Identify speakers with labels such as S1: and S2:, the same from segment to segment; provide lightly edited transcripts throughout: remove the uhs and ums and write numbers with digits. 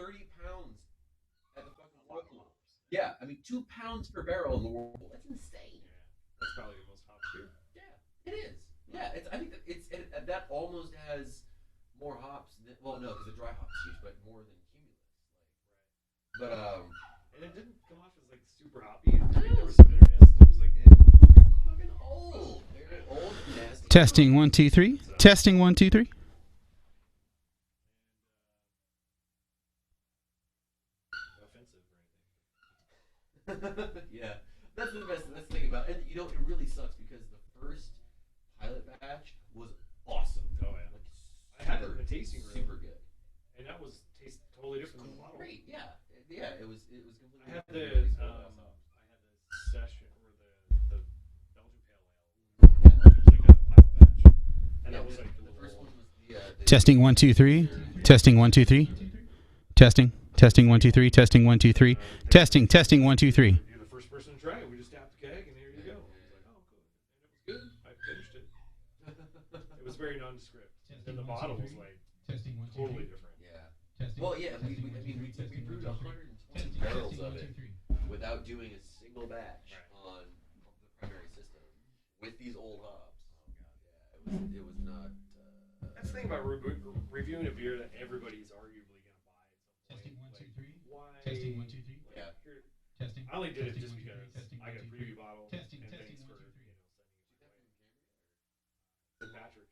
S1: 30 pounds at the fucking whirlpool. Yeah, I mean 2 pounds per barrel in the whirlpool. That's insane.
S2: Yeah, that's probably the most hops beer.
S1: Yeah, it is. Yeah, it's. I think that that almost has more hops. Than, well, no, because the dry hops huge, but more than cumulus. Like, but
S2: And it didn't come off as like super hoppy. I mean, there was bitterness. It was like
S1: fucking old. They're old, nasty.
S3: Testing 1 2 3. Testing 1 2 3.
S2: offensive or anything.
S1: Yeah, that's the best. That's the thing about, and you know, it really sucks because the first pilot batch was awesome.
S2: Oh yeah,
S1: Like,
S2: I had it in the tasting room,
S1: super good.
S2: And that was taste totally different than the bottle.
S1: Great, yeah, yeah. It was completely.
S2: I had
S1: different.
S2: the session or the Belgian pale ale. It was like a pilot batch, and that was like
S1: the first one was the
S3: Testing 1 2 3. Testing 1 2 3. Testing. Testing 1 2 3. Testing 1 2 3. Testing. Testing 1 2 3.
S2: You're the first person to try it. We just tapped the keg, and here you go. I was like, oh, cool. And it was good. I finished it. It was very nondescript. And the bottle was like totally different.
S1: Yeah. Well, yeah. I mean, we brewed 120 barrels of it without doing a single batch on the primary system with these old hops. Oh god. Yeah. It was not.
S2: That's the thing about reviewing a beer that everybody's arguably going to buy at some point.
S3: Testing 1 2 3.
S2: Why?
S3: Testing 1 2 3.
S1: Yeah.
S3: Testing.
S2: I only did it
S3: Testing,
S2: just
S3: 1, 2, 3.
S2: because
S3: Testing,
S2: I
S3: 1,
S2: got a
S3: 2, 3.
S2: preview bottle.
S3: Testing.
S2: And
S3: Testing.
S2: thanks
S3: 1
S2: for
S3: 2 3.
S2: St. Patrick.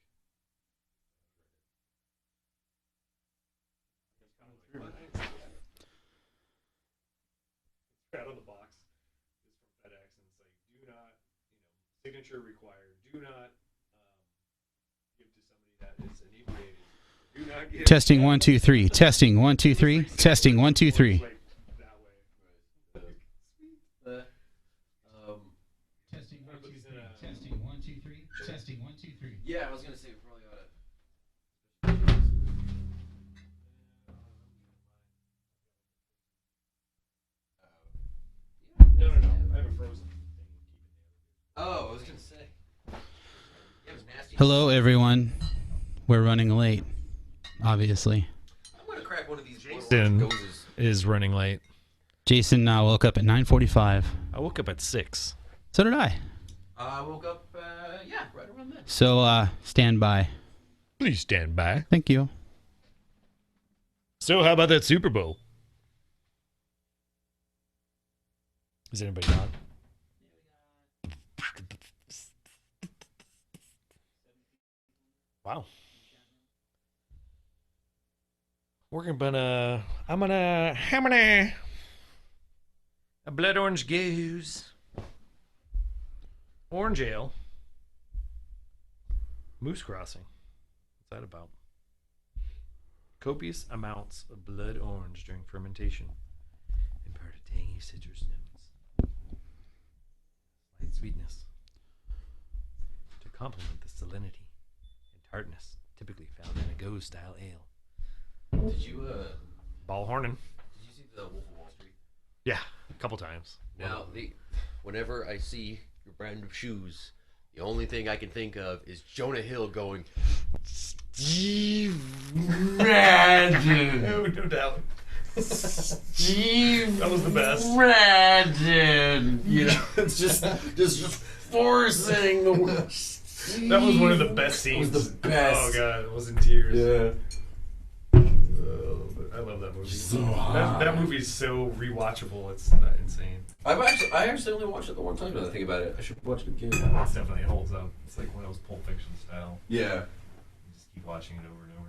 S2: Out of the box is from FedEx, and it's like, do not, signature required. Do not give to somebody that is inebriated. Do not give.
S3: Testing 1 2 3. Testing 1 2 3. Testing 1 2 3.
S2: Like that way.
S3: Testing 1 2
S2: Everybody's
S3: 3.
S2: in a-
S3: Testing 1 2 3. Testing 1 2 3.
S1: Yeah, I was gonna say we probably ought to.
S2: No. I have a frozen thing.
S1: Oh, I was gonna say. Yeah, it was nasty.
S3: Hello, everyone. We're running late, obviously.
S1: I'm gonna crack one of these
S4: Jason
S1: gozes.
S4: is running late.
S3: Jason woke up at 9:45.
S4: I woke up at 6.
S3: So did I.
S1: I woke up, right around then.
S3: So, stand by.
S4: Please stand by.
S3: Thank you.
S4: So, how about that Super Bowl? Is anybody on? Wow. I'm gonna a blood orange goose. Orange ale. Moose Crossing. What's that about? Copious amounts of blood orange during fermentation impart a tangy citrus notes. Light sweetness. To complement the salinity and tartness typically found in a Go style ale.
S1: Did you
S4: Ball Hornin.
S1: Did you see the Wolf of Wall Street?
S4: Yeah, a couple times.
S1: Now, whenever I see your brand of shoes, the only thing I can think of is Jonah Hill going, Steve Madden.
S2: No doubt.
S1: Steve.
S2: That was the best.
S1: Madden. You know, it's just forcing the word.
S2: That was one of the best scenes.
S1: It was the best.
S2: Oh god, it was in tears.
S1: Yeah.
S2: I love that movie.
S1: So hot.
S2: That movie is so rewatchable. It's not insane.
S1: I actually only watched it the one time. Now that I think about it, I should watch it again.
S2: It definitely holds up. It's like one of those Pulp Fiction style.
S1: Yeah.
S2: You just keep watching it over and over.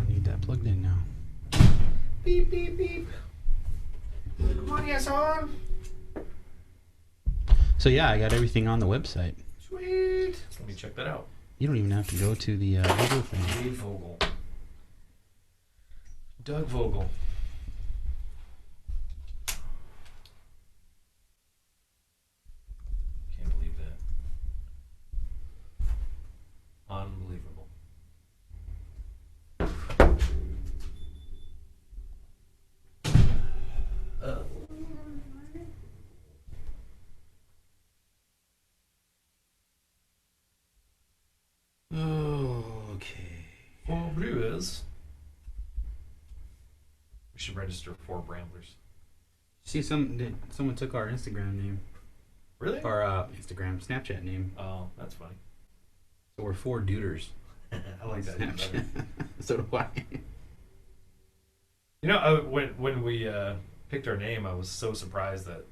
S3: I need that plugged in now.
S2: Beep beep beep. Come on, yes on.
S3: So yeah, I got everything on the website.
S2: Sweet. Let me check that out.
S3: You don't even have to go to the Google thing.
S2: Dave Vogel. Doug Vogel. Can't believe that. Unbelievable.
S4: should register 4 Bramblers.
S3: See, someone took our Instagram name.
S4: Really?
S3: Our Instagram, Snapchat name.
S4: Oh, that's funny.
S3: So we're 4 duders.
S4: I like that.
S3: Snapchat. So do I.
S4: You know, when we picked our name, I was so surprised that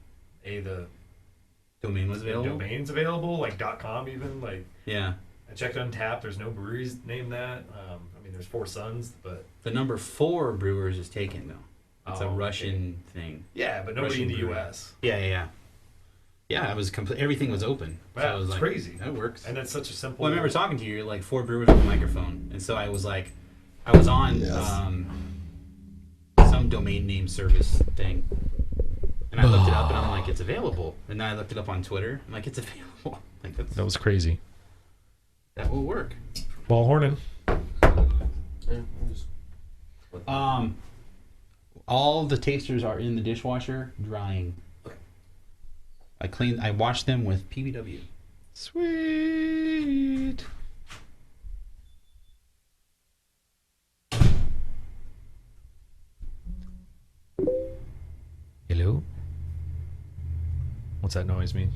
S4: the
S3: Domain was available?
S4: domain's available, like .com even. Like,
S3: Yeah.
S4: I checked Untapped. There's no breweries named that. I mean, there's 4 Sons, but
S3: The number 4 Brewers is taken, though. It's a
S4: Oh, okay.
S3: Russian thing.
S4: yeah, but nobody
S3: Russian
S4: in the
S3: brewery.
S4: U.S.
S3: Yeah. Yeah, it was everything was open. So
S4: Wow,
S3: I was
S4: it's
S3: like,
S4: crazy.
S3: That works.
S4: And that's such a simple.
S3: Well, I remember talking to you. You're like 4 Brewers with a microphone, and so I was like, I was on some domain name service thing, and I looked it up, and I'm like, it's available. And then I looked it up on Twitter. I'm like, it's available. Like
S4: That was crazy.
S3: that will work.
S4: Ball Hornin.
S3: All the tasters are in the dishwasher drying. I washed them with PBW.
S4: Sweet. Hello? What's that noise mean?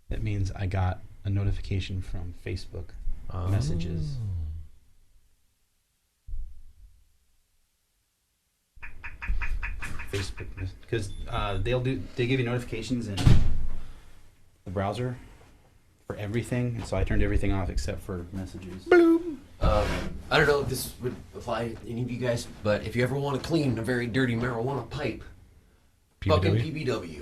S3: That means I got a notification from Facebook messages. Facebook, because they give you notifications in the browser for everything, and so I turned everything off except for messages.
S1: I don't know if this would apply to any of you guys, but if you ever want to clean a very dirty marijuana pipe, fucking PBW.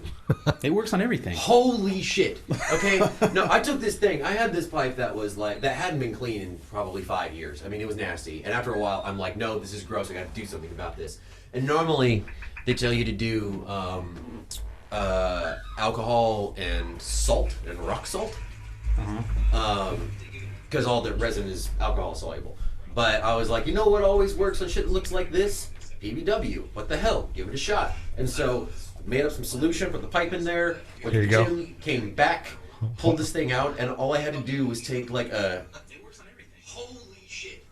S3: It works on everything.
S1: Holy shit. Okay? No, I took this thing. I had this pipe that was like, that hadn't been clean in probably 5 years. I mean, it was nasty. And after a while, I'm like, no, this is gross. I got to do something about this. And normally, they tell you to do alcohol and salt and rock salt. Because all the resin is alcohol soluble. But I was like, you know what always works on shit that looks like this? PBW. What the hell? Give it a shot. And so made up some solution, put the pipe in there, went to the gym, came back, pulled this thing out, and all I had to do was take like a... Holy shit.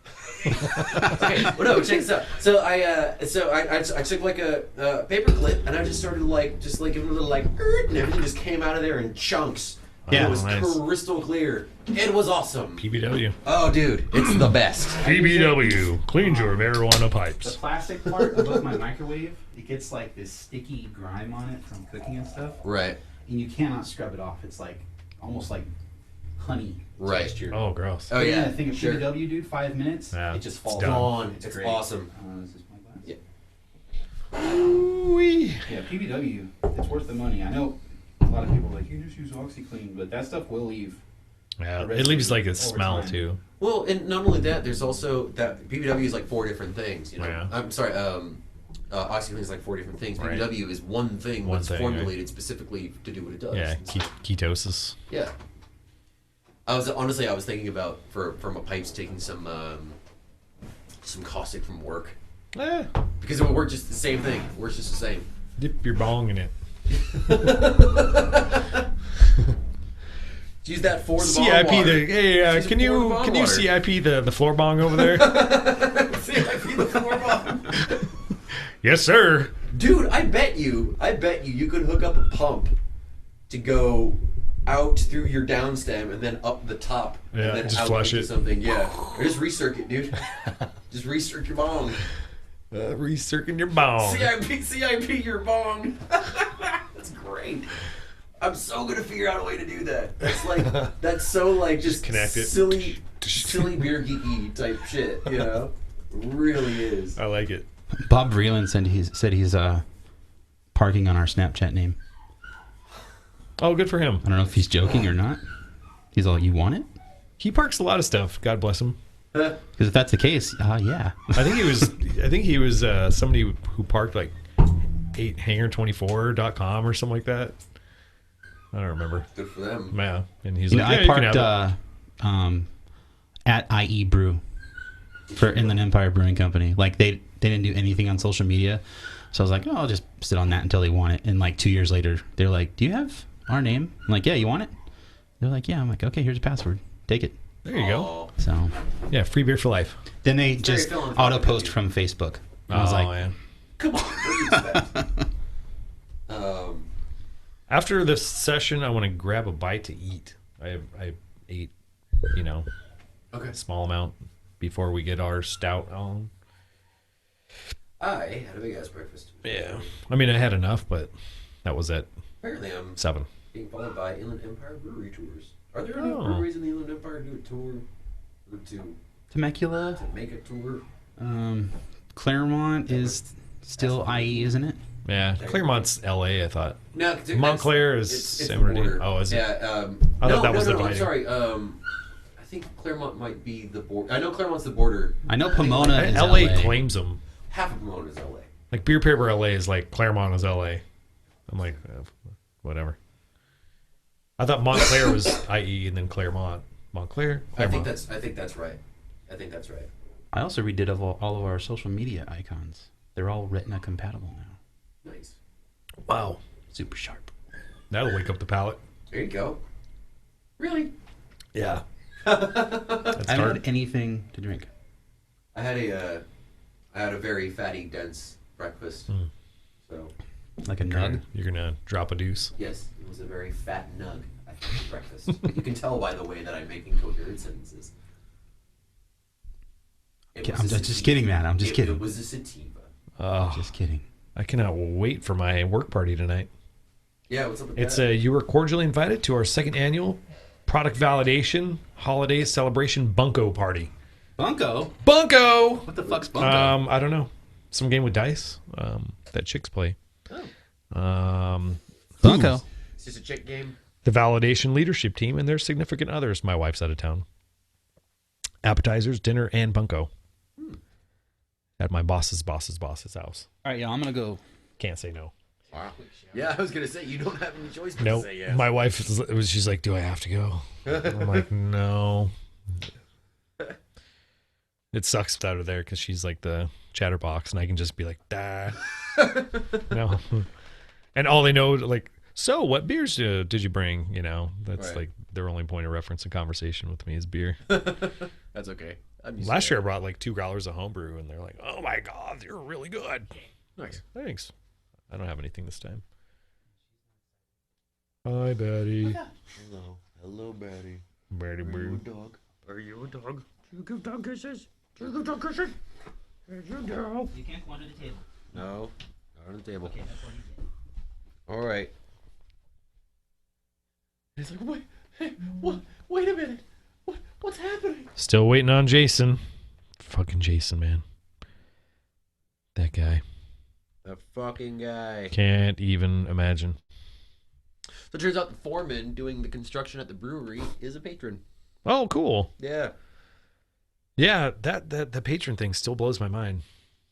S1: Okay, well no, check this out. So I took like a paper clip, and I just started just giving a little like, and everything just came out of there in chunks.
S3: Yeah,
S1: it was
S4: nice.
S1: Crystal clear. It was awesome.
S4: PBW.
S1: Oh, dude, it's the best.
S4: PBW. Cleans your marijuana
S3: The
S4: pipes.
S3: plastic part above my microwave, it gets like this sticky grime on it from cooking and stuff,
S1: Right.
S3: and you cannot scrub it off. It's like almost like honey
S1: Right.
S3: texture.
S4: Oh, gross.
S1: Oh
S3: Put it in
S1: yeah.
S3: a thing of
S1: Sure.
S3: PBW, dude. 5 minutes,
S4: Yeah,
S3: it just
S4: it's
S3: falls
S4: done.
S3: on.
S1: It's
S3: great.
S1: awesome.
S3: Is this my glass?
S1: Yeah.
S4: Ooh-wee.
S3: Yeah, PBW, it's worth the money. I know a lot of people are like, you just use OxyClean, but that stuff will leave.
S4: Yeah, it leaves like a smell
S3: time.
S4: too.
S1: Well, and not only that, there's also that PBW is like 4 different things. You know,
S4: Yeah.
S1: I'm sorry. OxyClean is like 4 different things.
S4: Right.
S1: PBW is one thing
S4: One
S1: that's
S4: thing,
S1: formulated specifically to do what it does.
S4: Yeah,
S1: And so-
S4: ketosis.
S1: yeah. I was thinking about for my pipes taking some caustic from work
S4: Eh,
S1: because it would work just the same thing. It works just the same.
S4: dip your bong in it.
S1: Use that for the bong
S4: CIP
S1: water.
S4: the hey
S1: Use it
S4: can
S1: for the
S4: you
S1: bong
S4: can you
S1: water.
S4: CIP the floor bong over there?
S1: CIP the floor bong.
S4: Yes, sir.
S1: Dude, I bet you could hook up a pump to go out through your downstem and then up the top
S4: Yeah,
S1: and then
S4: just
S1: out
S4: flush
S1: into
S4: it.
S1: something. Yeah, or just recircuit, dude. Just recircuit your bong.
S4: Recircling your bong.
S1: CIP your bong. That's great. I'm so gonna figure out a way to do that. That's so like just
S4: connect it.
S1: silly beer geeky type shit. You know, really is.
S4: I like it.
S3: Bob Vreeland said he's parking on our Snapchat name.
S4: Oh, good for him.
S3: I don't know if he's joking or not. He's all, you want it?
S4: He parks a lot of stuff. God bless him.
S1: Huh?
S3: Because if that's the case, yeah.
S4: I think he was somebody who parked like 8hanger24.com or something like that. I don't remember.
S1: Good for them.
S4: Yeah, and he's
S3: You
S4: like,
S3: know,
S4: yeah,
S3: I
S4: you can have
S3: parked at IE Brew for Inland Empire Brewing Company. Like they didn't do anything on social media, so I was like, oh, I'll just sit on that until they want it. And like 2 years later, they're like, do you have our name? I'm like, yeah, you want it? They're like, yeah. I'm like, okay, here's a password. Take it.
S4: There you go.
S1: Aw.
S3: So
S4: Yeah, free beer for life.
S3: then they
S1: Very
S3: just
S1: philanthropic
S3: auto
S1: of
S3: post
S1: you.
S3: from Facebook. I was like,
S4: man.
S1: Come on, what do you expect?
S4: After this session, I want to grab a bite to eat. I ate,
S1: Okay.
S4: a small amount before we get our stout on.
S1: I had a big ass breakfast.
S4: Yeah. I mean, I had enough, but that was at
S1: Apparently, I'm
S4: 7.
S1: being followed by Inland Empire brewery tours. Are there any
S4: Oh.
S1: breweries in the Inland Empire to do a tour? Or
S3: Temecula.
S1: to make a tour?
S3: Claremont is still IE, isn't it?
S4: Yeah. Claremont's LA, I thought.
S1: No,
S4: Montclair is
S1: it's
S4: San
S1: the
S4: Bernardino.
S1: border.
S4: Oh, is it?
S1: Yeah.
S4: I
S1: no,
S4: thought that was
S1: no, I'm
S4: dividing.
S1: sorry. I think Claremont might be the border. I know Claremont's the border.
S3: I know
S1: think
S3: Pomona
S1: like
S3: is
S4: LA
S3: LA.
S4: claims them.
S1: half of Pomona is LA.
S4: Like Beer Paper LA is like Claremont is LA. I'm like, whatever. I thought Montclair was IE and then Claremont. Montclair.
S1: I think
S4: Claremont.
S1: that's right. I think that's right.
S3: I also redid all of our social media icons. They're all Retina compatible now.
S1: Nice.
S4: Wow.
S3: Super sharp.
S4: That'll wake up the palate.
S1: There you go. Really?
S4: Yeah.
S3: I
S4: That's
S3: haven't
S4: hard.
S3: had anything to drink.
S1: I had a very fatty, dense breakfast.
S4: Mm.
S1: So
S3: Like a nug.
S4: You're gonna drop a deuce.
S1: yes, it was a very fat nug I had for breakfast. You can tell by the way that I'm making coherent sentences. It
S3: Okay,
S1: was
S3: I'm
S1: a
S3: just
S1: sativa.
S3: kidding, man. I'm just kidding.
S1: It was a sativa.
S4: Oh,
S3: Just kidding.
S4: I cannot wait for my work party tonight.
S1: Yeah, what's up with
S4: It's
S1: that?
S4: you were cordially invited to our second annual product validation holiday celebration bunko party.
S3: Bunko?
S4: Bunko.
S3: What the fuck's Bunko?
S4: I don't know. Some game with dice that chicks play.
S3: Bunko.
S1: It's just a chick game.
S4: The validation leadership team and their significant others. My wife's out of town. Appetizers, dinner, and bunko. At my boss's house.
S3: All right, yeah, I'm going to go.
S4: Can't say no.
S1: Wow. Yeah, I was gonna say you don't have any choice but
S4: No,
S1: to say yes.
S4: my wife she's like, "Do I have to go?" I'm like, "No." It sucks without her there because she's like the chatterbox, and I can just be like, "Da." No, and all they know, like, so what beers did you bring? That's
S1: Right.
S4: like their only point of reference in conversation with me is beer.
S1: That's okay. I'm used to
S4: Last
S1: that.
S4: year I brought like 2 growlers of homebrew, and they're like, "Oh my god, you're really good."
S1: Nice.
S4: Thanks. I don't have anything this time. Hi, Betty.
S1: Hello, Betty.
S4: Betty Boo.
S1: dog?
S2: Are you a dog? Do you give dog kisses? Do you give dog kisses? Yes, you do.
S3: You can't go under the table.
S1: No, not on the table.
S3: Okay, that's what he did.
S1: All right. He's like, wait, hey, what? Wait a minute. What's happening?
S4: Still waiting on Jason. Fucking Jason, man. That guy.
S1: The fucking guy.
S4: Can't even imagine.
S1: So it turns out the foreman doing the construction at the brewery is a patron.
S4: Oh, cool.
S1: Yeah.
S4: Yeah, that the patron thing still blows my mind.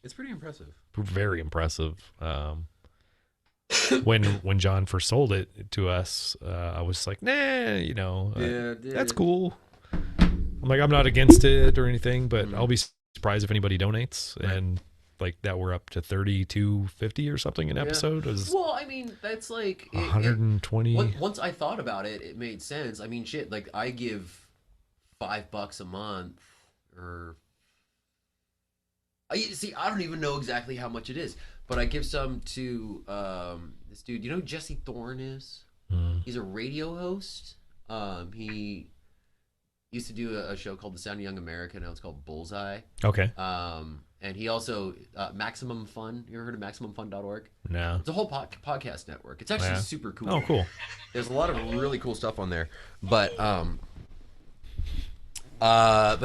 S1: It's pretty impressive.
S4: Very impressive. When John first sold it to us, I was like, nah, that's cool. I'm like, I'm not against it or anything, but I'll be surprised if anybody donates.
S1: Right.
S4: And like that, we're up to $32.50 or something an episode. It was
S1: Well, I mean, that's like...
S4: 120.
S1: Once I thought about it, it made sense. I mean, shit, like I give $5 a month or... See, I don't even know exactly how much it is, but I give some to this dude. You know who Jesse Thorne is? He's a radio host. He used to do a show called The Sound of Young America. Now it's called Bullseye.
S4: Okay.
S1: And he also Maximum Fun. You ever heard of MaximumFun.org?
S4: No.
S1: It's a whole podcast network. It's actually
S4: Yeah.
S1: super cool.
S4: Oh, cool.
S1: There's a lot of really cool stuff on there, but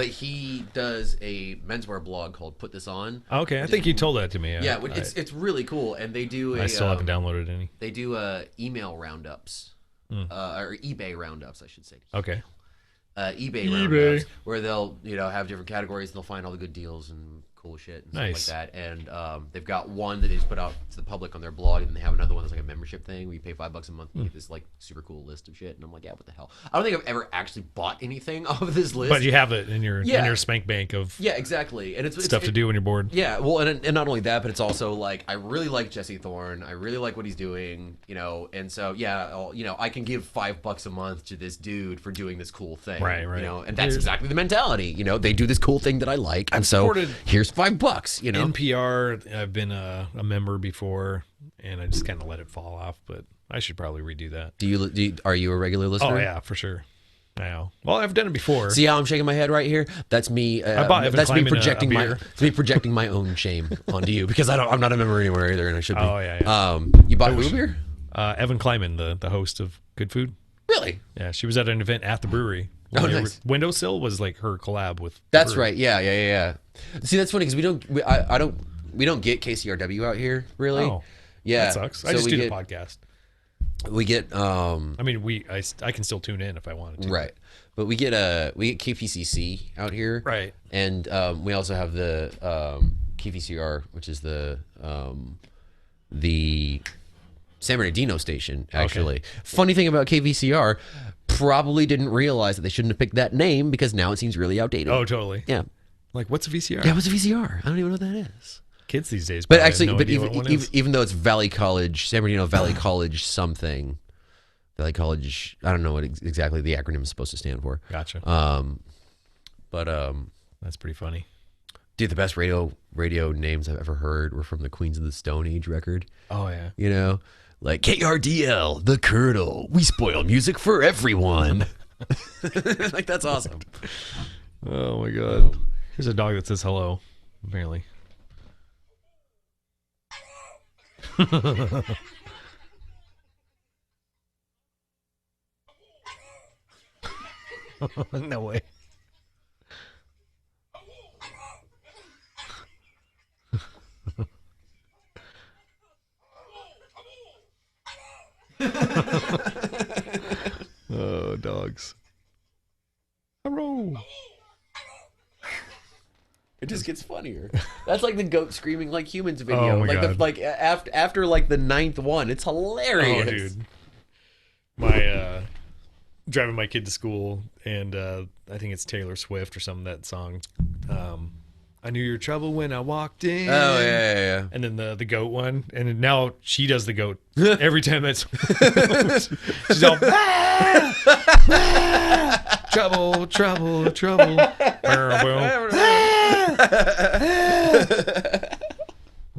S1: he does a menswear blog called Put This On.
S4: Okay, I think you told that to me.
S1: Yeah, it's really cool, and they do
S4: I still haven't downloaded any.
S1: They do email roundups, or eBay roundups, I should say.
S4: Okay.
S1: eBay roundups where they'll have different categories and they'll find all the good deals and cool shit and
S4: Nice.
S1: stuff like that. And they've got one that they just put out to the public on their blog, and they have another one that's like a membership thing where you pay $5 a month and you get this like super cool list of shit. And I'm like, yeah, what the hell? I don't think I've ever actually bought anything off of this list.
S4: But you have it in your spank bank of
S1: yeah, exactly. And it's
S4: stuff to do when you're bored.
S1: Yeah, well, and not only that, but it's also like I really like Jesse Thorne. I really like what he's doing, you know. And so yeah, you know, I can give $5 a month to this dude for doing this cool thing,
S4: Right.
S1: You know, and that's exactly the mentality. You know, they do this cool thing that I like, and so here's $5. You know,
S4: NPR. I've been a member before, and I just kind of let it fall off. But I should probably redo that.
S1: Are you a regular listener?
S4: Oh yeah, for sure. I know. Well, I've done it before.
S1: See how I'm shaking my head right here? That's me.
S4: I bought Evan
S1: that's me
S4: Kleiman
S1: projecting
S4: a
S1: my.
S4: beer.
S1: It's me projecting my own shame onto you because I'm not a member anywhere either, and I should be.
S4: Oh yeah.
S1: You bought who beer?
S4: Evan Kleiman, the host of Good Food.
S1: Really?
S4: Yeah, she was at an event at the brewery.
S1: Oh, nice.
S4: Windowsill was like her collab with.
S1: That's
S4: brewery.
S1: right. Yeah. See, that's funny because we don't get KCRW out here really.
S4: Oh,
S1: yeah,
S4: that sucks. I just do the podcast.
S1: We get
S4: I mean, I can still tune in if I wanted to.
S1: right, but we get KPCC out here,
S4: Right.
S1: and we also have the KVCR, which is the San Bernardino station. Actually, funny thing about KVCR, probably didn't realize that they shouldn't have picked that name because now it seems really outdated.
S4: Oh, totally.
S1: Yeah.
S4: Like, what's a VCR?
S1: Yeah, what's a VCR? I don't even know what that is.
S4: Kids these days.
S1: But
S4: probably
S1: actually,
S4: have no
S1: but
S4: idea what one is.
S1: even though it's Valley College, San Bernardino Valley College something, Valley College, I don't know what exactly the acronym is supposed to stand for.
S4: Gotcha.
S1: But
S4: That's pretty funny.
S1: dude, the best radio names I've ever heard were from the Queens of the Stone Age record.
S4: Oh yeah.
S1: You know, like KRDL, The Curdle, we spoil music for everyone. Like that's awesome.
S4: Oh my god. Here's a dog that says hello. Apparently. No way. Oh, dogs. Hello.
S1: It just gets funnier. That's like the goat screaming like humans video.
S4: Oh my
S1: like
S4: God.
S1: after like the 9th one, it's hilarious.
S4: Oh, dude. My driving my kid to school, and I think it's Taylor Swift or something, that song. I knew your trouble when I walked in.
S1: Oh yeah.
S4: And then the goat one, and now she does the goat every time. That's she's all trouble.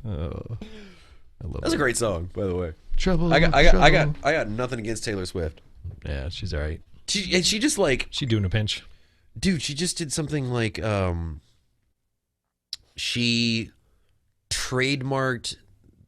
S4: Oh, I love
S1: That's a great song, by the way.
S4: trouble.
S1: I got nothing against Taylor Swift.
S4: Yeah, she's all right.
S1: She just like,
S4: She doing a pinch.
S1: dude, she just did something like she trademarked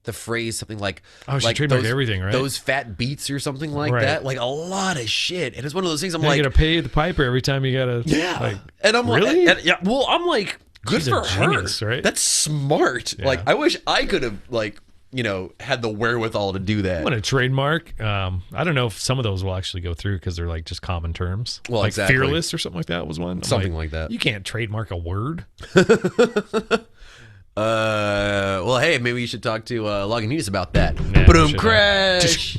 S1: the phrase something like,
S4: Oh, she
S1: like
S4: trademarked everything, right?
S1: Those fat beats or something like
S4: Right.
S1: that. Like a lot of shit. And it's one of those things I'm
S4: You
S1: like,
S4: gotta pay the piper every time you gotta.
S1: yeah.
S4: Like,
S1: and I'm
S4: really?
S1: like, yeah. Well, I'm like, good
S4: She's
S1: for
S4: a genius,
S1: her.
S4: right?
S1: That's smart.
S4: Yeah.
S1: Like, I wish I could have like, you know, had the wherewithal to do that.
S4: I'm gonna trademark. I don't know if some of those will actually go through because they're like just common terms.
S1: Well,
S4: like
S1: exactly.
S4: fearless or something like that was one. I'm
S1: Something like that.
S4: You can't trademark a word.
S1: Well, hey, maybe you should talk to Lagunitas about that.
S4: Nah,
S1: Boom,
S4: shit.
S1: crash.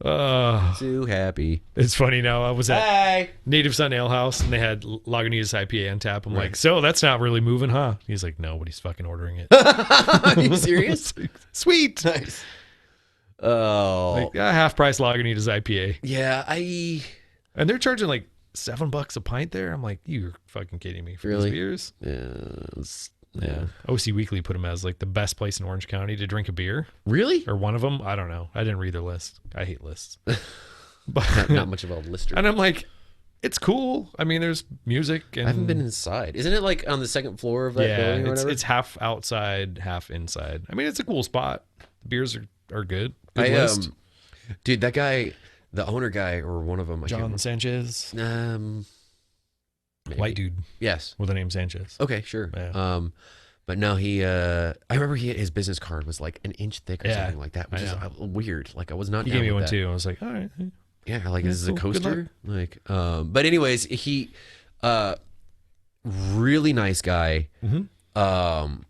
S1: Too happy.
S4: It's funny now. I was at
S1: Hey.
S4: Native Son Ale House and they had Lagunitas IPA on tap. I'm like, so that's not really moving, huh? He's like, no, but he's fucking ordering it.
S1: Are you serious?
S4: Sweet.
S1: Nice. Oh.
S4: Like, half price Lagunitas IPA.
S1: Yeah,
S4: And they're charging like $7 a pint there. I'm like, you're fucking kidding me for
S1: Really?
S4: these beers.
S1: yeah.
S4: OC Weekly put them as like the best place in Orange County to drink a beer,
S1: Really?
S4: or one of them. I don't know. I didn't read their list. I hate lists. But
S1: Not much of a lister.
S4: and I'm like, it's cool. I mean, there's music. And
S1: I haven't been inside. Isn't it like on the second floor of that building or whatever?
S4: it's half outside, half inside. I mean, it's a cool spot. The beers are good. Good list.
S1: Dude, that guy, the owner guy, or one of them, I
S4: John Sanchez,
S1: can't, maybe.
S4: white dude
S1: Yes.
S4: with the name Sanchez.
S1: Okay, sure.
S4: Yeah.
S1: But no, I remember his business card was like an inch thick or
S4: Yeah,
S1: something like that, which
S4: I
S1: is
S4: know.
S1: weird. Like I was not.
S4: He
S1: down
S4: gave me
S1: with
S4: one
S1: that.
S4: too. I was like, all right.
S1: Yeah, like
S4: Yeah,
S1: this is a
S4: cool. Good
S1: coaster. Like, but anyways, he,
S5: really nice guy.
S4: Mm-hmm.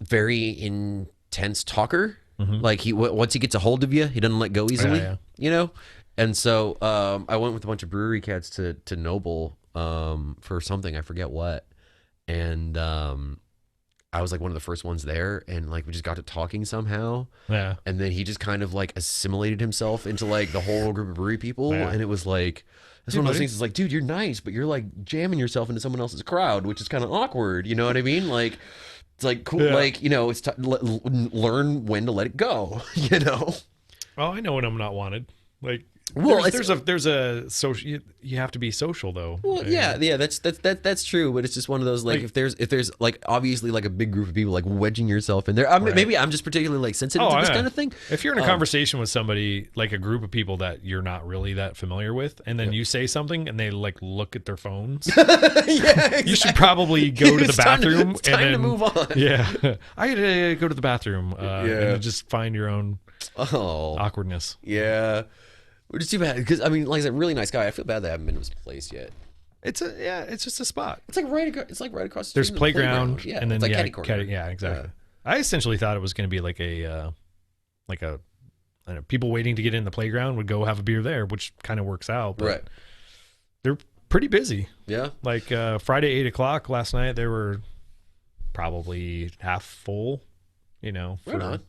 S5: Very intense talker.
S4: Mhm.
S5: Like once he gets a hold of you, he doesn't let go easily.
S4: Yeah.
S5: You know. And so I went with a bunch of brewery cats to Noble for something, I forget what, and I was like one of the first ones there, and like we just got to talking somehow.
S4: Yeah.
S5: And then he just kind of like assimilated himself into like the whole group of brewery people.
S4: Yeah.
S5: And it was like, it's one of those things. It's like, dude, you're nice, but you're like jamming yourself into someone else's crowd, which is kind of awkward. You know what I mean? Like, it's like cool.
S4: Yeah.
S5: Like, you know, it's learn when to let it go, you know?
S4: Oh, I know when I'm not wanted. Like,
S5: Well,
S4: there's a social. You have to be social though.
S5: Well, yeah, that's true. But it's just one of those like, if there's like obviously like a big group of people like wedging yourself in there. I mean,
S4: Right.
S5: maybe I'm just particularly like sensitive to this kind of thing.
S4: If you're in a conversation with somebody, like a group of people that you're not really that familiar with, and then you say something and they like look at their phones,
S5: Yeah, exactly.
S4: you should probably go to the
S5: It's time to-
S4: bathroom
S5: it's time
S4: and
S5: to
S4: then
S5: move on.
S4: Yeah, I had to go to the bathroom and then just find your own
S5: Oh,
S4: awkwardness.
S5: yeah. Which is too bad because I mean, like I said, really nice guy. I feel bad that I haven't been to his place yet.
S4: It's just a spot.
S5: It's like right across the street.
S4: There's
S5: from the
S4: playground,
S5: Yeah,
S4: and then
S5: it's like
S4: yeah,
S5: catty corner.
S4: yeah, exactly. I essentially thought it was going to be like a I don't know, people waiting to get in the playground would go have a beer there, which kind of works out. But
S5: Right.
S4: they're pretty busy.
S5: Yeah.
S4: Like Friday 8:00 last night, they were probably half full. You know,
S5: Right on.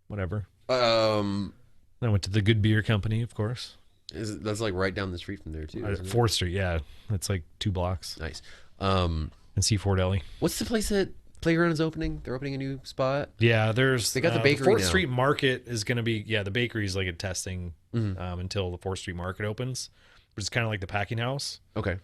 S4: whatever.
S5: Um,
S4: I went to the Good Beer Company, of course.
S5: that's like right down the street from there too. Isn't it?
S4: 4th Street, yeah. It's like 2 blocks.
S5: Nice.
S4: And C4 Deli.
S5: What's the place that Playground is opening? They're opening a new spot.
S4: Yeah, they
S5: got the bakery
S4: 4th
S5: now.
S4: Street Market is going to be, the bakery is like a testing
S5: Mhm.
S4: until the 4th Street Market opens, which is kind of like the packing house,
S5: Okay.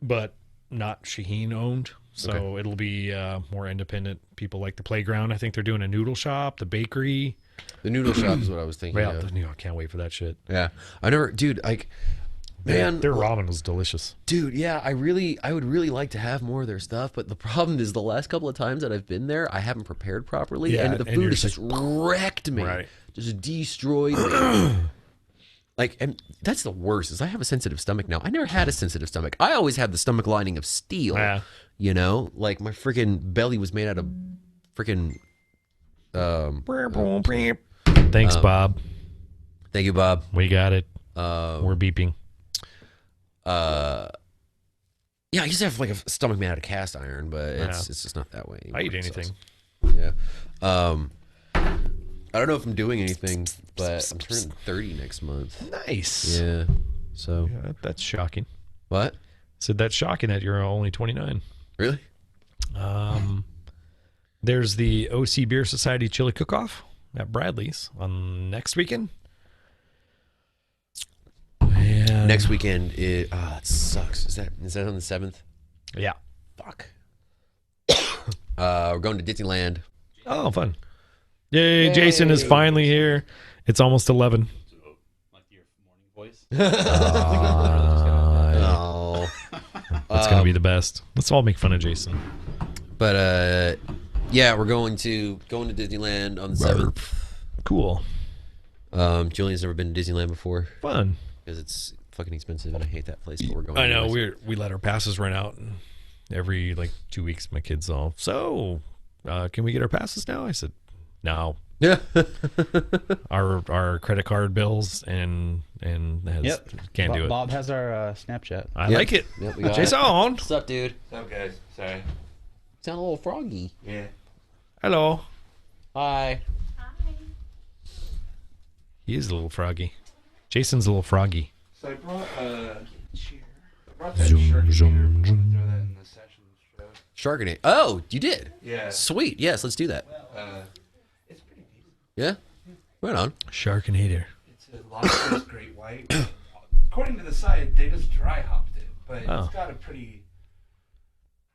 S4: but not Shaheen owned. So it'll be more independent people like the Playground. I think they're doing a noodle shop, the bakery.
S5: The noodle shop is what I was thinking.
S4: Yeah,
S5: of.
S4: I can't wait for that shit.
S5: Yeah. I never, dude. Like, man,
S4: Their ramen was delicious.
S5: dude. Yeah, I would really like to have more of their stuff, but the problem is the last couple of times that I've been there, I haven't prepared properly,
S4: Yeah,
S5: and the
S4: and
S5: food
S4: you're
S5: has
S4: just
S5: just wrecked me.
S4: Right.
S5: Just destroyed me. Like, and that's the worst. Is I have a sensitive stomach now. I never had a sensitive stomach. I always had the stomach lining of steel.
S4: Yeah.
S5: You know, like my freaking belly was made out of freaking.
S4: Thanks, Bob.
S5: Thank you, Bob.
S4: We got it.
S5: Um,
S4: We're beeping.
S5: yeah, I used to have like a stomach made out of cast iron, but it's just not that way anymore.
S4: I eat
S5: It
S4: anything.
S5: sucks. Yeah. I don't know if I'm doing anything, but I'm turning 30 next month.
S4: Nice.
S5: Yeah. So
S4: Yeah, that's shocking.
S5: what?
S4: So that's shocking that you're only 29.
S5: Really?
S4: There's the OC Beer Society Chili Cook-Off at Bradley's on next weekend. And
S5: Next weekend it sucks. Is that on the 7th?
S4: Yeah.
S5: Fuck. We're going to Disneyland.
S4: Oh, fun. Yay, Jason is finally here. It's almost 11.
S3: Like your morning voice.
S5: Oh.
S4: That's going to be the best. Let's all make fun of Jason.
S5: But yeah, we're going to Disneyland on the 7th.
S4: Cool.
S5: Julian's never been to Disneyland before
S4: Fun.
S5: because it's fucking expensive and I hate that place, but we're going.
S4: I know.
S5: anyways.
S4: We let our passes run out. And every like 2 weeks, my kids all, so can we get our passes now? I said, no.
S5: Yeah.
S4: Our credit card bills and can't do it.
S3: Bob has our Snapchat.
S4: I
S5: Yep.
S4: like it.
S5: Yep, we got
S4: Jason.
S5: What's up, dude?
S2: What's up, guys? Sorry.
S5: Sound a little froggy.
S2: Yeah.
S4: Hello.
S5: Hi.
S4: He is a little froggy. Jason's a little froggy.
S2: So I brought a chair. I brought that
S4: Zoom,
S2: shirt
S4: zoom,
S2: here.
S4: zoom.
S2: Throw that in the session show.
S5: Sharknado. Oh, you did.
S2: Yeah.
S5: Sweet. Yes, let's do that.
S2: It's pretty decent.
S5: Yeah. Right on.
S4: Sharkinator.
S2: It's a Lobster's Great White. According to the site, they just dry hopped it, but
S4: Oh.
S2: it's got a pretty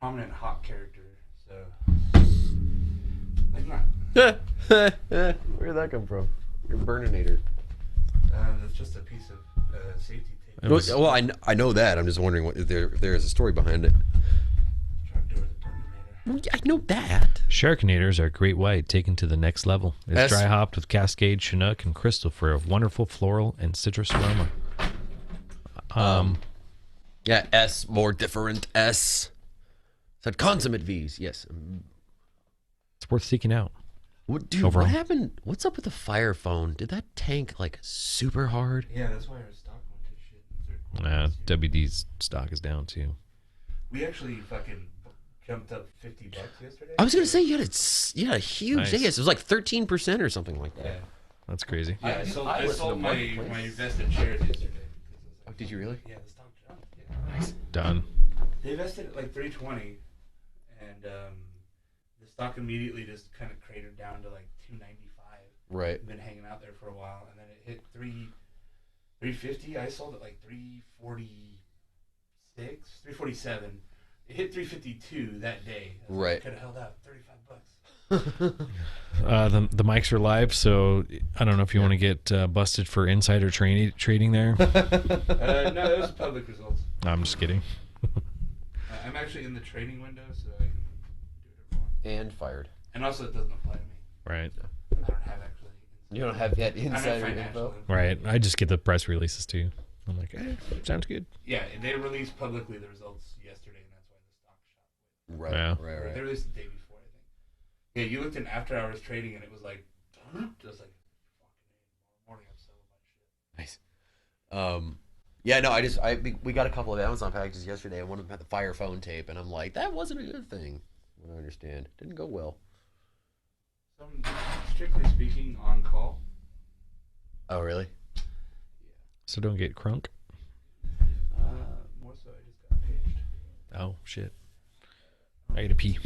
S2: prominent hop character. So, like, not.
S5: Where'd that come from? Your Burninator.
S2: That's just a piece of safety tape.
S4: It was-
S5: Well, I know that. I'm just wondering if there is a story behind it.
S2: Truck door the Burninator.
S5: Well, I know that.
S4: Sharkinators are great white taken to the next level. It's
S5: That's-
S4: dry hopped with Cascade, Chinook, and Crystal for a wonderful floral and citrus aroma.
S5: Yeah, S, more different S. Said consummate V's, yes.
S4: It's worth seeking out.
S5: Dude,
S4: Overall.
S5: what happened? What's up with the Fire phone? Did that tank like super hard?
S6: Yeah, that's why our stock went to shit in the third quarter.
S4: WD's stock is down too.
S6: We actually fucking jumped up $50 yesterday.
S5: I was gonna say you had a huge
S4: Nice.
S5: day. Yes, it was like 13% or something like that.
S6: Yeah.
S4: That's crazy.
S6: Yeah, I
S5: listen
S6: sold
S5: to
S6: my
S5: Marketplace.
S6: vested shares yesterday. Because I was
S5: Oh, did you really?
S6: Yeah, the stock jumped. Yeah.
S4: Done.
S6: They vested at like 320, and the stock immediately just kind of cratered down to like 295.
S5: Right.
S6: Been hanging out there for a while, and then it hit 350. I sold it like 346, 347. It hit 352 that day.
S5: Right.
S6: Could have held out $35.
S4: The mics are live, so I don't know if you want to get busted for insider trading there.
S6: No, it was public results.
S4: I'm just kidding.
S6: I'm actually in the trading window, so I can do whatever I want.
S5: And fired.
S6: And also, it doesn't apply to me.
S4: Right.
S6: I don't have actually.
S5: You don't have yet
S6: I don't have
S5: insider
S6: financial
S5: info.
S4: Right. I just get the press releases too. I'm like, sounds good.
S6: Yeah, they released publicly the results yesterday, and that's why the stock shot.
S5: Right.
S4: Yeah.
S5: Right.
S6: They
S5: Right.
S6: released the day before, I think. Yeah, you looked in after hours trading, and it was like, just like, fucking morning, I'm selling my shit.
S5: Nice. Yeah. No. We got a couple of Amazon packages yesterday, and one of them had the Fire phone tape, and I'm like, that wasn't a good thing. What I understand, didn't go well.
S6: So, strictly speaking, on call.
S5: Oh, really?
S4: So don't get crunk.
S6: More so, I just got paged.
S4: Oh shit. I gotta pee.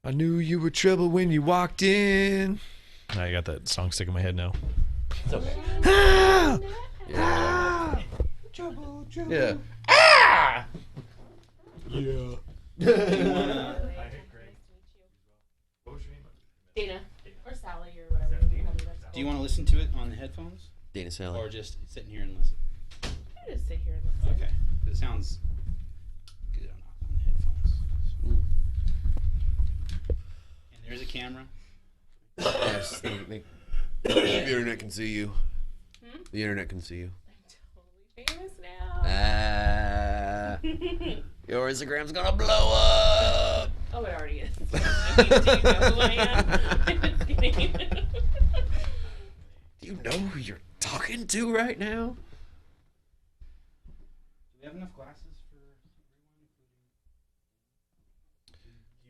S4: I knew you were trouble when you walked in. I got that song stuck in my head now.
S5: It's okay.
S4: Ah!
S5: Yeah.
S6: Trouble.
S5: Yeah.
S4: Yeah.
S7: Dana or Sally or whatever.
S3: Do you want to listen to it on the headphones,
S5: Dana Sally.
S3: or just sit in here and listen?
S7: I just sit here and listen.
S3: Okay, it sounds good on the headphones. And there's a camera.
S5: Yes. The internet can see you. The internet can see you.
S7: I'm totally famous now.
S5: Your Instagram's gonna blow up.
S7: Oh, it already is. I mean, do you know who I am? Just kidding.
S5: Do you know who you're talking to right now?
S3: Do we have enough glasses for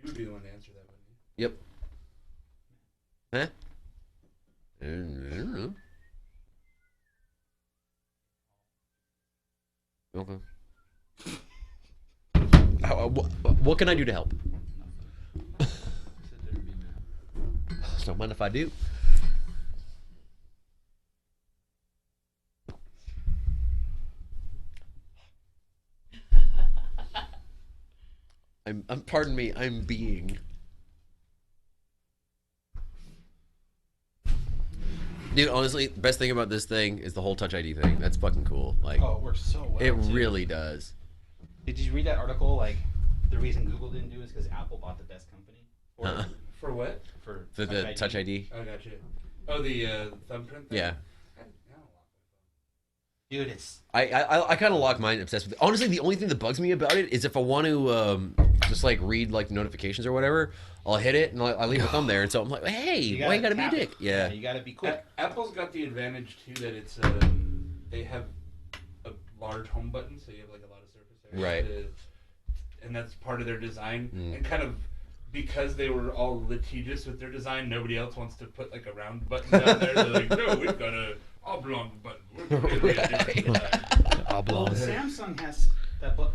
S6: You would be the one to answer that, wouldn't you?
S5: Yep. Huh? I don't know. Okay. What can I do to help? Don't mind if I do. Pardon me, I'm being. Dude, honestly, the best thing about this thing is the whole Touch ID thing. That's fucking cool. Like,
S3: Oh, it works so well.
S5: it
S3: too.
S5: really does.
S3: Did you read that article? Like, the reason Google didn't do it is because Apple bought the best company for
S5: Uh-uh.
S6: For what?
S3: for
S5: The Touch ID.
S6: Oh, gotcha. Oh, the thumbprint thing?
S5: Yeah.
S6: I don't lock
S3: Dude, it's
S5: I kind of lock mine obsessed with it. Honestly, the only thing that bugs me about it is if I want to just like read like notifications or whatever, I'll hit it and I leave a thumb there. And so I'm like, hey, why you gotta be a
S3: tap
S5: dick?
S3: it.
S5: Yeah.
S3: You gotta be
S6: my
S3: quick.
S6: phone. Apple's got the advantage, too, that it's, they have a large home button, so you have like a lot of surface area.
S5: Right.
S6: And that's part of their design.
S5: Mm.
S6: And kind of, because they were all litigious with their design, nobody else wants to put like a round button down there. They're like, no, we've got a oblong button. We're completely a different design.
S3: Well,
S4: Oblong.
S3: Samsung has that, but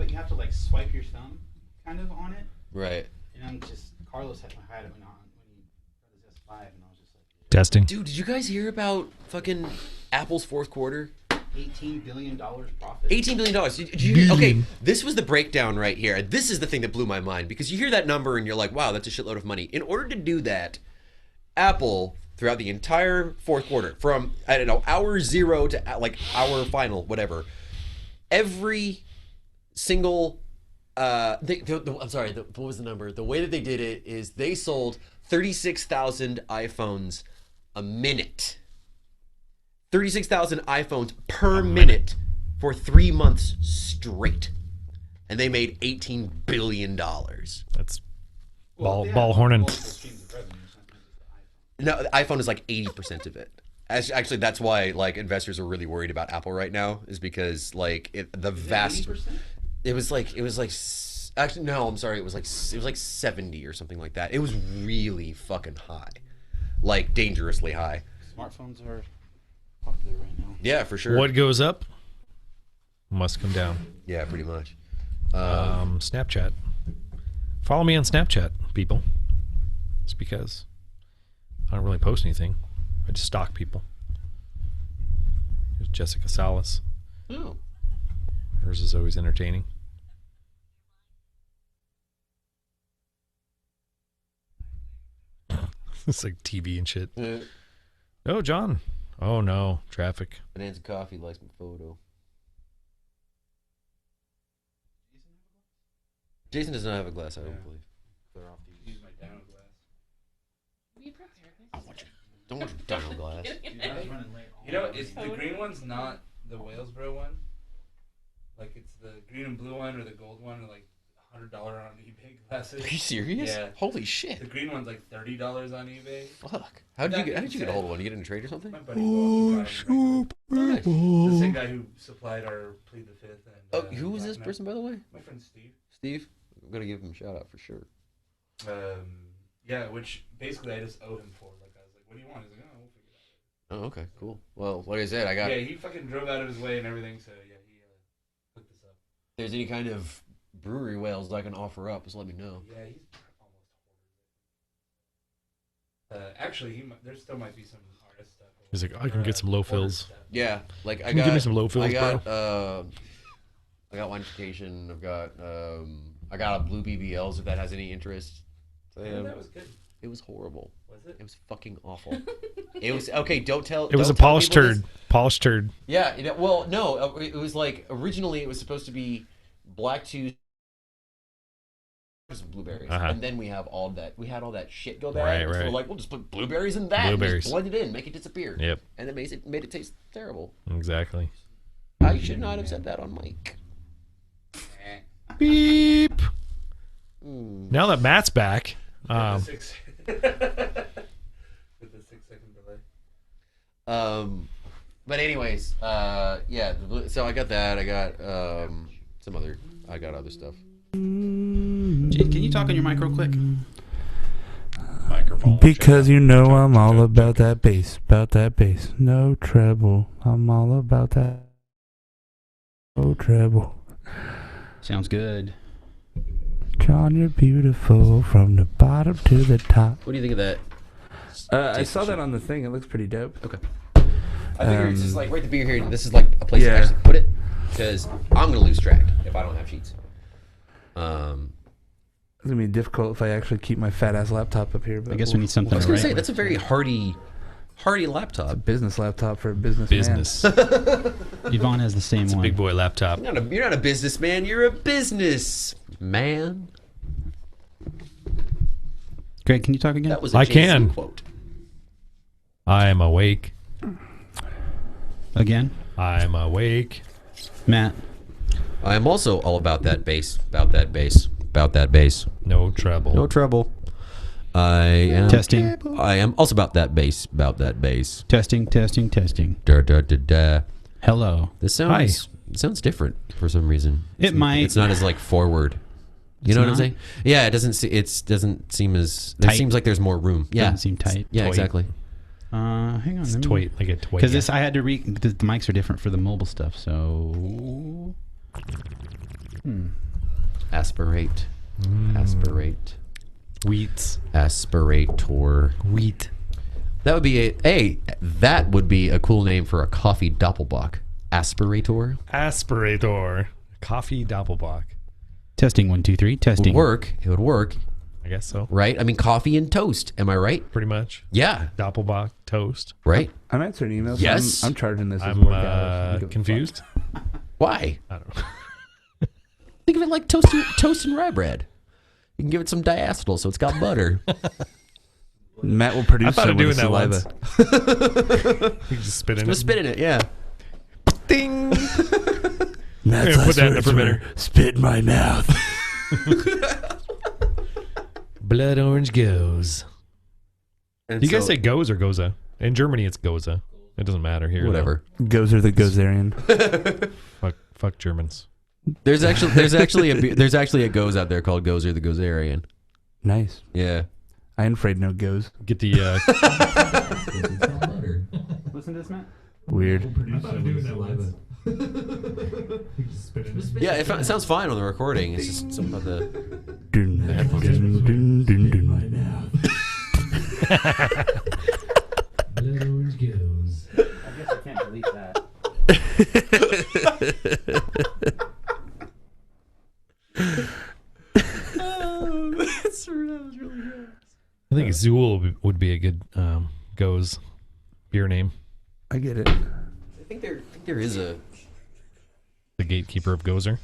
S3: you have to like swipe your thumb, kind of on it.
S5: Right.
S3: And I'm just Carlos had it when he got his S5, and I was just like,
S4: Testing.
S5: Dude, did you guys hear about fucking Apple's fourth quarter?
S3: $18 billion profit.
S5: $18 billion. Okay, this was the breakdown right here. This is the thing that blew my mind because you hear that number and you're like, wow, that's a shitload of money. In order to do that, Apple, throughout the entire fourth quarter, from, I don't know, hour zero to like hour final, whatever, every single, I'm sorry, what was the number? The way that they did it is they sold 36,000 iPhones a minute. 36,000 iPhones per minute for 3 months straight. And they made $18 billion.
S4: That's ball horning.
S5: No, the iPhone is like 80% of it. Actually, that's why like investors are really worried about Apple right now, is because like the vast.
S1: 80%?
S5: It was like actually no, I'm sorry. It was like 70 or something like that. It was really fucking high, like dangerously high.
S3: Smartphones are popular right now.
S5: Yeah, for sure.
S4: What goes up must come down.
S5: Yeah, pretty much.
S4: Snapchat. Follow me on Snapchat, people. It's because I don't really post anything. I just stalk people. There's Jessica Salas.
S5: Oh.
S4: Hers is always entertaining. It's like TV and shit. Oh, John. Oh, no. Traffic.
S5: Bonanza Coffee likes my photo. Jason does not have a glass, I don't believe.
S6: Use my down glass.
S7: Will you prepare this?
S5: Don't want your dino glass.
S6: You know, is the green one's not the Walesboro one? Like it's the green and blue one or the gold one, or like $100 on eBay glasses.
S5: Are you serious?
S6: Yeah.
S5: Holy
S6: The
S5: shit.
S6: green one's like $30 on eBay.
S5: Fuck. How did you get a hold of one? You get in a trade or something?
S6: My buddy bought them.
S5: Nice.
S6: The same guy who supplied our Plead the Fifth. And,
S5: Oh, who was this
S6: Black Knight.
S5: person, by the way?
S6: My friend Steve.
S5: Steve? I'm going to give him a shout out for sure.
S6: Yeah, which basically I just owed him for. Like I was like, "What do you want?" He's like, "Oh, we'll figure it out."
S5: Oh, okay, cool. Well, like I said, I got.
S6: Yeah, he fucking drove out of his way and everything. So yeah, he hooked this up.
S5: If there's any kind of brewery whales I can offer up, just let me know.
S6: Yeah, he's almost hoarded. Actually, there still might be some artist stuff.
S4: He's like, I can get some low
S6: hoarder
S4: fills.
S6: stuff.
S5: Yeah, like I
S4: Can you
S5: got.
S4: give me some low fills,
S5: I got.
S4: bro?
S5: I got winification. I've got. I got a blue BBLs if that has any interest. So,
S6: Yeah, that was good.
S5: it was horrible.
S6: Was it?
S5: It was fucking awful. It was okay. Don't tell.
S4: It was a
S5: don't tell
S4: polished
S5: people this.
S4: turd. Polished turd.
S5: Yeah. Well, no. It was like originally it was supposed to be Black Tuesday, blueberries, and then we have all that. We had all that shit go bad.
S4: Right,
S5: So we're
S4: right.
S5: like, we'll just put blueberries in that.
S4: Blueberries.
S5: And just blend it in, make it disappear.
S4: Yep.
S5: And it made it taste terrible.
S4: Exactly.
S5: I should not have said that on mic.
S4: Beep. Now that Matt's back,
S6: With the 6-second delay.
S5: But anyways, yeah. So I got that. I got I got other stuff.
S3: Jade, can you talk on your mic real quick?
S4: microphone.
S8: Because you know I'm all about that bass, no treble. I'm all about that. No treble.
S3: Sounds good.
S8: John, you're beautiful from the bottom to the top.
S5: What do you think of that?
S8: I saw that on the thing. It looks pretty dope.
S5: Okay. I figure it's just like right the beer here. This is like a place to
S8: Yeah.
S5: actually put it, because I'm gonna lose track if I don't have sheets.
S8: It's gonna be difficult if I actually keep my fat ass laptop up here. But
S3: I guess we need something
S5: I was
S3: to
S5: gonna
S3: write
S5: say
S3: with.
S5: that's a very hardy
S8: a
S5: laptop.
S8: business laptop for a business.
S4: Business.
S3: Yvonne has the same
S4: It's a
S3: one.
S4: big boy laptop.
S5: You're not a businessman. You're a business man.
S3: Greg, can you talk again?
S5: That was a
S4: I
S5: Jay-Z
S4: can.
S5: quote.
S4: I am awake.
S3: Again?
S4: I'm awake.
S3: Matt.
S5: I am also all about that bass. About that bass. About that bass.
S4: No trouble.
S5: No trouble. I am.
S3: Testing.
S5: I am also about that bass. About that bass.
S3: Testing, testing, testing.
S5: Da da da da.
S3: Hello.
S5: This sounds different for some reason.
S3: It might.
S5: It's not as like forward. You know what I'm
S3: not?
S5: saying? Yeah, it doesn't. Doesn't seem as. It
S3: Tight.
S5: seems like there's more room. Yeah.
S3: Doesn't seem tight.
S5: Yeah,
S4: Toy.
S5: exactly.
S3: Hang on.
S4: It's toy, like a toy.
S3: Because I had to the mics are different for the mobile stuff, so.
S5: Aspirate. Aspirate.
S4: Wheats.
S5: Aspirator.
S4: Wheat.
S5: That would be that would be a cool name for a coffee doppelbock. Aspirator.
S4: Aspirator. Coffee Doppelbock.
S3: Testing 1, 2, 3.
S5: It
S3: Testing.
S5: would work. It would work,
S4: I guess so.
S5: right? I mean, coffee and toast. Am I right?
S4: Pretty much.
S5: Yeah.
S4: Doppelbock toast.
S5: Right.
S8: I'm answering emails.
S5: Yes.
S8: I'm charging this as
S4: I'm
S8: work hours.
S4: confused.
S5: Why?
S4: I don't know.
S5: Think of it like toast and rye bread. You can give it some diacetyl so it's got butter.
S8: Matt will produce
S4: I thought
S8: some
S4: of doing
S8: with
S4: that
S8: saliva.
S4: once. You can just spit in
S5: Just
S4: it.
S5: spit in it, yeah.
S4: Ding.
S8: Matt's
S4: Yeah, put
S8: last
S4: that in the
S8: words were,
S4: fermenter.
S8: spit in my mouth.
S4: Blood orange goes.
S5: And
S4: Do you guys
S5: so-
S4: say goes or goza? In Germany, it's goza. It doesn't matter here.
S5: whatever?
S8: Gozer the Gozerian.
S4: Though. Fuck Germans.
S5: There's actually a goes out there called Gozer the Gozerian.
S8: Nice.
S5: Yeah.
S8: I ain't afraid no goes.
S4: Get the.
S3: Listen to this, Matt.
S8: Weird.
S5: Yeah, it sounds fine on the recording. It's just something about the.
S8: Dun, dun, dun, dun, dun, dun. My mouth.
S4: Blood orange goes.
S3: I guess I can't delete that.
S5: That's really good.
S4: I think Zool would be a good goes beer name.
S8: I get it.
S5: I think there is a.
S4: The gatekeeper of Gozer.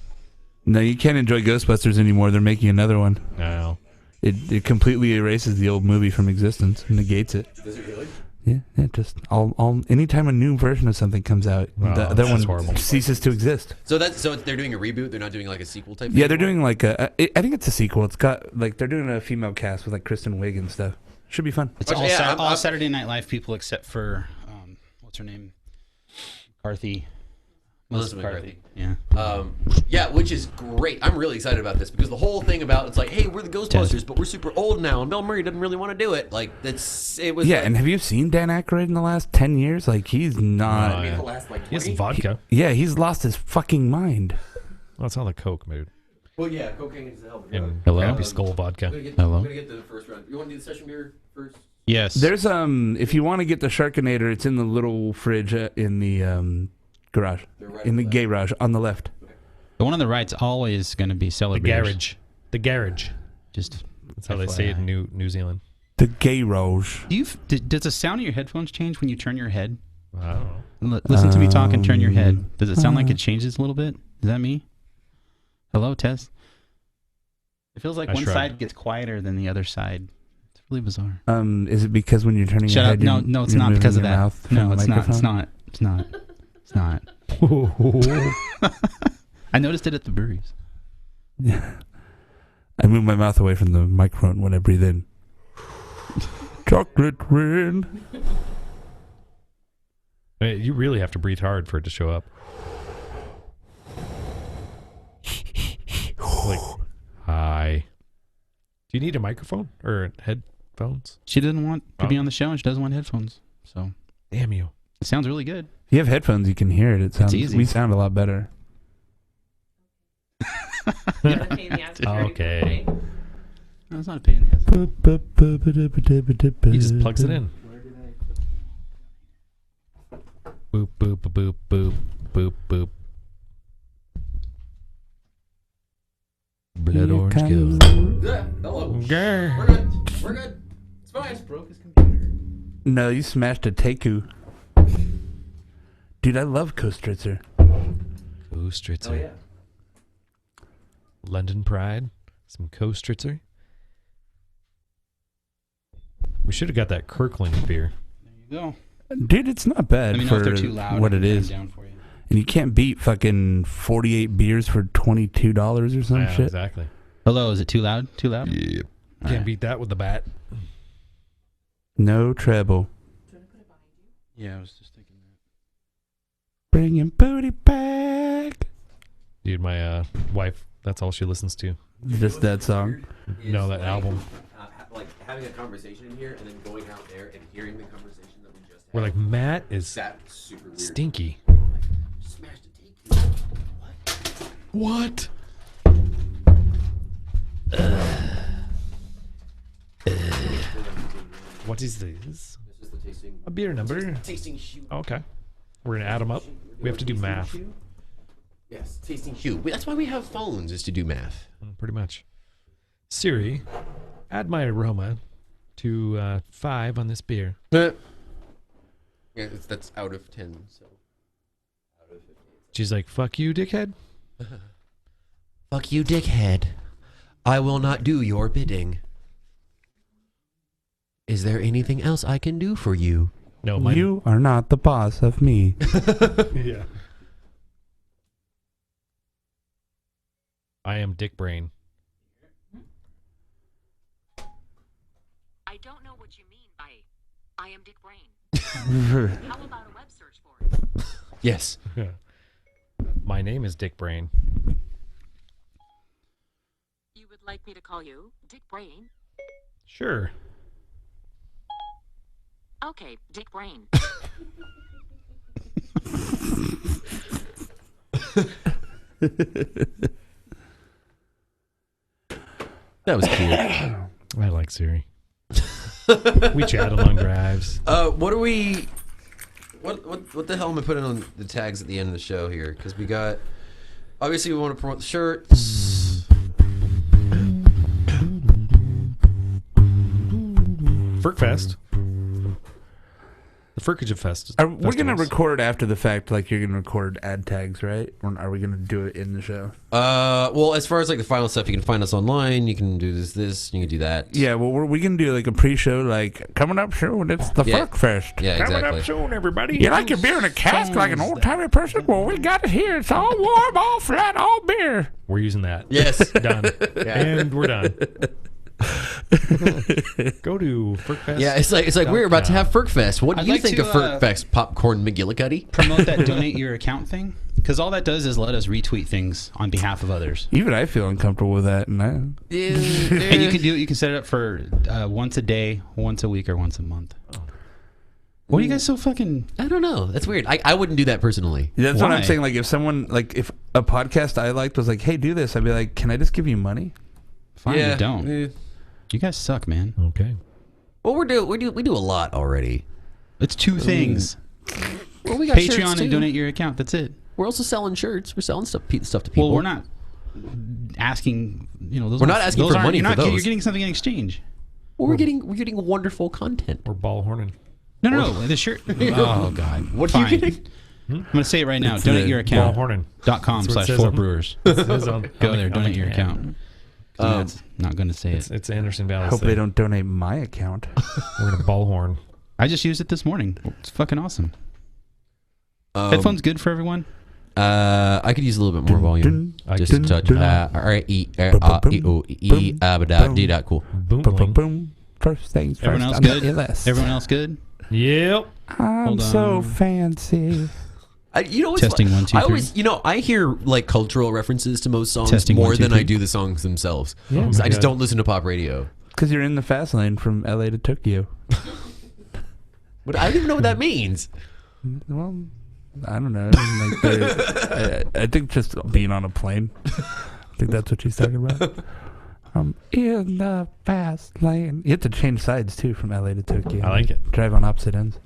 S8: No, you can't enjoy Ghostbusters anymore. They're making another one.
S4: No.
S8: It completely erases the old movie from existence, negates it.
S5: Does it really?
S8: Yeah, just all anytime a new version of something comes out,
S4: Oh,
S8: that
S4: that's
S8: one
S4: horrible.
S8: ceases to exist.
S5: So they're doing a reboot. They're not doing like a sequel type.
S8: Yeah,
S5: thing
S8: they're
S5: anymore?
S8: doing like I think it's a sequel. It's got like they're doing a female cast with like Kristen Wiig and stuff. Should be fun.
S3: It's
S5: Which-
S3: all,
S5: yeah,
S3: all
S5: I'm-
S3: Saturday Night Live people except for what's her name, McCarthy.
S5: Melissa McCarthy.
S3: Yeah.
S5: Yeah, which is great. I'm really excited about this because the whole thing about it's like, hey, we're the Ghostbusters, but we're super old now, and Bill Murray doesn't really want to do it. Like it was.
S8: Yeah,
S5: like,
S8: and have you seen Dan Aykroyd in the last 10 years? Like he's not.
S4: Oh, yeah.
S1: The last like
S4: He has
S1: 20?
S4: vodka.
S8: Yeah, he's lost his fucking mind.
S4: Well, that's all the Coke, dude.
S1: Well, yeah, cocaine is a hell of a drug.
S4: And
S3: Hello?
S4: Crappy Skull vodka.
S3: Hello?
S1: I'm gonna get the first round. You want to do the session beer first?
S3: Yes.
S8: There's if you want to get the Sharkinator, it's in the little fridge in the garage,
S1: They're right
S8: in the
S1: over
S8: gay garage on the left.
S3: the one on the right's always going to be
S4: The
S3: cellar
S4: garage. The garage.
S3: Just
S4: That's how they say it in New Zealand.
S8: The gay garage.
S3: does the sound of your headphones change when you turn your head?
S4: I don't know.
S3: Listen to me talk and turn your head. Does it sound like it changes a little bit? Is that me? Hello, Tess. It feels like
S4: I
S3: one
S4: shrugged.
S3: side gets quieter than the other side. It's really bizarre.
S8: Is it because when you're turning
S3: Shut
S8: your
S3: up.
S8: head,
S3: No,
S8: you're-
S3: no, it's
S8: you're
S3: not
S8: moving
S3: because of
S8: your
S3: that.
S8: mouth from
S3: No,
S8: the
S3: it's not. It's
S8: microphone?
S3: not. It's not. It's not. I noticed it at the breweries.
S8: Yeah. I move my mouth away from the microphone when I breathe in. Chocolate rain.
S4: Hey, you really have to breathe hard for it to show up. Like, hi. Do you need a microphone or headphones?
S3: She doesn't want to be on the show, and she doesn't want headphones. So
S4: Damn you.
S3: it sounds really good.
S8: If you have headphones, you can hear it. It sounds.
S3: easy.
S8: We sound a lot better.
S7: You're a pain in the ass to
S4: Okay.
S7: carry, right?
S3: No, it's not a pain in the ass.
S4: He just plugs it in. Boop, boop, boop, boop, boop, boop. Blood orange goes.
S1: Yeah, hello.
S4: Grr.
S1: We're good. We're good. It's fine.
S3: Broke his computer.
S8: No, you smashed a Teku. Dude, I love Kostritzer.
S4: Kostritzer.
S1: Oh yeah.
S4: London Pride. Some Kostritzer. We should have got that Kirkland beer.
S3: There you go.
S8: Dude, it's not bad
S3: Let me know
S8: for
S3: if they're too loud.
S8: what
S3: I
S8: it
S3: can turn
S8: is.
S3: Down for you.
S8: And you can't beat fucking 48 beers for $22 or some
S4: Yeah,
S8: shit.
S4: exactly.
S3: Hello, is it too loud? Too loud?
S5: Yeah.
S3: All
S4: Can't
S3: right.
S4: beat that with the bat.
S8: No treble.
S3: Yeah, I was just thinking that.
S8: Bringing booty back.
S4: Dude, my wife, that's all she listens to.
S8: Just that song.
S4: No, that album.
S1: Like having a conversation in here and then going out there and hearing the conversation that we just had.
S4: We're like, Matt is
S1: That's super weird.
S4: stinky.
S1: Smashed a take.
S4: What? What is this?
S1: This is the tasting.
S4: A beer number.
S1: Tasting shoe.
S4: Okay. We're going to add them up. We have to do math.
S1: Yes, tasting
S5: Hugh, that's why we have phones, is to do math.
S4: Pretty much. Siri, add my aroma to 5 on this beer.
S5: Yeah, that's out of 10. So out of 15.
S4: She's like, fuck you, dickhead.
S5: Fuck you, dickhead. I will not do your bidding. Is there anything else I can do for you?
S4: No,
S8: You are not the boss of me.
S4: Yeah. I am Dick Brain.
S9: I don't know what you mean by I am Dick Brain. How about a web search for it?
S5: Yes.
S4: My name is Dick Brain.
S9: You would like me to call you Dick Brain?
S4: Sure.
S9: Okay, Dick Brain.
S5: That was cute.
S4: I like Siri. We chat along drives.
S5: What are we? What the hell am I putting on the tags at the end of the show here? Because we got. Obviously, we want to promote the shirts.
S4: Furkfest. The Furkage Fest.
S8: We're going to
S4: festivals.
S8: record after the fact, like you're going to record ad tags, right? Or are we going to do it in the show?
S5: Well, as far as like the final stuff, you can find us online. You can do this. You can do that.
S8: Yeah, well, we can do like a pre-show, like coming up soon. It's the
S5: Yeah.
S8: Furkfest.
S5: Yeah,
S4: Coming
S5: exactly.
S4: up soon, everybody.
S8: You like your beer in a cask like an old-timey person? Well, we got it here. It's all warm, all flat, all beer.
S4: We're using that.
S5: Yes.
S4: Done. And we're done. Go to Furkfest.
S5: Yeah, it's like we're about to have Furkfest. What do
S3: I'd
S5: you
S3: like
S5: think
S3: to,
S5: of Furkfest? Popcorn McGillicuddy?
S3: Promote that donate your account thing, because all that does is let us retweet things on behalf of others.
S8: Even I feel uncomfortable with that. And
S3: And you can do it. You can set it up for once a day, once a week, or once a month. What are you guys so fucking?
S5: I don't know. That's weird. I wouldn't do that personally.
S8: That's what I'm
S3: Why?
S8: saying. Like, if someone, like, if a podcast I liked was like, "Hey, do this," I'd be like, "Can I just give you money?"
S3: Fine, you don't. You guys suck, man.
S4: Okay.
S5: Well, we do a lot already.
S3: It's two things:
S5: Well, we got shirts,
S3: Patreon
S5: too.
S3: and donate your account. That's it.
S5: We're also selling shirts. We're selling stuff to people.
S3: Well, we're not asking. You know, those
S5: We're
S3: aren't-
S5: not asking
S3: those
S5: for
S3: aren't-
S5: money
S3: you're
S5: for
S3: not getting-
S5: those.
S3: You're getting something in exchange.
S5: Well, we're getting wonderful content.
S4: We're ball horning.
S3: No. The shirt. Oh God.
S5: What are you
S3: Fine.
S5: getting?
S3: I'm gonna say it right now.
S8: It's
S3: Donate
S8: the
S3: your
S4: Ball
S3: account.
S4: horning.
S3: .com
S4: That's what it says
S3: /
S4: on-
S3: Brewers.
S4: It says on-
S3: Go
S4: on the-
S3: there.
S4: on
S3: Donate
S4: the
S3: your
S4: can.
S3: account. That's not gonna say it.
S4: It's Anderson Valley.
S8: Hope they don't donate my account.
S4: We're gonna ball horn.
S3: I just used it this morning. It's fucking awesome. Headphones good for everyone.
S5: I could use a little bit more volume. Just a touch. Cool.
S4: Boom.
S8: Boom,
S4: boom.
S8: boom. First things first.
S3: Everyone else
S8: on
S3: good?
S8: the list.
S3: Everyone else good?
S4: Yep.
S8: I'm
S3: Hold
S8: so
S3: on.
S8: fancy.
S5: You know what's
S3: Testing,
S5: fun?
S3: 1, 2,
S5: I
S3: 3.
S5: always, I hear like cultural references to most songs
S3: Testing,
S5: more
S3: 1, 2,
S5: than
S3: 3.
S5: I do the songs themselves.
S4: Yeah,
S5: 'Cause
S4: my
S5: I just
S4: God.
S5: don't listen to pop radio.
S8: Because you're in the fast lane from LA to Tokyo.
S5: But I don't even know what that means.
S8: Well, I don't know. I think just being on a plane. I think that's what she's talking about. I'm in the fast lane. You have to change sides too from LA to Tokyo.
S4: I like it.
S8: Drive on opposite ends.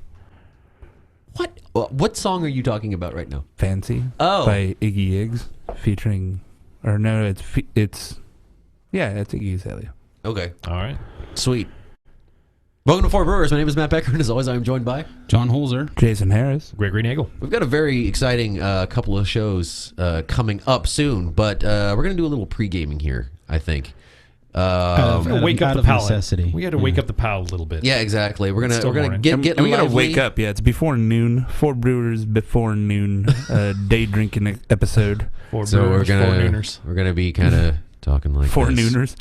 S5: What song are you talking about right now?
S8: Fancy.
S5: Oh.
S8: By Iggy Iggs, featuring, or no, it's Iggy Azalea.
S5: Okay.
S4: All right.
S5: Sweet. Welcome to Four Brewers. My name is Matt Becker, and as always, I am joined by
S3: John Holzer.
S8: Jason Harris.
S4: Gregory Nagel.
S5: We've got a very exciting couple of shows coming up soon, but we're gonna do a little pre-gaming here, I think.
S3: Out of-
S4: Wake up
S3: out
S4: the
S3: of
S4: palate.
S3: necessity.
S4: We had to wake up the palate a little bit.
S5: Yeah, exactly. We're
S4: Still
S5: gonna
S4: morning.
S5: get
S8: And we gotta
S5: lively.
S8: wake up. Yeah, it's before noon. Four Brewers before noon. Day drinking episode.
S4: Four
S5: So
S4: brewers, four nooners.
S5: we're gonna be kind of talking like
S8: Four
S5: this.
S8: nooners.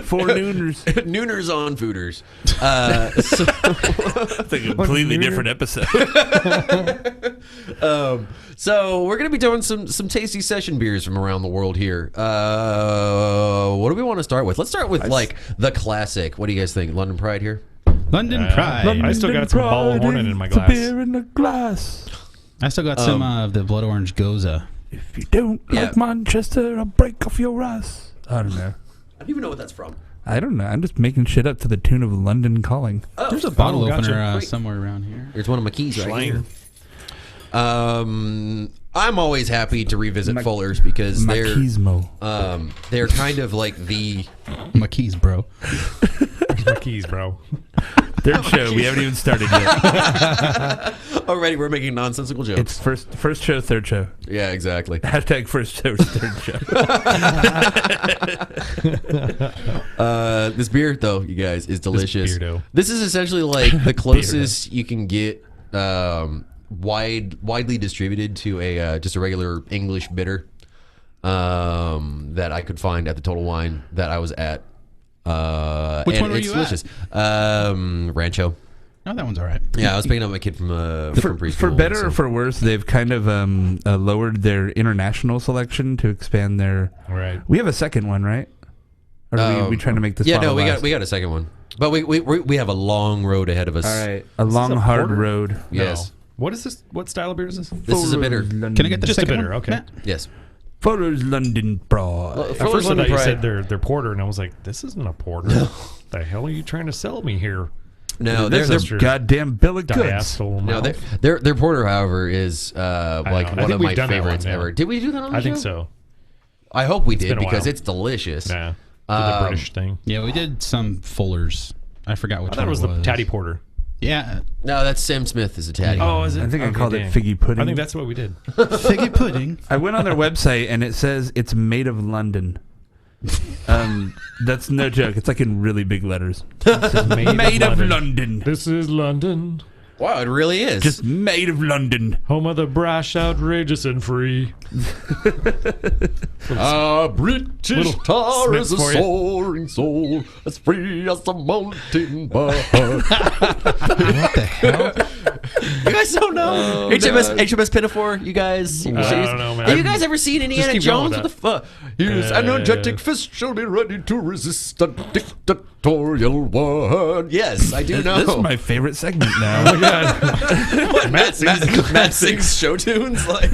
S8: Four nooners.
S5: Nooners on fooders.
S8: It's a completely different episode.
S5: So we're gonna be doing some tasty session beers from around the world here. What do we want to start with? Let's start with like the classic. What do you guys think? London Pride here.
S3: London Pride.
S4: I still got some ball horning in my
S8: It's a
S4: glass.
S8: beer in a glass.
S3: I still got some of the blood orange Goza.
S8: If you don't
S5: Yeah.
S8: like Manchester, I'll break off your ass. I don't know.
S5: I don't even know what that's from.
S8: I don't know. I'm just making shit up to the tune of London Calling.
S3: There's a bottle
S4: gotcha.
S3: opener
S5: Great.
S3: somewhere around here.
S5: Here's one of my keys right
S4: Schlang.
S5: here. I'm always happy to revisit Fuller's because
S8: Machismo.
S5: they're kind of like the
S3: My keys, bro.
S4: My keys, bro.
S8: Third show. We haven't even started yet.
S5: Already, we're making nonsensical jokes.
S8: It's first show, third show.
S5: Yeah, exactly.
S8: Hashtag first show, third show.
S5: This beer, though, you guys, is delicious.
S4: beardo.
S5: This is essentially like the closest you can get widely distributed to a just a regular English bitter that I could find at the Total Wine that I was at.
S3: Which
S5: and
S3: one were
S5: it's
S3: you
S5: delicious. Rancho.
S3: Oh, that one's all right.
S5: Yeah, I was picking up my kid from preschool.
S8: For better
S5: so-
S8: or for worse, they've kind of lowered their international selection to expand their.
S4: Right.
S8: We have a second one, right? Or are we trying to make this?
S5: Yeah,
S8: bottle
S5: no, we
S8: last?
S5: got a second one, but we have a long road ahead of us.
S8: All right, a long hard
S4: porter?
S8: road.
S5: Yes,
S4: What is this? What style of beer is this?
S5: this is a bitter.
S3: Can I get the
S4: Just a
S3: second
S4: bitter,
S3: one,
S4: okay.
S3: Matt?
S5: Yes.
S8: Fuller's London Pride.
S5: Well,
S4: At
S5: Fuller's
S4: first, I
S5: London
S4: thought you
S5: Pride-
S4: said they're porter, and I was like, "This isn't a porter. The hell are you trying to sell me here?"
S5: No,
S8: This
S5: they're
S8: is a goddamn bill of goods.
S4: Diacetyl
S5: no,
S4: mouth.
S5: their porter, however, is like
S4: know. I
S5: one
S4: think
S5: of
S4: we've
S5: my
S4: done that
S5: favorites
S4: one, yeah.
S5: ever. Did we do that on the
S4: I
S5: show?
S4: think so.
S5: I hope we did
S4: been a
S5: because
S4: while.
S5: it's delicious.
S4: Nah, did the British thing.
S3: Yeah, we did some Fullers. I forgot which
S4: I thought
S3: one
S4: it was the Tatty Porter.
S3: Yeah,
S5: No, that's Sam Smith is a tatty.
S4: Oh, is it?
S8: I think I
S4: Okay,
S8: called
S4: dang.
S8: it figgy pudding.
S4: I think that's what we did.
S3: figgy pudding.
S8: I went on their website and it says it's made of London. That's no joke. It's like in really big letters. Made of London.
S4: This is London,
S5: Wow, it really is.
S8: Just made of London.
S4: home of the brash, outrageous, and free.
S5: British
S4: Little
S5: tar
S4: snip
S5: is a
S4: for you.
S5: soaring soul, as free as the mountain bird.
S3: What the hell?
S5: You guys don't know HMS Pinafore? You guys?
S4: I don't know, man.
S5: Have you guys ever seen Indiana
S4: keep going
S5: Jones?
S4: with
S5: What the fuck? His energetic fist shall be ready to resist a dictatorial word. Yes, I do know.
S8: This is my favorite segment now.
S4: Oh my God.
S5: Matt sings show tunes like.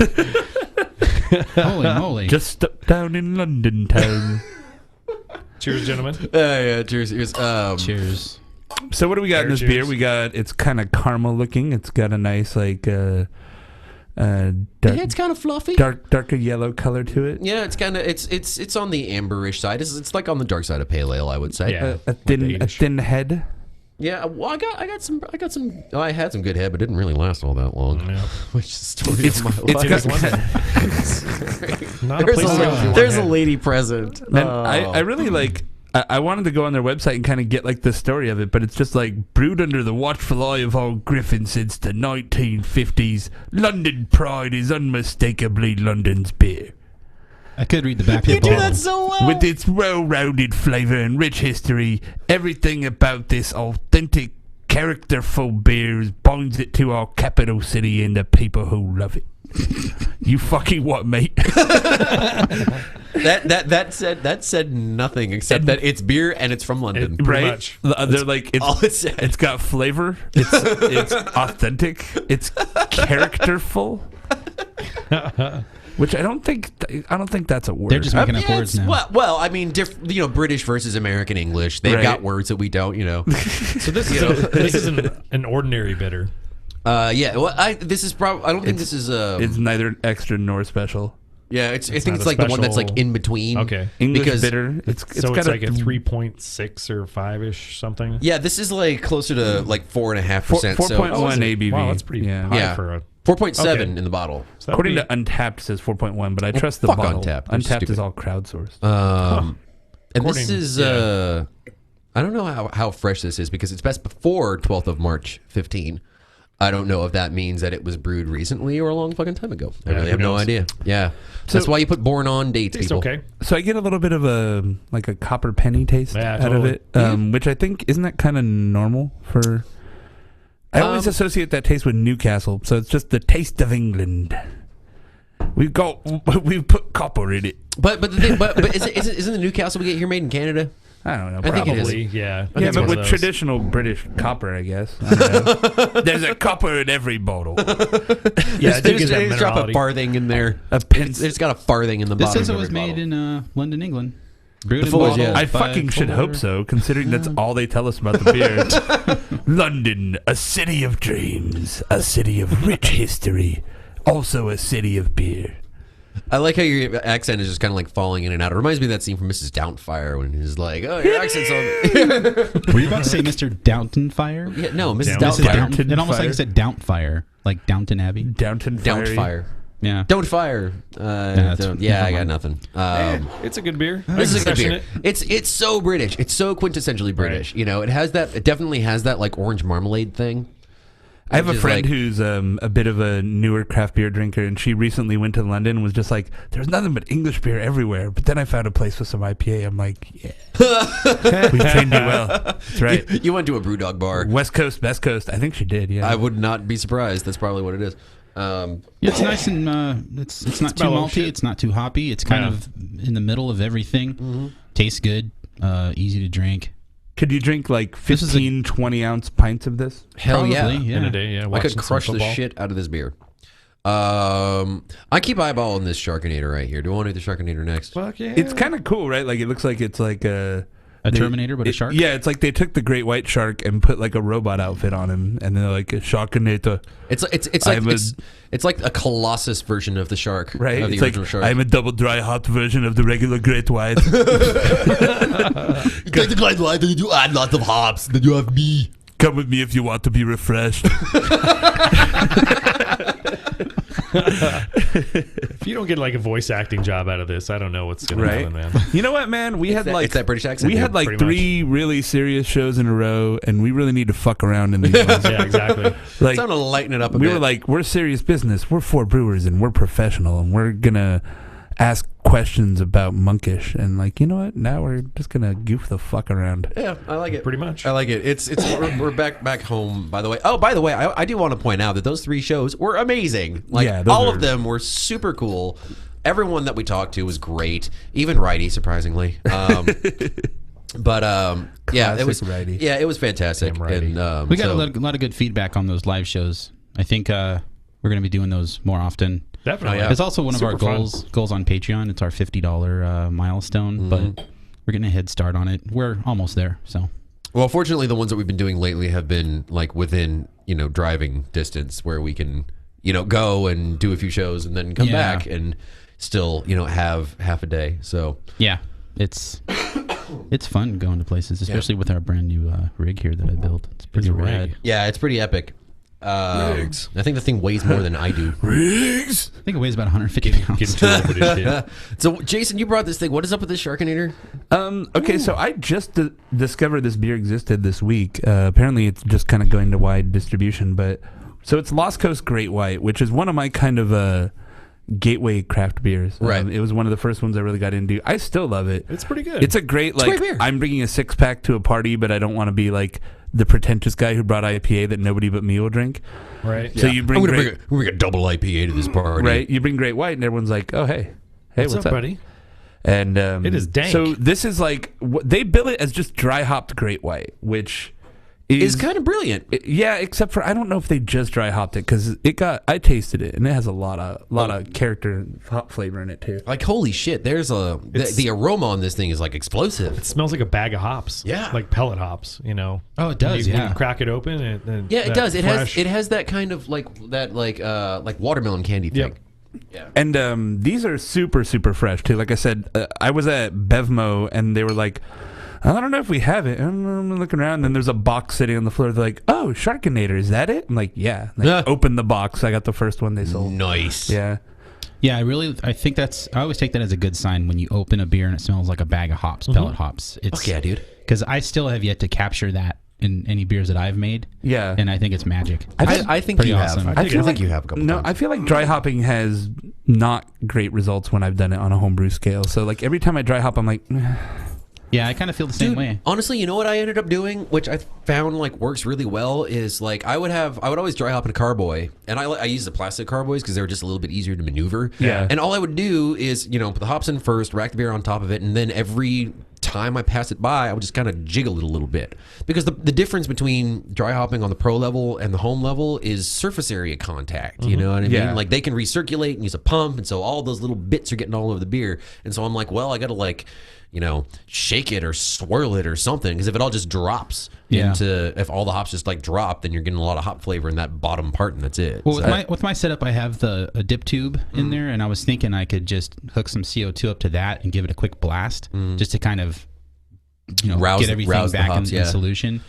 S3: Holy moly!
S8: Just step down in London town.
S4: Cheers, gentlemen.
S5: Yeah, cheers.
S3: Cheers.
S8: So what do we got in this
S4: Cheers.
S8: beer? We got, it's kind of caramel looking. It's got a nice like dark,
S5: It's kind of fluffy.
S8: darker yellow color to it.
S5: Yeah, it's kind of it's on the amberish side. It's like on the dark side of pale ale, I would say.
S4: Yeah.
S8: A
S4: Like
S8: thin head.
S5: Yeah, well, I had some. Oh, I had some good head, but it didn't really last all that long.
S4: Yeah.
S5: Which is the story of my
S8: It's
S5: life.
S8: got,
S4: Not a place to go if you want
S5: There's a
S4: head.
S5: lady present.
S8: man,
S5: Oh.
S8: I really like. I wanted to go on their website and kind of get like the story of it, but it's just like brewed under the watchful eye of old Griffin since the 1950s. London Pride is unmistakably London's beer.
S3: I could read the back of the
S5: You do
S3: bottle.
S5: that so well.
S8: With its well-rounded flavor and rich history, everything about this authentic, characterful beer binds it to our capital city and the people who love it. You fucking what, mate?
S5: That said nothing except that it's beer and it's from London.
S4: Pretty
S8: Right?
S4: much.
S8: They're like,
S5: all it said.
S8: it's got flavor. It's authentic. It's characterful. Which I don't think that's a word.
S3: They're just making up
S5: Yeah,
S3: words
S5: it's-
S3: now.
S5: Well, I mean, British versus American English. They've
S8: Right.
S5: got words that we don't.
S4: So this is an ordinary bitter.
S5: Yeah. Well, this is probably. I don't think this is.
S8: it's neither extra nor special.
S5: Yeah. I think
S4: not
S5: it's
S4: a
S5: like the one that's like
S4: special-
S5: in between.
S4: Okay.
S8: English
S5: Because-
S8: bitter. It's
S4: So
S8: got
S4: it's like a 3.6 or 5-ish something.
S5: Yeah, this is like closer to like 4.5%.
S8: 4.1 ABV.
S4: Wow, that's pretty
S8: Yeah.
S4: high
S5: Yeah.
S4: for a.
S5: 4.7
S4: Okay.
S5: in the bottle.
S4: So that'd
S8: According
S4: be-
S8: to Untapped, says 4.1, but I trust the
S5: fuck
S8: bottle.
S5: Untapped. They're
S8: Untapped is
S5: stupid.
S8: all crowdsourced.
S5: And this
S4: According-
S5: is.
S4: yeah.
S5: I don't know how fresh this is because it's best before 12th of March 15. I don't know if that means that it was brewed recently or a long fucking time ago. I
S4: Yeah,
S5: really
S4: who
S5: have no
S4: knows?
S5: idea. Yeah. That's why you put born on dates,
S4: Tastes
S5: people.
S4: okay.
S8: So I get a little bit of a copper penny taste
S4: Yeah,
S8: out of
S4: totally.
S8: it, which I think isn't that kind of normal for. I always associate that taste with Newcastle, so it's just the taste of England. We've put copper in it.
S5: But the thing, but isn't the Newcastle we get here made in Canada?
S8: I don't know.
S5: I think it is.
S4: Probably, yeah. I
S8: Yeah,
S4: think
S8: but
S4: it's one
S8: with
S4: of those.
S8: traditional British copper, I guess. I don't know. There's a copper in every bottle.
S4: Yeah, I
S5: they
S4: do get that
S5: just drop a
S4: minerality.
S5: farthing in there.
S8: A pence.
S5: It's got a farthing in the
S3: This
S5: bottom.
S3: says it
S5: of
S3: was
S5: every
S3: made
S5: bottle.
S3: in London, England. Brewed and
S5: Fullers,
S3: bottled
S5: yeah.
S8: I
S3: by
S8: fucking should
S3: Fuller.
S8: hope so, considering that's all they tell us about the beer. London, a city of dreams, a city of rich history, also a city of beer.
S5: I like how your accent is just kind of like falling in and out. It reminds me of that scene from Mrs. Doubtfire when he's like, "Oh, your accent's on."
S3: Were you about to say Mr. Downtonfire?
S5: Yeah, no, Mrs.
S3: Mrs.
S5: Doubtfire.
S3: Downton. It almost like you said Downtfire, like Downton Abbey.
S8: Downton Fire.
S5: Doubtfire.
S3: Yeah.
S5: Don't fire.
S3: that's-
S5: Yeah, I
S3: never
S5: got
S3: mind.
S5: nothing.
S4: It's a good beer.
S5: This is a good
S4: Session
S5: beer.
S4: it.
S5: It's so British. It's so quintessentially British. You know, it has that. It definitely has that like orange marmalade thing.
S8: I have a
S5: Which is
S8: friend
S5: like-
S8: who's a bit of a newer craft beer drinker, and she recently went to London and was just like, "There's nothing but English beer everywhere." But then I found a place with some IPA. I'm like, "Yeah, we've trained you well." That's right.
S5: You went to a BrewDog bar.
S8: West Coast, Best Coast. I think she did. Yeah.
S5: I would not be surprised. That's probably what it is.
S3: Yeah, it's nice and it's not too
S4: mellow
S3: malty.
S4: shit.
S3: It's not too hoppy. It's kind of in the middle of everything. Tastes good. Easy to drink.
S8: Could you drink like
S3: This is
S8: 15, 20 ounce pints of this?
S5: Hell
S3: Probably,
S5: yeah.
S4: In a day, yeah.
S5: I
S4: watching
S5: could
S4: some
S5: crush the
S4: football.
S5: shit out of this beer. I keep eyeballing this Sharkinator right here. Do I want to do the Sharkinator next?
S4: Fuck yeah.
S8: It's kind of cool, right? Like it looks like it's like a
S3: Terminator, but a shark?
S8: Yeah, it's like they took the great white shark and put like a robot outfit on him, and they're like a Sharkinator,
S5: It's
S8: I'm
S5: like
S8: a-
S5: it's like a Colossus version of the shark,
S8: right?
S5: Of the
S8: It's like
S5: original shark.
S8: I'm a double dry hop version of the regular great white.
S5: You take the Glide White and you add lots of hops. Then you have me.
S8: Come with me if you want to be refreshed.
S4: If you don't get like a voice acting job out of this, I don't know what's gonna
S8: Right.
S4: happen, man.
S8: You know what, man? We had
S5: that-
S8: like
S5: it's that British accent,
S8: We
S5: dude,
S8: had like
S4: pretty
S8: 3 really serious shows in a row, and we really need to fuck around in these ones.
S4: Yeah, exactly.
S8: Like
S5: Time to lighten it up a
S8: we
S5: bit.
S8: were like, we're serious business. We're 4 brewers, and we're professional, and we're gonna ask questions about Monkish. And like, you know what? Now we're just gonna goof the fuck around.
S5: yeah, I like it.
S4: Pretty much.
S5: I like it. It's we're back home. By the way. Oh, by the way, I do want to point out that those 3 shows were amazing. Like
S8: Yeah, those
S5: all
S8: are-
S5: of them were super cool. Everyone that we talked to was great. Even Righty, surprisingly. But yeah, it was
S8: Classic Righty.
S5: yeah, it was fantastic.
S4: Damn Righty.
S5: And
S3: We got
S5: so-
S3: a lot of good feedback on those live shows. I think we're going to be doing those more often.
S4: Definitely.
S5: Oh, yeah.
S3: It's also one of our
S4: Super fun.
S3: goals on Patreon. It's our $50 milestone, but we're getting a head start on it. We're almost there, so.
S5: Well, fortunately, the ones that we've been doing lately have been like within driving distance where we can go and do a few shows and then come
S3: Yeah.
S5: back and still have half a day. So
S3: Yeah, it's fun going to places, especially with our brand new rig here that I built. It's pretty
S4: It's a rig.
S3: rad.
S5: yeah, it's pretty epic. I think the thing weighs more than I do.
S8: Riggs.
S3: I think it weighs about 150 pounds.
S4: Getting too old for this shit.
S5: So, Jason, you brought this thing. What is up with this Sharkinator?
S8: Okay, so I just discovered this beer existed this week. Apparently, it's just kind of going to wide distribution. But so it's Lost Coast Great White, which is one of my kind of gateway craft beers.
S5: Right.
S8: It was one of the first ones I really got into. I still love it.
S4: It's pretty good.
S8: It's a great
S5: a great beer.
S8: I'm bringing a 6-pack to a party, but I don't want to be like the pretentious guy who brought IPA that nobody but me will drink.
S4: right.
S8: So you bring
S5: I'm gonna
S8: great,
S5: bring a double IPA to this party.
S8: right. You bring Great White, and everyone's like, "Oh, hey,
S4: What's up, buddy?
S8: And
S4: It is dank.
S8: So this is like they bill it as just dry hopped Great White, which
S5: Is kind of brilliant.
S8: yeah, except for I don't know if they just dry hopped it because I tasted it and it has a lot of character and hop flavor in it too.
S5: Like holy shit! There's the aroma on this thing is like explosive.
S4: It smells like a bag of hops.
S5: Yeah.
S4: Like pellet hops,
S3: Oh, it does,
S4: When
S3: yeah.
S4: you crack it open and
S5: Yeah, it
S4: that
S5: does. It
S4: fresh-
S5: has that kind of like watermelon candy thing.
S4: Yep.
S8: And these are super fresh too. Like I said, I was at Bevmo and they were like, I don't know if we have it. I'm looking around, and then there's a box sitting on the floor. They're like, "Oh, Sharkinator, is that it?" I'm like, "Yeah." Like,
S5: Yeah.
S8: open the box. I got the first one they sold.
S5: Nice.
S8: Yeah.
S3: Yeah, I think I always take that as a good sign when you open a beer and it smells like a bag of hops, pellet hops. It's,
S5: Fuck yeah, dude.
S3: Because I still have yet to capture that in any beers that I've made.
S8: Yeah.
S3: And I think it's magic.
S5: I think
S3: Pretty
S5: you
S3: awesome.
S5: have.
S3: I
S5: I think you have a couple
S8: No,
S5: times.
S8: I feel like dry hopping has not great results when I've done it on a homebrew scale. So like every time I dry hop, I'm like,
S3: Yeah, I kind of feel the same
S5: Dude,
S3: way.
S5: honestly, you know what I ended up doing, which I found like works really well, is like I would always dry hop in a carboy, and I used the plastic carboys because they were just a little bit easier to maneuver.
S8: Yeah.
S5: And all I would do is put the hops in first, rack the beer on top of it, and then every time I pass it by, I would just kind of jiggle it a little bit because the difference between dry hopping on the pro level and the home level is surface area contact. You know what I mean?
S8: Yeah.
S5: Like they can recirculate and use a pump, and so all those little bits are getting all over the beer. And so I'm like, well, I got to like shake it or swirl it or something. Because if it all just drops
S3: Yeah.
S5: if all the hops just like drop, then you're getting a lot of hop flavor in that bottom part, and that's it.
S3: Well,
S5: So-
S3: with my setup, I have a dip tube in there, and I was thinking I could just hook some CO2 up to that and give it a quick blast, just to kind of
S5: Rouse
S3: get
S5: the-
S3: everything
S5: rouse the
S3: back
S5: hops,
S3: in
S5: yeah.
S3: solution.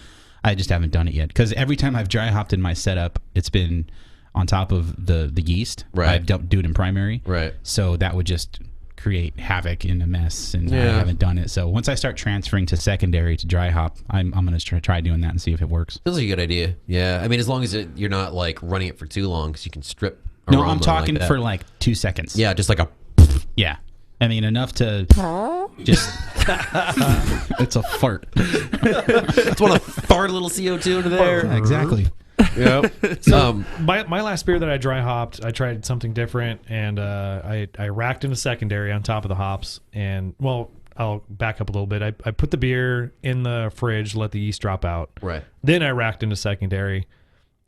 S3: I just haven't done it yet because every time I've dry hopped in my setup, it's been on top of the yeast.
S5: Right.
S3: I don't do it in primary.
S5: Right.
S3: So that would just create havoc in a mess, and I
S5: Yeah.
S3: haven't done it. So once I start transferring to secondary to dry hop, I'm going to try doing that and see if it works.
S5: Feels like a good idea. Yeah, I mean, as long as you're not like running it for too long, because you can strip.
S3: No,
S5: aroma
S3: I'm talking
S5: like that.
S3: for like 2 seconds.
S5: Yeah, just like a.
S3: Yeah. I mean, enough to just. It's a fart.
S5: Just want to fart a little CO2 into there.
S3: Exactly.
S5: Yep.
S2: My last beer that I dry hopped, I tried something different, and I racked in a secondary on top of the hops. And well, I'll back up a little bit. I put the beer in the fridge, let the yeast drop out.
S5: Right.
S2: Then I racked into secondary.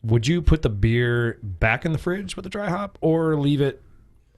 S2: Would you put the beer back in the fridge with the dry hop, or leave it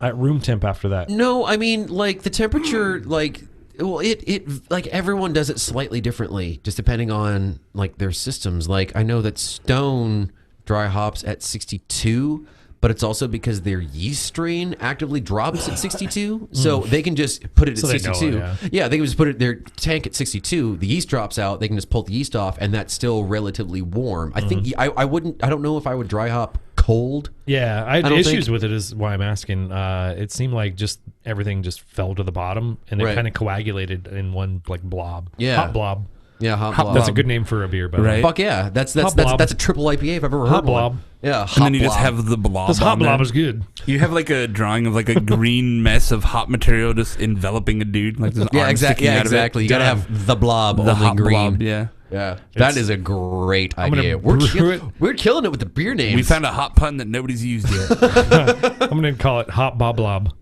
S2: at room temp after that?
S5: No, I mean, like the temperature, like, well, it like everyone does it slightly differently, just depending on like their systems. Like I know that Stone dry hops at 62, but it's also because their yeast strain actively drops at 62, so they can just put it
S2: So
S5: at
S2: they know
S5: 62.
S2: it,
S5: Yeah, they can just put it their tank at 62. The yeast drops out. They can just pull the yeast off, and that's still relatively warm. I think I wouldn't. I don't know if I would dry hop cold.
S2: Yeah, I had
S5: don't
S2: issues
S5: think-
S2: with it. Is why I'm asking. It seemed like just everything just fell to the bottom, and it
S5: Right.
S2: kind of coagulated in one like blob.
S5: Yeah.
S2: Hot blob.
S5: Yeah, hot
S8: Hot
S5: blob.
S2: That's a good name for a beer, by the way.
S8: Right.
S5: Fuck yeah, that's
S2: Hot blob.
S5: a triple IPA if I've ever heard
S2: Hot
S5: one.
S2: blob.
S5: Yeah, hot
S8: And then you just
S5: blob.
S8: have the blob.
S2: This hot
S8: on there.
S2: blob is good.
S8: You have like a drawing of like a green mess of hot material just enveloping a dude, like this
S5: Yeah,
S8: arm
S5: exactly.
S8: sticking
S5: Yeah,
S8: out of it.
S5: exactly. You gotta
S2: Done.
S5: have the blob,
S8: The
S5: only
S8: hot
S5: green.
S8: blob, yeah.
S5: Yeah, that is a great
S2: gonna
S5: idea.
S2: brew it.
S5: We're killing it with the beer names.
S8: We found a hot pun that nobody's used yet.
S2: I'm gonna call it hot bob blob.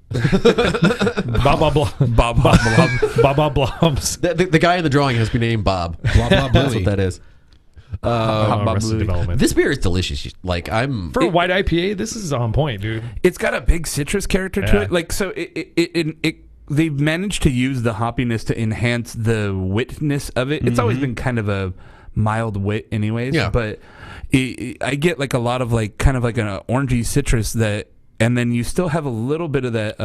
S2: Bob blob.
S8: Bob Hot Blob.
S2: Bob blobs.
S5: the guy in the drawing has been named Bob.
S3: Blah, blah,
S5: That's
S3: bluey.
S5: what that is.
S2: Arrested
S8: Bluey.
S2: Development.
S5: This beer is delicious. Like
S2: For a white IPA, this is on point, dude.
S8: It's got a big citrus character to
S2: Yeah.
S8: it. Like so, they've managed to use the hoppiness to enhance the witness of it. It's always been kind of a mild wit, anyways.
S5: Yeah.
S8: But I get like a lot of like kind of like an orangey citrus that. And then you still have a little bit of that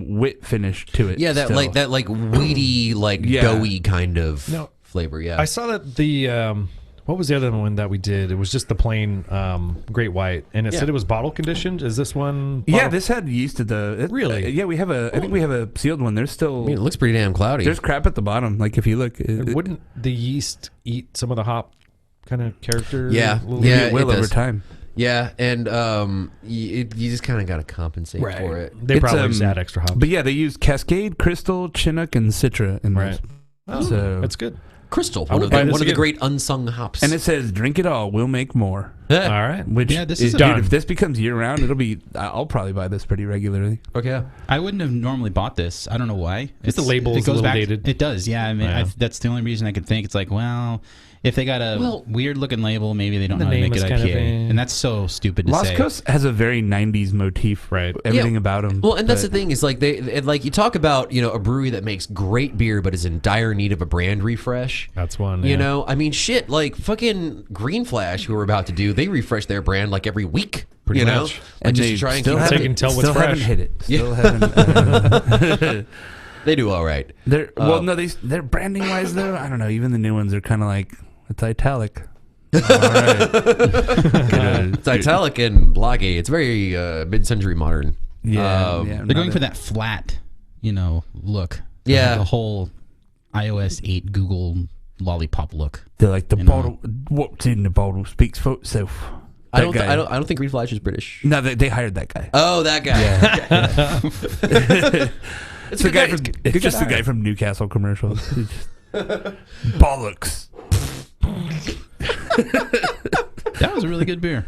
S8: wit finish to it.
S5: Yeah, that
S8: still.
S5: like weedy, like
S8: Yeah.
S5: doughy kind of
S2: No.
S5: flavor. Yeah.
S2: I saw that the what was the other one that we did? It was just the plain Great White, and it said it was bottle conditioned. Is this one?
S8: Yeah,
S2: bottle-
S8: this had yeast at the.
S2: Really?
S8: Yeah, we have a. I think we have a sealed one. There's still.
S5: I mean, it looks pretty damn cloudy.
S8: There's crap at the bottom. Like if you look,
S2: Wouldn't the yeast eat some of the hop kind of character?
S5: Yeah.
S2: Little-
S5: Yeah.
S8: it will
S5: it
S8: over
S5: does.
S8: time.
S5: Yeah, and you just kind of got to compensate
S2: Right.
S5: for it.
S2: They
S8: It's,
S2: probably just add extra hops.
S8: But yeah, they use Cascade, Crystal, Chinook, and Citra in
S2: Right.
S8: those. So
S2: That's good.
S5: Crystal,
S2: I
S5: one
S2: would
S5: of the,
S2: buy this
S5: one of the
S2: again.
S5: great unsung hops.
S8: and it says, "Drink it all, we'll make more."
S2: All right.
S8: Which
S3: Yeah, this
S8: is
S3: is a-
S8: dude,
S2: Done.
S8: if this becomes year round, it'll be. I'll probably buy this pretty regularly.
S5: okay.
S3: I wouldn't have normally bought this. I don't know why.
S2: The label is a little dated.
S3: It does, yeah. I mean,
S2: Yeah.
S3: that's the only reason I could think. It's like, well, if they got a
S5: Well,
S3: weird looking label, maybe they don't
S2: the
S3: know how to
S2: name
S3: make
S2: is
S3: it
S2: kind of
S3: IPA,
S2: a-
S3: and that's so stupid to
S8: Lost
S3: say.
S8: Coast has a very '90s motif.
S2: Right.
S8: Everything
S5: Yeah.
S8: about them.
S5: Well, and that's the thing is like like you talk about a brewery that makes great beer but is in dire need of a brand refresh.
S2: That's one.
S5: You
S2: yeah.
S5: know, I mean, shit, like fucking Green Flash, who we're about to do, they refresh their brand like every week.
S2: Pretty
S5: you know,
S2: much.
S5: like
S8: And
S5: just
S8: they
S5: to try and
S8: still
S5: keep
S2: So you
S8: haven't,
S2: can tell what's
S8: still haven't
S2: fresh.
S8: hit it. Still haven't.
S5: They do all right.
S8: They're well, no, they're branding wise though. I don't know. Even the new ones are kind of like it's italic. All right.
S5: It's italic and bloggy. It's very mid-century modern.
S8: Yeah,
S3: They're going for that flat, look.
S5: Yeah.
S3: The whole iOS 8 Google lollipop look.
S8: They're like the
S3: You know.
S8: bottle. What's in the bottle speaks for itself.
S5: I
S8: That guy.
S5: don't think Green Flash is British.
S8: No, they hired that guy.
S5: Oh, that guy.
S8: It's the guy from. It's just the guy from Newcastle commercials. It's just- bollocks.
S3: That was a really good beer.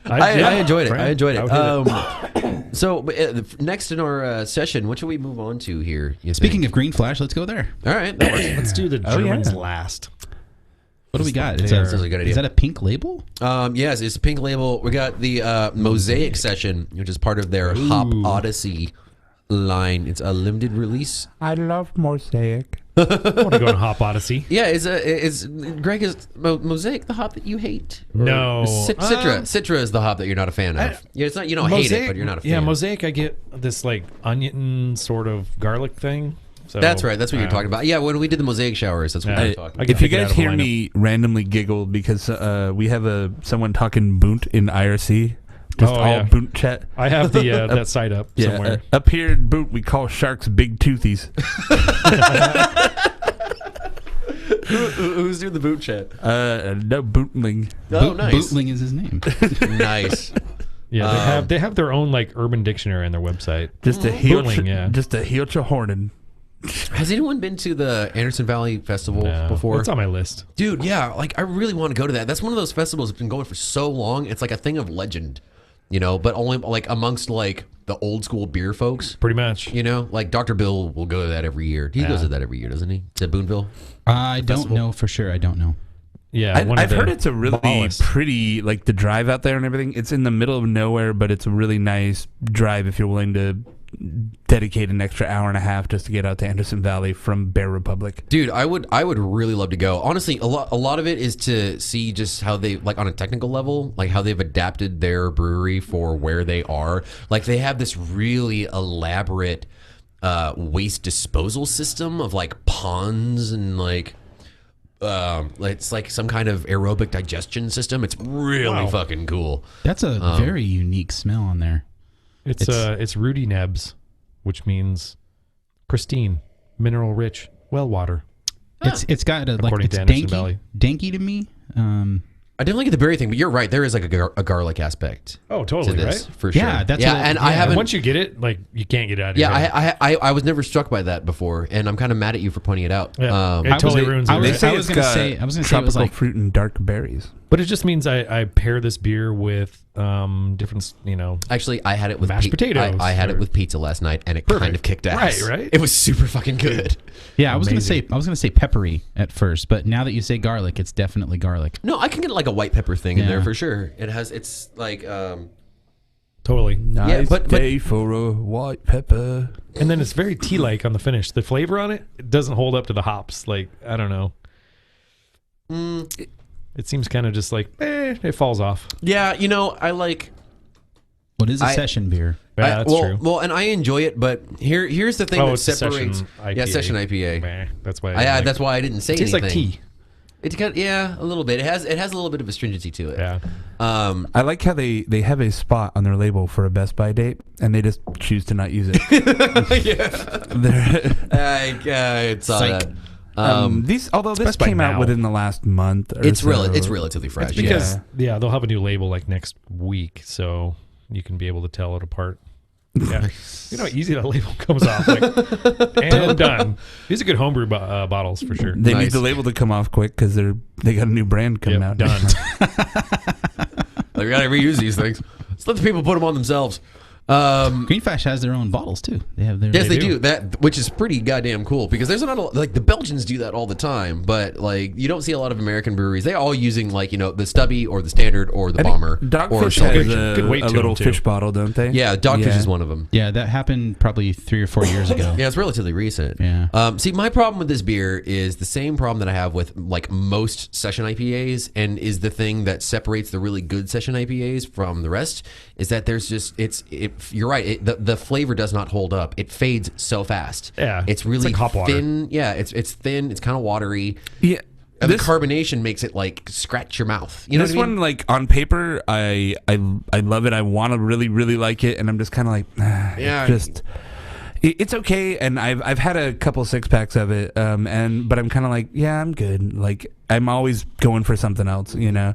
S5: I enjoyed it.
S2: Right.
S5: I enjoyed
S2: I
S5: it.
S2: would hit
S5: So next in our session, what should we move on to here?
S3: Speaking of Green Flash, let's go there.
S5: all right, that works.
S2: Let's do the
S8: Oh, yeah.
S2: Germans last.
S3: What do we got? It's
S5: Sounds like a good idea.
S3: Is that a pink label?
S5: Yes, it's a pink label. We got the Mosaic session, which is part of their Hop Odyssey line. It's a limited release.
S8: I love mosaic.
S2: I want to go on Hop Odyssey.
S5: Yeah, is Greg, is Mosaic the hop that you hate? Or
S2: No.
S5: is Citra is the hop that you're not a fan of. Yeah, it's not, you don't hate it, but you're not a fan.
S2: Yeah, Mosaic, I get this like onion sort of garlic thing. So,
S5: That's right. That's what you're talking about. Yeah, when we did the Mosaic showers, that's what we were talking about.
S8: If you guys hear me randomly giggle because we have someone talking Boont in IRC, just all Boont chat.
S2: I have the that site up somewhere.
S8: Up here in Boont, we call sharks big toothies.
S5: Who's doing the boot chat?
S8: No, Boontling.
S5: Oh, nice.
S3: Bootling is his name.
S5: Nice.
S2: Yeah, they have their own like urban dictionary on their website.
S8: Just a heel,
S2: Bootling,
S8: just a heel horning.
S5: Has anyone been to the Anderson Valley Festival before?
S2: It's on my list.
S5: Dude, yeah, like I really want to go to that. That's one of those festivals that's been going for so long. It's like a thing of legend, you know, but only like amongst like the old school beer folks.
S2: Pretty much.
S5: You know, like Dr. Bill will go to that every year. He goes to that every year, doesn't he? To Boonville?
S3: I don't know for sure. I don't know.
S2: Yeah,
S8: I've heard it's a really pretty, like the drive out there and everything. It's in the middle of nowhere, but it's a really nice drive if you're willing to dedicate an extra hour and a half just to get out to Anderson Valley from Bear Republic.
S5: Dude, I would really love to go. Honestly, a lot of it is to see just how they, like on a technical level, like how they've adapted their brewery for where they are. Like they have this really elaborate waste disposal system of like ponds and like it's like some kind of aerobic digestion system. It's really fucking cool.
S3: That's a very unique smell on there.
S2: It's Rudy Nebs, which means pristine, mineral rich well water.
S3: It's got a like
S2: According
S3: it's
S2: to Anderson Valley.
S3: danky to me.
S5: I didn't look at the berry thing, but you're right. There is like a garlic aspect.
S2: Oh, totally,
S5: to this,
S2: right?
S5: for sure.
S3: Yeah, that's
S5: and I haven't.
S2: Once you get it, like you can't get out of your head.
S5: I was never struck by that before, and I'm kind of mad at you for pointing it out.
S2: Yeah, it totally ruins it.
S3: I was
S8: They say
S3: going to say it
S8: tropical
S3: was like
S8: fruit and dark berries.
S2: But it just means I pair this beer with different, you know.
S5: Actually, I had it with
S2: mashed potatoes.
S5: I had it with pizza last night, and it kind of kicked ass.
S2: Right.
S5: It was super fucking good.
S3: Yeah, I was going to say peppery at first, but now that you say garlic, it's definitely garlic.
S5: No, I can get like a white pepper thing in there for sure. It's like
S2: totally
S8: nice day for a white pepper.
S2: And then it's very tea-like on the finish. The flavor on it doesn't hold up to the hops. Like I don't know. It seems kind of just like it falls off.
S5: Yeah, you know, I like.
S3: What is a session beer?
S2: Yeah, that's true.
S5: Well, and I enjoy it, but here's the thing that separates.
S2: Session IPA.
S5: Yeah, session IPA.
S2: Meh, that's why.
S5: That's why I didn't say
S2: it tastes
S5: anything.
S2: like tea.
S5: It's got a little bit. It has a little bit of astringency to it.
S2: Yeah.
S8: I like how they have a spot on their label for a Best Buy date, and they just choose to not use it.
S5: I saw
S3: Psych.
S5: that.
S8: This came out within the last month. Or
S5: It's
S8: so.
S5: it's relatively fresh.
S2: Because they'll have a new label like next week, so you can be able to tell it apart. Yeah, you know how easy that label comes off, like, and done. These are good homebrew bottles for sure.
S8: They need the label to come off quick because they got a new brand coming out.
S2: Done.
S5: We gotta reuse these things. Let's let the people put them on themselves.
S3: Green Flash has their own bottles too. They have their.
S5: Yes, they do that, which is pretty goddamn cool because there's not like the Belgians do that all the time, but like you don't see a lot of American breweries. They all using like the Stubby or the Standard or the Bomber.
S8: Dogfish
S5: or
S8: has
S2: Good weight
S8: a
S2: to
S8: little
S2: them, too.
S8: fish bottle, don't they?
S5: Yeah, Dogfish is one of them.
S3: Yeah, that happened probably 3 or 4 years ago.
S5: Yeah, it's relatively recent.
S3: Yeah.
S5: See, my problem with this beer is the same problem that I have with like most session IPAs, and is the thing that separates the really good session IPAs from the rest is that there's just you're right. The flavor does not hold up. It fades so fast.
S2: Yeah,
S5: it's really
S2: like hop water.
S5: thin. Yeah, it's thin. It's kind of watery.
S8: Yeah.
S5: And the carbonation makes it like scratch your mouth. You know
S8: this
S5: what I mean?
S8: one, like on paper, I love it. I want to really, really like it, and I'm just kind of like, it's okay. And I've had a couple 6-packs of it, but I'm kind of like, yeah, I'm good. Like I'm always going for something else, you know.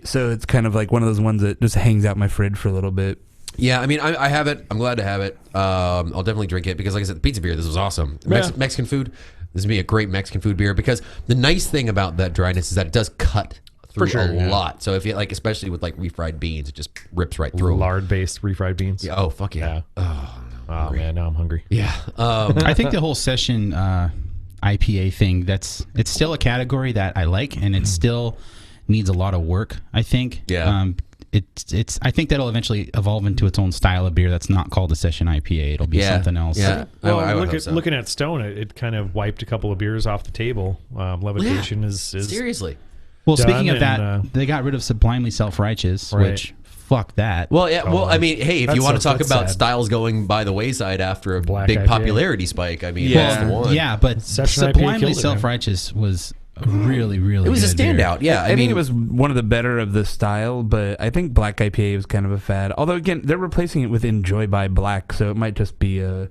S8: So it's kind of like one of those ones that just hangs out my fridge for a little bit.
S5: Yeah, I mean, I have it. I'm glad to have it. I'll definitely drink it because, like I said, the pizza beer, this was awesome. Mexican food, this would be a great Mexican food beer because the nice thing about that dryness is that it does cut through a lot. So if you like, especially with like refried beans, it just rips right through.
S2: Lard-based refried beans.
S5: Yeah. Oh fuck yeah.
S2: Oh man, now I'm hungry.
S5: Yeah.
S3: I think the whole session IPA thing, it's still a category that I like, and it still needs a lot of work, I think.
S5: Yeah.
S3: it's. I think that'll eventually evolve into its own style of beer that's not called a session IPA. It'll be something else.
S5: Yeah.
S2: Well,
S5: I would hope so.
S2: looking at Stone, it kind of wiped a couple of beers off the table. Levitation is
S5: Seriously.
S3: Well,
S2: done
S3: speaking of that,
S2: and,
S3: they got rid of Sublimely Self-Righteous,
S2: Right.
S3: which fuck that.
S5: Well, yeah. Well, I mean, hey, if you
S2: That's
S5: want to talk
S2: that's
S5: about
S2: sad.
S5: styles going by the wayside after a
S2: Black
S5: big
S2: IPA.
S5: popularity spike, I mean,
S8: Yeah.
S5: that's the one.
S3: Yeah, but
S2: Session IPA
S3: Sublimely
S2: killed it, man.
S3: Self-Righteous was really, really.
S5: It was a
S3: good beer.
S5: standout. Yeah,
S8: I mean, it was one of the better of the style, but I think Black IPA was kind of a fad. Although, again, they're replacing it with Enjoy by Black, so it might just be a...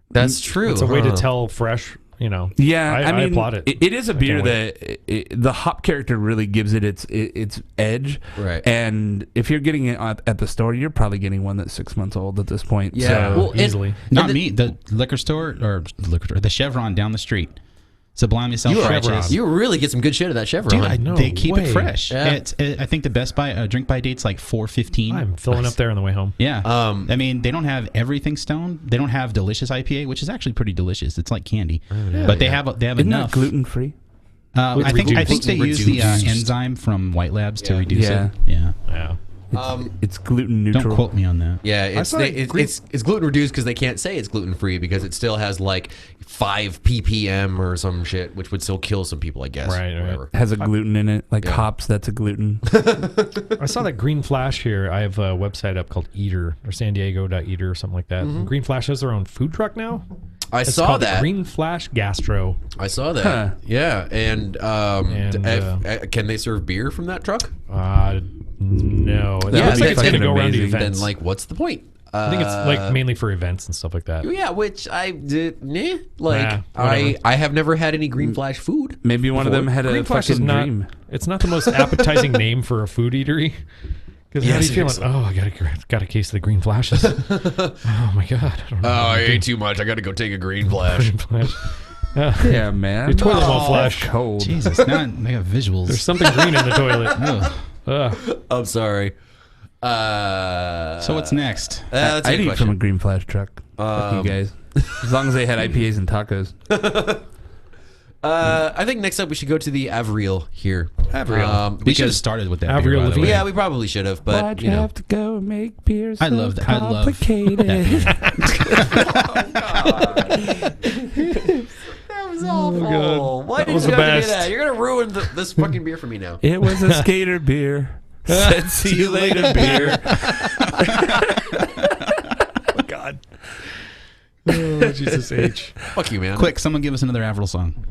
S5: that's true.
S2: It's a way to
S5: huh?
S2: tell fresh.
S8: Yeah,
S2: I
S8: mean,
S2: applaud it.
S8: It is a beer
S2: can't
S8: that the hop character really gives it its edge.
S5: Right.
S8: And if you're getting it at the store, you're probably getting one that's 6 months old at this point.
S5: Yeah.
S8: So,
S5: Well,
S2: easily.
S3: Not me. The liquor store the Chevron down the street. Sublimely Self-Righteous.
S5: You really get some good shit at that Chevron.
S3: Dude,
S2: No
S3: they keep
S2: way.
S3: it fresh.
S5: Yeah.
S3: I think the best buy drink by date's like $4.15.
S2: I'm filling up there on the way home.
S3: Yeah.
S5: Um,
S3: I mean, they don't have everything Stone. They don't have delicious IPA, which is actually pretty delicious. It's like candy. But they have
S8: isn't
S3: enough.
S8: that gluten free?
S3: I think they use the
S5: Reduced.
S3: enzyme from White Labs to
S5: Yeah.
S3: reduce
S8: Yeah.
S3: it. Yeah.
S2: Yeah.
S8: It's gluten neutral.
S3: Don't quote me on that.
S5: Yeah, it's
S2: saw that
S5: it's gluten reduced because they can't say it's gluten free because it still has like 5 ppm or some shit, which would still kill some people, I guess.
S2: Right, right.
S5: Whatever.
S8: Has a gluten in it, like
S5: Yeah.
S8: hops. That's a gluten.
S2: I saw that Green Flash here. I have a website up called Eater or San Diego.eater or something like that. Green Flash has their own food truck now.
S5: I
S2: It's
S5: saw
S2: called
S5: that.
S2: Green Flash Gastro.
S5: I saw that.
S8: Huh.
S5: Yeah, and, can they serve beer from that truck?
S2: No. It
S5: Yeah,
S2: looks like it's going to
S8: fucking
S2: go around to
S8: amazing.
S2: events.
S5: Then, like, what's the point?
S2: I think it's like mainly for events and stuff like that.
S5: Yeah, which I did. Like,
S2: Nah, whatever.
S5: I have never had any Green Flash food.
S8: Maybe one of them had
S2: Green
S8: a
S2: Flash is
S8: fucking
S2: not.
S8: dream.
S2: It's not the most appetizing name for a food eatery. Because how
S5: Yes,
S2: do you
S5: it
S2: feel? Like, oh, I got a case of the Green Flashes. Oh my god! I don't know.
S5: Oh, I ate too much. I got to go take a Green Flash.
S2: Green Flash.
S8: Yeah, man.
S2: Your toilet won't flush.
S8: Cold.
S3: Jesus, now I got visuals.
S2: There's something green in the toilet.
S3: Ugh.
S2: Ugh.
S5: I'm sorry.
S3: So what's next?
S5: That's a
S8: I'd
S5: good
S8: eat
S5: question.
S8: from a green flash truck. Fuck you guys. As long as they had IPAs and tacos.
S5: I think next up we should go to the Avril here.
S2: Avril.
S3: We should have
S5: Because
S3: started with that.
S2: Avril
S3: beer, by the
S2: Lavigne.
S3: way.
S5: yeah, we probably should have, but
S8: Why'd
S5: you know.
S8: have to go make beer so
S3: I love that. I love
S8: complicated?
S5: That was awful.
S2: God.
S5: Why
S2: That
S5: did
S2: was
S5: you
S2: the
S5: have to do
S2: best.
S5: that? You're gonna ruin this fucking beer for me now.
S8: It was a skater beer. Said see you later beer.
S2: God. Oh, Jesus H.
S5: Fuck you, man.
S3: Quick, someone give us another Avril song.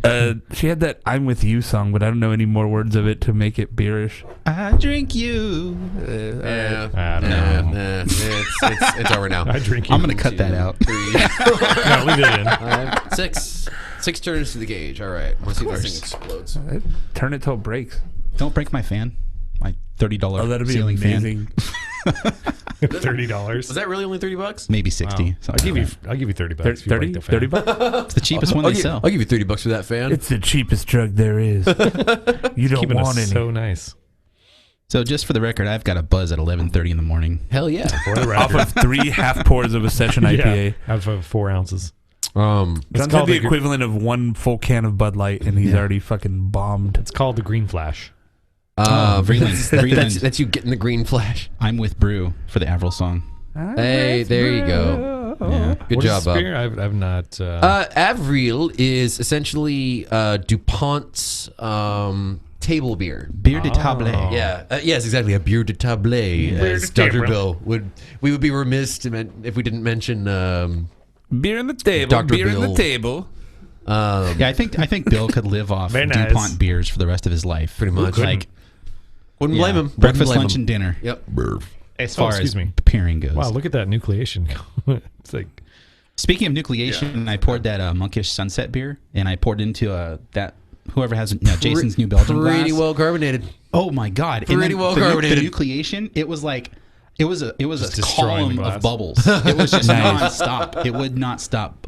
S8: She had that I'm With You song, but I don't know any more words of it to make it beerish.
S3: I drink you.
S5: Yeah.
S2: I don't know.
S5: It's over now.
S2: I drink you.
S3: I'm gonna cut that out.
S5: 3,
S2: No, leave it in.
S5: 5, 6. 6 turns to the gauge. All right. Let's see if this thing explodes.
S8: Turn it till it breaks.
S3: Don't break my fan. My $30
S8: Oh, that'd be
S3: ceiling
S8: amazing.
S2: $30.
S5: Was that really only $30?
S3: fan. Maybe 60.
S2: Wow.
S3: something like that.
S2: I'll give you $30 if you
S8: 30?
S2: break the fan.
S8: 30 bucks?
S3: It's the cheapest one they sell.
S5: I'll give you $30 for that fan.
S8: It's the cheapest drug there is. You don't
S2: Keeping
S8: want
S2: us
S8: any.
S2: so nice.
S3: So just for the record, I've got a buzz at 11:30 in the morning.
S5: Hell yeah.
S2: For the
S8: Off
S2: record.
S8: of 3 half pours of a session IPA.
S2: Yeah, out of 4 ounces.
S8: John's had
S2: called
S8: the
S2: the gr-
S8: equivalent of 1 full can of Bud Light, and he's already fucking bombed.
S2: It's called the Green Flash.
S3: Vreeland.
S5: That's you getting the Green Flash.
S3: I'm with Brew for the Avril song.
S5: Hey, there you go.
S3: Yeah.
S5: Good
S2: What is
S5: job,
S2: this
S5: Bob.
S2: beer? I've not.
S5: Avril is essentially DuPont's table beer.
S3: Beer de table.
S5: Yeah, yes, exactly. A beer de table, as
S2: de
S5: Dr.
S2: table.
S5: Bill would. We would be remiss if we didn't mention.
S8: Beer on the table.
S5: Dr.
S8: Beer on
S5: Bill.
S8: the table.
S3: Yeah, I think Bill could live off
S2: Very nice.
S3: DuPont beers for the rest of his life.
S5: Pretty much.
S3: Like
S5: Wouldn't blame him. Wouldn't
S3: breakfast,
S5: blame
S3: lunch,
S5: him.
S3: and dinner.
S5: Yep.
S3: As far
S2: excuse
S3: as
S2: me.
S3: pairing goes.
S2: wow, look at that nucleation. It's like
S3: Speaking of nucleation, I poured that Monkish Sunset beer, and I poured into that whoever has Jason's New Belgium glass.
S5: Pretty well carbonated.
S3: Oh my god!
S5: Pretty
S3: And then
S5: well
S3: the
S5: carbonated.
S3: nucleation. It was like it was a
S2: destroying the
S3: column
S2: glass.
S3: of bubbles. It was just nonstop. It would not stop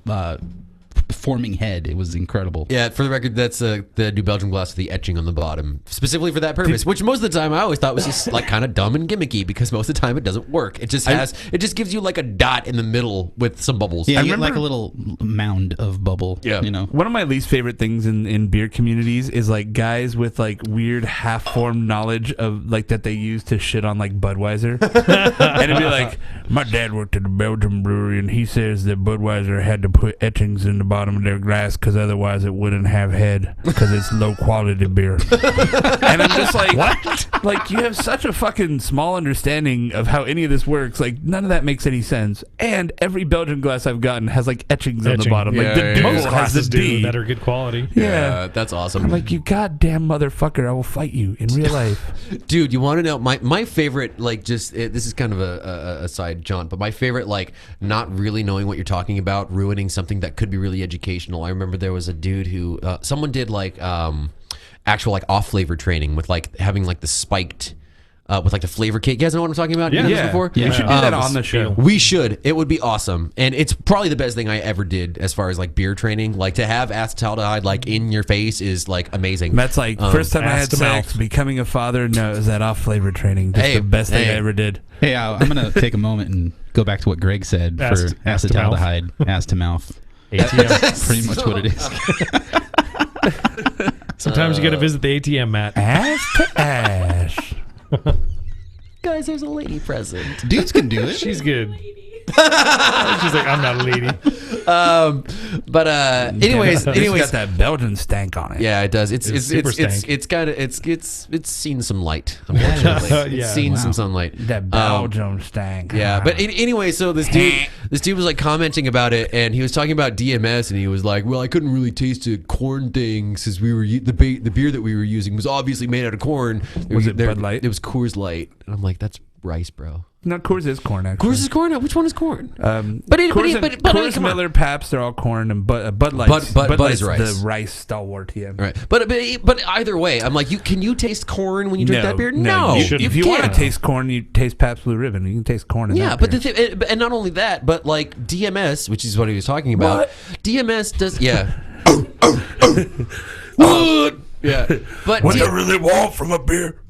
S3: forming head. It was incredible.
S5: Yeah, for the record, that's the New Belgium glass with the etching on the bottom, specifically for that purpose. Which most of the time I always thought was just like kind of dumb and gimmicky because most of the time it doesn't work. It just gives you like a dot in the middle with some bubbles.
S3: Yeah,
S8: I
S3: you get
S8: remember-
S3: like a little mound of bubble.
S5: Yeah.
S3: You know.
S8: One of my least favorite things in beer communities is like guys with like weird half-formed knowledge of like that they use to shit on like Budweiser. And it'd be like, my dad worked at a Belgian brewery and he says that Budweiser had to put etchings in the bottom of their glass because otherwise it wouldn't have head because it's low quality beer. And I'm just like, what? Like, you have such a fucking small understanding of how any of this works. Like, none of that makes any sense. And every Belgian glass I've gotten has like etchings on the bottom.
S5: Yeah,
S8: Like the
S5: yeah,
S8: dual
S5: yeah.
S2: Most
S8: has
S2: classes
S8: the
S2: do
S8: D.
S2: that are good quality.
S8: Yeah.
S5: That's awesome.
S8: I'm like, you goddamn motherfucker, I will fight you in real life.
S5: Dude, you want to know my favorite, like, just this is kind of a side jaunt, but my favorite, like, not really knowing what you're talking about, ruining something that could be really educational. I remember there was a dude who someone did like actual like off flavor training with like having like the spiked with like the flavor cake. You guys know what I'm talking about?
S2: Yeah.
S5: You done this before?
S8: We should do that on the show.
S5: We should. It would be awesome, and it's probably the best thing I ever did as far as like beer training. Like to have acetaldehyde like in your face is like amazing.
S8: That's like first time I
S2: ass
S8: had
S2: to
S8: sex,
S2: mouth.
S8: becoming a father. No, it was that off flavor training. Just
S5: Hey,
S8: the best thing I
S5: hey.
S8: ever did.
S3: Hey, I'm gonna take a moment and go back to what Greg said
S2: Ass
S3: for
S2: to mouth.
S3: acetaldehyde, ass to mouth.
S2: ATM.
S3: That's pretty much what it is.
S2: Sometimes you got to visit the ATM, Matt.
S8: Ass to ash.
S5: Guys, there's a lady present.
S3: Dudes can do it.
S2: She's good. She's like, I'm not a lady.
S5: But anyways,
S8: It's got that Belgian stank on it.
S5: yeah, it does. It's
S2: super stank.
S5: it's kind of it's seen some light. Unfortunately,
S2: Yeah.
S5: it's seen
S3: Wow.
S5: some sunlight.
S8: That Belgian stank.
S5: Yeah, but anyway, so this dude was like commenting about it, and he was talking about DMS, and he was like, "Well, I couldn't really taste the corn thing since we were the beer that we were using was obviously made out of corn."
S8: Was it Bud Light?
S5: It was Coors Light, and I'm like, "That's rice, bro."
S8: No, Coors is corn, actually.
S5: Coors is corn. Which one is corn?
S8: But
S5: Coors,
S8: Coors,
S5: come on.
S8: Miller, Pabst, they're all corn, and Bud Light's,
S5: Bud
S8: Light's
S5: is rice.
S8: the rice stalwart. Yeah.
S5: All right, but either way, I'm like, can you taste corn when you drink that beer? No,
S8: you if you want to
S5: can't.
S8: taste corn, you taste Pabst Blue Ribbon. You can taste corn in
S5: Yeah,
S8: that
S5: but
S8: beer.
S5: and not only that, but like DMS, which is what he was talking about.
S8: What?
S5: DMS does, yeah. Yeah, but
S8: What do you really want from a beer?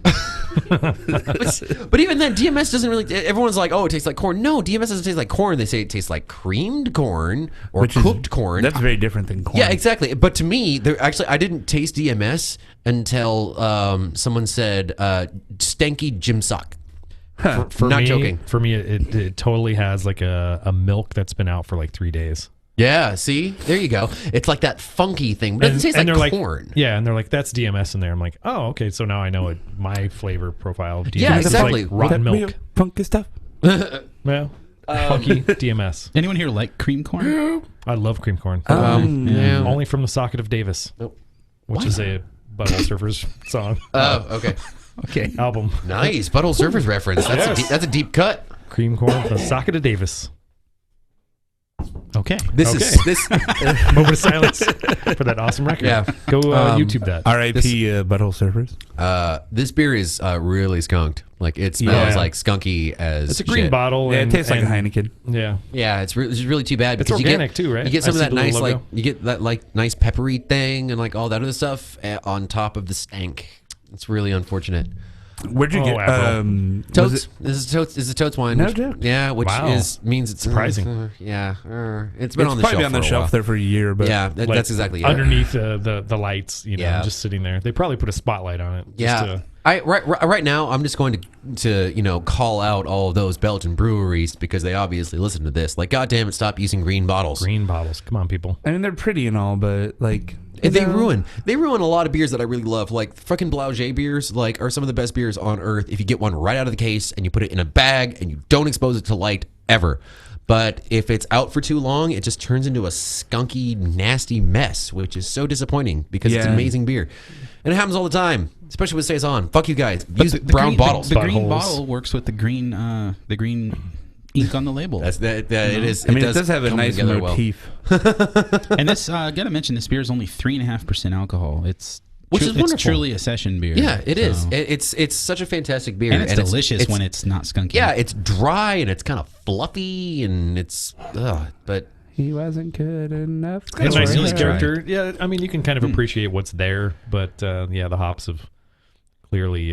S5: but even then, DMS doesn't really. Everyone's like, "Oh, it tastes like corn." No, DMS doesn't taste like corn. They say it tastes like creamed corn or cooked corn.
S8: That's very different than corn.
S5: Yeah, exactly. But to me, actually, I didn't taste DMS until someone said "stanky Jim sock." For not
S2: me,
S5: joking.
S2: For me, it totally has like a milk that's been out for like 3 days.
S5: Yeah, see, there you go. It's like that funky thing, but it doesn't taste
S2: they're
S5: like corn.
S2: Yeah, and they're like, that's DMS in there. I'm like, oh, okay, so now I know what my flavor profile of DMS
S5: Yeah,
S2: is
S5: exactly.
S2: like rotten
S8: That real
S2: milk.
S8: funky stuff.
S2: Well, funky DMS.
S3: Anyone here like cream corn?
S2: I love cream corn.
S5: Yeah.
S2: Only from the Socket of Davis, which is a Butthole Surfers song
S5: Oh, okay.
S3: Okay.
S2: album.
S5: Nice Butthole Surfers reference.
S2: Yes.
S5: That's a deep cut.
S2: Cream corn from the Socket of Davis.
S3: Okay.
S5: This
S2: Okay.
S5: is this.
S2: Moment of silence for that awesome record.
S5: Yeah.
S2: Go YouTube that.
S8: R.I.P. Butthole Surfers.
S5: This beer is really skunked. Like it smells
S2: Yeah.
S5: like skunky as
S2: It's a green
S5: shit.
S2: bottle.
S8: Yeah, it
S2: and,
S8: tastes like a
S2: and-
S8: Heineken.
S2: Yeah.
S5: Yeah, it's really too bad
S2: It's
S5: because
S2: organic
S5: you get,
S2: too, right?
S5: You get some
S2: I
S5: of
S2: see
S5: that
S2: the
S5: nice
S2: little
S5: like
S2: logo.
S5: you get that like nice peppery thing and like all that other stuff on top of the stank. It's really unfortunate.
S8: Where'd you
S2: Oh,
S8: get?
S2: Avril.
S8: Was
S5: Totes.
S8: it-
S5: This is Totes. This is Totes wine.
S8: No
S5: which,
S8: joke.
S5: Yeah, which
S2: Wow.
S5: means it's
S2: Surprising.
S5: yeah, it's been
S8: It's
S5: on the
S8: probably
S5: shelf
S8: on the
S5: for a
S8: shelf
S5: while.
S8: there for a year, but
S5: Yeah,
S2: Like,
S5: that's exactly it.
S2: underneath the lights, you know,
S5: Yeah.
S2: just sitting there. They probably put a spotlight on it.
S5: Yeah,
S2: Just to,
S5: right now I'm just going to call out all of those Belgian breweries because they obviously listen to this. Like, God damn it, stop using green bottles.
S2: green bottles. Come on, people.
S8: I mean they're pretty and all, but like
S5: And they
S8: know,
S5: ruin a lot of beers that I really love. Like fucking Blaugé beers, like are some of the best beers on earth. If you get one right out of the case and you put it in a bag and you don't expose it to light ever. But if it's out for too long, it just turns into a skunky, nasty mess, which is so disappointing because it's
S8: Yeah.
S5: amazing beer. And it happens all the time, especially when it stays on. Fuck you guys. Use
S3: the
S5: brown
S3: green,
S5: bottles.
S3: The green
S2: Buttholes.
S3: bottle works with the green ink on the label.
S5: That's that. It is.
S8: I mean it does have a
S5: come
S8: nice
S5: together well.
S8: motif.
S3: And this, gotta mention, this beer is only 3.5% alcohol. It's
S5: Which is
S3: it's
S5: wonderful.
S3: truly a session beer.
S5: Yeah, it is.
S3: So-
S5: It's such a fantastic beer,
S3: and it's delicious when it's not skunky.
S5: yeah, it's dry and it's kind of fluffy and it's but
S8: He wasn't good enough.
S2: It's nice
S3: really
S2: his
S3: tried.
S2: character. Yeah, I mean, you can kind of appreciate what's there, but yeah, the hops have clearly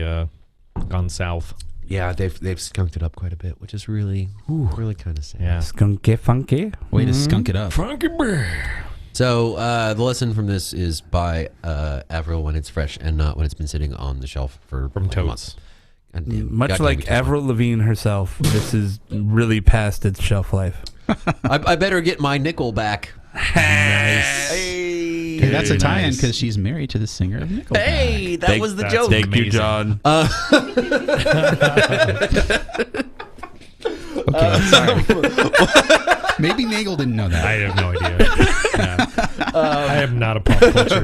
S2: gone south.
S5: Yeah, they've skunked it up quite a bit, which is really kind of sad.
S2: Yeah.
S8: Skunky funky.
S3: Way to skunk it up.
S2: Funky bear.
S5: So the lesson from this is buy Avril when it's fresh and not when it's been sitting on the shelf for
S2: From
S5: like
S2: Totes.
S5: months. Goddamn-
S8: Much
S5: goddamn
S8: like
S5: Totes.
S8: Avril Lavigne herself, this is really past its shelf life.
S5: I better get my nickel back.
S2: Nice.
S5: Hey,
S3: Hey, that's a
S2: Very
S3: tie-in
S2: nice.
S3: because she's married to the singer of Nickelback.
S5: hey, that was the
S2: that's
S5: joke.
S2: big.
S8: Thank you,
S2: Amazing.
S8: John.
S3: Okay, sorry. Maybe Nagel didn't know that.
S2: I have no idea. I am not a pop culture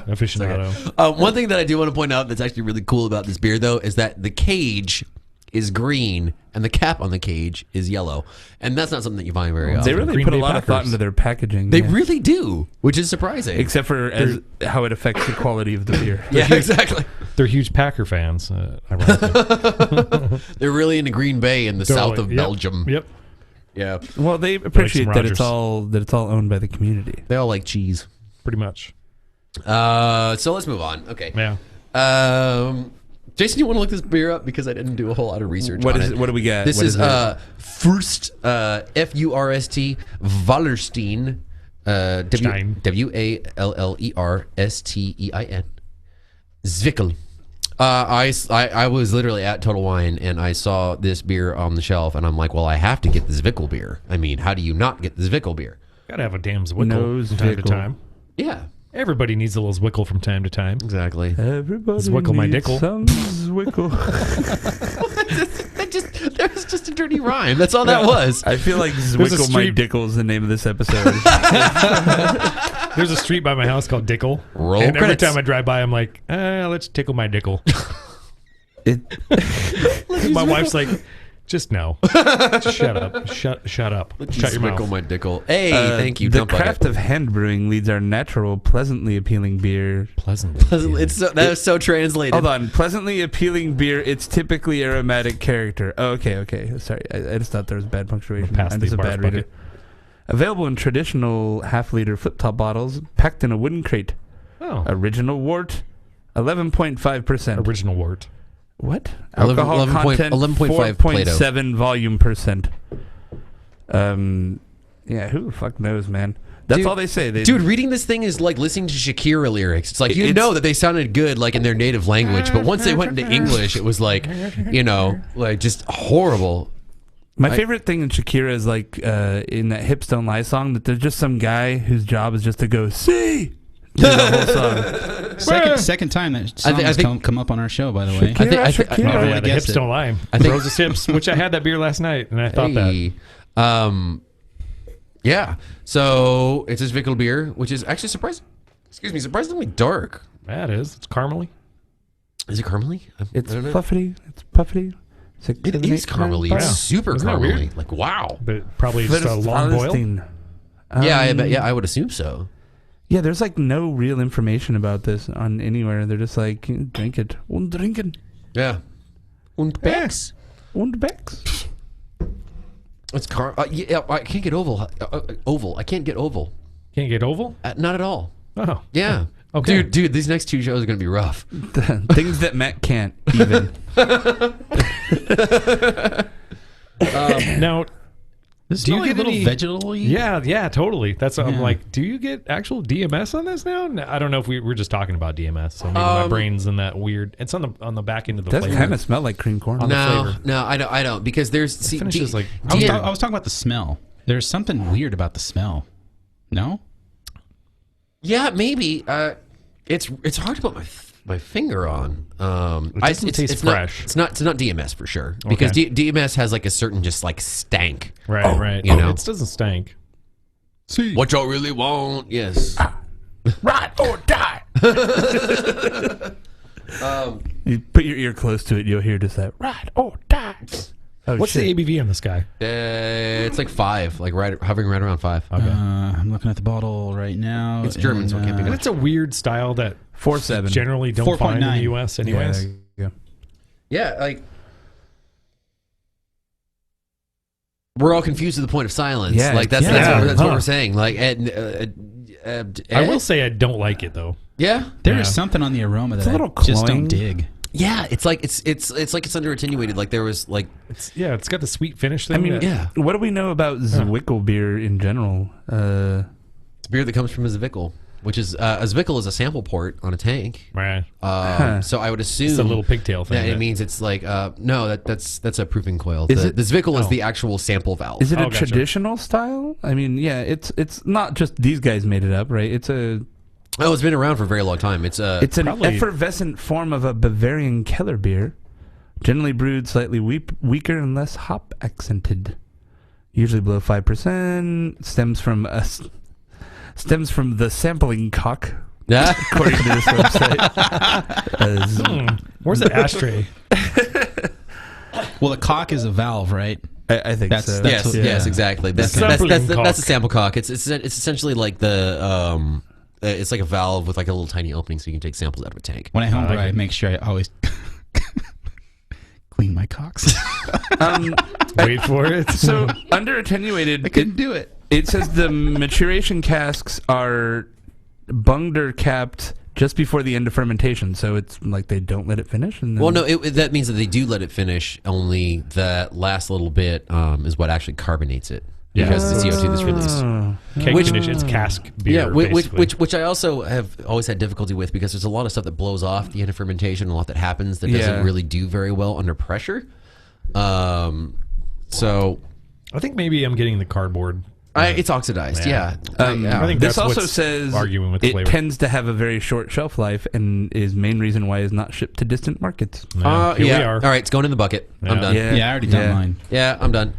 S2: aficionado.
S5: One thing that I do want to point out that's actually really cool about this beer, though, is that the cage is green and the cap on the cage is yellow, and that's not something that you find very often.
S8: They really
S2: Green
S8: put a
S2: Bay
S8: lot of thought
S2: Packers.
S8: into their packaging.
S5: They
S8: yeah.
S5: really do, which is surprising.
S8: Except for as how it affects the quality of the beer.
S5: Yeah, exactly.
S2: They're huge Packer fans, ironically.
S5: They're really into Green Bay in the south
S2: Totally.
S5: of
S2: Yep.
S5: Belgium.
S2: Yep.
S5: Yeah,
S8: Well, they appreciate that
S2: Rodgers.
S8: it's all owned by the community.
S5: they all like cheese.
S2: Pretty much.
S5: So let's move on. Okay.
S2: Yeah.
S5: Jason, you want to look this beer up because I didn't do a whole lot of research.
S8: What
S5: on
S8: is
S5: it.
S8: it? What do we got?
S5: This
S8: What
S5: is
S8: it?
S5: Furst F-U-R-S-T Wallerstein
S2: Stein.
S5: W-A-L-L-E-R-S-T-E-I-N Zwickel. I was literally at Total Wine and I saw this beer on the shelf and I'm like, well, I have to get the Zwickel beer. I mean, how do you not get the Zwickel beer?
S2: Gotta have a damn Zwickle
S8: No
S2: from time to
S8: Zwickel.
S2: time.
S5: Yeah,
S2: Everybody needs a little Zwickle from time to time.
S5: exactly.
S8: Everybody
S2: Zwickle my
S8: needs
S2: dickle.
S8: some Zwickle.
S5: That was just a dirty rhyme. That's all that was.
S8: I feel like
S2: There's a
S8: Zwickle my
S2: street-
S8: dickle is the name of this episode.
S2: There's a street by my house called Dickle.
S5: Roll
S2: and every
S5: credits.
S2: time I drive by, I'm like, let's tickle my dickle.
S8: It,
S2: My wife's like, just no. Just shut up. Shut up. Shut your
S5: Zwickle
S2: mouth.
S5: my dickle. Hey, thank you.
S8: The
S5: Dump Bucket.
S8: craft of hand brewing leads our natural, pleasantly appealing beer.
S2: Pleasant.
S5: It's so, that was so translated.
S8: Hold on, pleasantly appealing beer. It's typically aromatic character. Oh, okay. Sorry, I just thought there was bad punctuation.
S2: Pass
S8: I'm
S2: the
S8: just a
S2: barf
S8: bad reader.
S2: bucket.
S8: Available in traditional half-liter flip-top bottles, packed in a wooden crate.
S2: Oh.
S8: Original wort, 11.5%.
S2: Original wort.
S8: What?
S5: 11
S8: Alcohol
S5: 11 point-
S8: content
S5: 11.5 Plato.
S8: 4.7 volume percent. Yeah, who the fuck knows, man? That's
S5: Dude-
S8: all they say.
S5: Dude, reading this thing is like listening to Shakira lyrics. It's like you know that they sounded good like in their native language, but once they went into English, it was like, like just horrible.
S8: My favorite thing in Shakira is like in that Hips Don't Lie song that there's just some guy whose job is just to go see the whole song.
S3: Second time that
S5: I
S3: song has
S5: think-
S3: come up on our show, by the way.
S8: Shakira.
S2: Oh, yeah,
S3: I
S2: the
S3: guessed
S2: hips
S3: it.
S2: don't lie.
S5: I think-
S2: Rose's hips, which I had that beer last night, and I thought that.
S5: Hey. Yeah. So it's a Zwickel beer, which is actually surprisingly dark.
S2: Yeah, it is. It's caramely.
S5: Is it caramely?
S8: It's
S5: I don't know.
S8: fluffy. It's puffy.
S5: It is caramely. It's super
S2: Isn't that
S5: caramely.
S2: weird?
S5: Like wow.
S2: But probably just a long boil.
S5: Yeah, I bet. Yeah, I would assume so.
S8: Yeah, there's like no real information about this on anywhere. They're just like, drink it. Und trinken.
S5: Yeah. Und Becks.
S8: Und Becks.
S5: It's yeah, I can't get oval. Oval. I can't get oval.
S2: Can't get oval?
S5: Not at all.
S2: Oh.
S5: Yeah.
S2: Okay.
S5: Dude, these next two shows are gonna be rough.
S8: Things that Matt can't even.
S2: Now,
S3: This
S2: do you
S3: smell like
S2: get
S3: a little
S2: any-
S3: vegetal-y?
S2: yeah, totally. That's what I'm
S3: Yeah.
S2: like, do you get actual DMS on this now? No, I don't know if we're just talking about DMS, so maybe my brain's in that weird. It's on the back end of the
S8: Does
S2: flavor.
S8: kind of smell like cream corn.
S2: On the
S5: No,
S2: flavor.
S5: no, I don't because there's
S2: finishes like-
S3: I was talking about the smell. There's something weird about the smell. No?
S5: yeah, maybe. It's hard to put my finger on.
S2: It doesn't taste
S5: it's
S2: fresh.
S5: Not, it's not DMS for sure because
S2: Okay.
S5: DMS has like a certain just like stank.
S2: Right.
S5: you know.
S2: It doesn't stink.
S5: What y'all really want? Yes.
S8: Ride or die. You put your ear close to it, you'll hear just that ride or die. Oh,
S2: What's
S8: shit.
S2: the ABV on this guy?
S5: It's like 5, like hovering right around 5.
S2: Okay.
S3: I'm looking at the bottle right now.
S5: It's German, so it can't be
S2: and
S5: much.
S2: it's a weird style that
S8: 4.7.
S2: generally don't find in the
S3: 4.9.
S2: U.S.
S8: Yeah,
S2: anyways.
S8: there you go.
S5: Yeah, like we're all confused to the point of silence.
S8: Yeah,
S5: Like that's
S2: yeah.
S5: that's what
S2: Huh.
S5: we're saying. Like,
S2: I will say I don't like it though.
S5: yeah,
S3: There
S2: Yeah.
S3: is something on the aroma that
S8: a little
S3: I just
S8: cloying.
S3: don't dig.
S5: yeah. It's like it's like it's under attenuated. Like there was like
S2: It's got the sweet finish thing.
S8: I mean,
S2: that-
S5: yeah,
S8: what do we know about Zwickel beer in general?
S5: it's beer that comes from a Zwickel, which is a Zwickel is a sample port on a tank.
S2: right.
S5: So I would assume
S2: It's a little pigtail thing.
S5: that it
S2: that-
S5: means it's like no, that's a proofing coil.
S8: Is
S5: The
S8: it-
S5: Zwickel is
S2: Oh.
S5: the actual sample valve.
S8: Is it a
S2: Oh, gotcha.
S8: traditional style? I mean, yeah, it's not just these guys made it up, right? It's a
S5: Oh, it's been around for a very long time. It's
S8: it's an
S2: probably-
S8: effervescent form of a Bavarian Keller beer, generally brewed slightly weaker and less hop accented, usually below 5%. Stems from the sampling cock,
S5: yeah.
S8: according to this website.
S2: Where's the ashtray?
S3: Well, the cock is a valve, right?
S8: I think
S3: That's-
S8: so.
S3: that's
S5: Yes,
S3: what-
S5: yes,
S3: yeah.
S5: exactly. That's
S2: The
S5: that's
S2: sampling
S5: that's
S2: cock.
S5: a sample cock. It's essentially like the it's like a valve with like a little tiny opening so you can take samples out of a tank.
S3: When I homebrew,
S2: like
S3: I
S2: it.
S3: make sure I always clean my cocks.
S2: Wait for it.
S8: So under attenuated,
S3: I couldn't do it.
S8: it says the maturation casks are bunged or capped just before the end of fermentation, so it's like they don't let it finish. And then
S5: Well, no, that means that they do let it finish. Only that last little bit is what actually carbonates it.
S2: Yeah.
S5: Because the CO2 that's released.
S2: Keg
S5: Which-
S2: finish. It's cask beer.
S5: Yeah,
S2: basically.
S5: which I also have always had difficulty with because there's a lot of stuff that blows off at the end of fermentation, a lot that happens that
S8: Yeah.
S5: doesn't really do very well under pressure. So
S2: I think maybe I'm getting the cardboard.
S5: it's oxidized. Yeah,
S2: I think
S8: this
S2: that's
S8: also
S2: what's
S8: says
S2: arguing with the
S8: it
S2: flavor.
S8: tends to have a very short shelf life and is main reason why it's not shipped to distant markets.
S2: Yeah, here
S5: yeah.
S2: we are.
S5: All right, it's going in the bucket. I'm
S2: Yeah.
S5: done.
S3: Yeah, I already done mine.
S5: Yeah, I'm done.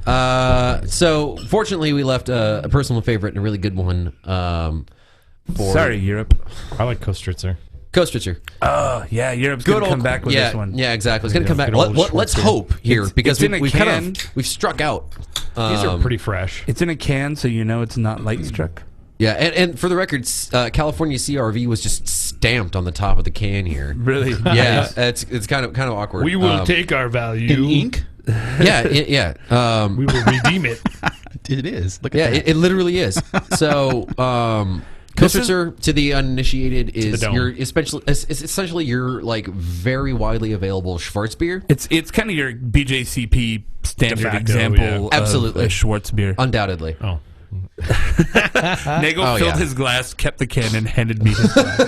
S5: So fortunately, we left a personal favorite and a really good one. For
S8: Sorry, Europe.
S2: I like Kostritzer.
S5: Kostritzer.
S8: Oh, yeah, Europe's going to come back with
S5: yeah,
S8: this one.
S5: Yeah, exactly. It's going to come back.
S2: good old
S5: Let's
S2: Schwarzer.
S5: hope here because
S8: it's in a
S5: we've
S8: can.
S5: we've struck out.
S2: These are pretty fresh.
S8: It's in a can, so you know it's not light struck.
S5: Yeah, and for the record, California CRV was just stamped on the top of the can here.
S8: Really?
S5: Yeah, it's kind of awkward.
S2: We will take our value.
S3: In ink?
S5: Yeah, yeah.
S2: We will redeem it.
S3: It is. Look at
S5: Yeah,
S3: that.
S5: it literally is. So, Kostritzer, to the uninitiated, is
S2: dome.
S5: your essentially your like very widely available Schwarzbier.
S8: It's kind of your BJCP standard
S2: De facto,
S8: example
S2: yeah.
S8: of
S5: Absolutely.
S8: a Schwartz beer.
S5: Undoubtedly.
S2: Oh,
S8: Nagel
S5: Oh,
S8: filled
S5: yeah.
S8: his glass, kept the can, and handed me his glass.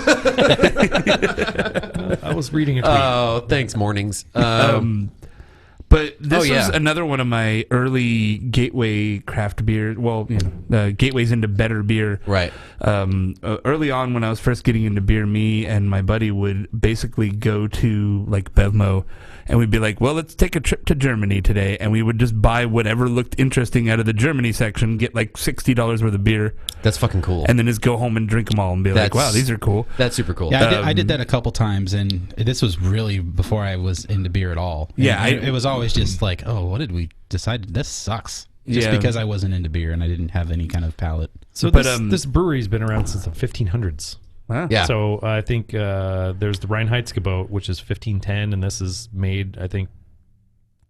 S2: I was reading a tweet.
S5: Oh, thanks, mornings.
S8: But this
S5: Oh, yeah.
S8: was another one of my early gateway craft beer. Well, gateways into better beer.
S5: Right.
S8: Early on, when I was first getting into beer, me and my buddy would basically go to like Bevmo, and we'd be like, "Well, let's take a trip to Germany today," and we would just buy whatever looked interesting out of the Germany section, get like $60 worth of beer,
S5: That's fucking cool.
S8: and then just go home and drink them all and be like,
S5: That's-
S8: "Wow, these are cool."
S5: That's super cool.
S3: Yeah, I did that a couple times, and this was really before I was into beer at all. And
S8: Yeah,
S3: it was always just like, oh, what did we decide? This sucks. Just
S8: Yeah.
S3: because I wasn't into beer and I didn't have any kind of palate.
S2: So
S8: but,
S2: this brewery's been around since the 1500s.
S8: Wow.
S5: Yeah.
S2: So I think there's the Reinheitsgebot, which is 1510, and this is made, I think,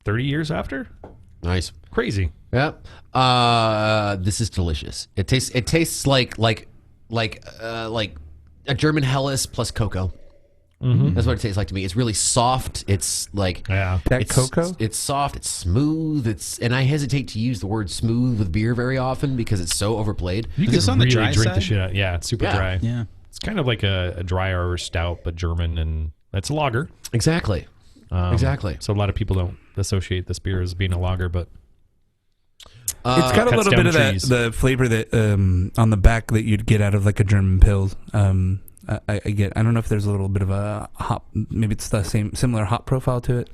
S2: 30 years after.
S5: Nice.
S2: Crazy.
S5: Yeah. This is delicious. It tastes like a German Helles plus cocoa.
S2: Mm-hmm.
S5: That's what it tastes like to me. It's really soft. It's like
S2: Yeah.
S8: That
S5: it's,
S8: cocoa?
S5: It's soft. It's smooth. And I hesitate to use the word smooth with beer very often because it's so overplayed.
S2: You
S3: Is
S2: could
S3: this on the
S2: really
S3: dry
S2: drink the
S3: side?
S2: shit out. Yeah, it's super
S5: Yeah.
S2: dry.
S3: Yeah.
S2: It's kind of like a drier stout, but German, and it's a lager.
S5: Exactly. Exactly.
S2: So a lot of people don't associate this beer as being a lager, but
S8: It's got a
S2: cuts
S8: little
S2: down
S8: bit of that
S2: trees.
S8: the flavor that on the back that you'd get out of like a German Pils. I get. I don't know if there's a little bit of a hop. Maybe it's the similar hop profile to it.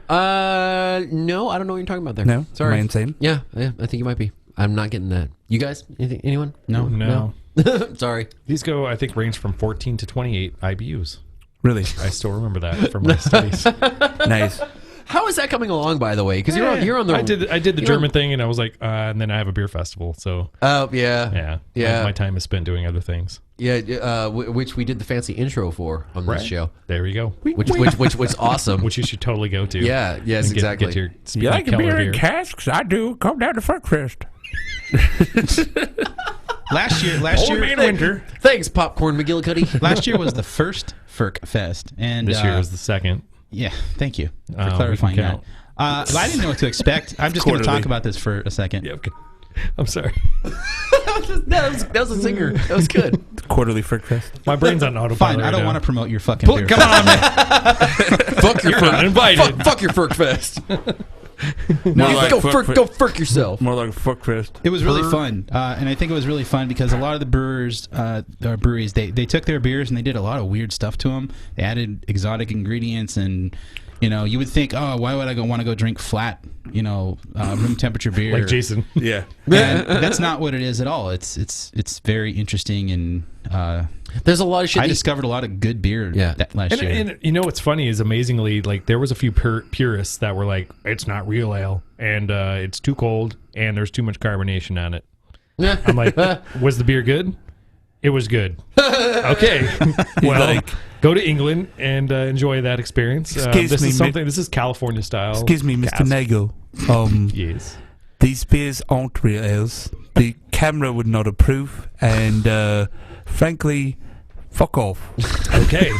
S5: No, I don't know what you're talking about there.
S8: No,
S5: Sorry.
S8: am I insane?
S5: Yeah, I think you might be. I'm not getting that. You guys? Anyone?
S2: no.
S5: Sorry.
S2: These go, I think, range from 14 to 28 IBUs.
S8: Really
S2: I still remember that from my studies.
S8: nice.
S5: How is that coming along, by the way? Because you're on the.
S2: I did the German thing, and I was like, and then I have a beer festival. So
S5: Oh yeah.
S2: My time is spent doing other things.
S5: Yeah, which we did the fancy intro for on this show.
S2: There we go.
S5: Which was awesome.
S2: Which you should totally go to.
S5: Yeah, yes,
S2: and
S5: exactly.
S2: Get your
S8: You like a
S2: Keller
S8: beer in casks? I do. Come down to Fuckfest.
S3: Last year,
S2: winter.
S5: Thanks, Popcorn McGillicuddy.
S3: last year was the first Ferk Fest, and
S2: This year is the second.
S3: Yeah, thank you for
S2: We
S3: clarifying
S2: can
S3: that.
S2: count.
S3: I didn't know what to expect. I'm just going to
S8: Quarterly.
S3: talk about this for a second.
S2: Yeah, okay. I'm sorry.
S5: that was a singer. That was good.
S8: Quarterly Fuckfest.
S2: My brain's on autopilot.
S3: Fine, I don't
S2: right
S3: want
S2: now.
S3: to promote your fucking beer.
S2: Come on, man.
S5: Fuck your
S2: You're not invited.
S5: Fuck your Ferk Fest.
S8: More like
S5: Go Ferk yourself.
S8: More like Fuckfest.
S3: It was really fun, and I think it was really fun because a lot of the brewers, or breweries, they took their beers and they did a lot of weird stuff to them. They added exotic ingredients, and you would think, oh, why would I want to go drink flat, room temperature beer?
S2: Like Jason.
S8: Yeah.
S3: And that's not what it is at all. It's very interesting, and
S5: There's a lot of shit.
S3: I discovered a lot of good beer last year.
S2: And you know what's funny is amazingly, like, there was a few purists that were like, it's not real ale, and it's too cold, and there's too much carbonation on it. I'm like, was the beer good? It was good. Okay. Well, go to England and enjoy that experience.
S8: Excuse me,
S2: This is California style.
S8: Excuse me, Mr. Nago.
S2: Yes.
S8: These beers aren't real ales. The camera would not approve, and frankly, fuck off.
S2: Okay.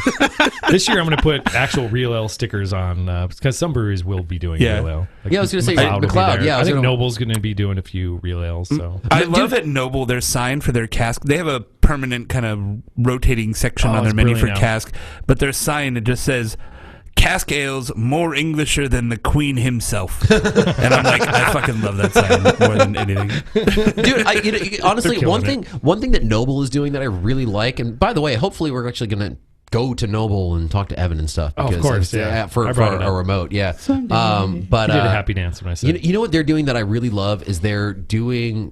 S2: This year I'm going to put actual real ale stickers on because some breweries will be doing real ale. Like
S5: Yeah, I was gonna say,
S2: McLeod will be
S5: McLeod,
S2: there.
S5: yeah, I
S2: I
S5: was
S2: think
S5: gonna-
S2: Noble's going to be doing a few real ales. So
S8: I love at Noble their sign for their cask. They have a permanent kind of rotating section on their
S2: it's
S8: menu for
S2: brilliant now.
S8: cask, but their sign, it just says cask ales more Englisher than the Queen himself. And I'm like, I fucking love that sign more than anything.
S5: Dude, honestly,
S2: They're
S5: one
S2: killing
S5: thing that Noble is doing that I really like, and by the way, hopefully we're actually gonna go to Noble and talk to Evan and stuff.
S2: Oh, of
S5: because
S2: course,
S5: it's,
S2: yeah.
S5: for
S2: I brought it
S5: a
S2: up.
S5: remote, yeah. But
S2: I did a happy dance when I said
S5: you know what they're doing that I really love is they're doing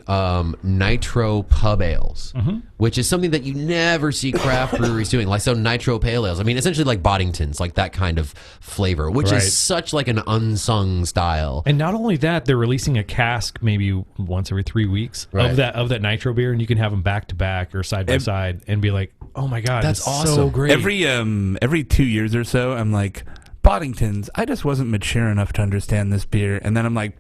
S5: nitro pub ales, which is something that you never see craft breweries doing. Like nitro pale ales. I mean, essentially like Boddington's, like that kind of flavor, which
S2: Right.
S5: is such like an unsung style.
S2: And not only that, they're releasing a cask maybe once every 3 weeks
S5: Right.
S2: of that nitro beer, and you can have them back to back or side by side, and be like, "Oh my god,
S5: That's
S2: this is
S5: awesome.
S2: so great!"
S8: Every 2 years or so, I'm like, Boddington's, I just wasn't mature enough to understand this beer. And then I'm like,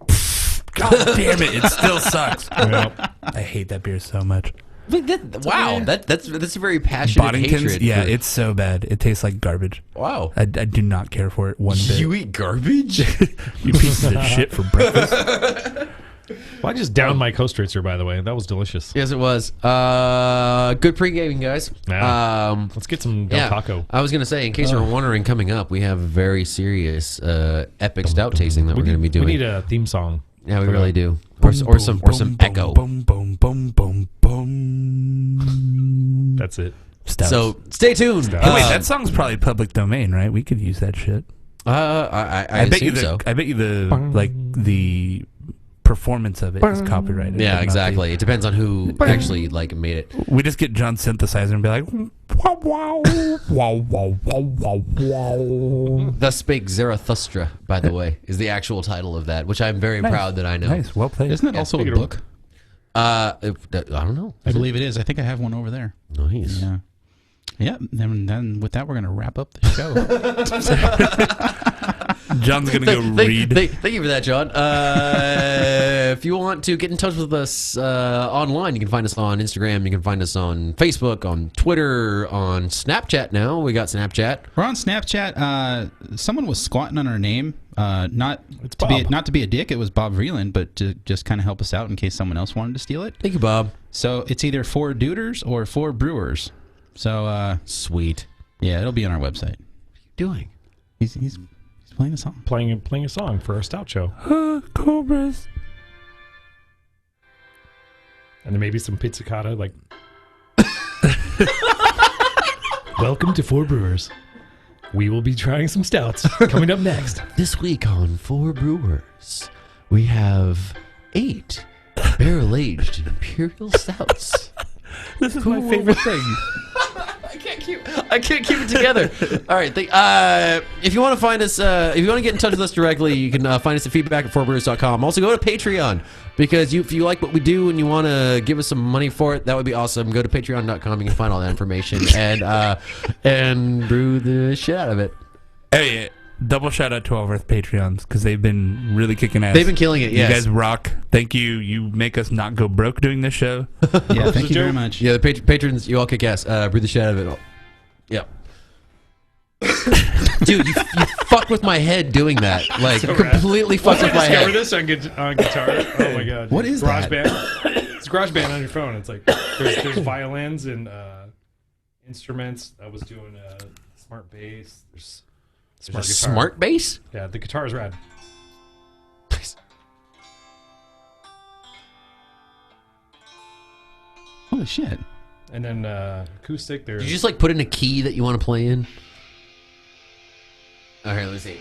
S8: God damn it still sucks.
S2: Yep.
S8: I hate that beer so much.
S5: That's a very passionate
S8: Boddington's,
S5: hatred.
S8: yeah,
S5: for-
S8: it's so bad. It tastes like garbage.
S5: wow.
S8: I do not care for it one bit.
S5: You eat garbage?
S8: You pieces of shit for breakfast.
S2: Well, I just downed my Coast Racer, by the way. That was delicious.
S5: Yes, it was. Good pre-gaming, guys.
S2: Yeah. Let's get some Del Taco.
S5: I was going to say, in case you're wondering, coming up, we have a very serious epic stout tasting that we're going to be doing.
S2: We need a theme song.
S5: Yeah, we really do. Or some echo.
S8: Boom, boom, boom, boom, boom.
S2: That's it.
S8: Stouts.
S5: So stay tuned.
S2: Stouts.
S8: Hey, wait, that song's probably public domain, right? We could use that shit.
S5: I
S8: bet you
S5: assume so.
S8: I bet you the performance of it is copyrighted. but
S5: Yeah,
S8: not
S5: exactly. It depends on who actually made it.
S8: We just get John's synthesizer and be like, wow, wow, wow, wow, wow, wow, wow.
S5: Thus Spake Zarathustra, by the way, is the actual title of that, which I'm very proud that I know.
S8: Nice, well played.
S3: Isn't that also a book?
S5: I don't know.
S3: I believe it is. I think I have one over there.
S5: Nice.
S3: Yeah. Yeah. Then with that, we're going to wrap up the show.
S8: John's gonna go read.
S5: Thank you for that, John. If you want to get in touch with us online, you can find us on Instagram. You can find us on Facebook, on Twitter, on Snapchat. Now we got Snapchat.
S3: We're on Snapchat. Someone was squatting on our name. Not to be a dick. It was Bob Vreeland, but to just kind of help us out in case someone else wanted to steal it.
S5: Thank you, Bob.
S3: So it's either 4 Duders or 4 Brewers. So
S5: Sweet.
S3: yeah, it'll be on our website.
S5: Doing.
S3: He's playing a song.
S2: Playing a song for our stout show.
S8: Cobras.
S2: And then maybe some pizzicato, like... Welcome to 4 Brewers. We will be trying some stouts coming up next.
S5: This week on 4 Brewers, we have 8 barrel-aged imperial stouts.
S8: This is my favorite thing.
S5: I can't can't keep it together. All right. If you want to find us, if you want to get in touch with us directly, you can find us at feedback@4brewers.com. Also, go to Patreon because if you like what we do and you want to give us some money for it, that would be awesome. Go to patreon.com. You can find all that information and brew the shit out of it.
S8: Hey, double shout out to all of our Patreons because they've been really kicking ass.
S5: They've been killing it. Yes.
S8: You guys rock. Thank you. You make us not go broke doing this show.
S3: Yeah, thank you very much.
S5: Yeah, the patrons, you all kick ass. Brew the shit out of it. Yeah. Dude, you fuck with my head doing that. Like,
S2: So
S5: completely fuck with my head.
S2: Discover this on guitar. Oh my god.
S3: What is that?
S2: GarageBand. It's GarageBand on your phone. It's like there's violins and instruments. I was doing smart bass. There's smart guitar.
S5: Smart bass?
S2: Yeah, the guitar is rad.
S5: Nice.
S3: Holy shit.
S2: And then acoustic. There's
S5: Did you just like put in a key that you want to play in? All right, let's see.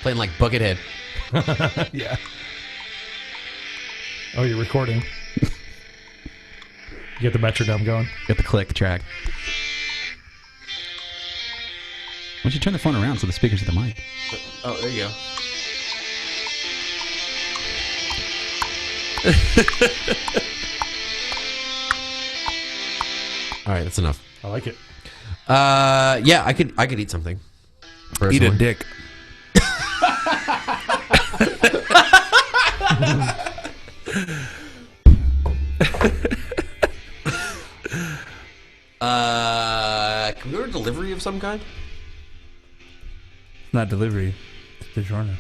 S5: Playing like Buckethead.
S2: yeah. Oh, you're recording. You get the metronome going.
S3: Got the click track. Why don't you turn the phone around so the speaker's at the mic?
S5: Oh, there you go. All right, that's enough.
S2: I like it.
S5: Yeah, I could eat something.
S8: Eat a
S5: Personally.
S8: dick.
S5: Can we order delivery of some kind?
S8: It's not delivery. It's DiGiorno.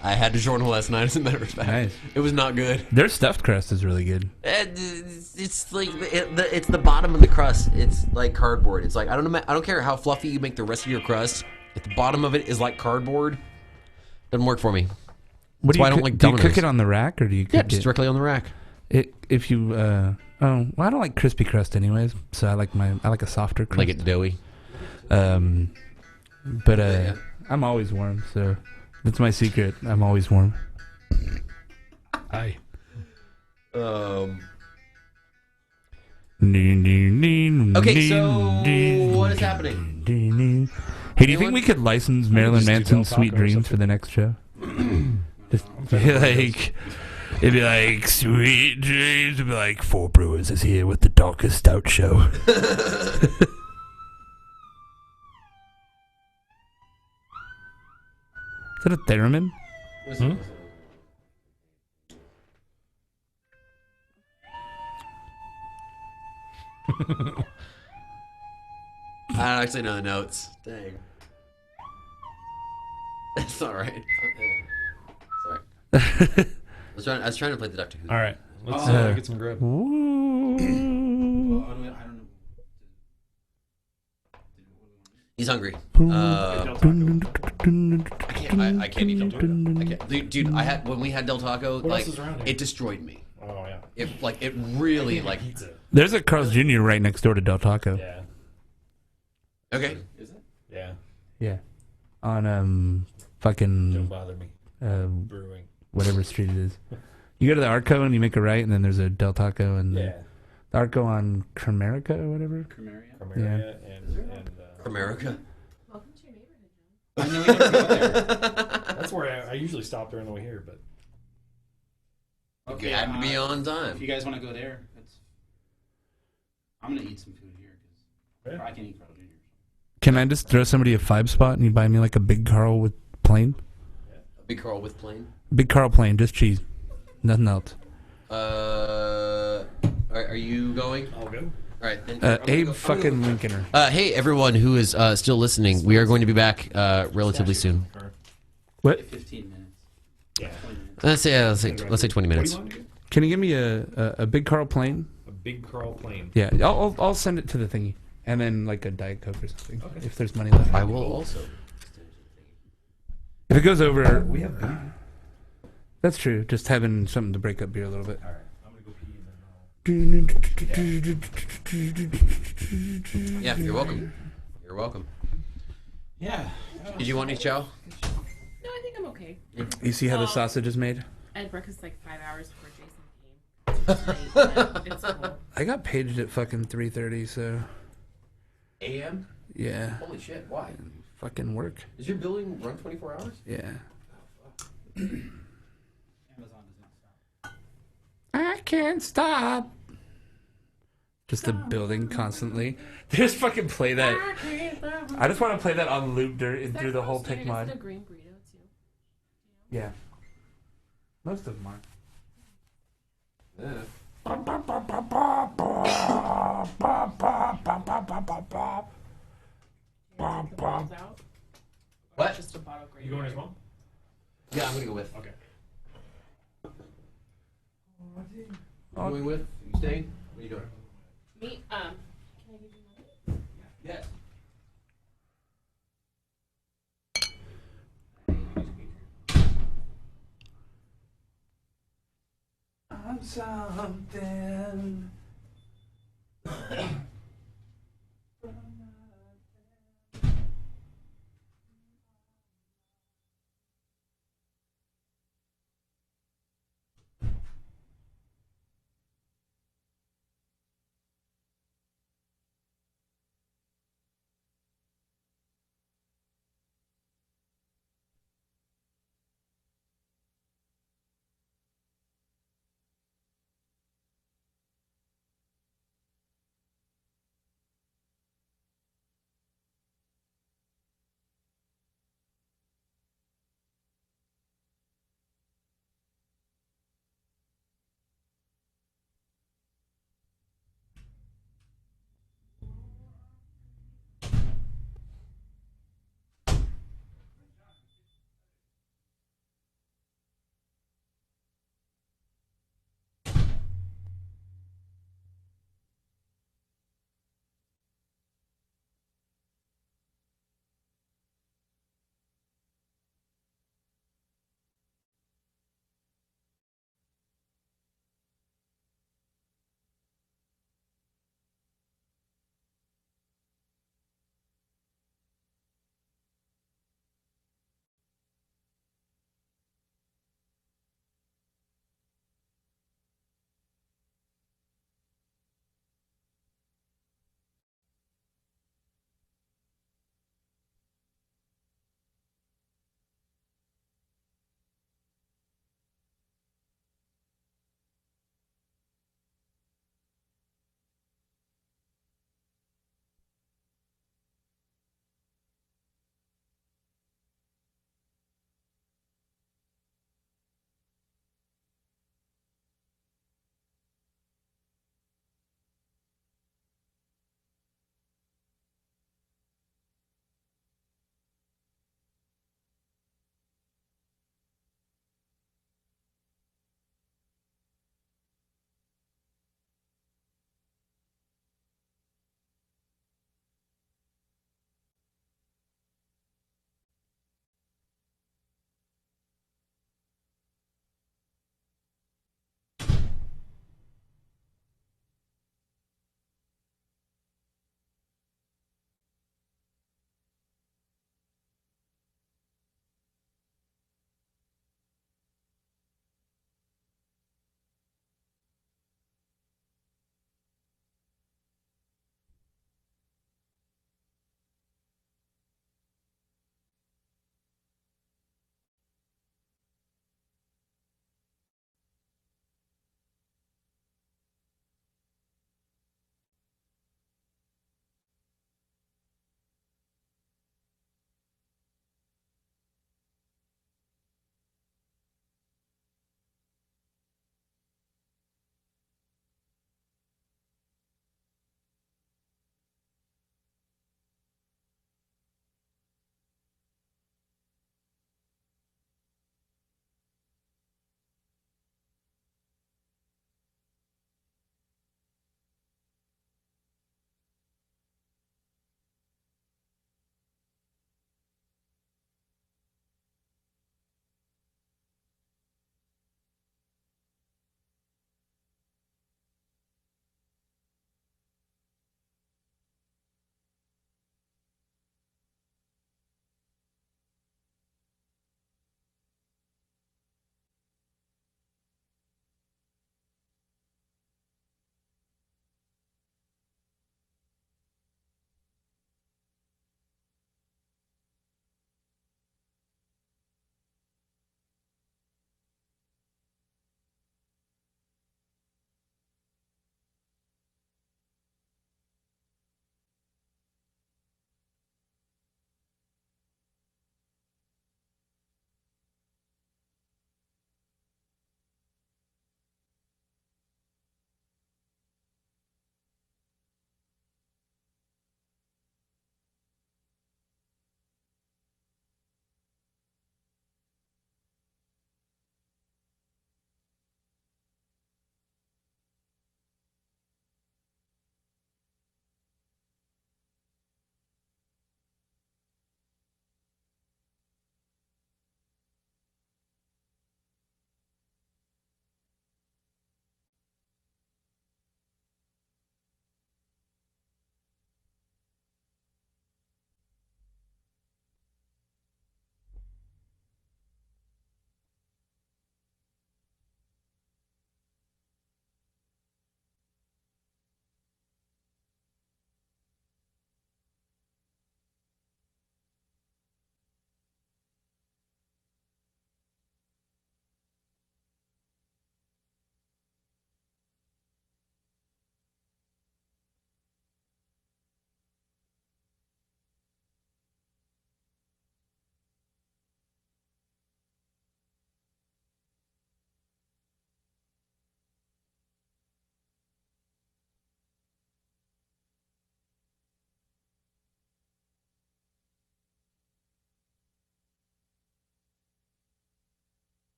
S5: I had DiGiorno last night. As a matter of fact,
S8: Nice.
S5: It was not good.
S8: Their stuffed crust is really good.
S5: It's like it's the bottom of the crust. It's like cardboard. It's like I don't care how fluffy you make the rest of your crust. If the bottom of it is like cardboard, doesn't work for me.
S8: What
S5: That's why I don't like
S8: do you
S5: Domino's.
S8: cook it on the rack or do you cook
S5: Yeah,
S8: it?
S5: just directly on the rack.
S8: If you well, I don't like crispy crust anyways, so I like a softer crust.
S5: Like it doughy.
S8: But I'm always warm, so that's my secret. I'm always warm.
S2: Hi.
S5: Okay, so what is happening?
S8: Hey, do you think we could license Marilyn
S2: just do
S8: Manson's
S2: Del
S8: Sweet
S2: Taco or
S8: Dreams for the next show? Just it'd be like Sweet Dreams. It'd be like 4 Brewers is here with the Darkest Stout Show. Is that a theremin?
S5: I don't actually know the notes. Dang. It's all right. Sorry. I was trying to play the Doctor Who.
S2: All right. Let's get some grub.
S5: He's hungry. I can't eat Del Taco. I can't. Dude, I had when we had Del Taco,
S2: What
S5: like
S2: else is around here?
S5: it destroyed me.
S2: Oh yeah.
S5: It really like.
S2: Pizza.
S8: There's a Carl's Jr. right next door to Del Taco.
S2: Yeah.
S5: Okay.
S2: Is it? Yeah.
S8: Yeah. On
S2: Don't
S8: fucking
S2: bother me. Brewing.
S8: whatever street it is. You go to the Arco and you make a right, and then there's a Del Taco and
S2: Yeah.
S8: the Arco on Cromerica or whatever.
S2: Cramaria and
S5: America.
S7: Welcome to your neighborhood, John.
S3: I know we never go there.
S2: that's where I usually stop there on the way here, but
S3: Okay,
S5: Had to be on
S3: If
S5: time.
S3: you guys want to go there, I'm gonna eat some food here because
S2: Yeah.
S3: I can eat Carl Jr.
S8: Can I just throw somebody a 5-spot and you buy me like a big Carl with plain?
S5: Big Carl with plane.
S8: Big Carl plain, just cheese. Nothing else.
S5: Are you going?
S2: I'll go.
S5: All right. Then I'm gonna
S8: Abe
S5: go-
S8: fucking Lincolner.
S5: Hey everyone who is still listening, we are going to be back relatively soon.
S8: What?
S3: 15 minutes.
S2: Yeah.
S3: 20 minutes.
S5: Let's say 20
S2: What do
S5: minutes.
S2: you want to do?
S8: Can you give me a big Carl plain?
S2: A big Carl plane.
S8: Yeah, I'll send it to the thingy, and then like a Diet Coke or something if there's money left.
S5: I will also.
S8: If it goes over,
S2: We have beer.
S8: that's true. Just having something to break up beer a little bit.
S2: All right. I'm gonna go pee and then
S5: Yeah, you're welcome. You're welcome.
S3: Yeah.
S5: Did you want any chow?
S7: No, I think I'm okay.
S8: You see how the sausage is made?
S7: I had breakfast like 5 hours before Jason came. It's late, but it's cool.
S8: I got paged at fucking 3:30, so
S1: AM?
S8: yeah,
S1: Holy shit! Why?
S8: fucking work.
S1: Does your building run 24 hours?
S8: Yeah.
S3: Amazon does not stop.
S8: I can't stop. Just the building constantly. They just fucking play that. I just want to play that on loop through the whole pick
S7: Is
S8: mod.
S7: it a green burrito too?
S8: Yeah. Most of them are.
S1: Yeah. What?
S7: Just a bottle of green.
S2: You going as well?
S1: Yeah, I'm gonna go with.
S2: Okay.
S1: You going with? You staying? What are you doing?
S7: Me, can I give you money?
S1: Yes.
S6: I'm something.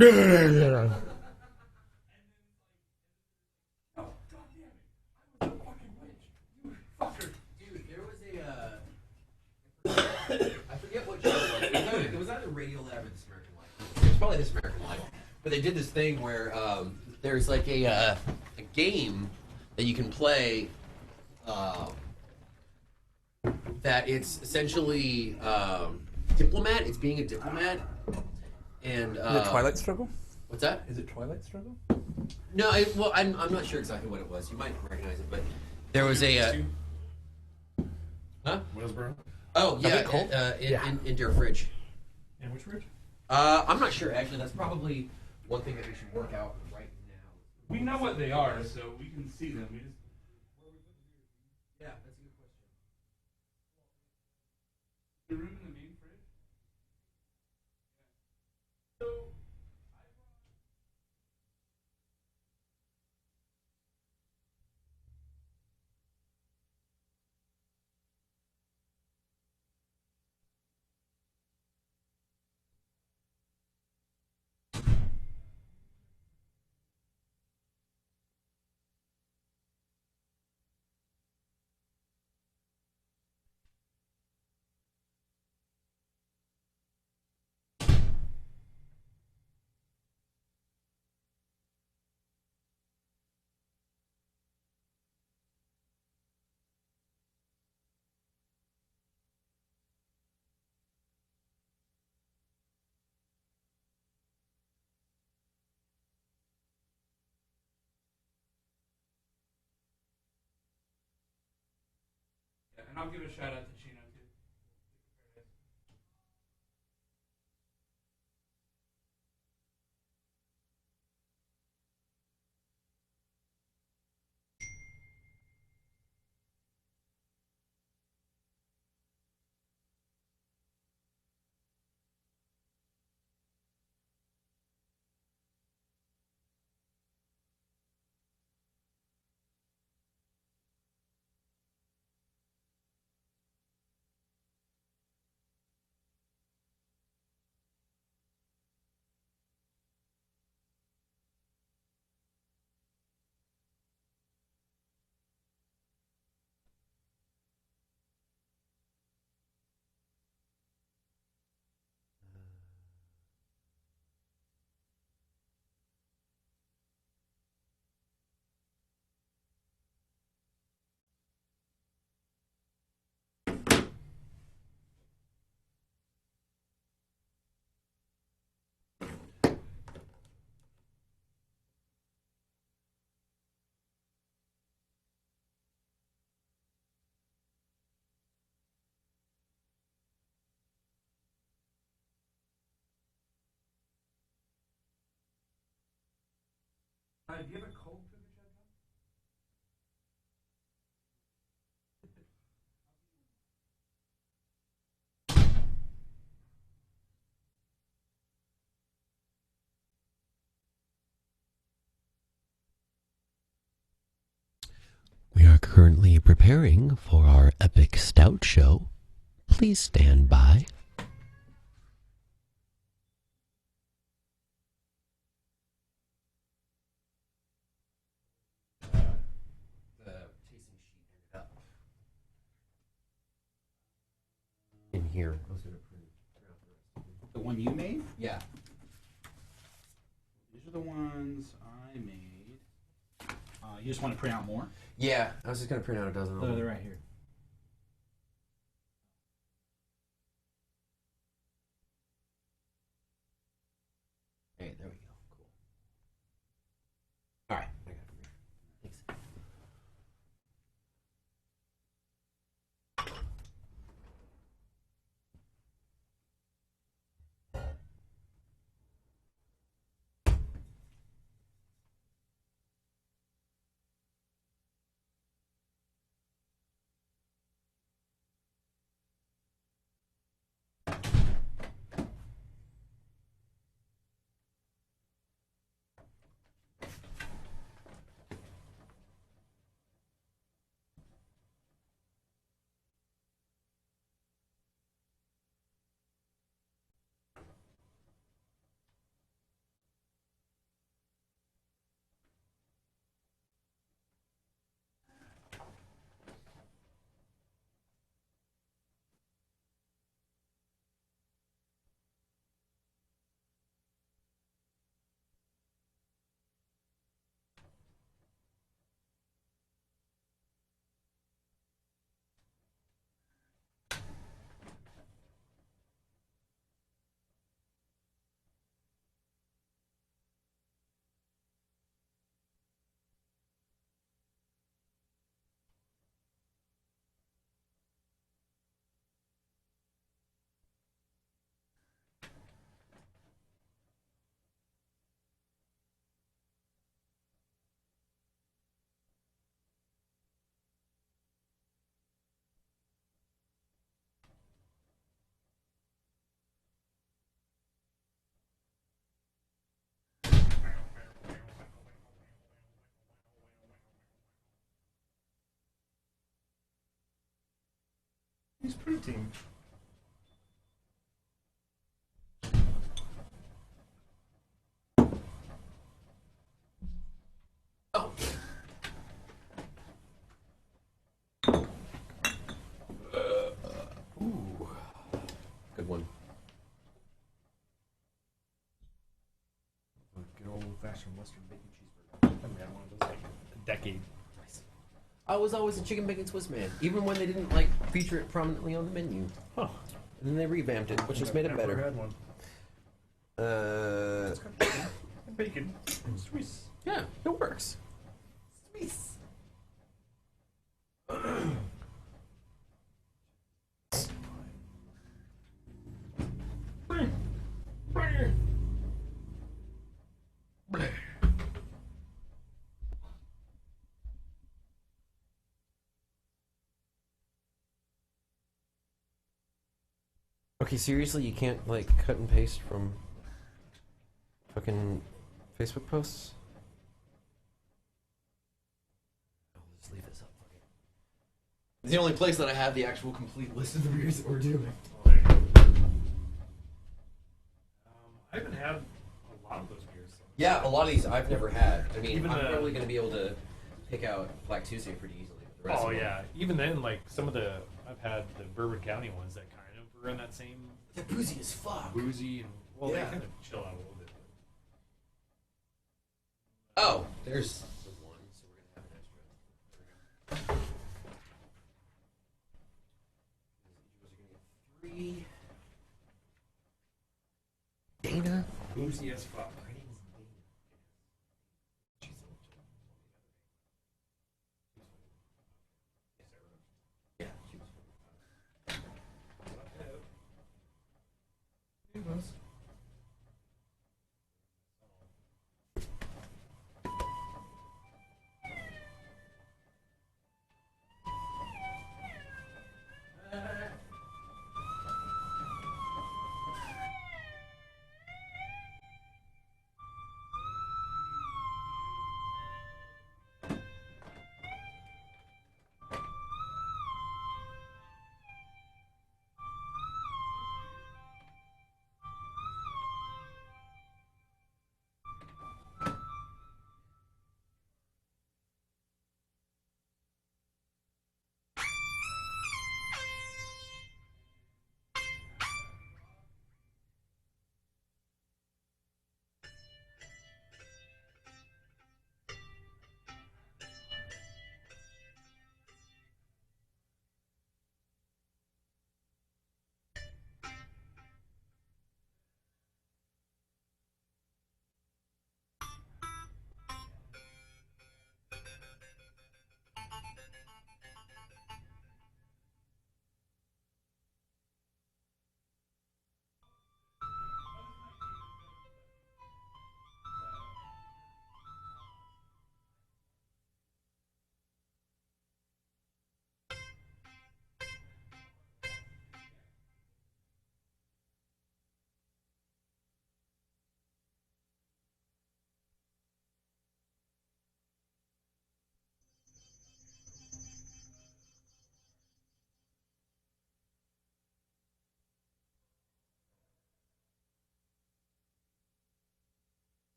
S1: Dude, there was I forget what show it was. It was either Radiolab or This American Life. It was probably This American Life. But they did this thing where there's like a game that you can play that it's essentially diplomat. It's being a diplomat. And
S8: Is it Twilight Struggle?
S1: what's that?
S8: Is it Twilight Struggle?
S1: No, I'm not sure exactly what it was. You might recognize it, but there was a. Huh?
S2: Wellsboro.
S1: Oh yeah,
S8: it cold?
S1: in your fridge.
S2: And which fridge?
S1: I'm not sure actually. That's probably one thing that we should work out right now.
S6: We know what they are, so we can see them. We just
S1: Yeah, that's a good question.
S6: the room in the main fridge. So yeah, and I'll give a shout out to Chino too. Do you have a cold for the shotgun?
S5: We are currently preparing for our epic stout show. Please stand by.
S1: The tasting sheet ended up
S5: In here.
S3: The one you made?
S1: Yeah.
S3: These are the ones I made. You just want to print out more?
S1: Yeah, I was just gonna print out a dozen of
S3: No,
S1: them.
S3: they're right here.
S1: Hey, there we go. Cool. All right, I got it. Thanks.
S4: He's protein.
S5: Oh. Ooh. Good one.
S4: Good old-fashioned Western bacon cheeseburger. I haven't had one of those like a decade.
S5: I was always a chicken bacon Swiss man, even when they didn't like feature it prominently on the menu.
S4: Huh.
S5: And then they revamped it, which just made it
S4: Never
S5: better.
S4: had one.
S5: Uh,
S4: Bacon. Swiss.
S5: yeah, it works.
S4: Swiss.
S5: Okay, seriously, you can't like cut and paste from fucking Facebook posts? I'll just leave this up. It's the only place that I have the actual complete list of the beers that we're doing.
S4: I haven't had a lot of those beers. So.
S5: Yeah, a lot of these I've never had. I mean,
S4: Even
S5: I'm
S4: the-
S5: probably going to be able to pick out Black Tuesday pretty easily. But the rest
S2: Oh
S5: of them,
S2: yeah, even then, like some of the I've had the Bourbon County ones that kind of were in that same
S5: they're boozy as fuck.
S2: boozy and well,
S5: Yeah.
S2: they kind of chill out a little bit.
S5: Oh, there's the one, so we're going to have an extra. Three. Dana.
S4: Boozy as fuck.
S5: Yeah, she was.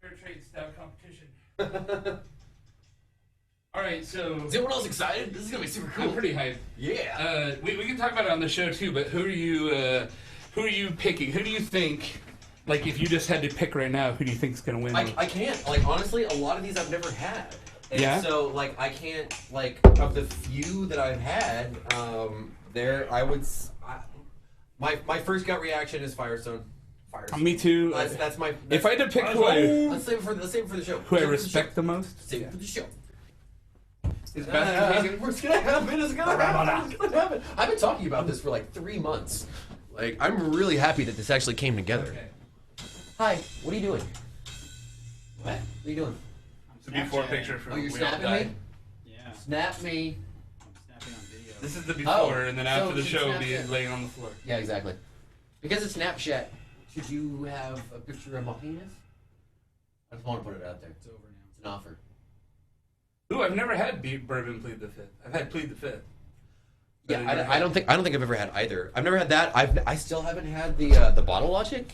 S6: Fair trade stout competition. All right, so
S1: Is anyone else excited? This is gonna be super cool.
S6: I'm pretty hyped.
S1: Yeah.
S6: We can talk about it on the show too, but who are you picking? Who do you think? Like, if you just had to pick right now, who do you think is gonna win?
S1: I can't. Like, honestly, a lot of these I've never had. And
S6: Yeah?
S1: so, like, I can't, like, of the few that I've had, my first gut reaction is Firestone.
S6: Me too.
S1: That's my.
S6: If I had to pick who
S1: let's save it for the show.
S6: I respect the most,
S1: Save it for the show.
S6: is Baskin.
S1: It's gonna happen. It's gonna happen. It's gonna happen. I've been talking about this for like 3 months.
S5: Like, I'm really happy that this actually came together.
S6: Okay.
S1: Hi. What are you doing? What are you doing?
S6: It's a before picture from
S1: Oh, you're
S6: We All
S1: snapping
S6: Died.
S1: me?
S3: Yeah,
S1: Snap me.
S3: I'm snapping on video.
S6: This is the before, and then
S1: so
S6: after the
S1: she
S6: show,
S1: snapped
S6: be
S1: it.
S6: laying on the floor.
S1: Yeah, exactly. Because it's Snapchat, should you have a picture of my penis? I just want to put it out there.
S3: It's over now.
S1: It's an offer.
S6: Ooh, I've never had bourbon plead the fifth. I've had plead the fifth.
S5: Yeah, I don't think I've ever had either. I've never had that. I still haven't had the Bottle Logic.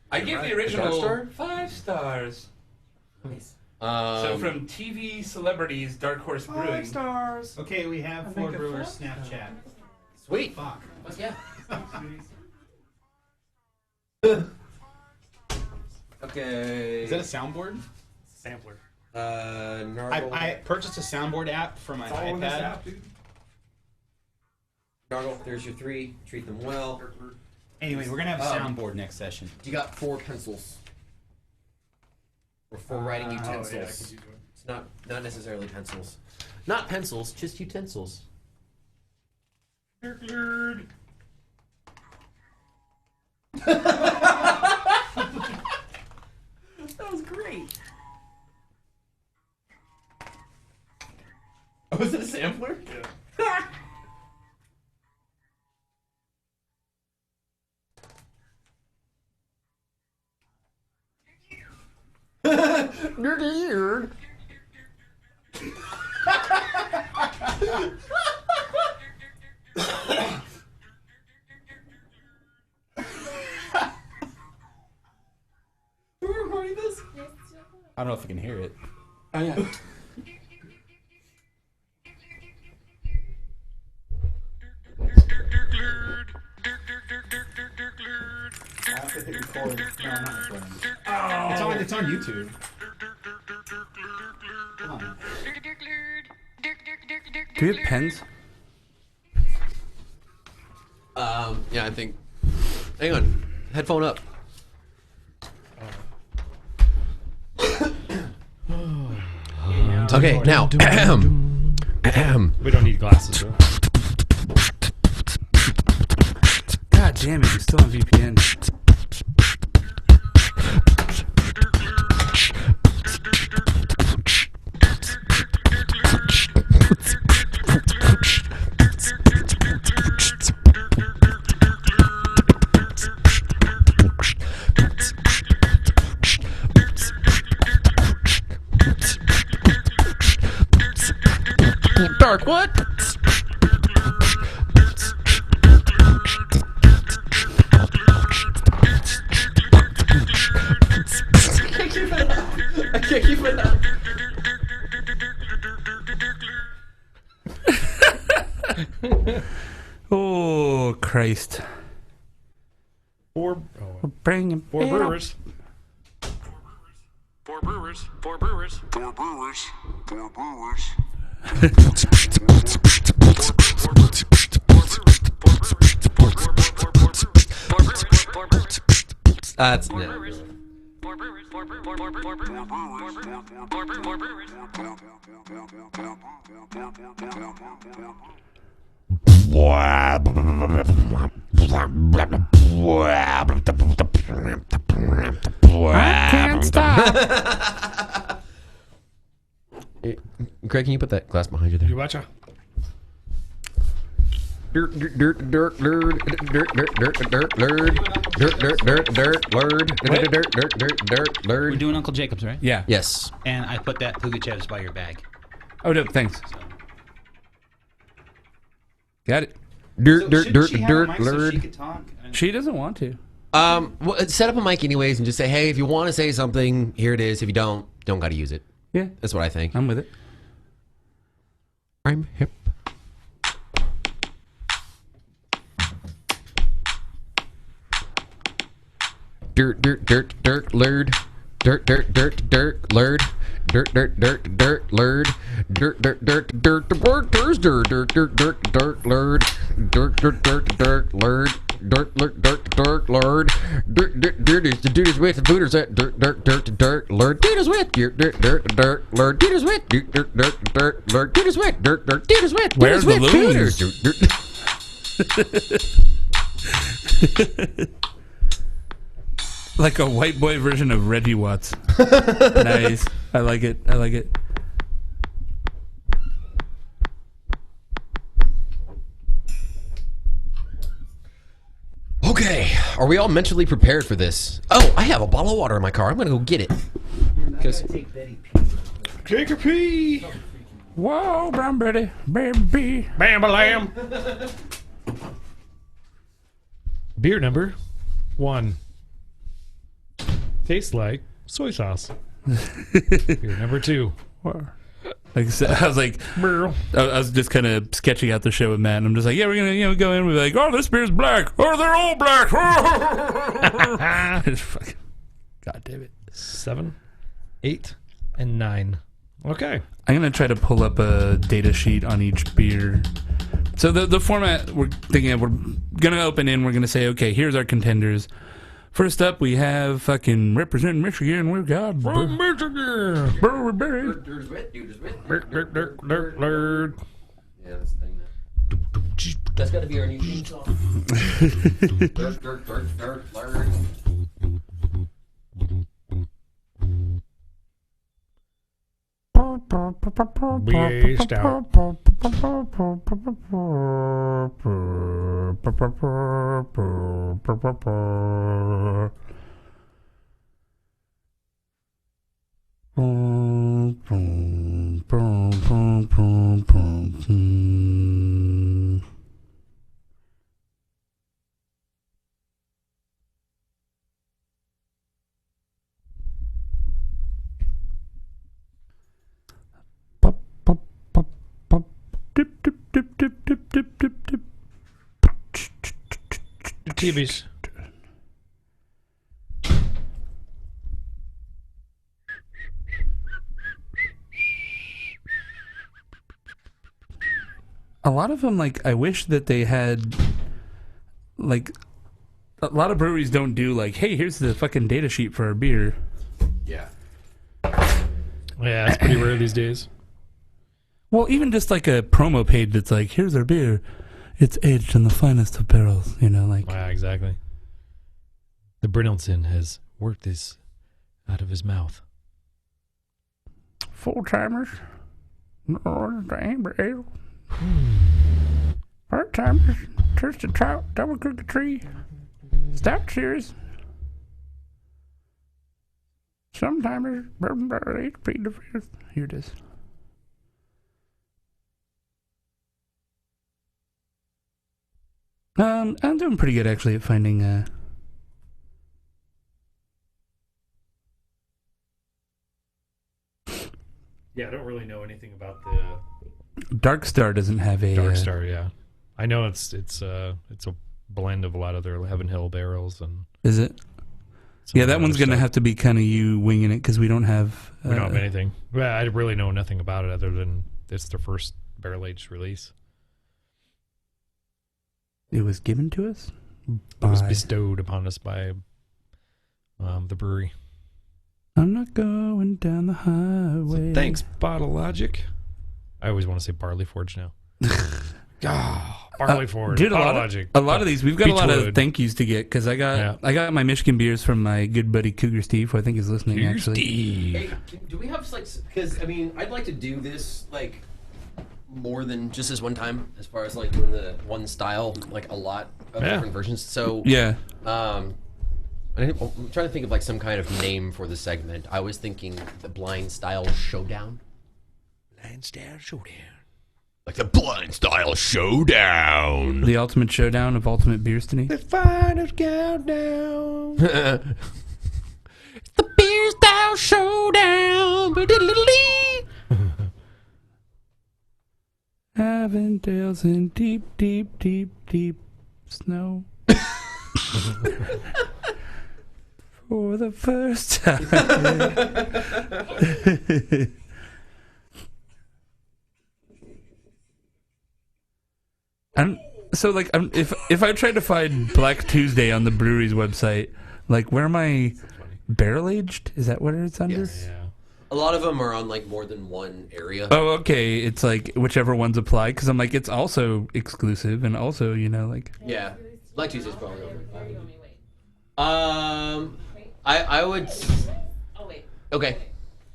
S6: I give the
S5: Dark
S6: original
S5: Star?
S6: 5 stars.
S1: Nice.
S6: So from TV celebrities, Dark Horse Brewing.
S3: stars. Okay, we have 4 Brewers Snapchat.
S1: Sweet.
S3: Fuck.
S1: Let's yeah. Okay.
S3: Is that a soundboard?
S6: Sampler.
S1: Nargle.
S3: I purchased a soundboard app for my iPad.
S1: Nargle, there's your 3. Treat them well.
S3: Anyway, we're gonna have a soundboard next session.
S1: You got 4 pencils. Or 4 writing utensils. It's not necessarily pencils.
S5: Not pencils, just utensils.
S1: That was great. Oh, was it a sampler?
S6: Yeah.
S1: Nerd. We're recording this?
S3: I don't know if I can hear it.
S6: Oh, yeah.
S3: I have to hit record. No, I'm not recording. It's on YouTube. Come on.
S8: Do you have pens?
S5: Yeah, I think. Hang on. Headphone up. Okay, now.
S2: We don't need glasses, though.
S8: God damn it, you're still on VPN.
S5: Dark what?
S1: I can't keep it up.
S8: Oh, Christ.
S2: Four
S8: Bring him.
S2: Brewers.
S9: Four Brewers. Four Brewers. Four Brewers. Four Brewers.
S5: That's
S9: Four Brewers. Four Brewers. Four Brewers. Four Brewers. Four Brewers. Four Brewers. Four Brewers.
S8: I can't stop.
S5: Craig, can you put that glass behind you there?
S2: You watcha.
S5: Dirt, dirt, dirt, dirt, dirt, dirt, dirt, dirt, dirt, dirt, dirt, dirt, dirt, dirt, dirt, dirt, dirt,
S3: We're
S5: dirt.
S3: doing Uncle Jacob's, right?
S8: Yeah.
S5: Yes.
S3: And I put that Pugachev by your bag.
S8: Oh, no, thanks.
S3: So.
S8: Got it.
S5: Dirt, dirt,
S3: Shouldn't
S5: dirt,
S3: she have a
S5: dirt,
S3: mic so she
S5: dirt.
S3: could talk?
S8: She doesn't want to.
S5: Well, set up a mic anyways and just say, hey, if you want to say something, here it is. If you don't got to use it.
S8: Yeah,
S5: That's what I think.
S8: I'm with it.
S5: I'm hip. Dirt, lurd. Dirt, lurd. Dirt, lurd. Dirt, the workers. Dirt, lurd. Dirt, lurd. Dirt, lurd. Dirt is the dude is with the booters at dirt, lurd. Dude is with dirt, lurd. Dude is with dirt, lurd. Dude is with dirt, dude is with.
S8: Where's the loons? Like a white boy version of Reggie Watts. Nice. I like it.
S5: Okay, are we all mentally prepared for this? Oh, I have a bottle of water in my car. I'm gonna go get it.
S2: Take a pee.
S8: Whoa, Brown Betty, baby.
S2: Bam-a-lam. Beer number 1. Tastes like soy sauce. Beer number 2.
S8: Like I said, I was like, I was just kind of sketching out the show with Matt, and I'm just like, yeah, we're gonna go in. We're like, oh, this beer's black. Oh, they're all black. Fucking, God damn it.
S2: 7, 8, and 9. Okay.
S8: I'm gonna try to pull up a data sheet on each beer. So the format we're thinking of, we're gonna open in. We're gonna say, okay, here's our contenders. First up, we have fucking representing Michigan. We've got
S2: From Michigan.
S8: Brewery Berry.
S1: Dude is with.
S2: Dirt, lurd.
S1: Yeah, that's the thing. That's got to be our new theme song. Dirt, lurd.
S2: BA stout. TVs.
S8: A lot of them, like, I wish that they had, like, a lot of breweries don't do, like, hey, here's the fucking data sheet for our beer.
S1: Yeah.
S2: Yeah, it's pretty rare these days.
S8: Well, even just like a promo page that's like, here's our beer. It's aged in the finest of barrels, you know, like.
S2: Yeah, exactly. The Brynildson has worked this out of his mouth.
S8: Full timers. No, the amber ale. Part timers. Twisted trout. Double cookie tree. Stout series. Sometimes bourbon barrel HP the fifth. Here it is. I'm doing pretty good actually at finding
S2: Yeah, I don't really know anything about the
S8: Dark Star doesn't have a
S2: Dark Star. Yeah, I know it's a blend of a lot of their Heaven Hill barrels and.
S8: Is it?
S2: some
S8: Yeah,
S2: of
S8: that
S2: the
S8: one's
S2: other
S8: gonna
S2: stuff.
S8: have to be kind of you winging it because we don't have.
S2: We don't have anything. Well, I really know nothing about it other than it's their first barrel aged release.
S8: It was given to us.
S2: It was
S8: by-
S2: bestowed upon us by the brewery.
S8: I'm not going down the highway.
S2: Thanks, Bottle Logic. I always want to say Barley Forge now. Barley Forge,
S8: Dude,
S2: Bottle Logic.
S8: a lot of these, we've got a lot of
S2: Beechwood.
S8: thank yous to get because I got my Michigan beers from my good buddy Cougar Steve, who I think is listening actually.
S1: Hey, do we have like? Because I mean, I'd like to do this like more than just this one time, as far as like doing the one style, like a lot of
S2: Yeah.
S1: different versions. So
S8: Yeah.
S1: I'm trying to think of like some kind of name for the segment. I was thinking the Blind Style Showdown.
S2: Blind Style Showdown.
S5: Like the blind style showdown.
S8: The ultimate showdown of ultimate beers to me.
S2: The final countdown.
S5: The beer style showdown.
S8: Avondale's in deep, deep, deep, deep snow. For the first time. If I tried to find Black Tuesday on the brewery's website, like, where am I? Barrel aged? Is that what it's under?
S5: Yes.
S2: Yeah.
S5: A lot of them are on like more than one area.
S8: Oh, okay. It's like whichever ones apply, because I'm like, it's also exclusive and also, you know, like.
S5: Yeah, Black Tuesday's probably over. I would.
S7: Oh wait.
S5: Okay.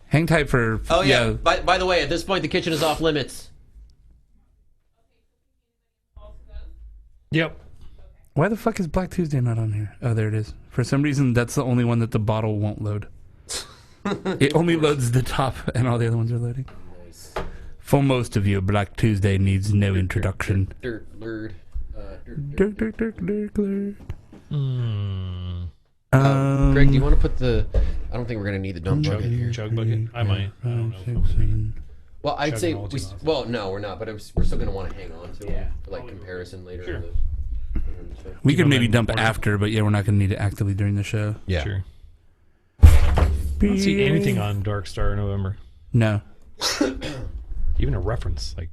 S8: Hang tight for.
S5: Oh yeah. By the way, at this point, the kitchen is off limits.
S2: Yep.
S8: Why the fuck is Black Tuesday not on here? Oh, there it is. For some reason, that's the only one that the bottle won't load. It only loads the top, and all the other ones are loading.
S5: Nice.
S8: For most of you, Black Tuesday needs no introduction.
S5: Dirt, lurd.
S8: Dirk.
S5: Greg, do you want to put the? I don't think we're gonna need the dump bucket here.
S2: Chug bucket? I might. I don't know if I'm gonna be-
S5: Well, I'd say
S2: Chugging all too often.
S5: well, no, we're not, but we're still gonna want to hang on to
S2: Yeah.
S5: them for like comparison later.
S2: Sure.
S5: In the show.
S8: We
S2: Keep
S8: could
S2: them
S8: maybe
S2: in
S8: dump
S2: order.
S8: after, but yeah, we're not going to need it actively during the show.
S5: Yeah.
S2: Sure. I don't see anything on Dark Star November.
S8: No.
S2: Even a reference. Like,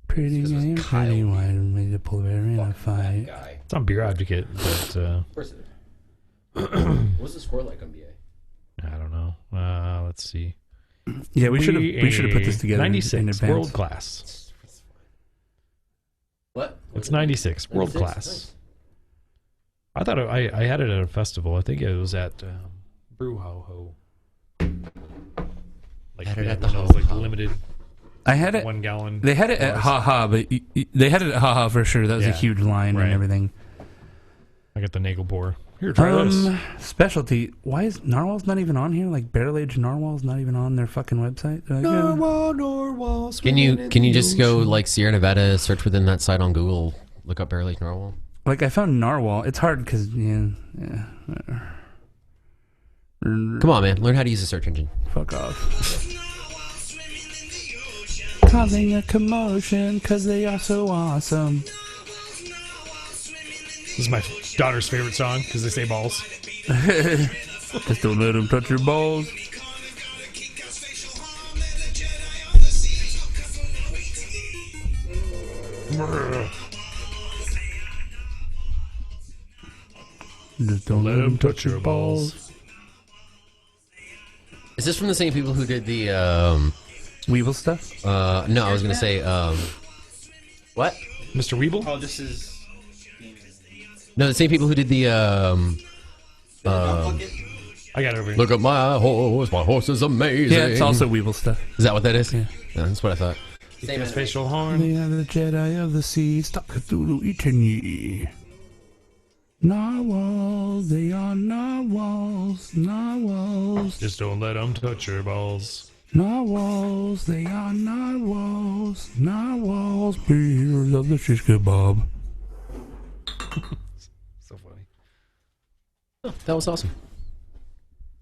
S8: Pretty
S5: This was
S8: game,
S5: Kyle.
S8: pretty wide, made to pull bear in a
S5: Fuck that
S8: fight.
S5: guy.
S2: it's on Beer Advocate, but
S5: Of course it is. What's the score like on BA?
S2: I don't know. Let's see.
S8: Yeah, we should have put this together in
S2: 96
S8: advance.
S2: world class.
S5: What?
S2: It's 96 world
S5: 96?
S2: class.
S5: Nice.
S2: I thought I had it at a festival. I think it was at Brew Ho Ho. Like,
S5: Had it
S2: yeah,
S5: at the
S2: one of those, like
S5: Ho Ho.
S2: limited
S8: I had it.
S2: 1 gallon.
S8: They had it at
S2: bars.
S8: Haha, but they had it at Haha for sure. That was a
S2: Yeah,
S8: huge line
S2: right.
S8: and everything.
S2: I got the Nagel Boar. Here, try this.
S8: Specialty. Why is Narwhal's not even on here? Like barrel aged Narwhal's not even on their fucking website. They're like, yeah.
S2: Narwhal.
S5: Can you just go like Sierra Nevada, search within that site on Google, look up Barrel Aged Narwhal?
S8: Like I found Narwhal. It's hard because yeah.
S5: Come on, man, learn how to use a search engine.
S8: Fuck off. Causing a commotion because they are so awesome.
S2: This is my daughter's favorite song because they say balls.
S8: Just don't let them touch your balls. Just don't let them touch your balls.
S5: Is this from the same people who did the
S8: Weevil stuff?
S5: no, I was gonna say what?
S2: Mr. Weeble?
S3: Oh, this is.
S5: No, the same people who did the
S2: I got it over here.
S5: look at my horse is amazing.
S8: Yeah, it's also Weevil stuff.
S5: Is that what that is?
S8: Yeah.
S5: Yeah, that's what I thought.
S2: Same as facial horn.
S8: They are the Jedi of the sea, stop Cthulhu eating ye. Narwhals, they are narwhals, narwhals.
S2: Just don't let them touch your balls.
S8: Narwhals, they are narwhals, narwhals, beers of the shish kebab.
S2: So funny.
S5: That was awesome.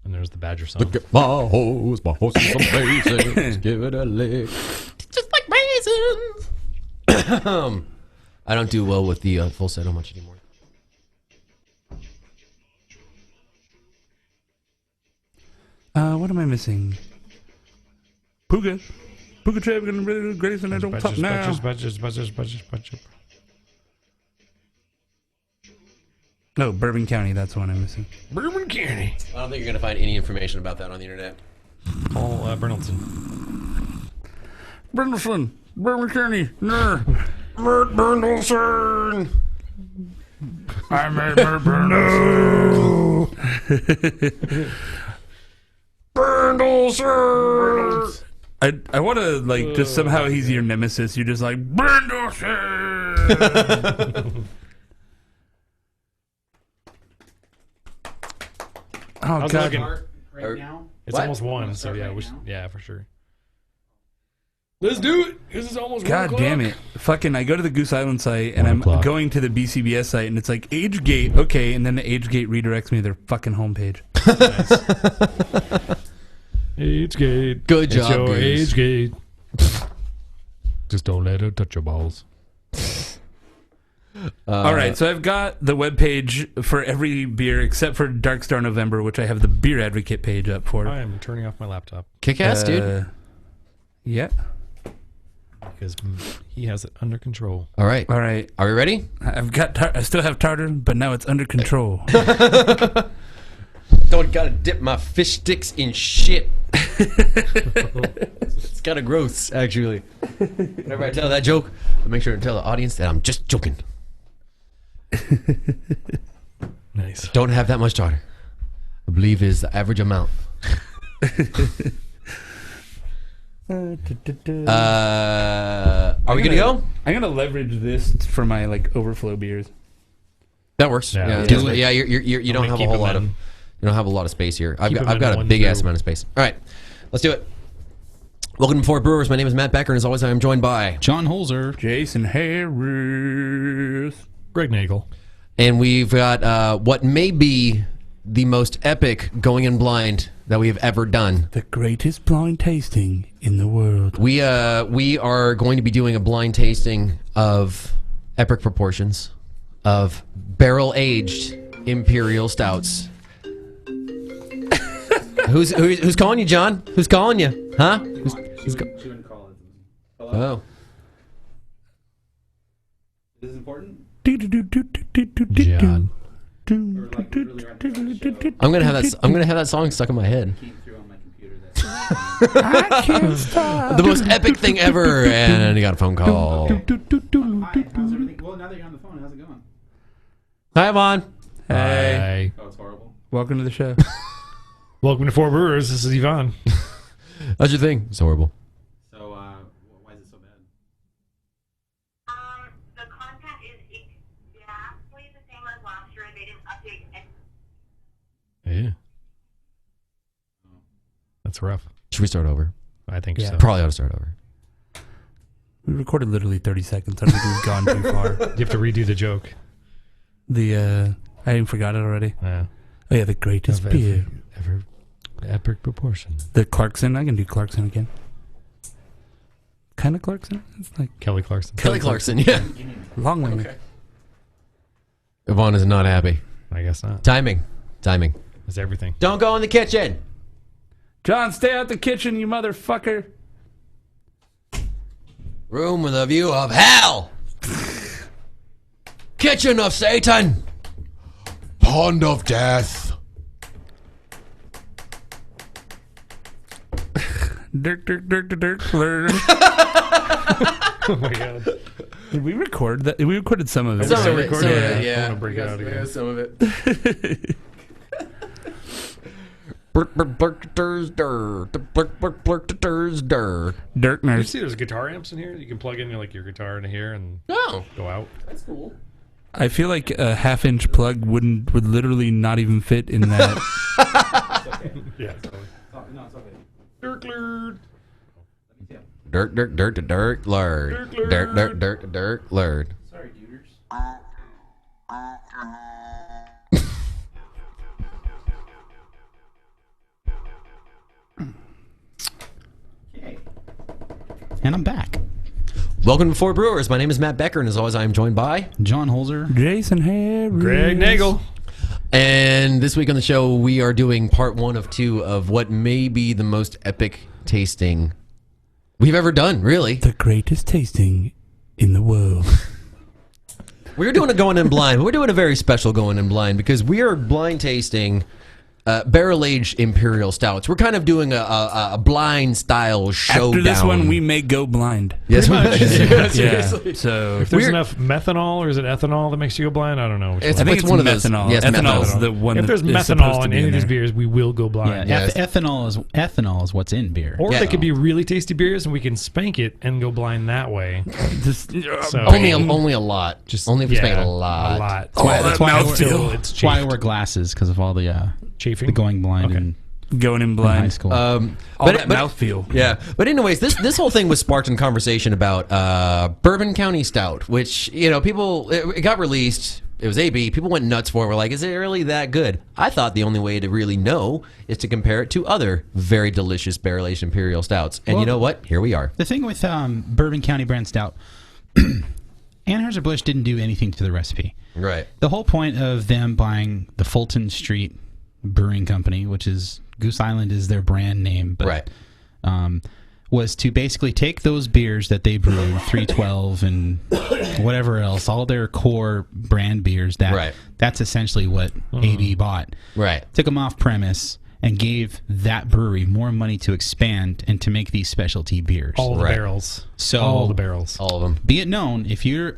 S2: And there's the Badger song.
S5: Look at my horse is amazing. Let's give it a lick. Just like raisins. I don't do well with the falsetto much anymore.
S8: What am I missing? Puga. Puga Trap, Grayson, I don't talk now.
S2: Badgers.
S8: No, Bourbon County, that's the one I'm missing.
S2: Bourbon County.
S5: I don't think you're gonna find any information about that on the internet.
S2: Paul Bernaldson.
S8: Brindleson, Bourbon County, no.
S5: Mert Bernaldson.
S8: I'm a Bernaldson.
S5: Bernaldson.
S8: I want to, like, just somehow he's your nemesis. You're just like, Brindleson. Oh,
S2: was
S8: God.
S2: looking.
S3: Right now?
S2: It's
S5: What?
S2: almost one, so
S3: Start
S2: yeah,
S3: right
S2: we should,
S3: now?
S2: yeah, for sure. Let's do it. This is almost
S8: God damn it. Fucking, I go to the Goose Island site, and
S2: 1
S8: I'm
S2: o'clock.
S8: going to the BCBS site, and it's like, age gate. Okay, and then the age gate redirects me to their fucking homepage.
S2: Age gate.
S5: Good
S2: It's
S5: job,
S2: your
S5: Goose.
S2: age gate. Just don't let her touch your balls.
S8: All right, so I've got the webpage for every beer except for Dark Star November, which I have the Beer Advocate page up for.
S2: I am turning off my laptop
S5: Kick ass, dude.
S8: Yeah.
S2: because he has it under control.
S5: All right.
S8: All right.
S5: Are we ready?
S8: I still have tartar, but now it's under control.
S5: Don't gotta dip my fish sticks in shit. It's kind of gross, actually. Whenever I tell that joke, I make sure to tell the audience that I'm just joking.
S2: Nice.
S5: Don't have that much tartar. I believe is the average amount. Are we gonna go?
S8: I'm gonna leverage this for my like overflow beers.
S5: That works.
S2: Yeah,
S5: Yeah,
S2: do
S5: that's-
S2: it.
S5: yeah. You don't
S2: gonna
S5: have a
S2: keep
S5: whole
S2: them
S5: lot of.
S2: in.
S5: You don't have a lot of space here. I've
S2: Keep them
S5: got
S2: in
S5: a
S2: one
S5: big ass
S2: brew.
S5: amount of space. All right, let's do it. Welcome to Four Brewers. My name is Matt Becker, and as always, I am joined by
S3: John Holzer.
S8: Jason Harris.
S2: Greg Nagel.
S5: And we've got what may be the most epic going in blind that we have ever done.
S8: The greatest blind tasting in the world.
S5: We are going to be doing a blind tasting of epic proportions of barrel-aged imperial stouts. Who's calling you, John? Who's calling you? Huh? Oh.
S3: Is this important?
S2: John.
S5: I'm gonna have that song stuck in my head.
S8: I can't stop.
S5: The most epic thing ever, and you got a phone call.
S3: Well, now that you're on the phone, how's it going?
S5: Hi, Yvonne.
S8: Hey,
S2: Hi.
S3: Oh, it's horrible.
S8: welcome to the show.
S2: Welcome to Four Brewers. This is Yvonne.
S5: How's your thing? It's horrible.
S3: So, why is it so bad?
S9: The content is exactly the same as last year. They didn't update any.
S2: Yeah. That's rough.
S5: Should we start over?
S2: I think
S8: Yeah.
S2: so.
S5: Probably ought to start over.
S8: We recorded literally 30 seconds. I don't think we've gone too far.
S2: You have to redo the joke.
S8: I even forgot it already.
S2: Yeah.
S8: Oh yeah, the greatest beer.
S2: Ever epic proportions.
S8: The Clarkson. I can do Clarkson again. Kind of Clarkson. It's like
S2: Kelly Clarkson.
S5: Kelly Clarkson, yeah.
S8: long wing.
S5: Yvonne is not happy.
S2: I guess not.
S5: Timing.
S2: That's everything.
S5: Don't go in the kitchen.
S8: John, stay out the kitchen, you motherfucker.
S5: Room with a view of hell. Kitchen of Satan. Pond of death.
S8: Dirk, blur.
S2: Oh my god.
S8: Did we record that? We recorded some of it.
S2: Some of it,
S5: Some of it,
S2: I
S5: yeah.
S2: wanna break it out again.
S5: Some of it.
S8: Dirk
S2: You
S8: nurse.
S2: see there's guitar amps in here? You can plug in like your guitar into here and
S5: Oh,
S2: go out.
S5: that's cool.
S8: I feel like a half-inch plug would literally not even fit in that.
S2: Yeah. Totally.
S3: No, it's okay.
S2: Dirk Lord.
S5: Dirt, lard. Dirt, lard.
S3: Sorry, duders. Okay. And I'm back.
S5: Welcome to Four Brewers. My name is Matt Becker, and as always, I am joined by.
S3: John Holzer.
S8: Jason Harris.
S2: Greg Nagel.
S5: And this week on the show, we are doing part 1 of 2 of what may be the most epic tasting we've ever done, really.
S8: The greatest tasting in the world.
S5: We're doing a going in blind, but we're doing a very special going in blind because we are blind tasting barrel-aged imperial stouts. We're kind of doing a blind style showdown.
S8: After this one, we may go blind.
S5: Yes, we
S2: much.
S5: yeah,
S8: Yeah. So
S2: If there's enough methanol or is it ethanol that makes you go blind? I don't know. Which
S5: It's-
S8: I think
S5: it's
S8: it's
S5: one of those.
S8: methanol.
S5: Yes,
S8: Ethanol is
S5: methanol.
S8: the one.
S2: if there's
S8: that is supposed
S2: methanol
S8: to
S2: in
S8: be
S2: any of these
S8: there.
S2: beers, we will go
S3: Yeah,
S2: blind.
S5: Yes.
S3: ethanol is what's in beer.
S2: Or
S5: Yeah.
S2: they could be really tasty beers and we can spank it and go blind that way.
S8: Just,
S2: So
S5: only a lot.
S2: just
S5: Only if we
S2: yeah,
S5: spank a lot.
S2: A lot.
S8: Oh, that
S3: why I
S8: mouthfeel.
S3: That's why I wear glasses, because of all the
S2: Chafing.
S3: the going blind
S2: Okay.
S3: and
S8: going in
S3: in high
S8: blind.
S3: school.
S8: All that mouthfeel.
S5: Yeah, but anyways, this whole thing was sparked in conversation about Bourbon County Stout, which people it got released. It was AB. People went nuts for it. We're like, is it really that good? I thought the only way to really know is to compare it to other very delicious barrel-aged imperial stouts. And you know what? Here we are.
S3: The thing with Bourbon County brand stout, Anheuser-Busch didn't do anything to the recipe.
S5: Right.
S3: The whole point of them buying the Fulton Street Brewing Company, which is Goose Island is their brand name, but
S5: Right.
S3: Was to basically take those beers that they brew, 312 and whatever else, all their core brand beers. That's essentially what AB bought.
S5: Right.
S3: Took them off premise and gave that brewery more money to expand and to make these specialty beers.
S2: All the
S5: Right.
S2: barrels.
S3: So
S2: All the barrels.
S5: All of them.
S3: be it known, if you're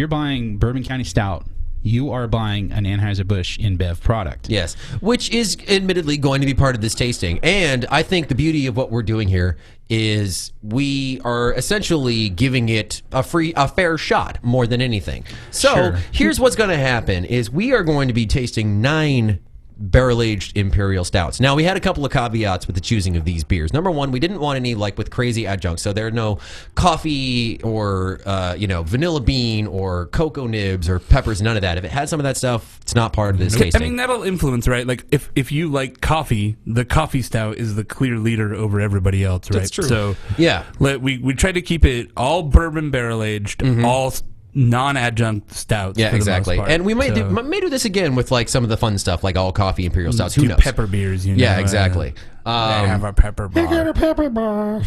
S3: buying Bourbon County Stout, you are buying an Anheuser-Busch InBev product.
S5: Yes, which is admittedly going to be part of this tasting. And I think the beauty of what we're doing here is we are essentially giving it a fair shot more than anything. So
S3: Sure.
S5: here's what's going to happen is we are going to be tasting 9 barrel-aged imperial stouts. Now, we had a couple of caveats with the choosing of these beers. Number one, we didn't want any with crazy adjuncts. So there are no coffee or vanilla bean or cocoa nibs or peppers. None of that. If it had some of that stuff, it's not part of this tasting.
S8: I mean, that'll influence, right? Like, if you like coffee, the coffee stout is the clear leader over everybody else, right?
S2: That's true.
S8: So
S5: Yeah.
S8: we try to keep it all bourbon barrel aged, all non-adjunct stouts.
S5: Yeah,
S8: for the
S5: exactly.
S8: most part.
S5: And we may
S8: So,
S5: do this again with some of the fun stuff, like all coffee imperial stouts. Who
S8: do
S5: knows?
S8: pepper beers, you know.
S5: Yeah, exactly.
S8: They have a pepper bar.
S2: Pepper bar.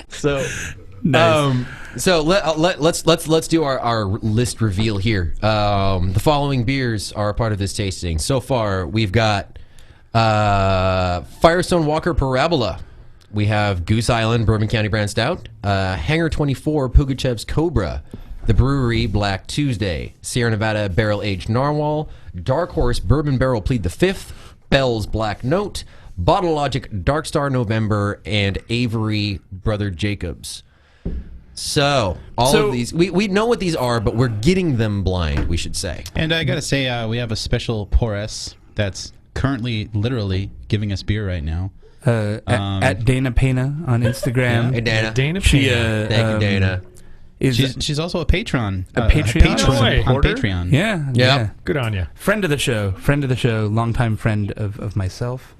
S5: So,
S8: Nice.
S5: so let's do our list reveal here. The following beers are a part of this tasting. So far, we've got Firestone Walker Parabola. We have Goose Island Bourbon County Brand Stout, Hangar 24 Pugachev's Cobra, The Brewery Black Tuesday, Sierra Nevada Barrel Aged Narwhal, Dark Horse Bourbon Barrel Plead the Fifth, Bell's Black Note, Bottle Logic Dark Star November, and Avery Brother Jacobs. So all of these, we know what these are, but we're getting them blind, we should say.
S3: And I got to say, we have a special Porus that's currently literally giving us beer right now.
S8: At Dana Pena on Instagram.
S5: Hey, Dana.
S2: Dana
S8: She,
S2: Pena.
S5: Thank you, Dana.
S3: She's also a patron.
S8: A Patreon?
S2: No way.
S3: on Patreon.
S8: Yeah.
S2: Good on you.
S8: Friend of the show, longtime friend of myself.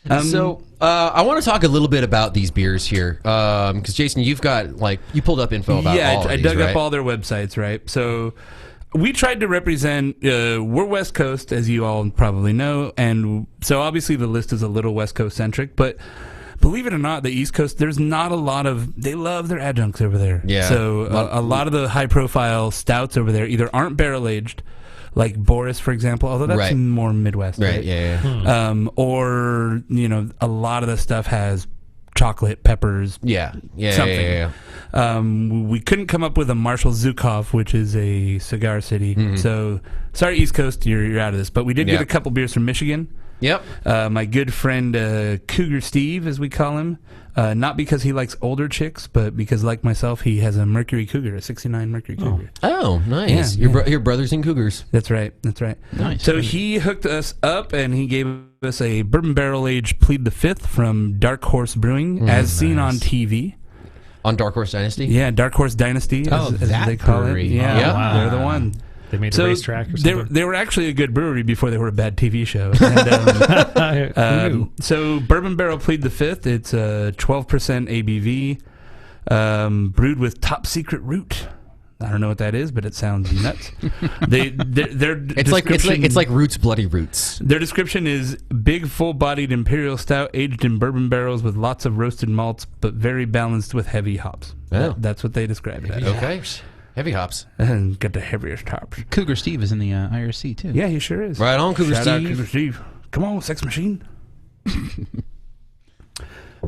S5: So I want to talk a little bit about these beers here, because Jason, you've got you pulled up info about all of
S8: I
S5: these,
S8: dug
S5: right?
S8: up all their websites, right? So we tried to represent. We're West Coast, as you all probably know, and so obviously the list is a little West Coast centric, but. Believe it or not, the East Coast, there's not a lot of... They love their adjuncts over there.
S5: Yeah.
S8: So a lot of the high-profile stouts over there either aren't barrel-aged, like Boris, for example, although that's
S5: Right.
S8: more Midwest, right?
S5: Yeah.
S8: Or, a lot of the stuff has chocolate, peppers,
S5: Yeah.
S8: something.
S5: Yeah.
S8: We couldn't come up with a Marshall Zukov, which is a cigar city. So, sorry, East Coast, you're out of this. But we did
S5: Yeah.
S8: get a couple beers from Michigan.
S5: Yep.
S8: My good friend Cougar Steve, as we call him, not because he likes older chicks, but because, like myself, he has a Mercury Cougar, a '69 Mercury Cougar.
S5: Oh, nice.
S8: Yeah,
S5: Your brothers and cougars.
S8: That's right.
S3: Nice.
S8: So he hooked us up, and he gave us a bourbon barrel aged Plead the Fifth from Dark Horse Brewing, as seen on TV.
S5: On Dark Horse Dynasty?
S8: Yeah, Dark Horse Dynasty, as
S3: that
S8: they call
S3: brewery.
S8: it. Yeah,
S5: Oh,
S2: wow.
S8: they're the one.
S2: They made
S8: So
S2: a racetrack or something.
S8: they were actually a good brewery before they were a bad TV show. And,
S2: Who knew?
S8: so Bourbon Barrel Plead the Fifth. It's 12% ABV, brewed with top secret root. I don't know what that is, but it sounds nuts. Their
S5: It's like Roots Bloody Roots.
S8: their description is big, full-bodied imperial stout aged in bourbon barrels with lots of roasted malts, but very balanced with heavy hops.
S5: Oh.
S8: That's what they describe it as.
S5: Okay. Heavy hops.
S8: And got the heaviest hops.
S3: Cougar Steve is in the IRC too.
S8: Yeah, he sure is.
S5: Right on, Cougar
S8: Shout out
S5: Steve.
S8: Cougar Steve. Come on, sex machine.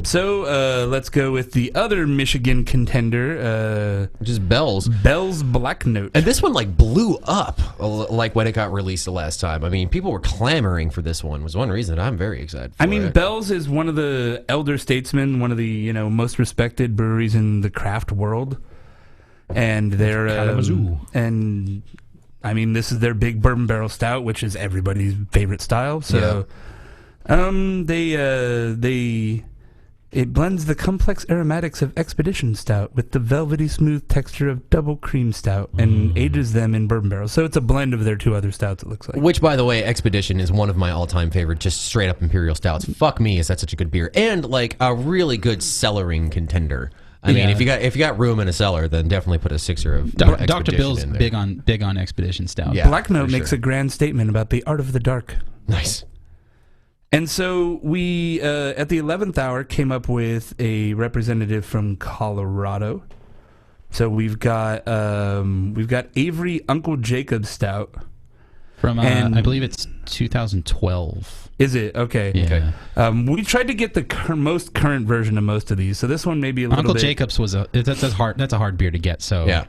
S8: So let's go with the other Michigan contender,
S5: Just Bell's.
S8: Bell's Black Note.
S5: And this one blew up when it got released the last time. I mean, people were clamoring for this one. Was one reason I'm very excited for
S8: I mean,
S5: it.
S8: Bell's is one of the elder statesmen, one of the most respected breweries in the craft world, and they're
S2: Kalamazoo.
S8: and I mean, this is their big bourbon barrel stout, which is everybody's favorite style. So, it blends the complex aromatics of Expedition Stout with the velvety smooth texture of Double Cream Stout and ages them in bourbon barrels. So it's a blend of their two other stouts, it looks like.
S10: Which, by the way, Expedition is one of my all-time favorite, just straight up imperial stouts. Fuck me, is that such a good beer? And like a really good cellaring contender. I mean, if you got room in a cellar, then definitely put a sixer of
S3: Dr.
S10: Expedition
S3: Bill's
S10: in there.
S3: big on Expedition Stout.
S10: Yeah,
S8: Black Note
S10: for
S8: makes
S10: sure.
S8: a grand statement about the art of the dark.
S10: Nice.
S8: And so we, at the 11th hour, came up with a representative from Colorado. So we've got Avery Uncle Jacob Stout.
S3: From
S8: And-
S3: I believe it's 2012.
S8: Is it? Okay.
S3: Yeah.
S8: Okay. We tried to get the most current version of most of these, so this one may be a little
S3: Uncle
S8: bit...
S3: Jacob's was that's a hard beer to get. So
S10: Yeah.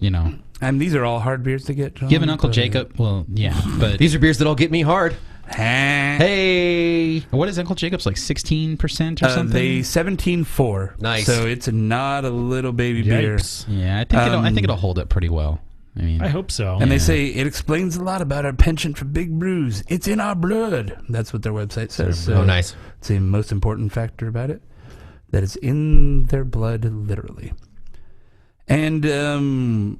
S3: you know,
S8: And these are all hard beers to get, John.
S3: give an Uncle
S8: but-
S3: Jacob. Well, yeah, but
S10: These are beers that'll get me hard. Hey.
S3: what is Uncle Jacob's, like 16% or something?
S8: They 17.4.
S10: Nice.
S8: So it's not a little baby beer.
S2: Yikes.
S3: Yeah, I think it'll hold up pretty well. I mean,
S2: I hope so.
S8: And they
S3: Yeah.
S8: say it explains a lot about our penchant for big brews. It's in our blood. That's what their website says. So
S10: Oh, nice.
S8: it's the most important factor about it. That it's in their blood, literally. And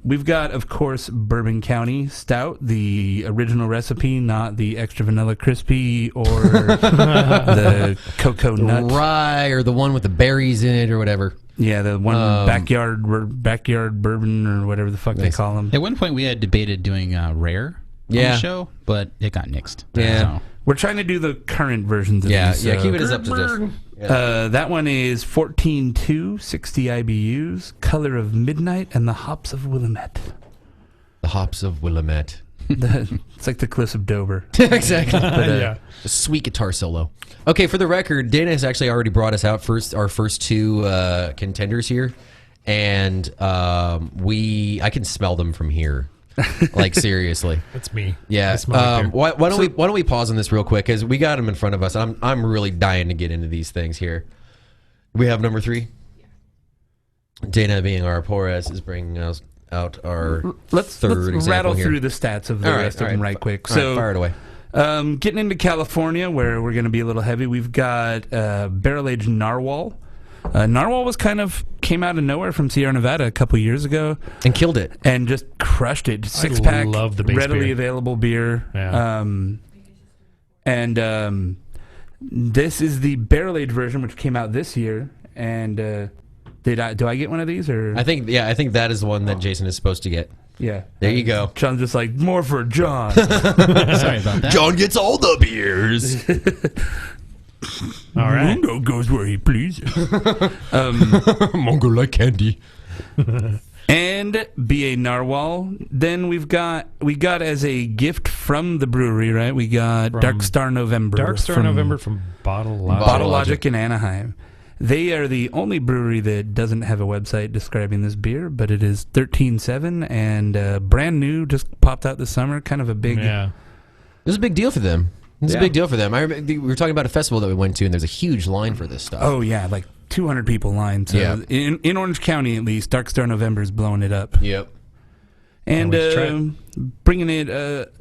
S8: we've got, of course, Bourbon County Stout, the original recipe, not the extra vanilla crispy or the cocoa nut.
S10: Rye or the one with the berries in it or whatever.
S8: Yeah, the one backyard bourbon or whatever the fuck they
S10: Nice.
S8: call them.
S3: at one point we had debated doing rare on
S10: Yeah.
S3: the show, but it got nixed.
S10: Yeah.
S3: So.
S8: We're trying to do the current versions of
S10: Yeah,
S8: these.
S10: yeah.
S8: so-
S10: Keep it as up to this.
S8: That one is 14.2, 60 IBUs, Color of Midnight, and the Hops of Willamette.
S10: The hops of Willamette.
S8: It's like the Cliffs of Dover.
S10: Exactly.
S2: Yeah.
S10: A sweet guitar solo. Okay, for the record, Dana has actually already brought us out our first two contenders here, and I can smell them from here. Like seriously.
S2: That's me.
S10: Yeah.
S2: I smell it
S10: Why don't we pause on this real quick because we got them in front of us. I'm really dying to get into these things here. We have number 3. Dana, being our Porras, is bringing us out our
S8: Let's
S10: third example
S8: rattle
S10: here.
S8: through the stats of the
S10: All right,
S8: rest
S10: all
S8: of them
S10: right.
S8: right quick.
S10: All right,
S8: So,
S10: fire it away.
S8: getting into California, where we're going to be a little heavy, we've got barrel-aged Narwhal. Narwhal came out of nowhere from Sierra Nevada a couple years ago
S10: And killed it.
S8: and just crushed it. 6-pack,
S2: love the base
S8: readily
S2: beer.
S8: available beer.
S2: Yeah.
S8: This is the barrel-aged version, which came out this year. And do I get one of these or?
S10: I think that is the one that Jason is supposed to get.
S8: Yeah.
S10: There you go.
S8: John's just like, more for John.
S3: Sorry about that.
S10: John gets all the beers.
S2: All right.
S8: Mungo goes where he pleases.
S10: Mongo like candy.
S8: And BA Narwhal. Then we got as a gift from the brewery, right? We got
S2: From
S8: Dark Star November.
S2: Dark Star
S8: from
S2: November from Bottle Logic.
S8: Bottle Logic in Anaheim. They are the only brewery that doesn't have a website describing this beer, but it is 13.7 and brand new, just popped out this summer. Kind of a big.
S2: Yeah.
S10: It was a big deal for them. It's a
S8: Yeah.
S10: big deal for them. I remember, we were talking about a festival that we went to, and there's a huge line for this stuff.
S8: Oh yeah, like 200 people lined. So
S10: Yeah.
S8: in Orange County at least, Dark Star November is blowing it up.
S10: Yep.
S8: And
S2: Can't wait to try it.
S8: bringing it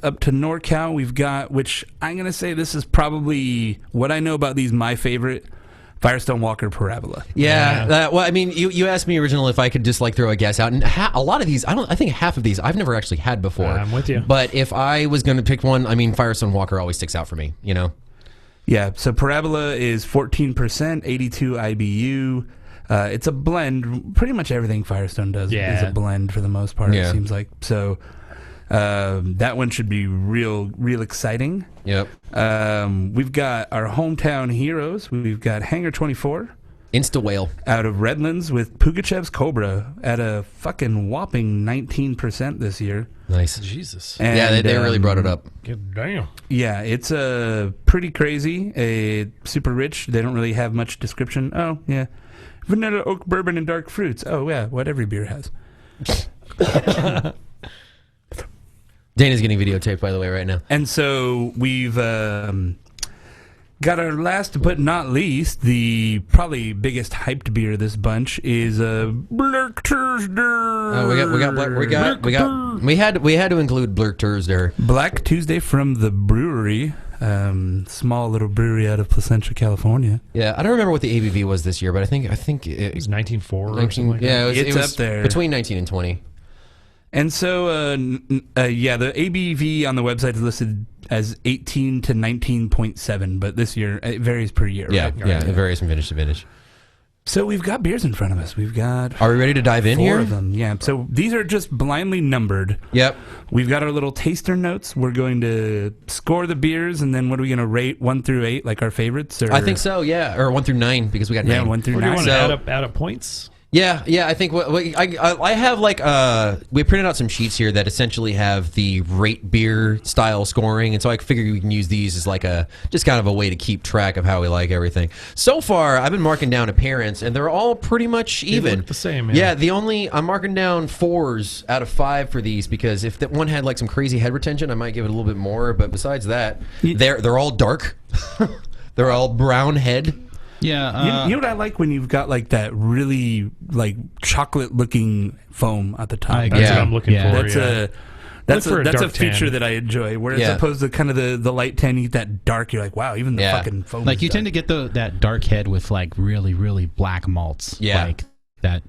S8: up to NorCal, we've got, which I'm going to say this is probably what I know about these, my favorite, Firestone Walker Parabola.
S10: Yeah. Well, I mean, you asked me originally if I could just like throw a guess out, and a lot of these, I think half of these I've never actually had before.
S2: I'm with you.
S10: But if I was going to pick one, I mean, Firestone Walker always sticks out for me. You know.
S8: Yeah, so Parabola is 14%, 82 IBU. It's a blend. Pretty much everything Firestone does is
S2: Yeah.
S8: a blend for the most part,
S10: Yeah.
S8: it seems like. So that one should be real exciting.
S10: Yep.
S8: We've got our hometown heroes. We've got Hangar 24
S10: Insta whale.
S8: out of Redlands with Pugachev's Cobra at a fucking whopping 19% this year.
S10: Nice.
S2: Jesus.
S8: And,
S10: Yeah, they really brought it up.
S2: Good damn.
S8: Yeah, it's pretty crazy. Super rich. They don't really have much description. Oh, yeah. Vanilla oak bourbon and dark fruits. Oh, yeah, what every beer has.
S10: Dana's getting videotaped, by the way, right now.
S8: And so we've Got our last but not least, the probably biggest hyped beer of this bunch is Black Tuesday.
S10: We had to include Blurk Tuesday.
S8: Black Tuesday from the brewery, small little brewery out of Placentia, California.
S10: Yeah, I don't remember what the ABV was this year, but I think
S2: It was 19.4 or
S10: 19,
S2: something like
S10: yeah,
S2: that.
S10: it
S8: It's
S10: was
S8: up there.
S10: between 19 and 20.
S8: And so, the ABV on the website is listed as 18 to 19.7, but this year, it varies per year.
S10: Yeah,
S8: right?
S10: yeah, it varies from vintage to vintage.
S8: So we've got beers in front of us. We've got
S10: Are we ready to dive in
S8: 4
S10: here?
S8: of them. Yeah, so these are just blindly numbered.
S10: Yep.
S8: We've got our little taster notes. We're going to score the beers, and then what are we going to rate 1 through 8, like our favorites? Or?
S10: I think so, yeah. Or 1 through 9, because we got 9.
S8: Yeah, 1 through
S2: Or do you
S8: 9.
S2: want to
S10: So-
S2: add up points?
S10: Yeah, I think I have like we printed out some sheets here that essentially have the rate beer style scoring, and so I figured we can use these as like just kind of a way to keep track of how we like everything. So far, I've been marking down appearance, and they're all pretty much even.
S2: look the same,
S10: Yeah, I'm marking down 4s out of 5 for these because if that one had like some crazy head retention, I might give it a little bit more. But besides that, they're all dark. They're all brown head.
S3: Yeah.
S8: You know what I like when you've got like that really like chocolate looking foam at the top.
S3: I
S2: That's
S3: agree.
S2: what I'm looking
S3: Yeah.
S2: for.
S8: That's
S2: yeah.
S8: that's
S2: Look for
S8: a
S2: a
S8: that's a
S2: dark tan.
S8: feature that I enjoy. Whereas
S10: Yeah.
S8: opposed to kind of the light tan, you get that dark. You're like, wow, even the
S10: Yeah.
S8: fucking foam.
S3: Like
S8: is
S3: you
S8: dark.
S3: tend to get that dark head with like really, really black malts.
S10: Yeah.
S3: Like that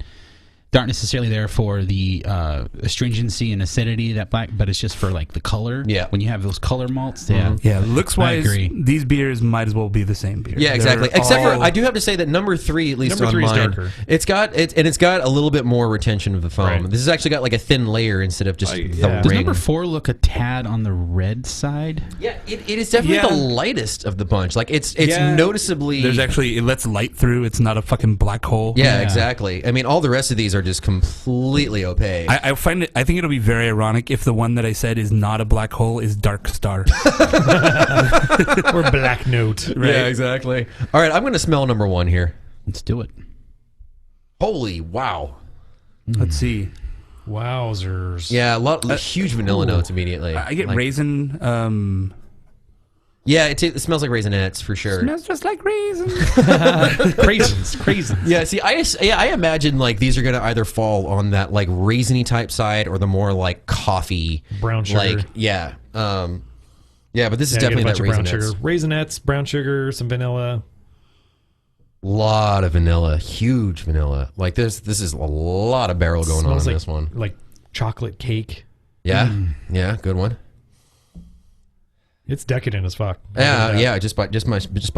S3: aren't necessarily there for the astringency and acidity that black, but it's just for like the color.
S10: Yeah.
S3: When you have those color malts, yeah.
S8: Yeah, looks wise,
S3: I agree.
S8: these beers might as well be the same beer.
S10: Yeah, exactly.
S8: They're
S10: Except for
S8: all-
S10: I do have to say that number 3, at least
S2: Number
S10: on
S2: 3 is
S10: mine,
S2: darker.
S10: it's got a little bit more retention of the foam.
S2: Right.
S10: This has actually got like a thin layer instead of just the
S2: yeah.
S3: Does
S10: ring.
S3: number 4 look a tad on the red side?
S10: Yeah, it is definitely
S8: Yeah.
S10: the lightest of the bunch. Like it's
S8: Yeah.
S10: noticeably.
S8: There's actually it lets light through. It's not a fucking black hole.
S10: yeah,
S3: Yeah.
S10: exactly. I mean, all the rest of these are just completely opaque.
S8: I find it. I think it'll be very ironic if the one that I said is not a black hole is Dark Star.
S2: Or Black Note.
S10: Yeah, exactly. All right, I'm going to smell number 1 here.
S3: Let's do it.
S10: Holy wow!
S8: Let's see.
S2: Wowzers.
S10: Yeah, huge vanilla notes immediately.
S8: I get
S10: Like-
S8: raisin.
S10: Yeah, it smells like raisinettes for sure.
S8: Smells just like raisin.
S2: Craisins.
S10: Yeah, see, I imagine like these are gonna either fall on that like raisiny type side or the more like coffee
S2: Brown sugar.
S10: Like yeah, but this is
S2: Yeah, you get
S10: definitely
S2: a bunch
S10: that
S2: of brown
S10: raisinettes.
S2: sugar. Raisinets, brown sugar, some vanilla.
S10: Lot of vanilla, huge vanilla. Like this is a lot of barrel going on in
S2: Smells like,
S10: this one.
S2: like chocolate cake.
S10: Yeah, yeah, good one.
S2: It's decadent as fuck.
S10: Yeah, just by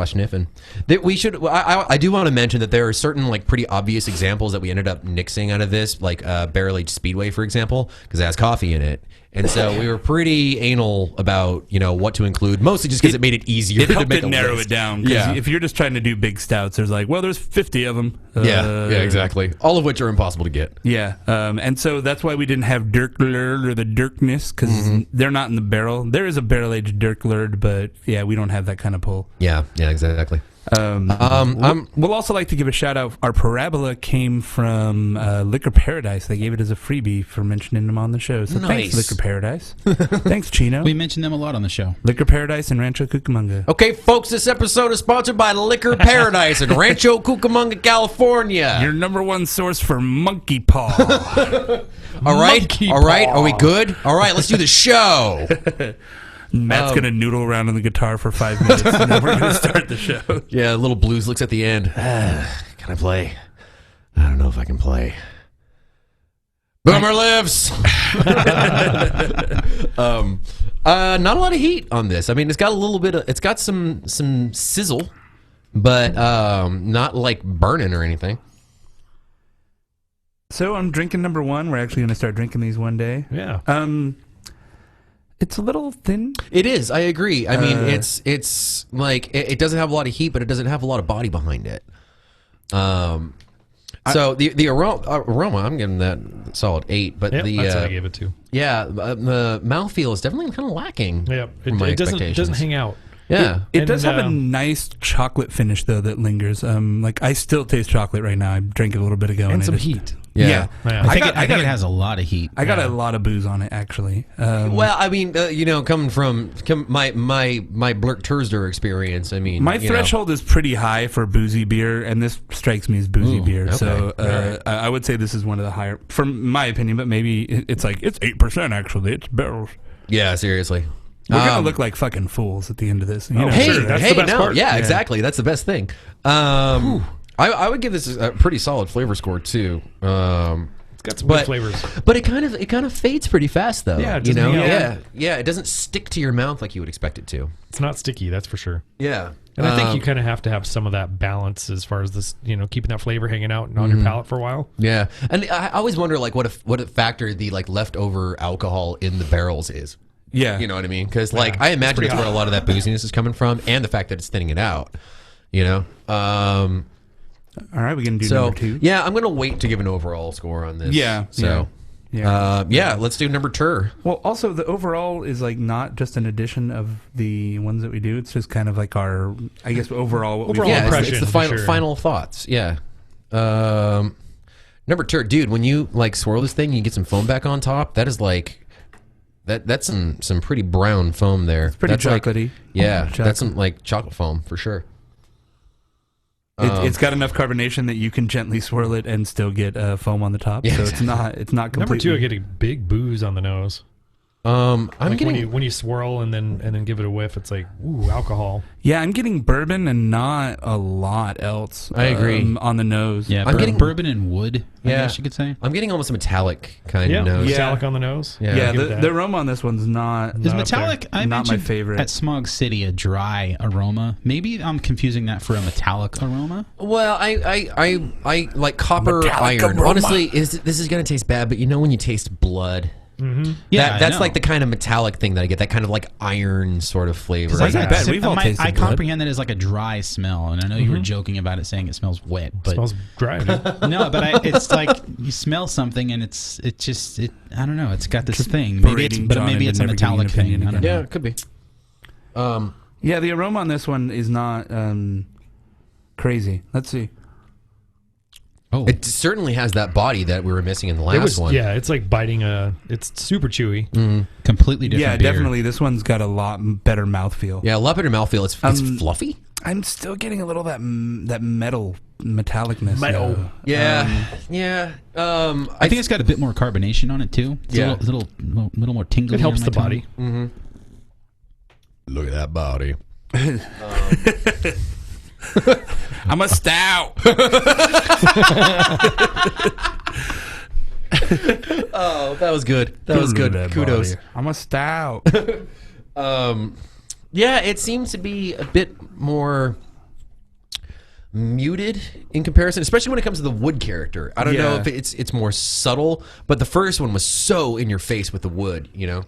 S10: sniffing. That we should. I do want to mention that there are certain like pretty obvious examples that we ended up nixing out of this, like Barrel Aged Speedway, for example, because it has coffee in it, and so we were pretty anal about what to include, mostly just because it made it easier
S8: It
S10: to
S8: helped
S10: make
S8: it
S10: a
S8: narrow
S10: list.
S8: it down. 'Cause
S10: Yeah.
S8: if you're just trying to do big stouts, there's like, well, there's 50 of them.
S10: Yeah, exactly. All of which are impossible to get.
S8: Yeah, and so that's why we didn't have Dirklerd or the Dirkness, because they're not in the barrel. There is a barrel-aged Dirklerd, but yeah, we don't have that kind of pull.
S10: Yeah, exactly.
S8: We'll also like to give a shout out. Our parabola came from Liquor Paradise. They gave it as a freebie for mentioning them on the show. So thanks,
S10: Nice.
S8: Liquor Paradise. Thanks, Chino.
S3: We mention them a lot on the show.
S8: Liquor Paradise and Rancho Cucamonga.
S10: Okay, folks, this episode is sponsored by Liquor Paradise in Rancho Cucamonga, California.
S8: Your number one source for monkey paw.
S10: All right,
S8: Monkey
S10: all right.
S8: paw.
S10: Are we good? All right, let's do the show.
S8: Matt's going to noodle around on the guitar for 5 minutes, and then we're going to start the show.
S10: Yeah, little blues looks at the end. Can I play? I don't know if I can play. Boomer lives. Not a lot of heat on this. I mean, it's got a little bit of. It's got some sizzle, but not like burning or anything.
S8: So I'm drinking number one. We're actually going to start drinking these one day.
S2: Yeah.
S8: It's a little thin.
S10: It is. I agree. I mean, it's like it doesn't have a lot of heat, but it doesn't have a lot of body behind it. So the aroma, I'm giving that a solid 8. But
S2: Yeah,
S10: the
S2: that's what I gave it to.
S10: the mouthfeel is definitely kind of lacking.
S2: Yeah,
S10: from my
S2: it doesn't
S10: expectations.
S2: hang out.
S5: Yeah.
S8: It
S2: And,
S8: does have a nice chocolate finish though that lingers. Like I still taste chocolate right now. I drank it a little bit ago,
S2: and
S8: it
S2: some
S8: is-
S2: heat.
S8: Yeah,
S2: Yeah.
S3: I think it has a lot of heat.
S8: I got a lot of booze on it actually.
S5: Well, I mean, coming from my Blurk Tursder experience, I mean,
S8: My threshold is pretty high for boozy beer, and this strikes me as boozy
S3: Ooh,
S8: beer.
S5: okay.
S8: So
S5: Alright.
S8: I would say this is one of the higher, from my opinion. But maybe it's like it's 8% actually. It's barrels.
S5: Yeah, seriously.
S8: We're gonna look like fucking fools at the end of this. You know?
S5: Hey,
S2: Sure, that's
S5: hey,
S2: the best
S5: no,
S2: part.
S5: yeah,
S8: Yeah.
S5: exactly. That's the best thing. I would give this a pretty solid flavor score too.
S2: It's got some
S5: But-
S2: good flavors.
S5: But it kind of fades pretty fast though.
S2: Yeah, it
S5: you
S2: doesn't
S5: know,
S2: hang
S5: yeah,
S2: out.
S5: yeah. It doesn't stick to your mouth like you would expect it to.
S2: It's not sticky, that's for sure.
S5: Yeah,
S2: And I think you kind of have to have some of that balance as far as this, keeping that flavor hanging out on your palate for a while.
S5: Yeah, and I always wonder like what a factor the like leftover alcohol in the barrels is.
S8: Yeah,
S5: You know what I mean? Because like I imagine
S2: pretty
S5: it's where a
S2: hot.
S5: lot of that booziness is coming from, and the fact that it's thinning it out. You know.
S8: All right, we can do
S5: So
S8: number 2.
S5: yeah, I'm gonna wait to give an overall score on this.
S8: Yeah,
S5: So.
S8: yeah.
S5: Let's do number 2.
S8: Well, also the overall is like not just an addition of the ones that we do. It's just kind of like our, I guess, overall what
S2: Overall
S8: we
S5: Yeah,
S2: impression,
S5: it's the
S2: for
S5: final
S2: sure.
S5: final thoughts. Yeah. Number 2, dude. When you like swirl this thing, and you get some foam back on top. That is like that's some pretty brown foam there. It's
S8: pretty
S5: like,
S8: chocolatey.
S5: yeah,
S8: Chocolate.
S5: that's some like chocolate foam for sure.
S8: It's got enough carbonation that you can gently swirl it and still get foam on the top.
S5: Yeah,
S8: so it's not
S2: Number
S8: completely.
S2: 2, I get a big booze on the nose.
S5: I'm
S2: Like
S5: getting
S2: when you swirl and then give it a whiff, it's like, ooh, alcohol.
S8: Yeah, I'm getting bourbon and not a lot else.
S5: I agree.
S8: On the nose.
S3: Yeah,
S5: I'm getting-
S3: bourbon and wood. I
S5: Yeah.
S3: guess you could say.
S5: I'm getting almost a metallic kind
S2: Yeah,
S5: of nose.
S2: metallic on the nose.
S5: Yeah.
S8: Yeah,
S2: give it
S8: the,
S2: that.
S8: the aroma on this one's not.
S3: Is
S2: Not up
S3: metallic? I
S8: Not my
S3: mentioned
S8: favorite.
S3: at Smog City a dry aroma. Maybe I'm confusing that for a metallic aroma.
S5: Well, I like copper
S8: Metallic
S5: iron.
S8: aroma.
S5: Honestly, this is gonna taste bad, but you know when you taste blood.
S3: Yeah, I
S5: that's
S3: know.
S5: like the kind of metallic thing that I get. That kind of like iron sort of flavor.
S3: Like
S8: I bet we've all
S3: I
S8: tasted blood.
S3: comprehend that as like a dry smell, and I know you were joking about it, saying it smells wet, but
S2: smells dry. Dude.
S3: no, but it's like you smell something, and it just I don't know. It's got this thing. Maybe it's
S8: berating
S3: but
S8: John
S3: maybe
S8: into
S3: it's a
S8: never giving an
S3: metallic thing.
S8: opinion
S3: I don't
S8: again.
S3: know.
S5: Yeah, it could be.
S8: Yeah, the aroma on this one is not crazy. Let's see.
S3: Oh,
S5: It certainly has that body that we were missing in the last one.
S2: Yeah, it's like biting it's super chewy.
S3: completely different.
S8: Yeah,
S3: beer.
S8: definitely. This one's got a lot better mouthfeel.
S5: Yeah, a lot better mouthfeel. It's fluffy.
S8: I'm still getting a little that metal metallicness.
S2: Metal.
S8: though.
S5: Yeah, yeah.
S3: I think it's got a bit more carbonation on it too. It's
S5: Yeah.
S3: a little more tingly.
S2: It helps
S3: on my
S2: the
S3: tongue.
S2: body.
S5: Look at that body.
S8: I'm a stout.
S5: Oh, that was good. That was good. Kudos.
S8: I'm a stout.
S5: Yeah, it seems to be a bit more muted in comparison, especially when it comes to the wood character. I don't know
S8: Yeah.
S5: if it's more subtle, but the first one was so in your face with the wood, you know?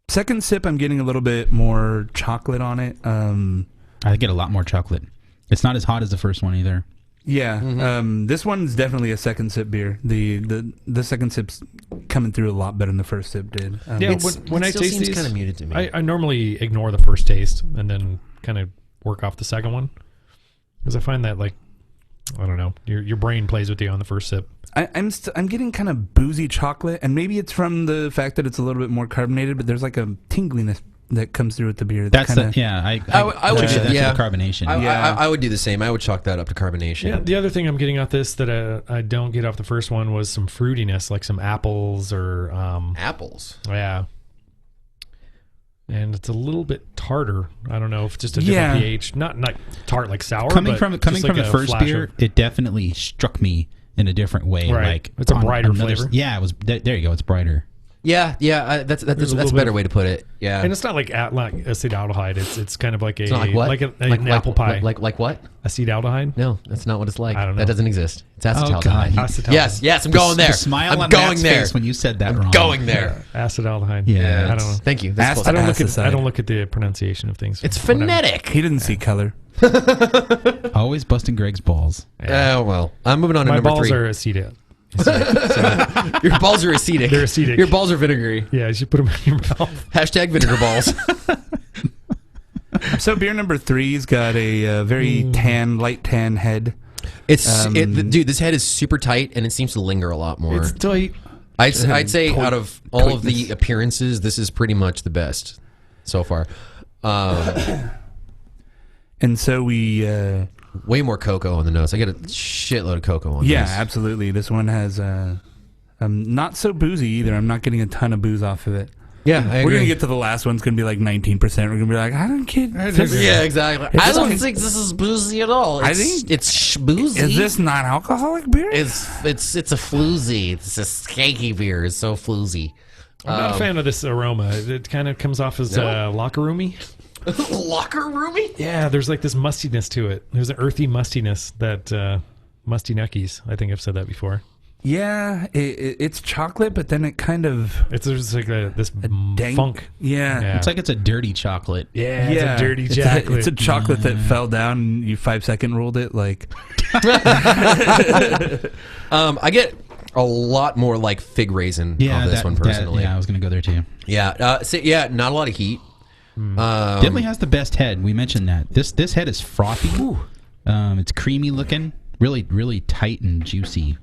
S8: Second sip, I'm getting a little bit more chocolate on it.
S3: I get a lot more chocolate. It's not as hot as the first one either.
S8: Yeah, this one's definitely a second sip beer. The second sip's coming through a lot better than the first sip did.
S2: Yeah,
S5: It's-
S2: when
S5: it
S2: I
S5: still
S2: taste
S5: seems
S2: these,
S5: kinda muted to me.
S2: I normally ignore the first taste and then kind of work off the second one because I find that like I don't know, your brain plays with you on the first sip.
S8: I'm getting kind of boozy chocolate, and maybe it's from the fact that it's a little bit more carbonated, but there's like a tingliness that comes through with the beer.
S3: That's
S8: kinda,
S3: the, yeah. I
S5: would
S3: attribute that
S5: yeah.
S3: to the carbonation.
S5: I would do the same. I would chalk that up to carbonation.
S2: Yeah, the other thing I'm getting off this that I don't get off the first one was some fruitiness, like some apples or
S5: Apples.
S2: yeah. And it's a little bit tartar. I don't know if it's just a
S8: Yeah.
S2: different pH. Not tart like sour.
S3: coming
S2: but
S3: from
S2: just
S3: coming
S2: like
S3: from the
S2: a
S3: first
S2: flash
S3: beer,
S2: of-
S3: it definitely struck me in a different way.
S2: Right.
S3: Like
S2: It's a
S3: on
S2: brighter
S3: another-
S2: flavor.
S3: Yeah, it was. There you go. It's brighter.
S5: Yeah, that's
S2: There's a
S5: a
S2: little
S5: better
S2: bit-
S5: way to put it. Yeah.
S2: and it's not like acetaldehyde. It's kind of like a
S5: It's not like what?
S2: an apple pie.
S5: Like what?
S2: acetaldehyde.
S5: No, that's not what it's like.
S2: I don't know.
S5: That doesn't exist. It's
S3: Oh,
S5: acetaldehyde.
S3: God.
S2: Acetaldehyde.
S5: Yes, I'm going there.
S3: The smile
S5: I'm
S3: on
S5: going
S3: Matt's
S5: there.
S3: face when you said that wrong.
S5: Going there.
S2: Acetaldehyde.
S3: Yeah.
S2: I don't know.
S5: Thank you. That's close.
S2: I don't look at
S8: Acicide.
S2: I don't look at the pronunciation of things.
S5: It's
S2: Whatever.
S5: phonetic.
S8: He didn't see color.
S3: Always busting Greg's balls.
S5: Oh well. I'm moving on to
S2: My
S5: number
S2: balls
S5: 3.
S2: are acetic.
S5: Your balls are acetic.
S2: They're acetic.
S5: Your balls are vinegary.
S2: Yeah, you should put them in your mouth.
S5: Hashtag vinegar balls.
S8: So beer number 3's got a very light tan head.
S10: Dude, this head is super tight, and it seems to linger a lot more.
S2: It's tight.
S10: I'd say out of all of the appearances, this is pretty much the best so far.
S8: And so we...
S10: way more cocoa on the nose. I get a shitload of cocoa on this.
S8: Yeah, absolutely. This one has not so boozy either. I'm not getting a ton of booze off of it.
S10: Yeah, I
S8: We're
S10: agree.
S8: going to get to the last one. It's going to be like 19%. We're going to be like, I don't get...
S10: Yeah, exactly. I don't think this is boozy at all.
S8: I think
S10: it's boozy.
S8: Is this non-alcoholic beer?
S10: It's a floozy. It's a skanky beer. It's so floozy.
S2: I'm not a fan of this aroma. It kind of comes off as locker roomy.
S10: Locker roomy?
S2: Yeah, there's like this mustiness to it. There's an earthy mustiness that musty nuckies. I think I've said that before.
S8: Yeah, it's chocolate, but then it kind of...
S2: There's like this
S8: dank
S2: funk.
S8: Yeah.
S3: It's like it's a dirty chocolate.
S2: Yeah, it's a dirty
S8: It's
S2: chocolate.
S8: it's a chocolate that fell down and you 5-second rolled it. Like,
S10: I get a lot more like fig raisin on this one personally.
S3: I was going to go there too.
S10: Yeah, not a lot of heat.
S3: Definitely has the best head. We mentioned that. This head is frothy. It's creamy looking, really tight and juicy.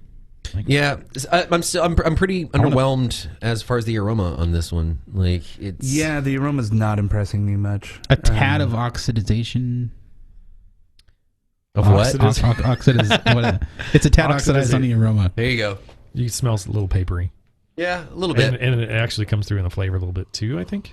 S10: Yeah, I'm pretty underwhelmed as far as the aroma on this one. Like it's
S8: the aroma's not impressing me much.
S3: A tad of oxidization.
S10: Of what?
S3: It's a tad oxidized on the aroma.
S10: There you go.
S2: You smell a little papery.
S10: Yeah, a little bit.
S2: And it actually comes through in the flavor a little bit too, I think.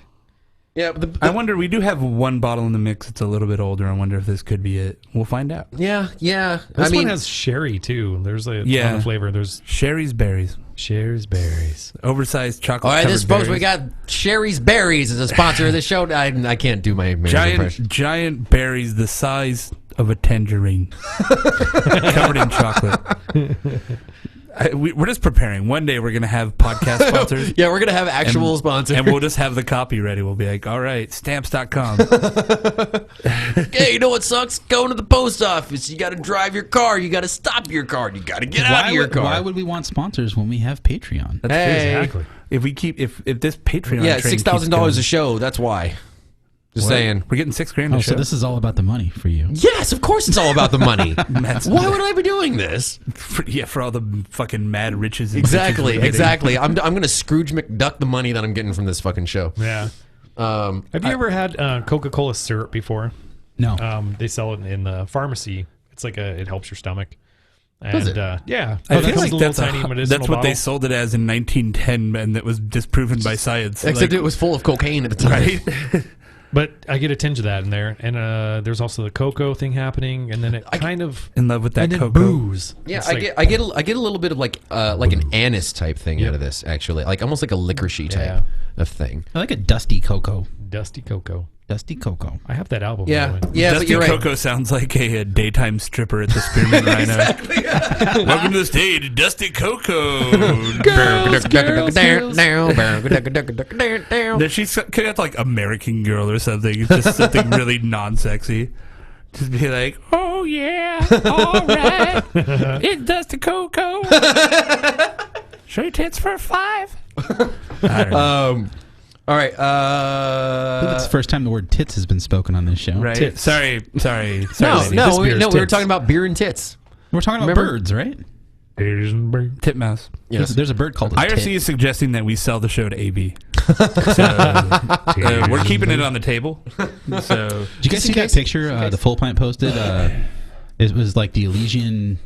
S10: Yeah,
S8: I wonder. We do have one bottle in the mix. It's a little bit older. I wonder if this could be it. We'll find out.
S10: Yeah.
S2: This one has sherry too. There's a ton of flavor. There's
S8: Sherry's berries.
S2: Sherry's berries.
S8: Oversized chocolate.
S10: All right, this
S8: berries.
S10: folks, we got Sherry's Berries as a sponsor of the show. I can't do my impression.
S8: Giant berries the size of a tangerine, covered in chocolate. We're just preparing. One day we're going to have podcast sponsors.
S10: Yeah, we're going to have actual sponsors.
S8: And we'll just have the copy ready. We'll be like, all right, stamps.com.
S10: Hey, you know what sucks? Going to the post office. You got to drive your car. You got to stop your car. You got to get out of your car.
S3: Why would we want sponsors when we have Patreon?
S8: That's
S2: Exactly.
S8: If we keep, if this Patreon
S10: Yeah,
S8: train keeps
S10: $6,000
S8: going.
S10: a show. That's why. Just saying.
S8: We're getting $6,000 a
S3: Oh,
S8: show.
S3: so this is all about the money for you.
S10: Yes, of course it's all about the money. Why would I be doing this?
S8: For all the fucking mad riches. And
S10: Exactly,
S8: bitches we're
S10: exactly. I'm going to Scrooge McDuck the money that I'm getting from this fucking show.
S2: Yeah. Have you ever had Coca-Cola syrup before?
S3: No.
S2: They sell it in the pharmacy. It's like it helps your stomach. And,
S10: Does it?
S2: Yeah.
S8: I
S2: It
S8: feel
S2: comes
S8: like
S2: in a little tiny medicinal
S8: that's what they
S2: bottle.
S8: sold it as in 1910, and that was disproven by science.
S10: Except it was full of cocaine at the time.
S8: right.
S2: But I get a tinge of that in there, and there's also the cocoa thing happening, and then it kind of
S8: In love with that
S2: and then
S8: cocoa.
S2: booze.
S10: Yeah,
S2: It's
S10: I
S2: like-
S10: get a little bit of like an anise type thing out of this, actually, like almost like a licoricey type of thing.
S3: I like a dusty cocoa.
S2: dusty cocoa.
S3: Dusty cocoa.
S2: I have that album.
S10: Yeah,
S2: by the way.
S10: yeah, but
S8: Dusty
S10: you're right.
S8: Cocoa sounds like a daytime stripper at the Spearmint Rhino. Welcome to the stage, Dusty Cocoa. Does she could have like American Girl or something? It's just something really non-sexy. Just be like, oh yeah, all right, it's Dusty Cocoa. Show your tits for $5. I don't know.
S10: All right.
S3: I think it's the first time the word tits has been spoken on this show.
S8: Right.
S2: Tits.
S8: Sorry.
S10: No,
S8: ladies.
S10: no,
S2: beer is
S10: we were
S2: tits.
S10: talking about beer and tits.
S3: We're talking about
S10: Remember?
S3: birds, right?
S8: Titmouse.
S10: Yes.
S3: There's a bird called a
S8: IRC
S3: tit.
S8: is suggesting that we sell the show to AB. So, we're keeping it on the table. So
S3: Did you guys see that picture the Full Pint posted? It was like the Elysian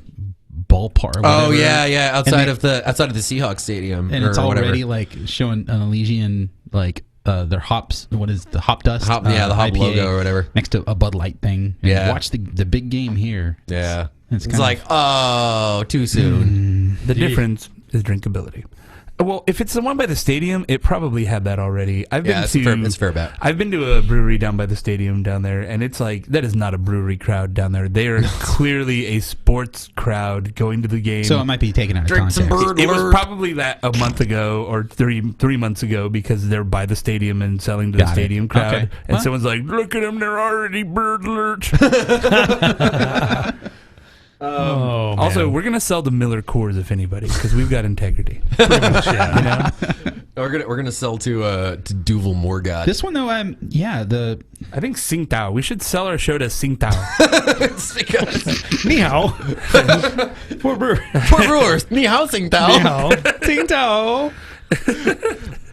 S3: ballpark.
S10: Oh
S3: whatever.
S10: yeah, outside
S3: And
S10: of the Seahawks stadium,
S3: and
S10: or
S3: it's already
S10: whatever.
S3: like showing an Elysian like their hops. What is the hop dust?
S10: the hop
S3: IPA
S10: logo or whatever.
S3: next to a Bud Light thing. And
S10: Yeah.
S3: watch the big game here.
S10: Yeah,
S3: It's
S10: it's
S3: kind
S10: like too soon.
S8: the difference is drinkability. Well, if it's the one by the stadium, it probably had that already. I've been
S10: it's
S8: to
S10: a fair bet.
S8: I've been to a brewery down by the stadium down there, and it's like that is not a brewery crowd down there. They are clearly a sports crowd going to the game.
S3: So it might be taken out of
S10: Drink some
S3: context.
S10: bird
S8: It was
S10: lurch.
S8: probably that a month ago or three months ago because they're by the stadium and selling to the
S3: Got it.
S8: stadium crowd.
S3: Okay.
S8: And
S3: Well-
S8: someone's like, "Look at them, they're already bird lurch."
S2: Oh,
S8: Also,
S2: man.
S8: we're gonna sell the Miller Coors if anybody, because we've got integrity.
S2: pretty much, yeah.
S8: You know?
S10: We're gonna sell to Duval Morgat.
S3: This one though, I
S8: think Tsingtao. We should sell our show to Tsingtao.
S10: It's because
S2: Ni hao. Poor
S10: Brewers. Ni hao, Tsingtao.
S2: Ni hao. Ting tao.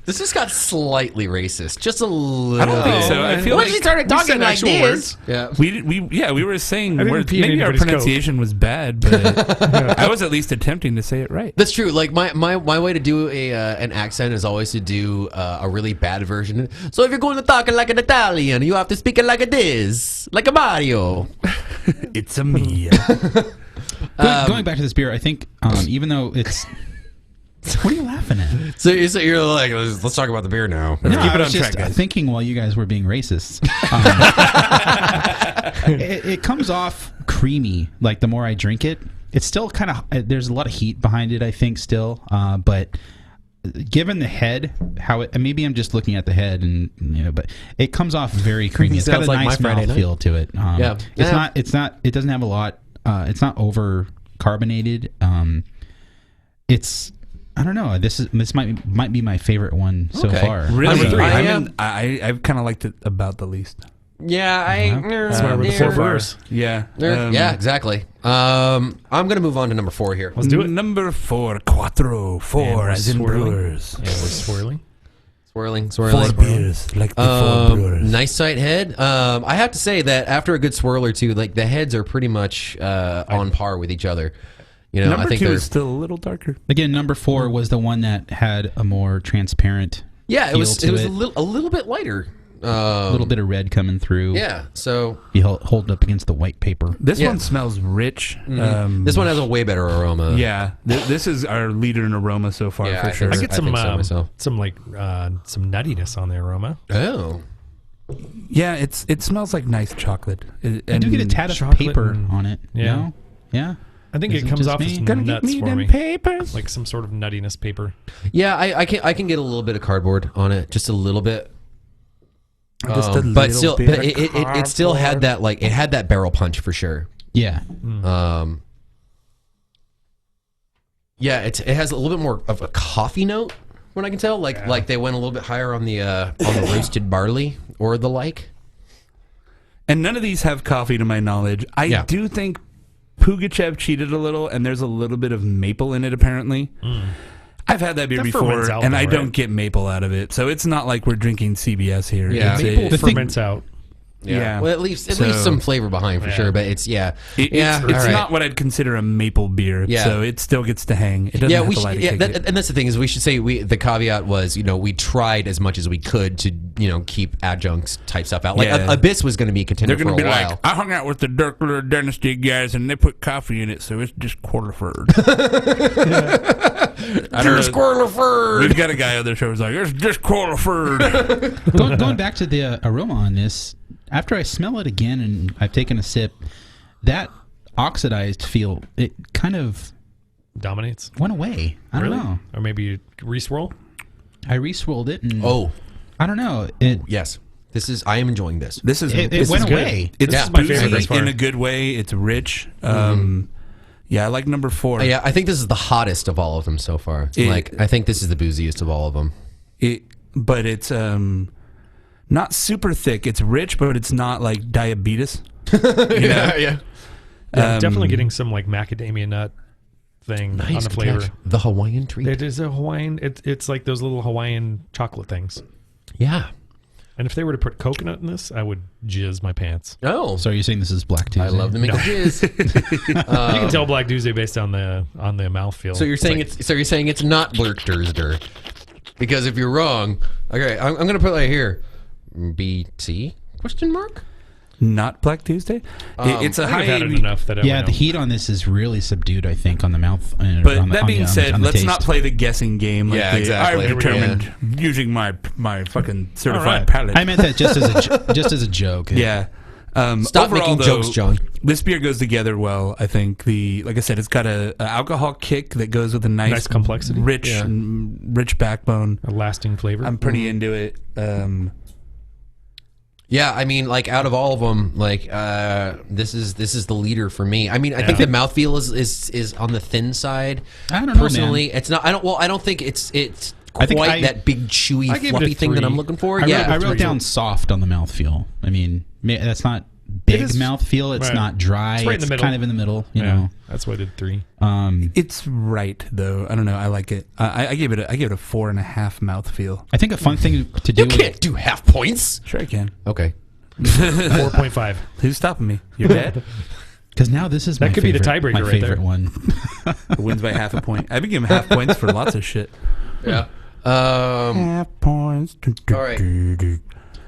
S10: This just got slightly racist, just a little.
S8: I don't think so. I feel
S10: Once
S8: like
S10: we started talking
S2: said
S10: like
S2: actual
S10: this,
S2: words.
S10: yeah.
S8: we were saying
S2: I didn't
S8: words.
S2: pee in
S8: Maybe our
S2: anybody's
S8: pronunciation was bad, but I was at least attempting to say it right.
S10: That's true. Like my way to do an accent is always to do a really bad version. So if you're going to talk like an Italian, you have to speak it like it is, like a Mario.
S8: It's a me.
S3: going back to this beer, I think even though it's. What are you laughing at?
S10: So you're like, let's talk about the beer now.
S8: Let's keep it
S3: I
S8: on
S3: was
S8: track,
S3: just
S8: guys.
S3: thinking while you guys were being racist. It comes off creamy. Like the more I drink it, it's still kind of. There's a lot of heat behind it. I think still, but given the head, how it. Maybe I'm just looking at the head, and but it comes off very creamy. It's got a
S10: Sounds like my
S3: nice
S10: Friday night.
S3: mouthfeel to it.
S10: Yeah.
S3: It's
S10: Yeah.
S3: not. It doesn't have a lot. It's not over carbonated. It's. I don't know. This might be my favorite one so
S10: Okay.
S3: far.
S8: Really,
S10: I
S8: I've kind of liked it about the least.
S10: Yeah,
S2: That's why we're the four Brewers.
S8: Yeah,
S10: yeah, exactly. I'm gonna move on to number 4 here.
S2: Let's do it.
S8: Number 4, Quattro,
S2: And
S8: 4
S2: we're
S8: as in
S2: swirling.
S8: Brewers.
S2: Yeah, we're swirling.
S10: Swirling.
S8: 4 beers like the 4 Brewers.
S10: Nice sight head. I have to say that after a good swirl or two, like the heads are pretty much on par with each other. You know,
S8: Number
S10: I think
S8: 2
S10: they're
S8: is still a little darker.
S3: Again, number 4 was the one that had a more transparent.
S10: it was
S3: feel to
S10: a little bit lighter.
S3: A little bit of red coming through.
S10: Yeah, so
S3: You hold it up against the white paper.
S8: This
S10: Yeah.
S8: one smells rich.
S10: this one has a way better aroma.
S8: Yeah, this is our leader in aroma so far
S10: Yeah,
S8: for
S10: I
S8: sure.
S2: I
S10: think
S2: get
S10: I
S2: some
S10: think so myself.
S2: some nuttiness on the aroma.
S10: Oh,
S8: Yeah, it smells like nice chocolate.
S3: I do get a tad of
S2: chocolate
S3: paper
S2: and-
S3: on it.
S2: yeah.
S3: You know? Yeah.
S2: I think
S3: Is
S2: it
S3: it
S2: comes
S3: just
S2: off
S3: me?
S2: as
S8: Gonna
S2: nuts
S8: get me
S2: for
S8: them
S2: me,
S8: papers.
S2: like some sort of nuttiness paper.
S10: yeah. I can get a little bit of cardboard on it, just a little bit.
S8: Just a
S10: But
S8: little
S10: still,
S8: bit
S10: but
S8: of
S10: it still had that it had that barrel punch for sure.
S3: Yeah.
S10: Yeah, it has a little bit more of a coffee note, what I can tell. Like they went a little bit higher on the roasted barley or the like.
S8: And none of these have coffee to my knowledge. I do think Pugachev cheated a little, and there's a little bit of maple in it, apparently. I've had that beer
S2: That
S8: before,
S2: ferments out
S8: and
S2: though,
S8: I don't
S2: right?
S8: get maple out of it. So it's not like we're drinking CBS here.
S10: Yeah.
S8: It's
S2: Maple
S3: The thing-
S2: ferments out.
S8: Yeah.
S10: Well, at least
S8: So-
S10: some flavor behind for
S2: Yeah.
S10: sure. But it's
S8: It's
S10: all right.
S8: not what I'd consider a maple beer,
S10: Yeah.
S8: so it still gets to hang. It doesn't
S10: Yeah,
S8: have
S10: we
S8: to
S10: should,
S8: light a
S10: yeah,
S8: ticket.
S10: and that's the thing is we should say the caveat was we tried as much as we could to keep adjuncts type stuff out. Like
S8: Yeah.
S10: Abyss was going to be a contender
S8: They're
S10: for
S8: going
S10: a
S8: to be
S10: while.
S8: like, I hung out with the Dirkler Dynasty guys, and they put coffee in it, so it's just Quarterford. I don't know.
S10: Squirrelford.
S8: We've got a guy on the show who's like, it's just Quarterford.
S3: Going back to the aroma on this, after I smell it again and I've taken a sip, that oxidized feel, it kind of
S2: Dominates.
S3: went away. I don't know.
S2: Or maybe you re-swirl.
S3: I re-swirled it and
S10: Oh,
S3: I don't know. It
S10: yes. I am enjoying this.
S8: This is
S3: it
S8: this
S3: went
S8: is
S2: good.
S3: away.
S8: It's
S10: Yeah,
S2: my favorite
S8: boozy
S2: thus far.
S8: in a good way. It's rich. Yeah, I like number 4.
S10: Yeah, I think this is the hottest of all of them so far. I think this is the booziest of all of them.
S8: But it's not super thick. It's rich, but it's not like diabetes.
S10: Yeah.
S2: Yeah, definitely getting some like macadamia nut thing on
S10: Nice
S2: the flavor.
S10: catch. The Hawaiian treat.
S2: It is a Hawaiian. It's like those little Hawaiian chocolate things.
S10: Yeah.
S2: And if they were to put coconut in this, I would jizz my pants.
S10: Oh,
S3: So you're saying this is Black Tuesday?
S10: I love to make a jizz.
S2: You can tell Black Tuesday based on the mouthfeel.
S10: So you're saying
S2: like,
S10: you're saying it's not Blurksterster. Because if you're wrong, okay, I'm going to put it here. BT? Question mark?
S8: Not Black Tuesday. It's a
S2: I think
S8: high.
S2: I've had it enough that I
S3: Yeah,
S2: would
S3: the
S2: know.
S3: heat on this is really subdued, I think, on the mouth.
S8: But
S3: on the,
S8: that
S3: on
S8: being
S3: the,
S8: said,
S3: on the
S8: let's
S3: taste.
S8: not play the guessing game. Like
S10: Yeah, exactly.
S8: I've determined using my fucking certified
S2: All right.
S8: palate.
S3: I meant that just as a joke.
S8: Yeah.
S10: Stop
S8: overall,
S10: making jokes, John.
S8: This beer goes together well. I think like I said, it's got a alcohol kick that goes with a nice
S2: complexity.
S8: rich, rich backbone.
S2: A lasting flavor.
S8: I'm pretty into it.
S10: Yeah, I mean, like out of all of them, like this is the leader for me. I mean, I think the mouthfeel is on the thin side.
S3: I don't know,
S10: personally.
S3: man.
S10: It's not. I don't think it's
S3: I think
S5: that big, chewy,
S2: I gave it a
S5: fluffy thing that
S2: 3.
S5: I'm looking for.
S3: I wrote down soft on the mouthfeel. I mean, that's not big
S2: is-
S3: mouthfeel. It's
S2: right.
S3: not dry.
S2: It's right in the middle.
S3: kind of in the middle. You
S2: Yeah,
S3: know.
S2: that's why I did 3.
S8: It's right though. I don't know. I like it. I gave it a 4.5 mouthfeel.
S3: I think a fun thing to do.
S5: You can't do half points.
S8: Sure, I can.
S5: Okay.
S2: 4.5.
S8: Who's stopping me? Your dad?
S3: Because now this is
S2: That
S3: my
S2: could be the
S3: favorite,
S2: tiebreaker
S3: my
S2: right
S3: favorite
S2: there.
S3: one.
S8: Wins by half a point. I've been giving half points for lots of shit.
S5: Yeah.
S8: Half points.
S5: All right.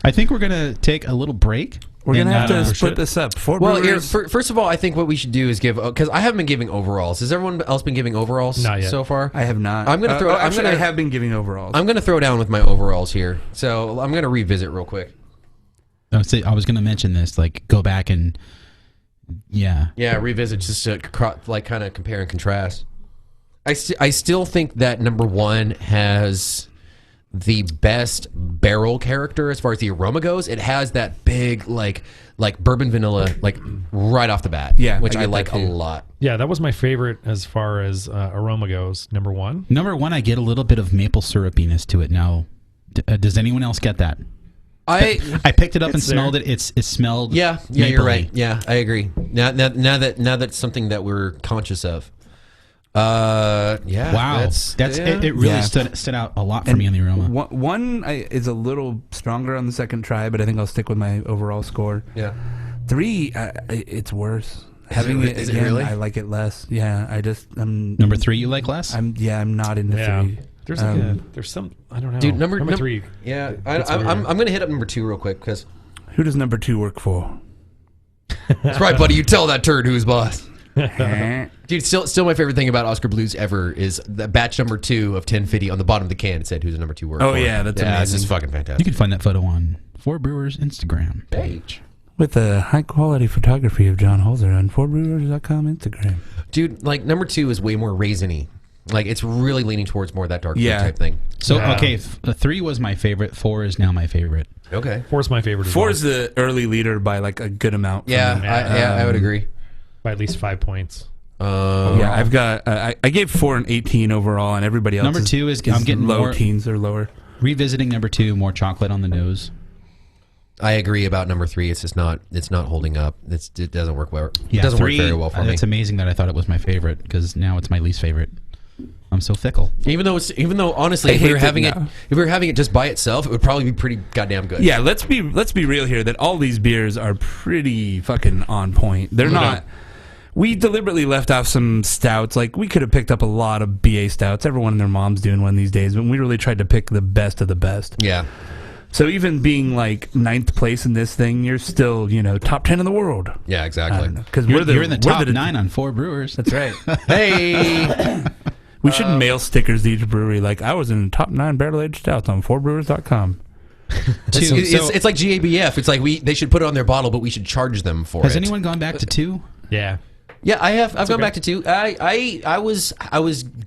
S3: I think we're gonna take a little break.
S8: We're gonna have to
S2: for
S8: split
S2: shit.
S8: this up. Four
S5: Well, here,
S8: Brewers.
S5: first of all, I think what we should do is give, because I haven't been giving overalls. Has everyone else been giving overalls
S2: Not yet.
S5: so far?
S8: I have not.
S5: I'm gonna throw- I'm
S8: Actually,
S5: gonna-
S8: I have been giving overalls.
S5: I'm going to throw down with my overalls here. So I'm going to revisit real quick.
S3: I was gonna mention this. Like, go back and yeah.
S5: Yeah, revisit just to kind of compare and contrast. I still think that number 1 has the best barrel character as far as the aroma goes. It has that big like bourbon vanilla right off the bat.
S8: Yeah,
S5: which
S8: I
S5: I
S8: get
S5: like
S8: that
S5: a
S8: too.
S5: lot.
S2: Yeah, that was my favorite as far as aroma goes. Number 1.
S3: Number 1, I get a little bit of maple syrupiness to it now. Does anyone else get that? I picked it up and
S2: It's there.
S3: smelled it. It smelled.
S5: Yeah, you're
S3: mapley.
S5: right. Yeah, I agree. Now that's something that we're conscious of. Yeah.
S3: Wow, it really
S8: Yeah.
S3: stood out a lot for me on the aroma.
S8: One is a little stronger on the second try, but I think I'll stick with my overall score.
S5: Yeah.
S8: 3, it's worse. Having it
S5: is it
S8: again,
S5: really?
S8: I like it less. Yeah, I'm
S3: Number 3, you like less?
S8: I'm not into
S2: Yeah.
S8: 3.
S2: There's there's some, I don't know.
S5: Dude, number
S2: 3.
S5: Yeah,
S2: That's
S5: I'm
S2: weird.
S5: going to hit up number 2 real quick because
S8: Who does number 2 work for?
S5: that's right, buddy. You tell that turd who's boss.
S8: Eh.
S5: Dude, still my favorite thing about Oscar Blues ever is the batch number 2 of 1050 on the bottom of the can. It said who's the number 2 work
S8: Oh,
S5: for.
S8: yeah, that's
S5: It's
S8: amazing.
S5: just fucking
S3: You
S5: fantastic.
S3: can find that photo on 4 Brewers Instagram page.
S8: With a high quality photography of John Holzer on 4brewers.com Instagram.
S5: Dude, like number 2 is way more raisiny. Like it's really leaning towards more of that dark fruit
S8: Yeah.
S5: type thing.
S3: So
S2: Yeah.
S3: okay, 3 was my favorite. 4 is now my favorite.
S5: Okay.
S2: 4 is my favorite as
S8: 4
S2: well,
S8: is the early leader by like a good amount. for
S5: Yeah,
S8: me.
S5: I would agree.
S2: by at least 5 points.
S8: Yeah, I've got. I gave 4 and 18 overall, and everybody else.
S3: Number 2 is I'm getting
S8: low
S3: more
S8: teens or lower.
S3: revisiting number 2, more chocolate on the nose.
S5: I agree about number 3. It's just not. It's not holding up. It doesn't work well.
S3: Yeah,
S5: it doesn't
S3: 3,
S5: work very well for me.
S3: It's amazing that I thought it was my favorite because now it's my least favorite. I'm so fickle.
S5: Even though honestly,
S8: I
S5: if we were
S8: hate it
S5: having it,
S8: now.
S5: if we were having it just by itself, it would probably be pretty goddamn good.
S8: Yeah, let's be real here. That all these beers are pretty fucking on point. They're not. We deliberately left off some stouts. Like we could have picked up a lot of BA stouts. Everyone and their mom's doing one these days, but we really tried to pick the best of the best.
S5: Yeah.
S8: So even being like 9th place in this thing, you're still top 10 in the world.
S5: Yeah. Exactly.
S8: Because
S3: You're in the top 9 on 4 Brewers.
S8: That's right.
S5: Hey.
S8: We should mail stickers to each brewery. Like I was in the top 9 barrel aged stouts on 4brewers.com.
S5: It's like GABF. It's like they should put it on their bottle, but we should charge them for
S3: Has
S5: it.
S3: anyone gone back to 2?
S2: Yeah.
S5: Yeah, I have. I've gone back to 2. I was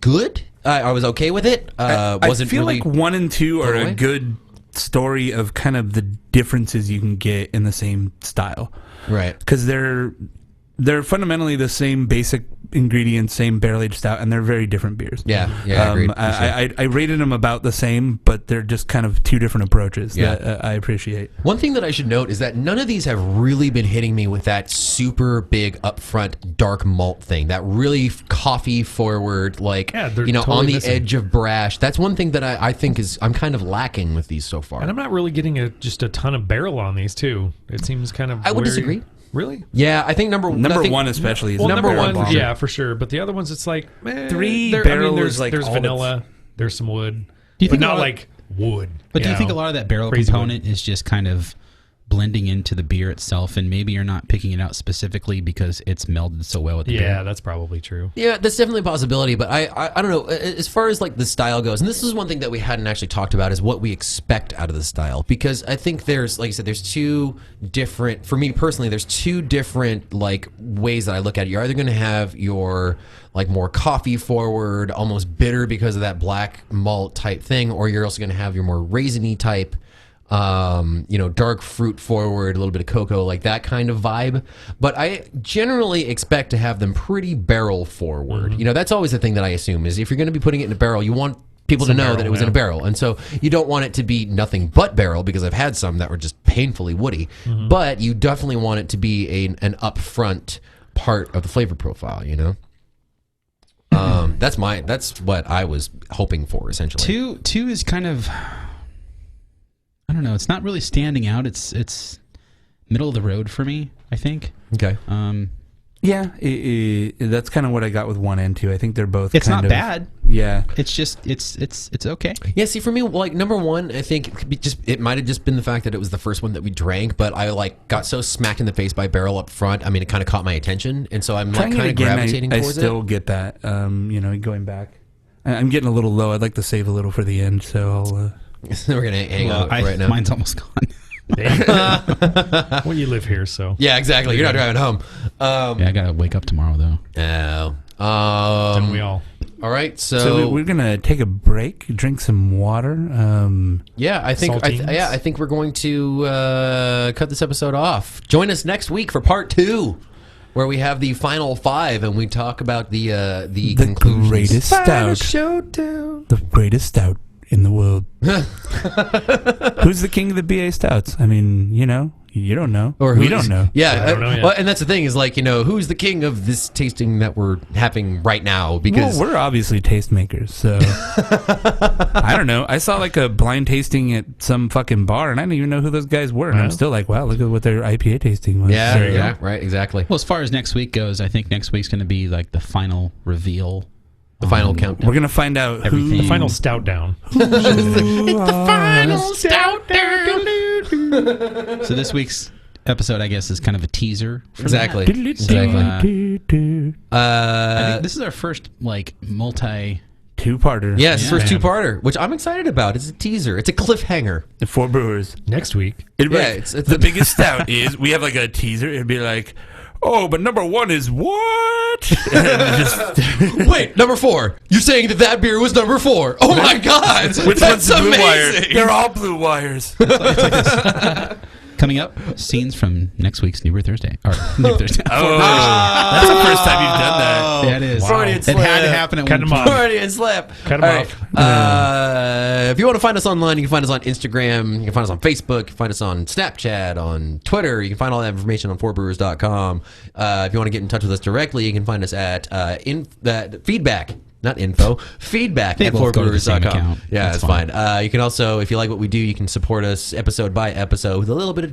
S5: good. I was okay with it. Wasn't
S8: I feel
S5: really
S8: like 1 and 2 are
S5: blown away.
S8: a good story of kind of the differences you can get in the same style,
S5: right.
S8: because they're fundamentally the same basic ingredients, same barrel aged stout, and they're very different beers.
S5: Yeah, yeah, agreed.
S8: I rated them about the same, but they're just kind of 2 different approaches
S5: Yeah.
S8: that I appreciate.
S5: One thing that I should note is that none of these have really been hitting me with that super big upfront dark malt thing. That really coffee forward, like
S2: Yeah, they're
S5: on
S2: totally
S5: the
S2: missing.
S5: edge of brash. That's one thing that I think I'm kind of lacking with these so far.
S2: And I'm not really getting just a ton of barrel on these too. It seems kind of
S5: I would
S2: weird.
S5: disagree.
S2: Really?
S5: Yeah, I think number
S8: 1 especially is
S2: Well, number
S8: barrel
S2: 1,
S8: bomb.
S2: yeah, for sure. But the other ones, it's like
S8: 3
S2: there-
S8: barrel
S2: there's
S8: is like
S2: there's
S8: all
S2: vanilla, there's some wood,
S3: Do you
S2: but
S3: think a
S2: not
S3: lot of-
S2: like wood.
S3: But do you think a
S2: know?
S3: lot of that barrel
S2: Crazy
S3: component is just kind of blending into the beer itself, and maybe you're not picking it out specifically because it's melded so well with the
S2: Yeah,
S3: beer?
S2: that's probably true.
S5: Yeah, that's definitely a possibility, but I don't know. As far as like the style goes, and this is one thing that we hadn't actually talked about, is what we expect out of the style. Because I think there's, like I said, there's 2 different, for me personally, there's 2 different like ways that I look at it. You're either going to have your like more coffee forward, almost bitter because of that black malt type thing, or you're also going to have your more raisiny type, dark fruit forward, a little bit of cocoa, like that kind of vibe. But I generally expect to have them pretty barrel forward. That's always the thing that I assume is if you're going to be putting it in a barrel, you want
S10: people
S2: Some
S10: to know
S2: barrel,
S10: that it was in
S2: yeah.
S10: a barrel. And so you don't want it to be nothing but barrel, because I've had some that were just painfully woody.
S2: Mm-hmm.
S10: But you definitely want it to be an upfront part of the flavor profile, you know? That's what I was hoping for, essentially.
S3: Two is kind of, I don't know. It's not really standing out. It's middle of the road for me, I think.
S10: Okay.
S8: Yeah, that's kind of what I got with 1 and 2. I think they're both.
S3: It's
S8: kind
S3: not
S8: of,
S3: bad.
S8: Yeah,
S3: It's just it's okay.
S10: Yeah, see, for me, like, number one, I think it might have just been the fact that it was the first one that we drank, but I like got so smacked in the face by barrel up front. I mean, it kind of caught my attention, and so I'm like
S8: trying it
S10: kind of
S8: again.
S10: gravitating
S8: I
S10: towards
S8: still
S10: it.
S8: get that. Going back, I'm getting a little low. I'd like to save a little for the end, so I'll.
S10: We're gonna hang out right now.
S3: Mine's almost gone.
S2: Well, you live here, so.
S10: Yeah, exactly. You're not driving home.
S3: Yeah, I gotta wake up tomorrow though.
S2: Don't we all?
S10: All right,
S8: So we're gonna take a break, drink some water.
S10: yeah, I think
S2: Saltines?
S10: I think we're going to cut this episode off. Join us next week for part 2, where we have the final 5, and we talk about the conclusions.
S8: greatest stout,
S10: Showdown.
S8: the greatest stout in the world. Who's the king of the BA stouts? I mean, you don't know,
S10: Or
S8: we
S10: who's-
S8: don't know.
S10: Yeah,
S2: I don't know yet.
S10: well, and that's the thing is, like, who's the king of this tasting that we're having right now? Because
S8: Well, we're obviously tastemakers, so I don't know. I saw like a blind tasting at some fucking bar, and I didn't even know who those guys were. And I'm
S2: Yeah.
S8: still like, wow, look at what their IPA tasting was.
S10: yeah,
S2: There you
S10: yeah,
S2: go.
S10: right, exactly.
S3: Well, as far as next week goes, I think next week's gonna be like the final reveal.
S10: The final countdown.
S8: We're gonna find out
S3: Everything.
S2: The final stout down.
S3: So this week's episode, I guess, is kind of a teaser. For
S10: Exactly.
S3: that.
S10: Exactly.
S3: I think this is our first like multi.
S8: Two-parter.
S10: Yeah, it's the first
S2: Yeah.
S10: two-parter, which I'm excited about. It's a teaser. It's a cliffhanger.
S8: The 4 Brewers.
S2: Next week.
S8: It'd be
S10: Yeah,
S8: like,
S10: it's
S8: the biggest stout is we have like a teaser. It'd be like, oh, but number 1 is what? And just,
S10: Wait, number 4. You're saying that beer was number 4. Oh my God.
S8: which
S10: That's
S8: one's the blue wire?
S10: amazing.
S8: They're all blue wires.
S3: Coming up, scenes from next week's New Year Thursday. Or New Thursday.
S8: Oh, that's the first time you've done that.
S3: Yeah, it is.
S2: Wow.
S10: Freudian
S3: It had to
S10: slip.
S3: happen at
S2: Cut
S3: one
S2: him
S3: point.
S2: off.
S10: Freudian slip.
S2: Cut 'em
S10: All right.
S2: off.
S10: If you want to find us online, you can find us on Instagram. You can find us on Facebook. You can find us on Snapchat, on Twitter. You can find all that information on 4brewers.com. If you want to get in touch with us directly, you can find us at feedback. Not info, feedback
S3: They
S10: at
S3: both go to the same
S10: 4brewers.com.
S3: account.
S10: Yeah,
S3: That's
S10: that's fine. You can also, if you like what we do, you can support us episode by episode with a little bit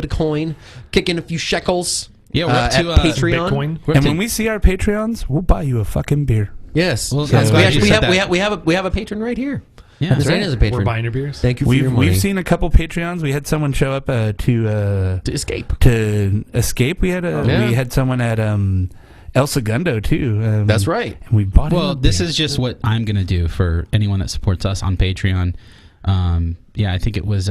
S10: of coin, kick in a few shekels.
S3: Yeah, we're up to,
S10: at
S3: some
S10: Patreon.
S2: Bitcoin.
S10: We're up
S8: And
S10: to-
S8: when we see our Patreons, we'll buy you a fucking beer.
S10: yes,
S3: Well,
S10: yes,
S3: I'm glad you
S10: we
S3: said
S10: have a patron right here.
S3: Yeah,
S10: His name is a patron.
S2: We're buying your beers.
S10: Thank you for your money.
S8: We've seen a couple Patreons. We had someone show up
S10: to escape.
S8: to escape. We had someone at El Segundo too.
S10: That's right.
S8: And we bought.
S3: Well,
S8: him a
S3: this
S8: beer.
S3: is just what I'm gonna do for anyone that supports us on Patreon. Yeah, I think it was.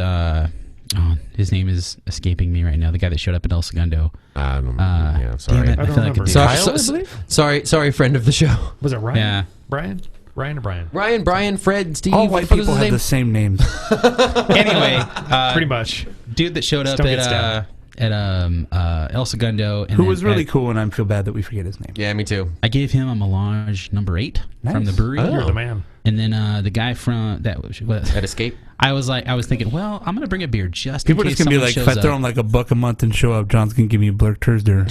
S3: His name is escaping me right now. The guy that showed up at El Segundo.
S10: I don't know. Yeah, sorry.
S3: Damn it,
S2: I
S3: I
S2: don't
S3: feel like
S2: remember.
S3: a
S10: Sorry,
S3: douche.
S10: sorry, friend of the show.
S2: Was it Ryan?
S3: Yeah.
S2: Ryan or Brian?
S10: Ryan, Brian, Fred, Steve.
S8: all
S10: what
S8: white
S10: the fuck was
S8: people
S10: his
S8: have
S10: name?
S8: the same names.
S3: Anyway,
S2: Pretty much.
S3: dude that showed up
S2: Still gets down.
S3: at El Segundo, and
S8: Who
S3: then
S8: was really cool, and I feel bad that we forget his name.
S10: Yeah, me too.
S3: I gave him a Melange number 8 from
S8: Nice.
S3: the brewery.
S10: Oh.
S2: You're the man.
S3: And then the guy from that was
S10: At Escape.
S3: I was thinking, well, I'm gonna bring a beer just
S8: People
S3: in
S8: are
S3: case
S8: just gonna be
S3: someone
S8: like, if
S3: shows
S8: I throw
S3: up.
S8: him like $1 a month and show up, John's gonna give me a Blurk Thursday.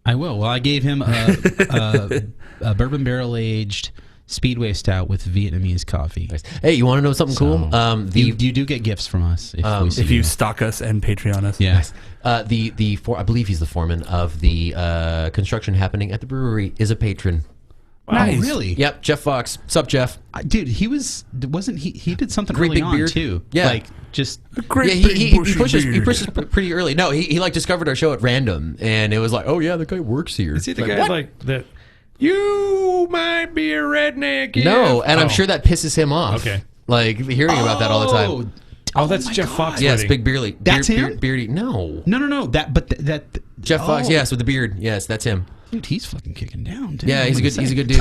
S3: I will. Well, I gave him a bourbon barrel aged Speedway stout with Vietnamese coffee.
S10: Nice. Hey, you want to know something cool?
S3: You do get gifts from us if we see
S8: If you stalk us and Patreon us.
S3: Yeah.
S10: I believe he's the foreman of the construction happening at the brewery. Is a patron.
S3: Nice. Oh, really?
S10: Yep, Jeff Fox. Sup, Jeff?
S3: Dude, wasn't he did something
S10: Great
S3: early
S10: big
S3: on
S10: beard.
S3: too.
S10: Yeah.
S3: Like just
S8: Great
S10: Yeah,
S8: big
S10: he
S8: bushy
S10: pushes
S8: beard.
S10: pretty early. No, he like discovered our show at random, and it was like, oh yeah, the guy works here.
S2: Is he the
S10: Like,
S2: guy
S10: what?
S2: like that? You might be a redneck.
S10: No,
S2: if-
S10: and I'm
S2: Oh.
S10: sure that pisses him off.
S2: Okay.
S10: Like hearing about that all the time.
S2: Oh, that's
S3: my
S2: Jeff
S3: God.
S2: Fox.
S10: Yes,
S2: wedding.
S10: big beardly.
S3: That's him?
S10: Beardy. No.
S3: No. That
S10: Jeff Fox.
S3: Oh.
S10: Yes, with the beard. Yes, that's him.
S3: Dude, he's fucking kicking down. Dude.
S10: Yeah, he's a good dude.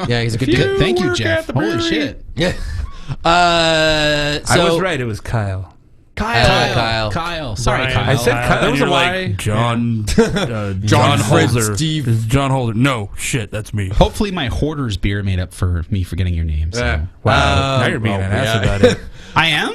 S10: Yeah, he's a good
S2: you
S10: dude.
S3: Thank you,
S2: work
S3: Jeff.
S2: at the
S3: Holy
S2: brewery.
S3: shit.
S10: Yeah.
S8: I
S10: So
S8: was right. It was Kyle.
S10: Kyle.
S3: Sorry,
S2: Brian.
S3: Kyle.
S8: I said Kyle.
S2: There
S8: and
S2: was
S8: you're
S2: a
S8: like
S2: lie.
S8: John. John
S5: Fred,
S8: Holzer.
S5: Steve.
S8: This is John Holzer. No shit, that's me.
S3: Hopefully, my hoarder's beer made up for me forgetting your name. So.
S8: Wow, now you're being an ass about it.
S3: I am.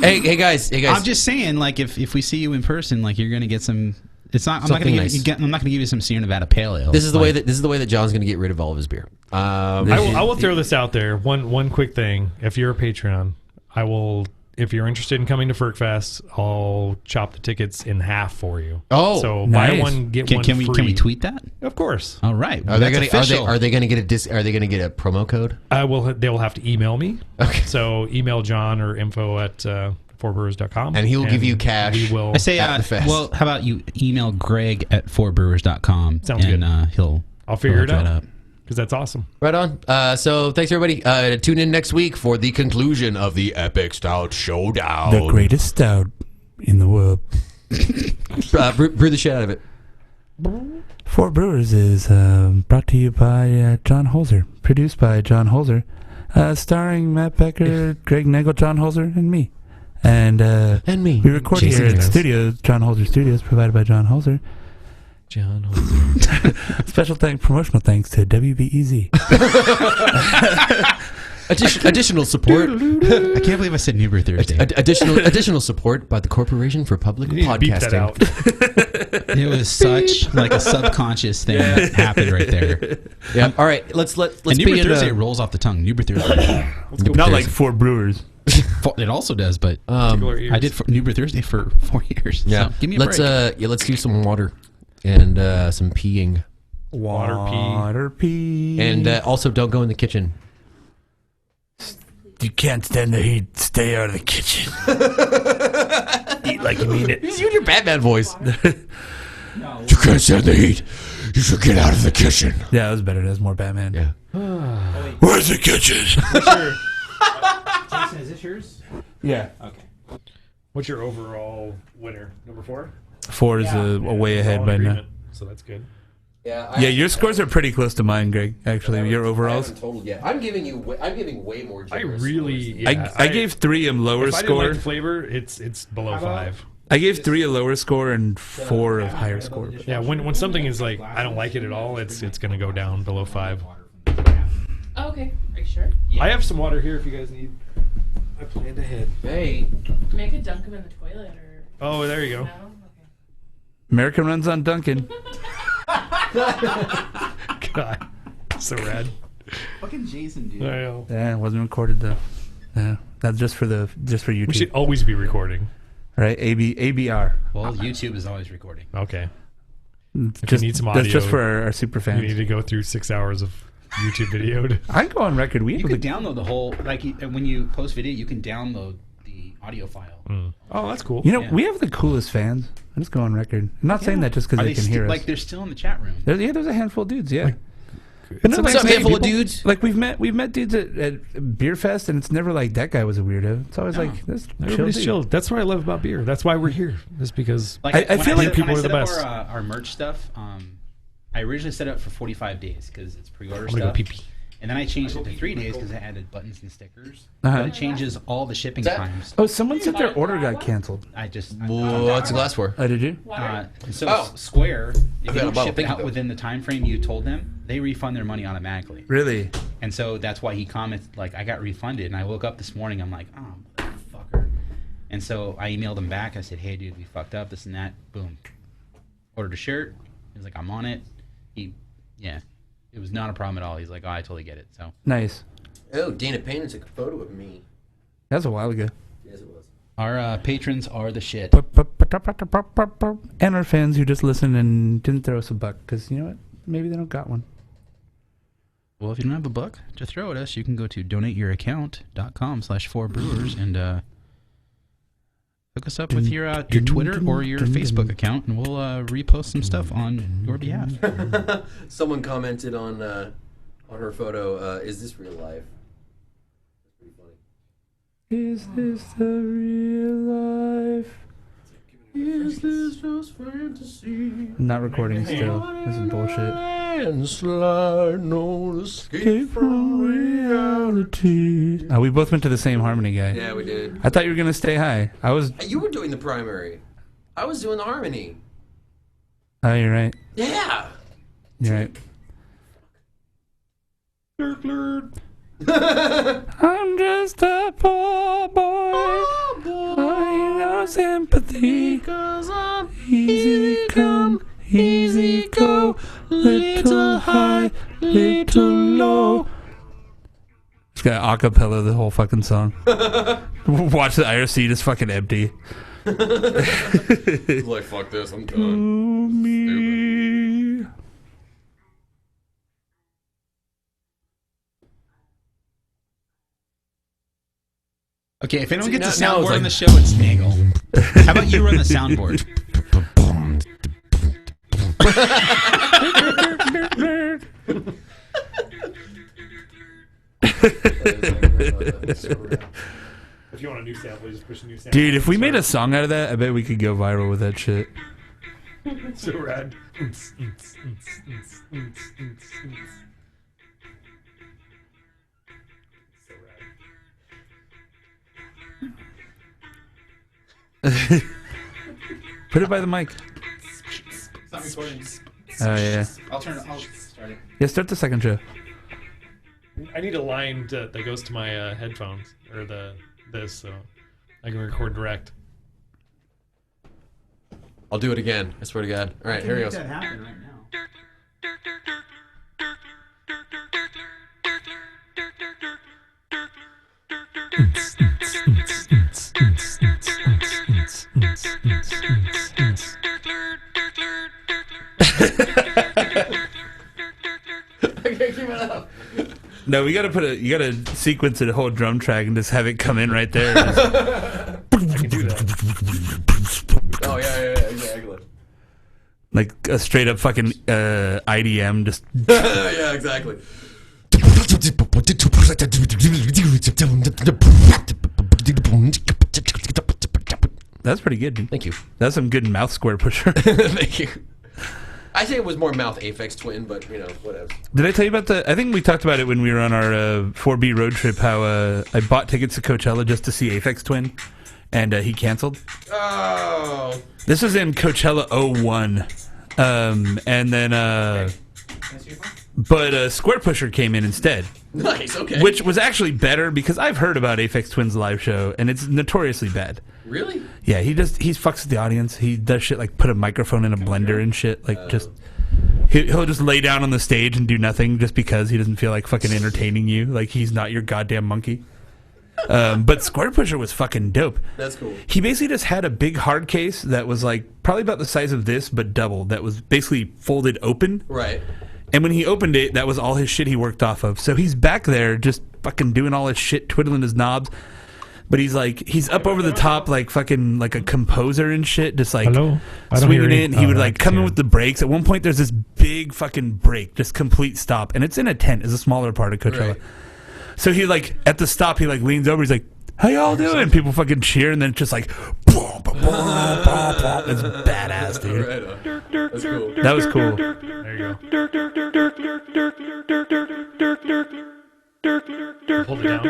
S10: Hey guys.
S3: I'm just saying, like, if we see you in person, like, you're gonna get some. It's not. I'm not
S10: Something
S3: gonna
S10: nice.
S3: give. I'm not gonna give you some Sierra Nevada Pale Ale.
S10: This is the way that John's going to get rid of all of his beer.
S2: I will throw this out there. One quick thing. If you're a Patreon, I will. If you're interested in coming to FerkFest, I'll chop the tickets in half for you.
S10: Oh,
S2: so
S8: nice.
S2: buy one get one
S3: Can
S2: free.
S3: we tweet that?
S2: Of course.
S3: All right.
S10: Are they
S3: That's
S10: going
S3: official.
S10: to get Are they going to get a promo code?
S2: They will have to email me.
S10: Okay.
S2: So email John or info at fourbrewers.com.
S10: And he will give you cash.
S2: We will.
S3: I say,
S10: at the fest.
S3: well, how about you email Greg at fourbrewers.com.
S2: Sounds
S3: and,
S2: good. I'll figure
S3: he'll
S2: it
S3: hook that
S2: out.
S3: up.
S2: Because that's awesome.
S10: Right on. So thanks everybody. Tune in next week for the conclusion of the Epic Stout Showdown.
S8: The greatest stout in the world.
S10: Brew the shit out of it.
S8: Four Brewers is brought to you by John Holzer, produced by John Holzer, starring Matt Becker, Greg Nagel, John Holzer, and me. And
S10: me.
S8: We record
S10: Jason
S8: here at
S10: Diaz.
S8: studios, John Holzer Studios, provided by John Holzer.
S2: John Holzer.
S8: Special promotional thanks to WBEZ.
S10: Additional support.
S3: I can't believe I said Newber Thursday.
S10: Additional support by the Corporation for Public
S2: You need to beep that
S10: Podcasting.
S2: out.
S3: It was such like a subconscious thing that happened right there.
S10: Yeah. All right. Let's
S3: And
S10: be
S3: Newber
S10: in
S3: Thursday rolls off the tongue. Newber Thursday.
S8: Not like Four Brewers.
S3: It also does, but
S2: Tickle our ears.
S3: I did Newber Thursday for 4 years.
S10: Yeah.
S3: So give me a
S10: let's
S3: break.
S10: let's do some water and some peeing.
S8: Water pee.
S10: And also don't go in the kitchen.
S8: You can't stand the heat. Stay out of the kitchen. Eat like you mean it.
S10: Use your Batman voice.
S5: You can't stand the heat. You should get out of the kitchen.
S8: Yeah, that was better. That was more Batman.
S10: Yeah.
S5: Where's the kitchen?
S3: Jason, is this yours?
S8: Yeah.
S3: Okay.
S2: What's your overall winner? Number 4?
S8: Four is a way ahead by now.
S2: So that's good.
S10: Yeah.
S8: Yeah, your scores are pretty close to mine, Greg. Actually, your overalls.
S10: Total, yeah. I'm giving way more.
S2: I
S10: generous
S2: really.
S10: scores.
S2: Yeah,
S8: I gave 3 a lower
S2: if I didn't
S8: score.
S2: like the flavor, it's below 5.
S8: I gave 3 a lower score and 4 a higher score.
S2: Yeah, when something is like I don't like it at all, it's gonna go down below 5.
S7: Oh, okay. Are you sure?
S2: I have some water here if you guys need. I planned ahead.
S10: Hey.
S7: Make a dunk him in the toilet or.
S2: Oh, there you go.
S7: No? Okay.
S8: American runs on Duncan.
S2: God, so rad.
S3: Fucking Jason, dude.
S2: I know.
S8: Yeah, it wasn't recorded though. Yeah, that's just for YouTube.
S2: We should always be recording.
S8: Right? ABR.
S3: Well, YouTube is always recording.
S2: Okay.
S8: If
S2: you need some
S8: That's just
S2: audio,
S8: for our super
S2: You need
S8: fans.
S2: to go through 6 hours of YouTube video.
S8: I go on record. We
S3: You
S8: have
S3: can
S8: the
S3: download the whole, like, when you post video, you can download the audio file.
S2: Oh, that's cool.
S8: You know,
S3: Yeah.
S8: we have the coolest fans. I just go on record. I'm not saying that just because
S3: Are
S8: they can hear us.
S3: Like, they're still in the chat room.
S8: There's a handful of dudes, yeah. But no,
S10: What's up, handful of dudes?
S8: Like we've met dudes at Beer Fest, and it's never like that guy was a weirdo. It's always like this
S2: Everybody's
S8: chill.
S2: chill.
S8: Dude.
S2: That's what I love about beer. That's why we're here. Just because
S3: Like,
S8: I
S3: when
S8: feel like
S2: people
S3: when
S2: are the
S3: set up
S2: best.
S3: Our merch stuff, I originally set it up for 45 days because it's pre-order
S2: I'm gonna go
S3: stuff.
S2: pee-pee.
S3: And then I changed it to 3 days because I added buttons and stickers.
S8: Uh-huh.
S3: But it changes all the shipping times.
S8: Oh, someone said their order got canceled.
S3: I just
S10: What's the glass for?
S8: Oh, did you?
S3: so
S10: Oh.
S3: Square, if
S10: I've
S3: you
S10: got a
S3: don't
S10: bottle.
S3: ship it
S10: Thank you,
S3: out
S10: though.
S3: within the time frame you told them, they refund their money automatically.
S8: Really?
S3: And so that's why he comments, like, I got refunded. And I woke up this morning, I'm like, oh, motherfucker. And so I emailed him back. I said, hey, dude, we fucked up, this and that. Boom. Ordered a shirt. He was like, I'm on it. It was not a problem at all. He's like, oh, I totally get it. So
S8: Nice.
S10: Oh, Dana Payne took a photo of me.
S8: That was a while ago.
S10: Yes, it was.
S3: our patrons are the shit.
S8: And our fans who just listened and didn't throw us a buck because you know what? Maybe they don't got one.
S3: Well, if you don't have a buck to throw at us, you can go to donateyouraccount.com/4brewers and hook us up with your Twitter or your Facebook account, and we'll repost some stuff on your behalf.
S10: Someone commented on her photo. Is this real life? That's pretty funny.
S8: Is this the real life?
S3: Is this just fantasy?
S8: Not recording still. This is bullshit.
S5: Landslide, no
S8: Escape from reality. We both went to the same harmony guy.
S5: Yeah, we did.
S8: I thought you were gonna stay high. I was.
S5: You were doing the primary. I was doing the harmony.
S8: Oh, you're right.
S5: Yeah.
S8: You're right. I'm just a poor boy. I ain't no sympathy. 'Cause I'm easy come, easy go. Little high, little low. It's got acapella the whole fucking song. Watch the IRC just fucking empty.
S5: He's like, fuck this, I'm done.
S8: Me.
S3: Okay, if anyone
S5: See,
S3: gets a
S5: now
S3: soundboard
S5: it's
S3: on the show, it's Nagel. How about you run the soundboard?
S2: If you want a new sample, you just push a new sample.
S8: Dude, if we made a song out of that, I bet we could go viral with that shit.
S2: So rad.
S8: Put it by the mic.
S3: It's not recording.
S8: Oh, yeah.
S3: I'll start it.
S8: Yeah, start the second show.
S2: I need a line that goes to my headphones or this, so I can record direct.
S5: I'll do it again. I swear to God. All right, here he goes.
S3: That happen right now.
S5: I can't keep it up.
S8: No, you gotta sequence a whole drum track and just have it come in right there.
S5: Oh, yeah, exactly.
S8: Like a straight up fucking IDM, just.
S5: Yeah, exactly.
S8: That's pretty good, dude.
S5: Thank you.
S8: That's some good mouth square pusher.
S5: Thank you. I say it was more mouth Aphex Twin, but you know, whatever.
S8: Did I tell you about I think we talked about it when we were on our 4B road trip, how I bought tickets to Coachella just to see Aphex Twin, and he canceled.
S5: Oh.
S8: This was in Coachella 01. And then, but Square Pusher came in instead.
S5: Nice, okay.
S8: Which was actually better because I've heard about Aphex Twin's live show, and it's notoriously bad.
S5: Really?
S8: Yeah, he fucks with the audience. He does shit like put a microphone in a blender and shit. Like he'll just lay down on the stage and do nothing just because he doesn't feel like fucking entertaining you. Like he's not your goddamn monkey. But Square Pusher was fucking dope.
S5: That's cool.
S8: He basically just had a big hard case that was like probably about the size of this, but double. That was basically folded open.
S5: Right.
S8: And when he opened it, that was all his shit he worked off of. So he's back there just fucking doing all his shit, twiddling his knobs. But he's up over the top like fucking like a composer and shit, just like swinging in. He would like come in with the breaks. At one point, there's this big fucking break, just complete stop, and it's in a tent. It's a smaller part of Coachella. Right. So he like at the stop, he like leans over. He's like, "How y'all doing?" People fucking cheer, and then it's just like, it's badass, dude.
S5: Right That's cool.
S8: That was cool.
S2: There you go. Hold it down.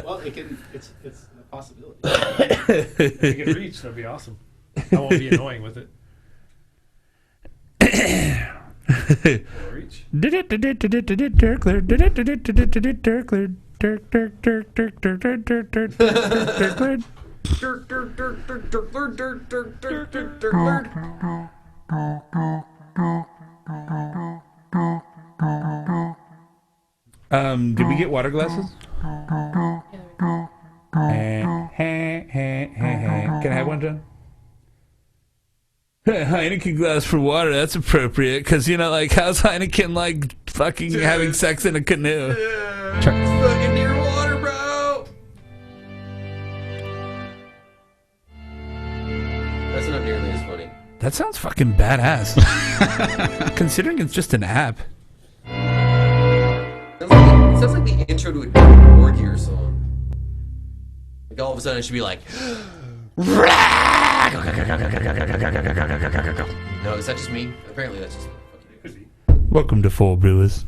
S3: Well, it's a possibility.
S2: If you can reach, that'd be awesome. I won't be annoying with it. Reach.
S8: Did we get water glasses? Can I have one, John? Heineken glass for water, that's appropriate, because, you know, like, how's Heineken, like, fucking having sex in a canoe?
S5: Yeah, it's fucking near water, bro. That's not nearly as funny.
S8: That sounds fucking badass. Considering it's just an app.
S5: Sounds sounds like the intro to a War Gear song. Like all of a sudden it should be like. No, is that just me? Apparently that's just.
S8: Welcome to Four Brewers.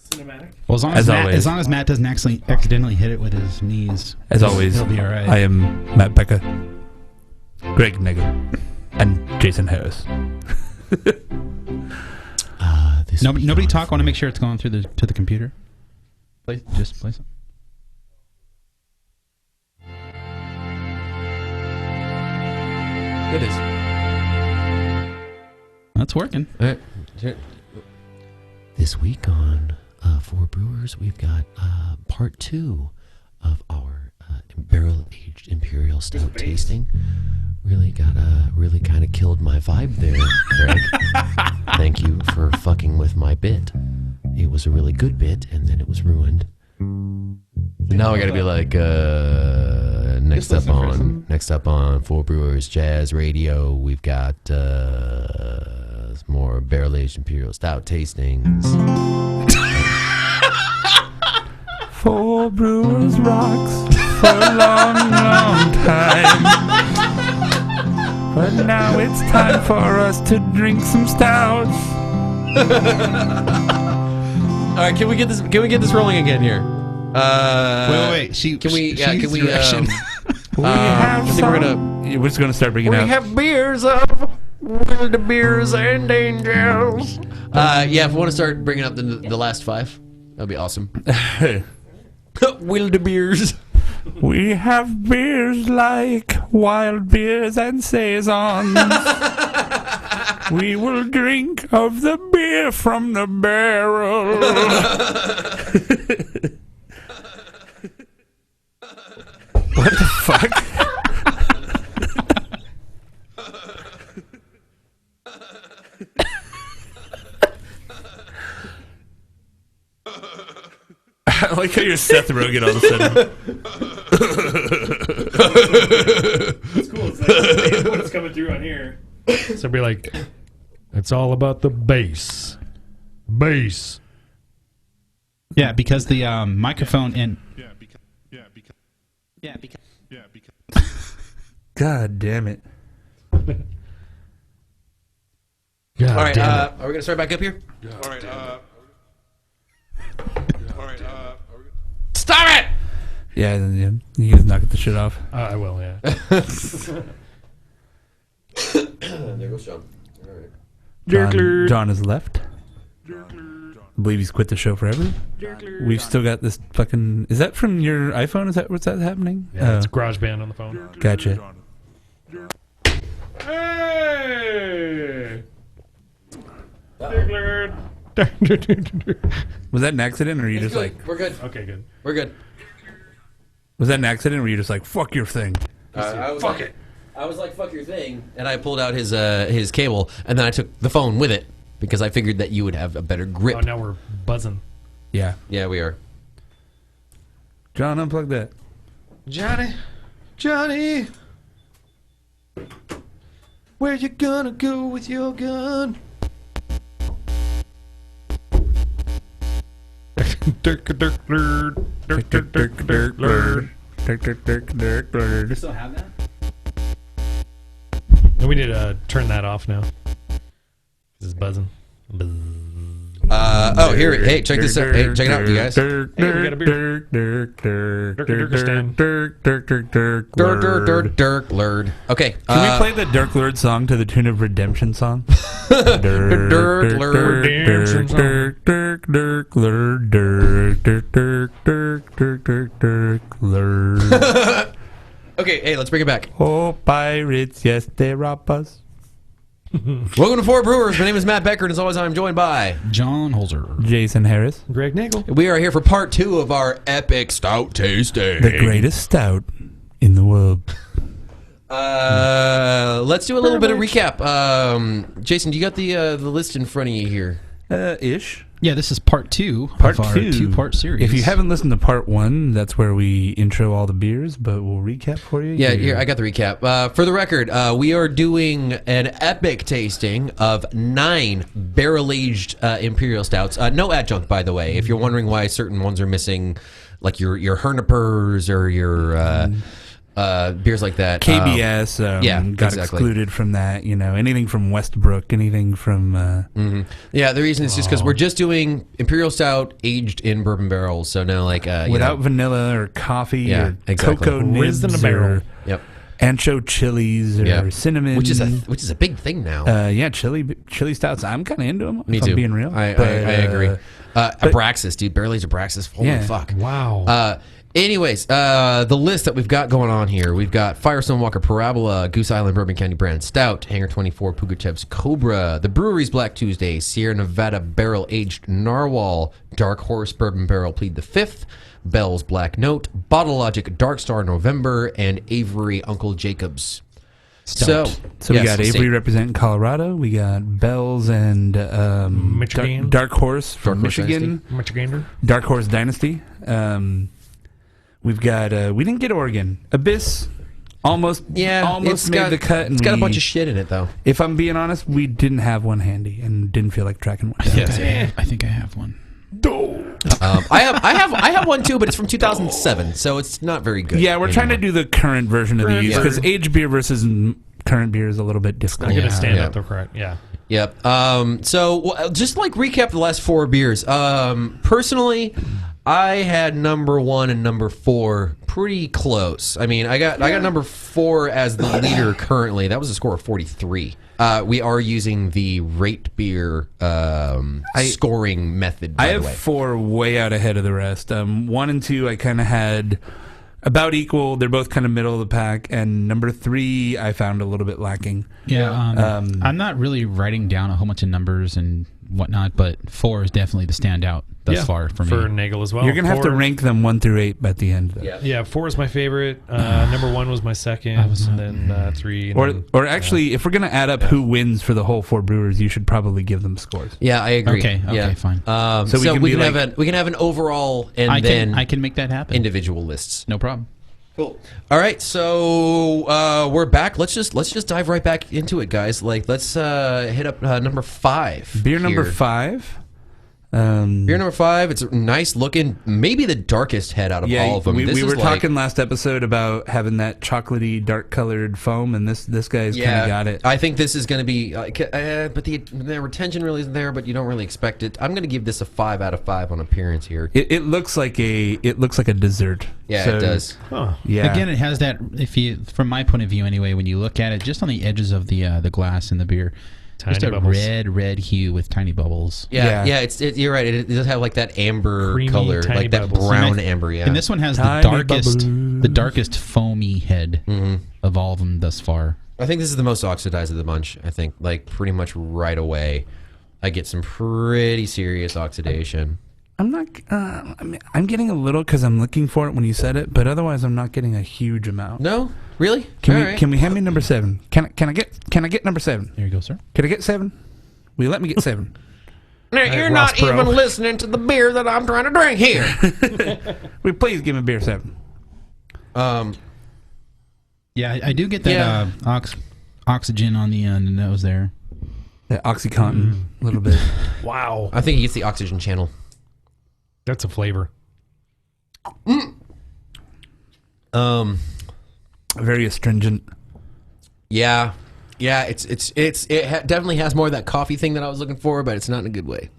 S2: Cinematic.
S3: Well, as long as Matt doesn't actually accidentally hit it with his knees,
S8: As always,
S3: he'll be all right.
S8: I am Matt Becker, Greg Nagel, and Jason Harris.
S3: Nobody talk. I want to make sure it's going through to the computer. Just place it.
S5: It is.
S3: That's working.
S10: This week on Four Brewers, we've got part 2 of our barrel-aged Imperial Stout tasting. Really kind of killed my vibe there, Craig. Thank you for fucking with my bit. It was a really good bit, and then it was ruined. Now I gotta be like, next up on Four Brewers Jazz Radio, we've got more barrel-aged Imperial Stout tastings.
S8: Four Brewers rocks for a long, long time. But now it's time for us to drink some stouts.
S10: All right, can we get this rolling again here?
S3: Wait.
S10: Can we?
S3: We have
S8: We're just gonna start bringing out.
S10: We have beers of Wild Beers and Angels. Yeah, if we want to start bringing up the last 5, that'd be awesome. Wild Beers.
S8: We have beers like wild beers and saisons. We will drink of the beer from the barrel. What the fuck? I like how you're Seth Rogen all of a sudden.
S2: It's cool. It's like what's coming through on here. So be like, it's all about the bass. Bass.
S3: Yeah, because the microphone and
S8: God damn it.
S2: God
S5: All right,
S2: damn it.
S5: are we gonna start back up here?
S6: All right.
S5: Stop it!
S8: Yeah, then you guys knock the shit off.
S2: I will, yeah.
S5: There goes John. All right.
S8: John has left. I believe he's quit the show forever. We've still got this fucking. Is that from your iPhone? Is that what's that happening?
S2: Yeah, it's GarageBand on the phone.
S8: Gotcha.
S2: Hey!
S8: Was that an accident, or were you
S5: It's
S8: just
S5: good.
S8: like?
S5: We're good.
S2: Okay, good.
S5: We're good.
S8: Was that an accident, or were you just like, "Fuck your thing"?
S5: I was like, fuck your thing, and I pulled out his cable, and then I took the phone with it because I figured that you would have a better grip.
S2: Oh, now we're buzzing.
S8: Yeah.
S5: Yeah, we are.
S8: John, unplug that.
S10: Johnny, where you gonna go with your gun?
S3: still have that?
S2: And we need to turn that off now. This is buzzing.
S5: Oh, here. Hey, check this out. Hey, check it out, you guys.
S2: Hey, we got a beer.
S5: Dirk Lurd. Okay.
S8: Can we play the Dirk Lurd song to the tune of Redemption Song? Dirk
S5: Lurd.
S8: Lurd.
S5: Okay, hey, let's bring it back.
S8: Oh, pirates, yes, they rob us.
S5: Welcome to Four Brewers. My name is Matt Becker, and as always, I'm joined by
S3: John Holzer.
S8: Jason Harris.
S2: Greg Nagel.
S5: We are here for part 2 of our epic stout tasting.
S8: The greatest stout in the world.
S5: Let's do a little bit of recap. Jason, do you got the list in front of you here?
S8: Ish.
S3: Yeah, this is part 2
S8: Part
S3: of our
S8: 2.
S3: 2-part series.
S8: If you haven't listened to part 1, that's where we intro all the beers, but we'll recap for you.
S10: Yeah, here, I got the recap. For the record, we are doing an epic tasting of 9 barrel-aged Imperial Stouts. No adjunct, by the way. If you're wondering why certain ones are missing, like your Hernepers or your beers like that.
S8: KBS
S10: yeah,
S8: got
S10: exactly.
S8: excluded from that. Anything from Westbrook, anything from...
S10: Yeah, the reason is just because we're just doing Imperial Stout aged in bourbon barrels. So now, like,
S8: without vanilla or coffee
S10: Yeah,
S8: or
S10: exactly.
S8: cocoa nibs
S2: Raised in a barrel.
S10: Yep.
S8: ancho chilies or
S10: Yeah.
S8: cinnamon.
S10: Which is a big thing now.
S8: Yeah, chili stouts. I'm kind of into them.
S10: Me
S8: if
S10: too.
S8: I'm being real.
S10: I agree.
S8: but-
S10: Abraxas, dude. Barrel aged Abraxas. Holy
S8: Yeah.
S10: fuck.
S2: Wow.
S10: Anyways, the list that we've got going on here, we've got Firestone Walker Parabola, Goose Island Bourbon County Brand Stout, Hangar 24 Pugachev's Cobra, The Brewery's Black Tuesday, Sierra Nevada Barrel Aged Narwhal, Dark Horse Bourbon Barrel Plead the Fifth, Bell's Black Note, Bottle Logic Dark Star November, and Avery Uncle Jacobs.
S3: Stout.
S8: So
S10: yes,
S8: we got Avery representing Colorado. We got Bells and
S2: Michigan.
S8: Dark Horse from
S10: Dark Horse
S8: Michigan.
S2: Michigander.
S8: Dark Horse Dynasty. We've got we didn't get Oregon. Abyss almost
S10: it's
S8: made
S10: got,
S8: the cut. And
S10: it's got a bunch of shit in it though.
S8: If I'm being honest, we didn't have one handy and didn't feel like tracking one.
S3: I think I have one.
S10: I have one too, but it's from 2007, so it's not very good.
S8: Yeah, we're trying to do the current version of these
S2: Yeah.
S8: because aged beer versus current beer is a little bit difficult.
S2: I'm gonna stand
S10: Yeah.
S2: up though, correct? Yeah.
S10: Yep. Just like recap the last 4 beers. Personally, I had number 1 and number 4 pretty close. I mean, I got number 4 as the leader currently. That was a score of 43. We are using the rate beer scoring method. By
S8: I
S10: the
S8: have
S10: way.
S8: 4 way out ahead of the rest. 1 and 2 I kind of had about equal. They're both kind of middle of the pack. And number 3 I found a little bit lacking.
S3: Yeah, I'm not really writing down a whole bunch of numbers and whatnot, but 4 is definitely the standout thus far for me.
S2: For Nagel as well.
S8: You're gonna have to
S2: 4
S8: rank them 1 through 8 at the end. Though.
S10: Yeah.
S2: 4 is my favorite. Number 1 was my second, and then 3. And
S8: Or actually, if we're gonna add up who wins for the whole 4 brewers, you should probably give them scores.
S10: Yeah, I agree.
S3: Okay,
S10: yeah.
S3: fine.
S10: So we can have an overall and
S3: I
S10: then
S3: can make that happen.
S10: individual lists.
S3: No problem.
S10: Cool. All right, so we're back. Let's just dive right back into it, guys. Like, let's hit up number 5.
S8: Beer number
S10: here.
S8: 5.
S10: Beer number 5. It's nice looking. Maybe the darkest head out of all of them.
S8: We
S10: This
S8: were
S10: is like-
S8: talking last episode about having that chocolatey, dark colored foam, and this guy's kind of got it.
S10: I think this is going to be, but the retention really isn't there. But you don't really expect it. I'm going to give this a 5 out of 5 on appearance here.
S8: It looks like a dessert.
S10: Yeah,
S8: So,
S10: it does.
S8: Yeah.
S3: Again, it has that. From my point of view, anyway, when you look at it, just on the edges of the glass and the beer, just a
S2: bubbles.
S3: red hue with tiny bubbles.
S10: Yeah, you're right. It does have like that amber
S2: Creamy,
S10: color,
S2: tiny
S10: like that
S2: bubbles.
S10: brown amber. Yeah,
S3: And this one has
S8: Tiny
S3: the darkest foamy head of all of them thus far.
S10: I think this is the most oxidized of the bunch. I think, like, pretty much right away, I get some pretty serious oxidation.
S8: I'm not. I'm getting a little because I'm looking for it when you said it, but otherwise I'm not getting a huge amount.
S10: No, really?
S8: Can we hand me number 7? Can I get number 7?
S3: There you go, sir.
S8: Can I get 7? Will you let me get 7?
S10: Now, you're not even listening to the beer that I'm trying to drink here.
S8: Will you please give me beer 7?
S3: Yeah, I do get that oxygen on the nose there.
S8: That OxyContin a little bit.
S2: wow,
S10: I think he gets the oxygen channel.
S2: that's a flavor.
S8: Very astringent.
S10: Yeah, it definitely has more of that coffee thing that I was looking for, but it's not in a good way.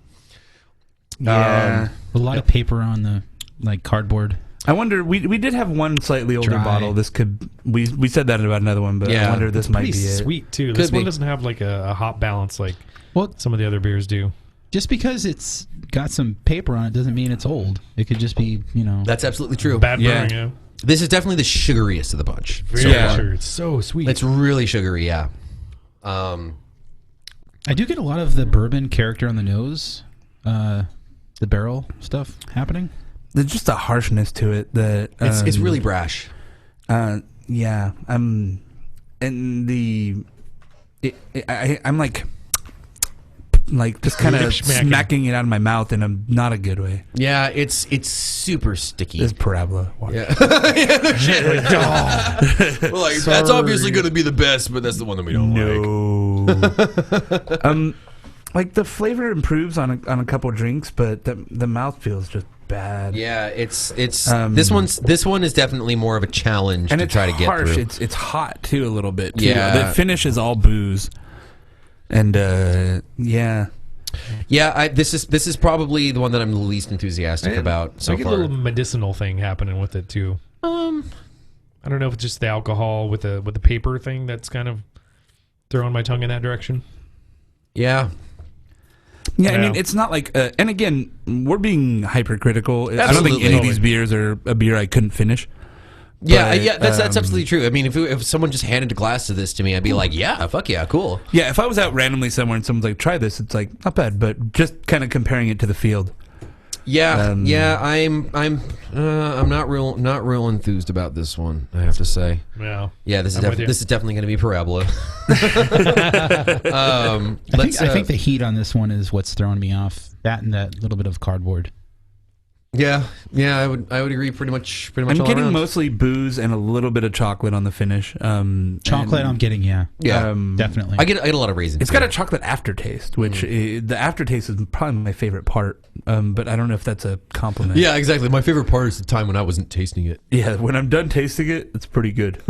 S8: Yeah.
S3: A lot of paper on the cardboard.
S8: I wonder. We did have one slightly older
S3: Dry.
S8: bottle. This could we said that about another one, but
S10: Yeah.
S8: I wonder if this might
S2: Pretty
S8: be it.
S2: sweet too.
S10: Could
S2: This one
S10: be.
S2: doesn't have like a hop balance like
S3: Well,
S2: some of the other beers do.
S3: just because it's got some paper on it doesn't mean it's old. It could just be,
S10: That's absolutely true.
S2: Bad
S8: Yeah.
S2: brewing, yeah.
S10: This is definitely the sugariest of the bunch.
S2: Very
S8: Yeah.
S2: sure. It's so sweet.
S10: It's really sugary, yeah.
S3: I do get a lot of the bourbon character on the nose, the barrel stuff happening.
S8: There's just a harshness to it that
S10: It's really brash.
S8: yeah. And I'm like like just kind of
S2: Lip-smacking.
S8: smacking it out of my mouth in a not a good way.
S5: Yeah, it's super sticky.
S8: This is parabola water.
S5: Yeah. Yeah, no shit. Well, like, that's obviously going to be the best, but that's the one that we don't like.
S8: No. Like the flavor improves on a couple drinks, but the mouth feels just bad.
S5: Yeah, it's this one is definitely more of a challenge
S8: And
S5: to
S8: it's
S5: try to get
S8: harsh.
S5: through.
S8: It's hot too a little bit. Too.
S5: Yeah.
S8: The finish is all booze, and yeah.
S5: Yeah, this is probably the one that I'm the least enthusiastic about so
S2: I get
S5: far.
S2: a little medicinal thing happening with it too. I don't know if it's just the alcohol with the paper thing that's kind of throwing my tongue in that direction.
S5: Yeah.
S8: Yeah, I
S2: Yeah.
S8: mean, it's not like, and again, we're being hypercritical. I don't
S5: Absolutely.
S8: think any of these beers are a beer I couldn't finish.
S5: Yeah,
S8: But,
S5: yeah, that's absolutely true. I mean, if someone just handed a glass of this to me, I'd be like, yeah, fuck yeah, cool.
S8: Yeah, if I was out randomly somewhere and someone's like, try this, it's like, not bad, but just kind of comparing it to the field.
S5: Yeah, yeah, I'm not real enthused about this one, I have to say.
S2: Yeah.
S5: Yeah, this is
S2: I'm with you.
S5: this is definitely going to be parabola.
S3: I think the heat on this one is what's throwing me off. That and that little bit of cardboard.
S5: Yeah, I would agree pretty much
S8: I'm
S5: all
S8: getting
S5: around.
S8: mostly booze and a little bit of chocolate on the finish.
S3: Chocolate, I'm getting, yeah, definitely.
S5: I get a lot of raisins.
S8: It's got a chocolate aftertaste, which the aftertaste is probably my favorite part. But I don't know if that's a compliment.
S5: Yeah, exactly. My favorite part is the time when I wasn't tasting it.
S8: Yeah, when I'm done tasting it, it's pretty good.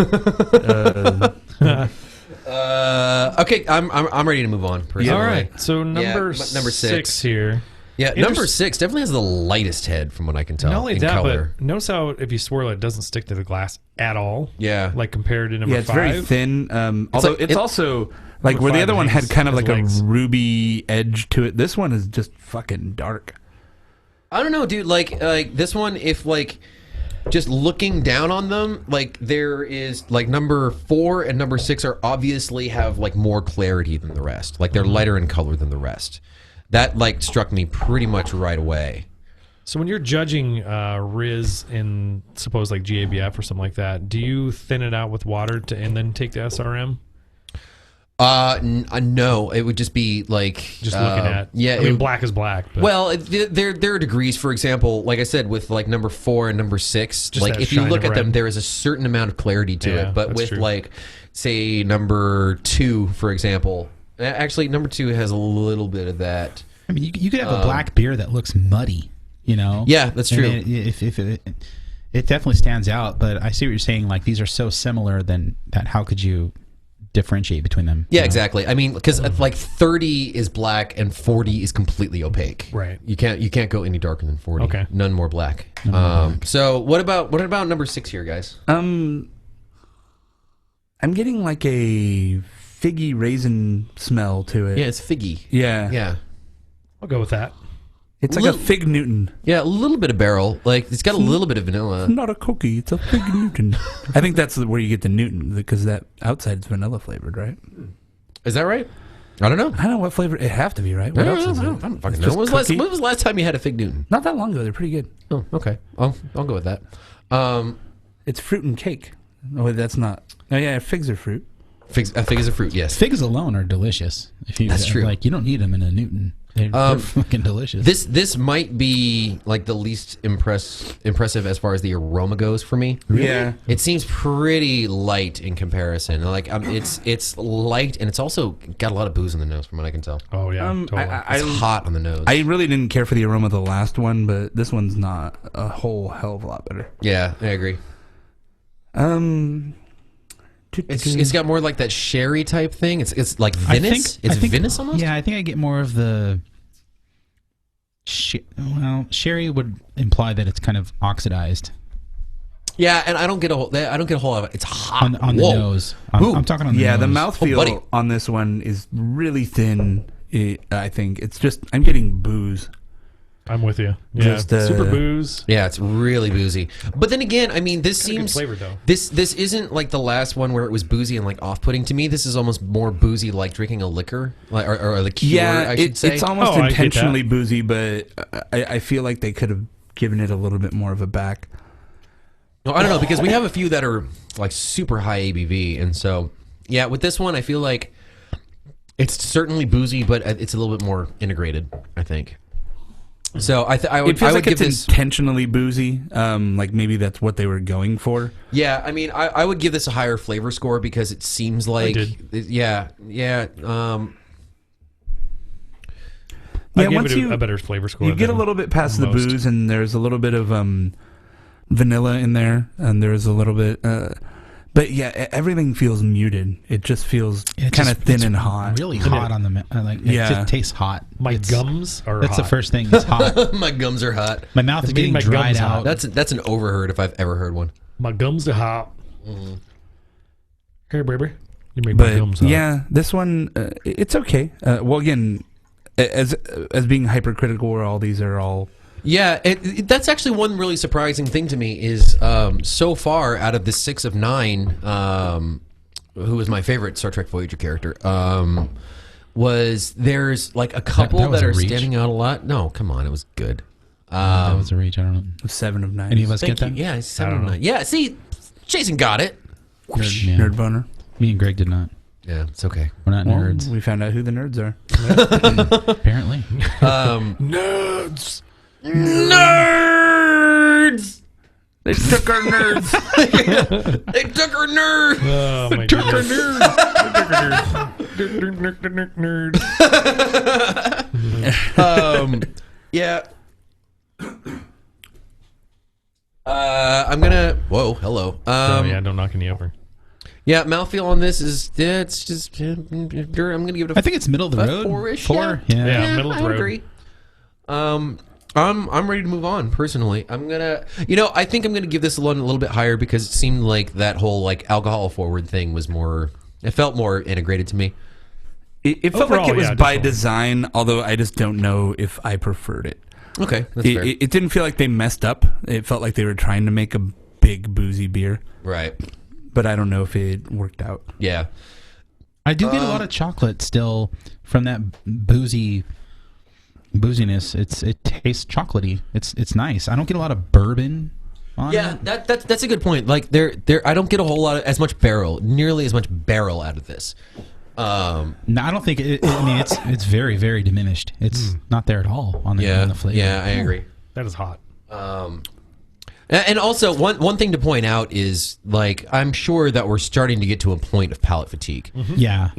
S5: Okay, I'm ready to move on. Personally.
S2: All right. So number
S5: number
S2: six here.
S5: Yeah, number 6 definitely has the lightest head from what I can tell.
S2: Not only
S5: in
S2: that,
S5: color.
S2: but notice how if you swirl it doesn't stick to the glass at all.
S5: Yeah.
S2: Like compared to number
S8: Yeah, it's
S2: 5.
S8: very thin. Although
S5: like-
S8: it's also like
S2: Number
S8: where the
S2: 5
S8: other one had
S2: has-
S8: kind of
S2: has
S8: like
S2: legs.
S8: a ruby edge to it. This one is just fucking dark.
S5: I don't know, dude. Like this one, if like just looking down on them, like there is like number 4 and number 6 are obviously have like more clarity than the rest. Like they're lighter in color than the rest. That like struck me pretty much right away.
S2: So when you're judging Riz in suppose like GABF or something like that, do you thin it out with water and then take the SRM?
S5: No, it would just be like
S2: Just looking at.
S5: Yeah,
S2: I mean, black is black. But
S5: Well, there are degrees. For example, like I said, with like number 4 and number 6,
S2: Just
S5: like
S2: that
S5: if you
S2: shine
S5: look
S2: of
S5: at them,
S2: red.
S5: there is a certain amount of clarity to
S2: Yeah,
S5: it. But
S2: that's
S5: with
S2: true.
S5: like, say, number 2, for example, actually number 2 has a little bit of that.
S3: I mean, you could have a black beer that looks muddy, you know?
S5: Yeah, that's
S3: And
S5: true.
S3: it definitely stands out, but I see what you're saying. Like, these are so similar that how could you differentiate between them?
S5: Yeah,
S3: you know?
S5: exactly. I mean, because like 30 is black and 40 is completely opaque.
S2: Right.
S5: You can't go any darker than 40.
S2: Okay.
S5: None more black. So what about number 6 here, guys?
S8: I'm getting like a figgy raisin smell to it.
S5: Yeah, it's figgy.
S8: Yeah.
S5: Yeah.
S2: I'll go with that.
S8: It's like a Fig Newton.
S5: Yeah, a little bit of barrel. Like it's got a little bit of vanilla.
S8: Not a cookie. It's a Fig Newton. I think that's where you get the Newton because that outside is vanilla flavored, right?
S5: Is that right? I don't know.
S8: I don't know what flavor. It have to be, right? What else is
S5: I
S8: it?
S5: don't fucking
S8: It's
S5: know.
S8: just
S5: When was the last time you had a Fig Newton?
S8: Not that long ago. They're pretty good.
S5: Oh, okay. I'll go with that.
S8: It's fruit and cake. Oh, wait, that's not. Oh, yeah, figs are fruit.
S5: Fig is a fruit. Yes.
S3: Figs alone are delicious. If you,
S5: That's true.
S3: Like, you don't need them in a Newton. They're fucking delicious.
S5: This might be like the least impressive as far as the aroma goes for me.
S8: Yeah.
S5: It seems pretty light in comparison. Like it's light and it's also got a lot of booze in the nose from what I can tell.
S2: Oh yeah, totally.
S5: It's hot on the nose.
S8: I really didn't care for the aroma of the last one, but this one's not a whole hell of a lot better.
S5: Yeah, I agree. It's got more like that sherry type thing. It's like Venice.
S3: I think
S5: Venice almost.
S3: Yeah, I think I get more of the. Sherry would imply that it's kind of oxidized
S5: Yeah, and I don't get a whole lot of it. It's hot
S3: on the
S5: Whoa.
S3: nose. I'm talking on the nose.
S8: Yeah, the mouthfeel
S5: buddy.
S8: on this one is really thin. I think it's just I'm getting booze.
S2: I'm with you. Yeah,
S8: Just,
S2: super booze.
S5: Yeah, it's really boozy. But then again, I mean, this
S2: Kinda good
S5: seems
S2: flavor, though.
S5: This isn't like the last one where it was boozy and like off-putting to me. This is almost more boozy, like drinking a liquor, like or a liqueur.
S8: Yeah,
S5: I should say.
S8: it's almost
S2: Oh, I get
S8: intentionally
S2: that.
S8: boozy, but I feel like they could have given it a little bit more of a back.
S5: No, I don't know because we have a few that are like super high ABV, and so yeah, with this one, I feel like
S10: It's certainly boozy, but it's a little bit more integrated, I think. So I
S8: It
S10: would
S8: feels like
S10: give
S8: it's
S10: this.
S8: intentionally boozy. Like maybe that's what they were going for.
S10: Yeah, I mean, I would give this a higher flavor score because it seems like. Yeah.
S2: I
S8: Yeah,
S2: give
S8: once
S2: it
S8: you
S2: a better flavor score.
S8: you get a
S2: than
S8: little bit past the
S2: most.
S8: booze, and there's a little bit of vanilla in there, and there's a little bit. But yeah, everything feels muted. It just feels kind of thin and hot.
S3: Really hot on the like. It
S8: Yeah.
S3: just tastes hot.
S2: My gums are
S3: That's
S2: hot.
S3: the first thing. It's hot.
S10: My gums are hot.
S3: My mouth is
S2: Getting
S3: getting
S2: my
S3: dried
S2: gums hot.
S3: out.
S10: That's an overheard if I've ever heard one.
S2: My gums are hot. Hey, baby. You make my gums
S8: But
S2: hot.
S8: yeah, this one it's okay. Well, again, as being hypercritical, where all these are all.
S10: Yeah, that's actually one really surprising thing to me is so far out of the 6 of 9, who was my favorite Star Trek Voyager character, was there's like a couple
S3: That was
S10: that
S3: a
S10: are
S3: reach.
S10: standing out a lot. No, come on, it was good.
S3: That was a reach. I don't know.
S8: 7 of 9.
S3: Any of us
S10: Thank
S3: get
S10: you.
S3: that?
S10: Yeah, it's 7
S2: don't
S10: of
S2: know.
S10: 9. Yeah, see, Jason got it.
S3: Yeah.
S8: Nerd boner.
S3: Me and Greg did not.
S10: Yeah, it's okay.
S3: We're not
S8: Well,
S3: nerds.
S8: we found out who the nerds are.
S3: Apparently.
S2: Nerds.
S10: Nerds!
S8: They took our nerds.
S10: They took our nerd!
S2: Oh, my goodness. Nerd.
S10: Yeah. I'm gonna. Whoa, hello.
S2: Oh, yeah, don't knock any over.
S10: Yeah, mouthfeel on this is it's just. I'm gonna give it a.
S3: I think it's middle of the road.
S10: 4-ish.
S3: 4.
S10: Yeah.
S3: Yeah.
S2: middle of the
S10: I
S2: road.
S10: agree. I'm ready to move on. Personally, I'm gonna. I think I'm gonna give this one a little bit higher because it seemed like that whole like alcohol forward thing was more. It felt more integrated to me.
S8: It felt like
S2: Overall,
S8: it was
S2: yeah,
S8: by
S2: definitely.
S8: design, although I just don't know if I preferred it.
S10: Okay, that's fair.
S8: It didn't feel like they messed up. It felt like they were trying to make a big boozy beer,
S10: Right.
S8: but I don't know if it worked out.
S10: Yeah.
S3: I do get a lot of chocolate still from that booziness. It tastes chocolatey. It's nice. I don't get a lot of bourbon on
S10: Yeah,
S3: it.
S10: that's a good point. Like I don't get a whole lot of nearly as much barrel out of this.
S3: No, I don't think I mean, it's very, very diminished. It's not there at all on the flavor.
S10: Yeah, I agree.
S2: That is hot.
S10: And also one thing to point out is like I'm sure that we're starting to get to a point of palate fatigue.
S3: Yeah.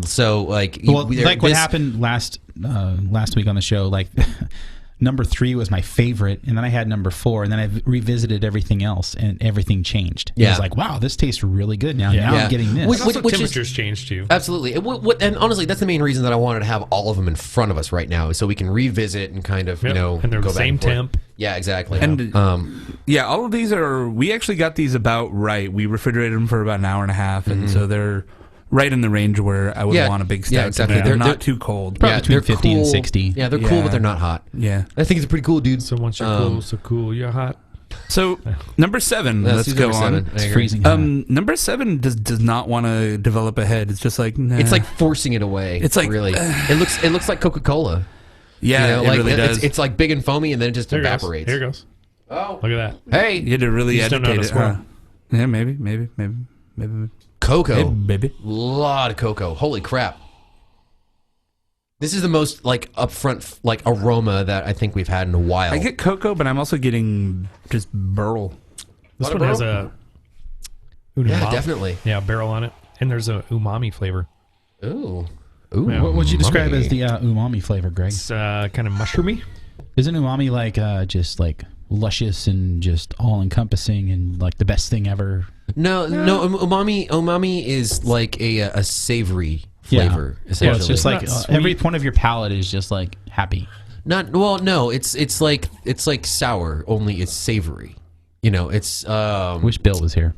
S10: So like
S3: Well, like what happened last week on the show, like number 3 was my favorite, and then I had number 4, and then I revisited everything else, and everything changed. It
S10: Yeah.
S3: was like, wow, this tastes really good now.
S2: Yeah.
S3: Now
S10: Yeah.
S3: I'm getting this.
S10: Which
S2: Also,
S10: is-
S2: temperatures change too.
S10: Absolutely. And honestly, that's the main reason that I wanted to have all of them in front of us right now, is so we can revisit and kind of
S2: Yep. And they're
S10: go
S2: the
S10: back
S2: same
S10: and forth.
S2: temp.
S10: Yeah, exactly.
S8: And
S10: Yeah,
S8: all of these we actually got these about right. We refrigerated them for about an hour and a half, and so they're right in the range where I would
S10: Yeah,
S8: want a big
S10: yeah,
S8: stout.
S10: exactly.
S8: To be.
S10: They're-
S8: They're
S10: they're-
S8: not too cold.
S3: Probably between
S10: they're
S3: 50 and
S10: cool.
S3: 60.
S10: Yeah, they're cool,
S8: Yeah.
S10: but they're not hot.
S8: Yeah.
S10: I think it's pretty cool, dude.
S2: So once you're cool, so cool, you're hot.
S8: So number 7.
S10: Let's
S8: Let's
S10: do
S8: go
S10: number
S8: on.
S10: 7. I
S3: It's
S10: agree.
S3: freezing hot.
S8: Number 7 does not want to develop a head. It's just like nah.
S10: It's like forcing it away.
S8: It's like,
S10: really. It looks like Coca-Cola.
S8: yeah,
S10: like
S8: it really does.
S10: It's like big and foamy, and then it just
S2: There it goes.
S10: evaporates.
S2: Here it goes.
S10: Oh,
S2: Look at that.
S10: hey,
S8: You had to really
S2: You just don't know
S8: educate
S2: how to
S8: it. Huh? Yeah, maybe.
S10: cocoa.
S8: Hey, baby.
S10: Lot of cocoa. Holy crap. This is the most like upfront like aroma that I think we've had in a while.
S8: I get cocoa, but I'm also getting just burl.
S2: This
S10: Lot of
S2: one has
S10: barrel?
S2: a
S10: Yeah, definitely.
S2: Yeah, barrel on it, and there's a umami flavor.
S10: Ooh.
S2: Yeah.
S3: What would you describe
S10: umami.
S3: as the umami flavor, Greg?
S2: It's kind of mushroomy.
S3: Isn't umami like just like luscious and just all encompassing and like the best thing ever?
S10: No, umami is like a savory flavor.
S3: Yeah,
S10: Essentially.
S3: it's just like
S2: Not sweet.
S3: every point of your palate is just like happy.
S10: no, it's like sour, only it's savory. It's
S3: Wish Bill was here.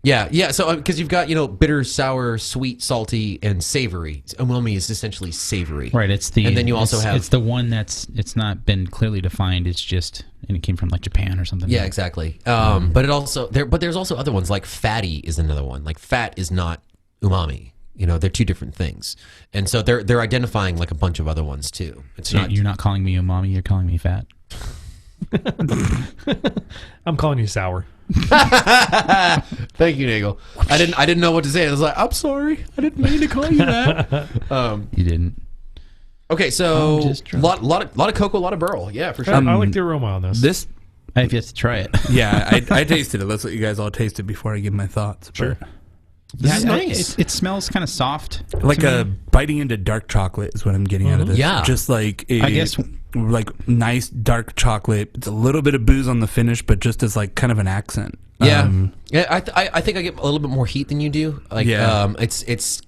S10: yeah. So because you've got bitter, sour, sweet, salty, and savory. Umami is essentially savory.
S3: Right, it's the
S10: And then you also
S3: it's-
S10: have-
S3: it's the one it's not been clearly defined. It's just and it came from like Japan or something.
S10: Yeah, exactly. But there's also other ones like fatty is another one. Like fat is not umami. They're two different things, and so they're identifying like a bunch of other ones too. It's
S3: So
S10: not.
S3: you're not calling me umami. You're calling me fat.
S2: I'm calling you sour.
S5: Thank you, Nagel. I didn't know what to say. I was like, I'm sorry. I didn't mean to call you that.
S3: You didn't.
S5: Okay, so
S3: I'm just drunk.
S5: lot of cocoa, a lot of burl. Yeah, for sure.
S2: I like the aroma on this.
S8: This,
S3: I have yet to try it.
S8: yeah, I tasted it. Let's let you guys all taste it before I give my thoughts.
S2: Sure.
S8: But
S5: This is nice.
S3: It smells kind of soft.
S8: like a biting into dark chocolate is what I'm getting out of this.
S5: Yeah.
S8: Just like a,
S3: I guess-
S8: like nice dark chocolate. It's a little bit of booze on the finish, but just as like kind of an accent.
S5: Yeah, yeah. I think I get a little bit more heat than you do. Like,
S8: Yeah.
S5: it's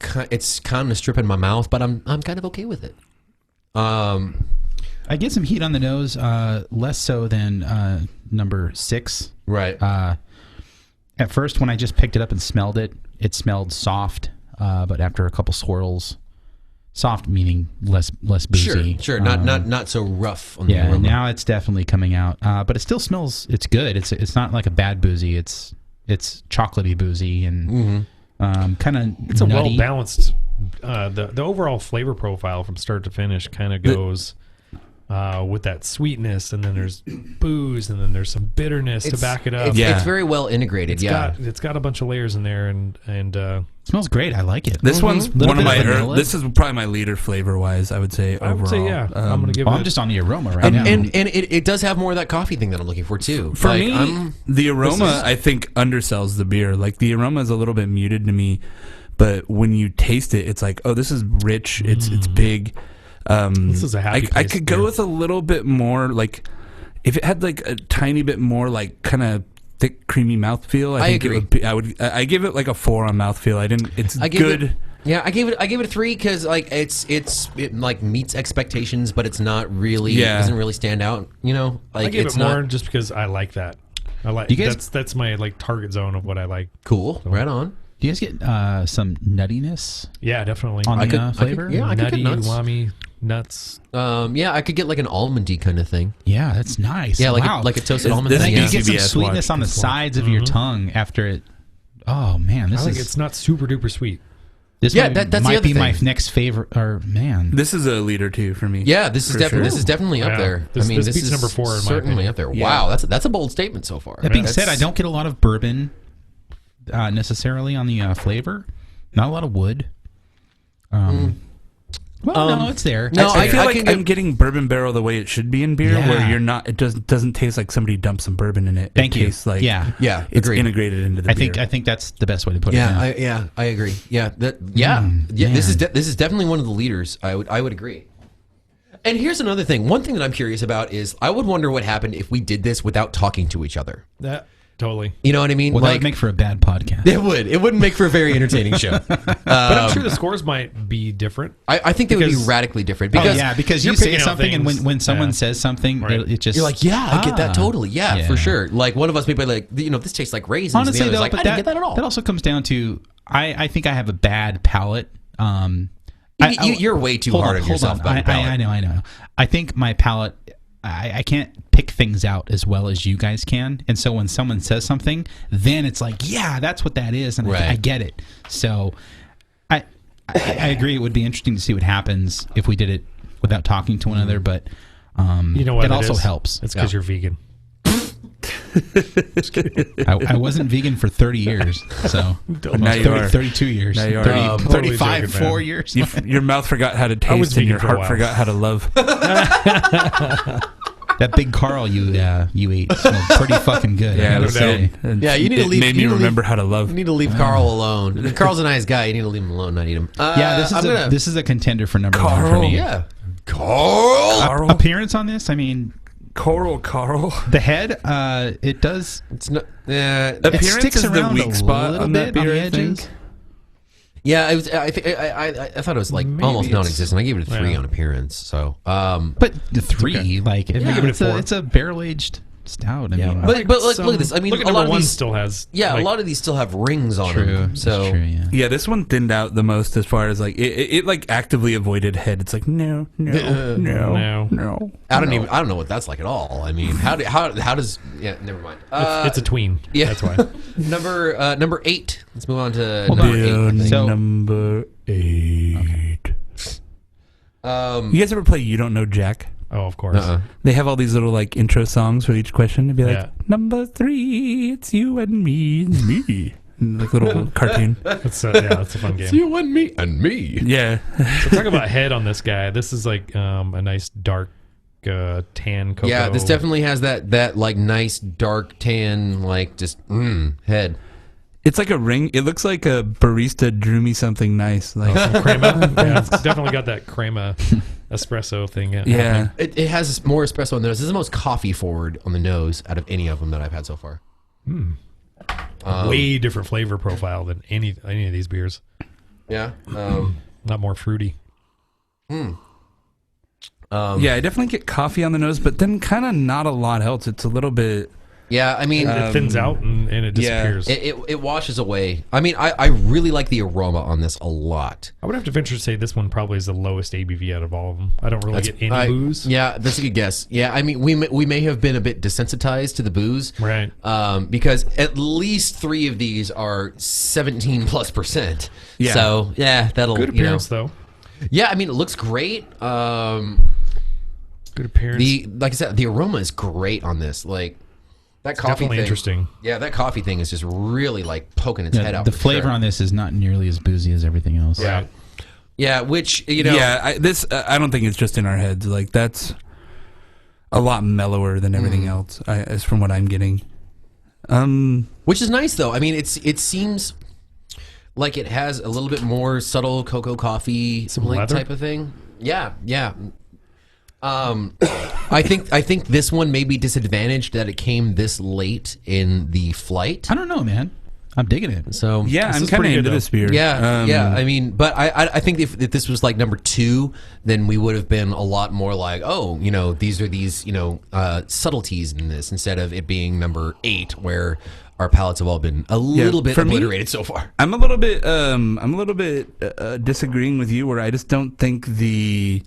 S5: kind of stripping my mouth, but I'm kind of okay with it.
S3: I get some heat on the nose, less so than number 6.
S5: Right.
S3: At first, when I just picked it up and smelled it, it smelled soft. But after a couple swirls, soft meaning less boozy.
S5: Sure. Not so rough on the
S3: Yeah,
S5: aroma.
S3: now it's definitely coming out. But it still smells. It's good. It's not like a bad boozy. It's chocolatey boozy and kind of.
S2: It's a well balanced. The overall flavor profile from start to finish kind of goes with that sweetness, and then there's booze, and then there's some bitterness to back it up.
S8: Yeah.
S5: It's very well integrated.
S2: It's got a bunch of layers in there, and
S3: It smells great. I like it.
S8: This one's
S3: Little
S8: one of
S3: bit
S8: my.
S3: vanilla.
S8: This is probably my leader flavor wise. I would say overall.
S2: I would say I'm gonna give it.
S3: I'm just on the aroma right now.
S5: and it does have more of that coffee thing that I'm looking for too.
S8: For
S5: Like,
S8: me, the aroma I think undersells the beer. Like the aroma is a little bit muted to me, but when you taste it, it's like, oh, this is rich. It's big.
S2: This is a happy
S8: I
S2: place
S8: could
S2: beer.
S8: go with a little bit more, like if it had like a tiny bit more, like kind of thick, creamy mouthfeel. I think
S5: agree.
S8: it would be. I give it like a 4 on mouthfeel. I didn't. It's
S5: I give
S8: good.
S5: It, yeah, I gave it a 3 because like it like meets expectations, but it's not really.
S8: Yeah.
S5: It doesn't really stand out. You know, like
S2: I give
S5: it's
S2: it more
S5: not
S2: just because I like that. I like
S3: You guys-
S2: that's my like target zone of what I like.
S5: cool. Right on.
S3: Do you guys get some nuttiness
S2: Yeah, definitely.
S3: on the
S5: I could-
S3: flavor?
S5: yeah, I could
S2: Nutty,
S5: get nuts.
S2: umami, nuts.
S5: Yeah, I could get like an almondy kind of thing.
S3: Yeah, that's nice.
S5: Yeah, like
S3: wow.
S5: a toasted
S8: This-
S5: almond
S8: this
S5: thing.
S3: And
S8: Yeah.
S3: you get some
S8: CBS
S3: sweetness
S8: watch
S3: on the
S8: before.
S3: sides of your tongue after it. Oh man, this
S2: I think
S3: is
S2: it's not super duper sweet.
S3: this
S5: Yeah,
S3: might,
S5: that's the
S3: might
S5: other
S3: be my
S5: thing.
S3: next favorite. Or man,
S8: This is a leader too for me.
S5: Yeah, this is
S8: For
S5: definitely
S8: sure.
S5: this is definitely up
S2: Yeah.
S5: there.
S2: This
S5: this
S2: beats
S5: is
S2: number 4 in my
S5: certainly
S2: opinion.
S5: up there.
S8: Yeah.
S5: Wow, that's a bold statement so far.
S3: that being
S5: That's-
S3: said, I don't get a lot of bourbon necessarily on the flavor. Not a lot of wood. Well, no, it's there.
S5: no,
S8: I feel
S5: I
S8: like
S5: can
S8: I'm
S5: get-
S8: getting bourbon barrel the way it should be in beer,
S3: Yeah.
S8: where you're not. It doesn't taste like somebody dumped some bourbon in it.
S3: Thank
S8: it
S3: you.
S8: Tastes like
S3: Yeah.
S5: Yeah,
S8: it's
S5: agreed.
S8: integrated into the beer.
S3: I think that's the best way to put
S5: Yeah,
S3: it.
S5: I agree. Yeah, yeah. This is
S3: man.
S5: this is definitely one of the leaders. I would agree. And here's another thing. One thing that I'm curious about is I would wonder what happened if we did this without talking to each other.
S2: That totally.
S5: You know what I mean?
S3: Well, that
S5: like
S3: would make for a bad podcast.
S5: it would. It wouldn't make for a very entertaining show.
S2: But I'm sure the scores might be different.
S5: I think they would be
S2: Because-
S5: radically different
S3: Oh,
S5: because
S3: yeah, because you
S2: you're
S3: say
S2: picking out
S3: something, and
S2: things.
S3: when someone
S2: Yeah.
S3: says something,
S2: Right.
S3: it just
S5: you're like, yeah, I get that totally. Yeah, for
S3: Yeah.
S5: sure. Like one of us may be like, this tastes like raisins.
S3: Honestly,
S5: and the other's
S3: though,
S5: like,
S3: but
S5: I didn't get that at all.
S3: That also comes down to I think I have a bad palate.
S5: You're way too hard on yourself about your palate.
S3: I know. I think my palate. I can't pick things out as well as you guys can, and so when someone says something, then it's like, yeah, that's what that is, and
S5: Right.
S3: I get it. So, I agree. It would be interesting to see what happens if we did it without talking to one another, but
S2: You know what?
S3: it
S2: it
S3: also
S2: is?
S3: helps.
S2: It's because
S5: Yeah.
S2: you're vegan.
S3: I wasn't vegan for 30 years, so
S8: now you are.
S3: 32 years,
S8: Now you are.
S3: 30,
S2: Totally
S3: 35,
S2: joking, man.
S3: 4 years.
S8: Your mouth forgot how to
S2: was
S8: taste, and your
S2: vegan for a
S8: heart
S2: while.
S8: forgot how to love.
S3: That big Carl you ate smelled pretty fucking good. I
S8: Yeah,
S3: gotta
S8: that's
S3: say.
S8: it.
S5: Yeah, you need to
S8: It
S5: leave-
S8: made
S5: you
S8: me
S5: need to
S8: remember how to love.
S5: You need to leave Carl alone. Carl's a nice guy. You need to leave him alone, not eat him.
S3: Yeah, this is a contender for number 1 for
S8: Carl.
S3: me.
S5: Yeah. Carl.
S8: Carl.
S3: Appearance on this, I mean,
S8: Carl.
S3: the head, it does.
S5: It's not.
S8: Appearance
S3: sticks
S8: is the
S3: around
S8: weak
S3: a
S8: spot
S3: little
S8: on that
S3: bit on
S8: beer,
S3: the
S8: I think.
S3: edges.
S5: Yeah, it was. I thought it was like
S2: Maybe
S5: almost
S2: it's-
S5: non-existent. I gave it a 3
S2: yeah.
S5: on appearance. So,
S3: But the 3, I mean,
S2: give it a
S3: it's a
S2: 4.
S3: it's a barrel aged stout. I mean,
S5: but look at this. I mean,
S2: look at
S5: a
S2: number
S5: lot of
S2: 1
S5: these
S2: still has.
S5: Yeah,
S2: like,
S5: a lot of these still have rings on
S3: true.
S5: them. So
S3: It's true, yeah.
S8: Yeah, this one thinned out the most as far as like it like actively avoided head. It's like no.
S2: No.
S5: I don't know what that's like at all. I mean, how does? Yeah, never mind.
S2: It's a tween.
S5: yeah.
S2: That's why.
S5: number 8. Let's move on to
S3: Hold
S5: number
S3: on.
S5: 8. I think.
S3: So-
S8: number 8. You guys ever play You Don't Know Jack?
S2: Oh, of course.
S8: They have all these little like intro songs for each question. It'd be like,
S2: Yeah.
S8: number 3, it's you and me and me. And, like little cartoon.
S2: That's that's a fun game.
S5: You and me and me.
S8: Yeah.
S2: So talk about head on this guy. This is like a nice dark tan cocoa.
S10: Yeah, this definitely has that like nice dark tan, like just head.
S8: It's like a ring. It looks like a barista drew me something nice. Like
S2: some crema. Yeah, it's definitely got that crema espresso thing.
S8: Yeah.
S10: It has more espresso on the nose. This is the most coffee forward on the nose out of any of them that I've had so far.
S2: Way different flavor profile than any of these beers.
S10: Yeah.
S2: Not more fruity.
S8: Yeah, I definitely get coffee on the nose, but then kind of not a lot else. It's a little bit.
S10: Yeah, I mean,
S2: It thins out and it disappears.
S10: it washes away. I mean, I really like the aroma on this a lot.
S2: I would have to venture to say this one probably is the lowest ABV out of all of them. I don't really get any booze.
S10: Yeah, that's a good guess. Yeah, I mean, we may have been a bit desensitized to the booze,
S2: Right.
S10: Because at least 3 of these are 17+%.
S8: Yeah.
S10: So yeah, that'll
S2: Good appearance though.
S10: Yeah, I mean, it looks great.
S2: Good appearance.
S10: Like I said, the aroma is great on this. Like that coffee
S2: Definitely
S10: thing.
S2: interesting.
S10: Yeah, that coffee thing is just really like poking its head out.
S3: The
S10: for
S3: flavor
S10: sure.
S3: on this is not nearly as boozy as everything else.
S2: Right.
S10: Yeah, which you know.
S8: Yeah, I don't think it's just in our heads. Like that's a lot mellower than everything else, as from what I'm getting.
S10: Which is nice though. I mean, it seems like it has a little bit more subtle cocoa coffee
S2: leather?
S10: type of thing. Yeah, yeah. I think this one may be disadvantaged that it came this late in the flight.
S3: I don't know, man. I'm digging it.
S10: So
S8: Yeah,
S2: This
S8: I'm
S2: is
S8: kind of
S2: pretty
S8: into
S2: good,
S8: this beer.
S10: yeah, yeah. I mean, but I think if this was like number 2, then we would have been a lot more like, oh, you know, these are these, you know, subtleties in this, instead of it being number 8, where our palates have all been a little bit
S8: for me-
S10: obliterated so far.
S8: I'm a little bit disagreeing with you, where I just don't think the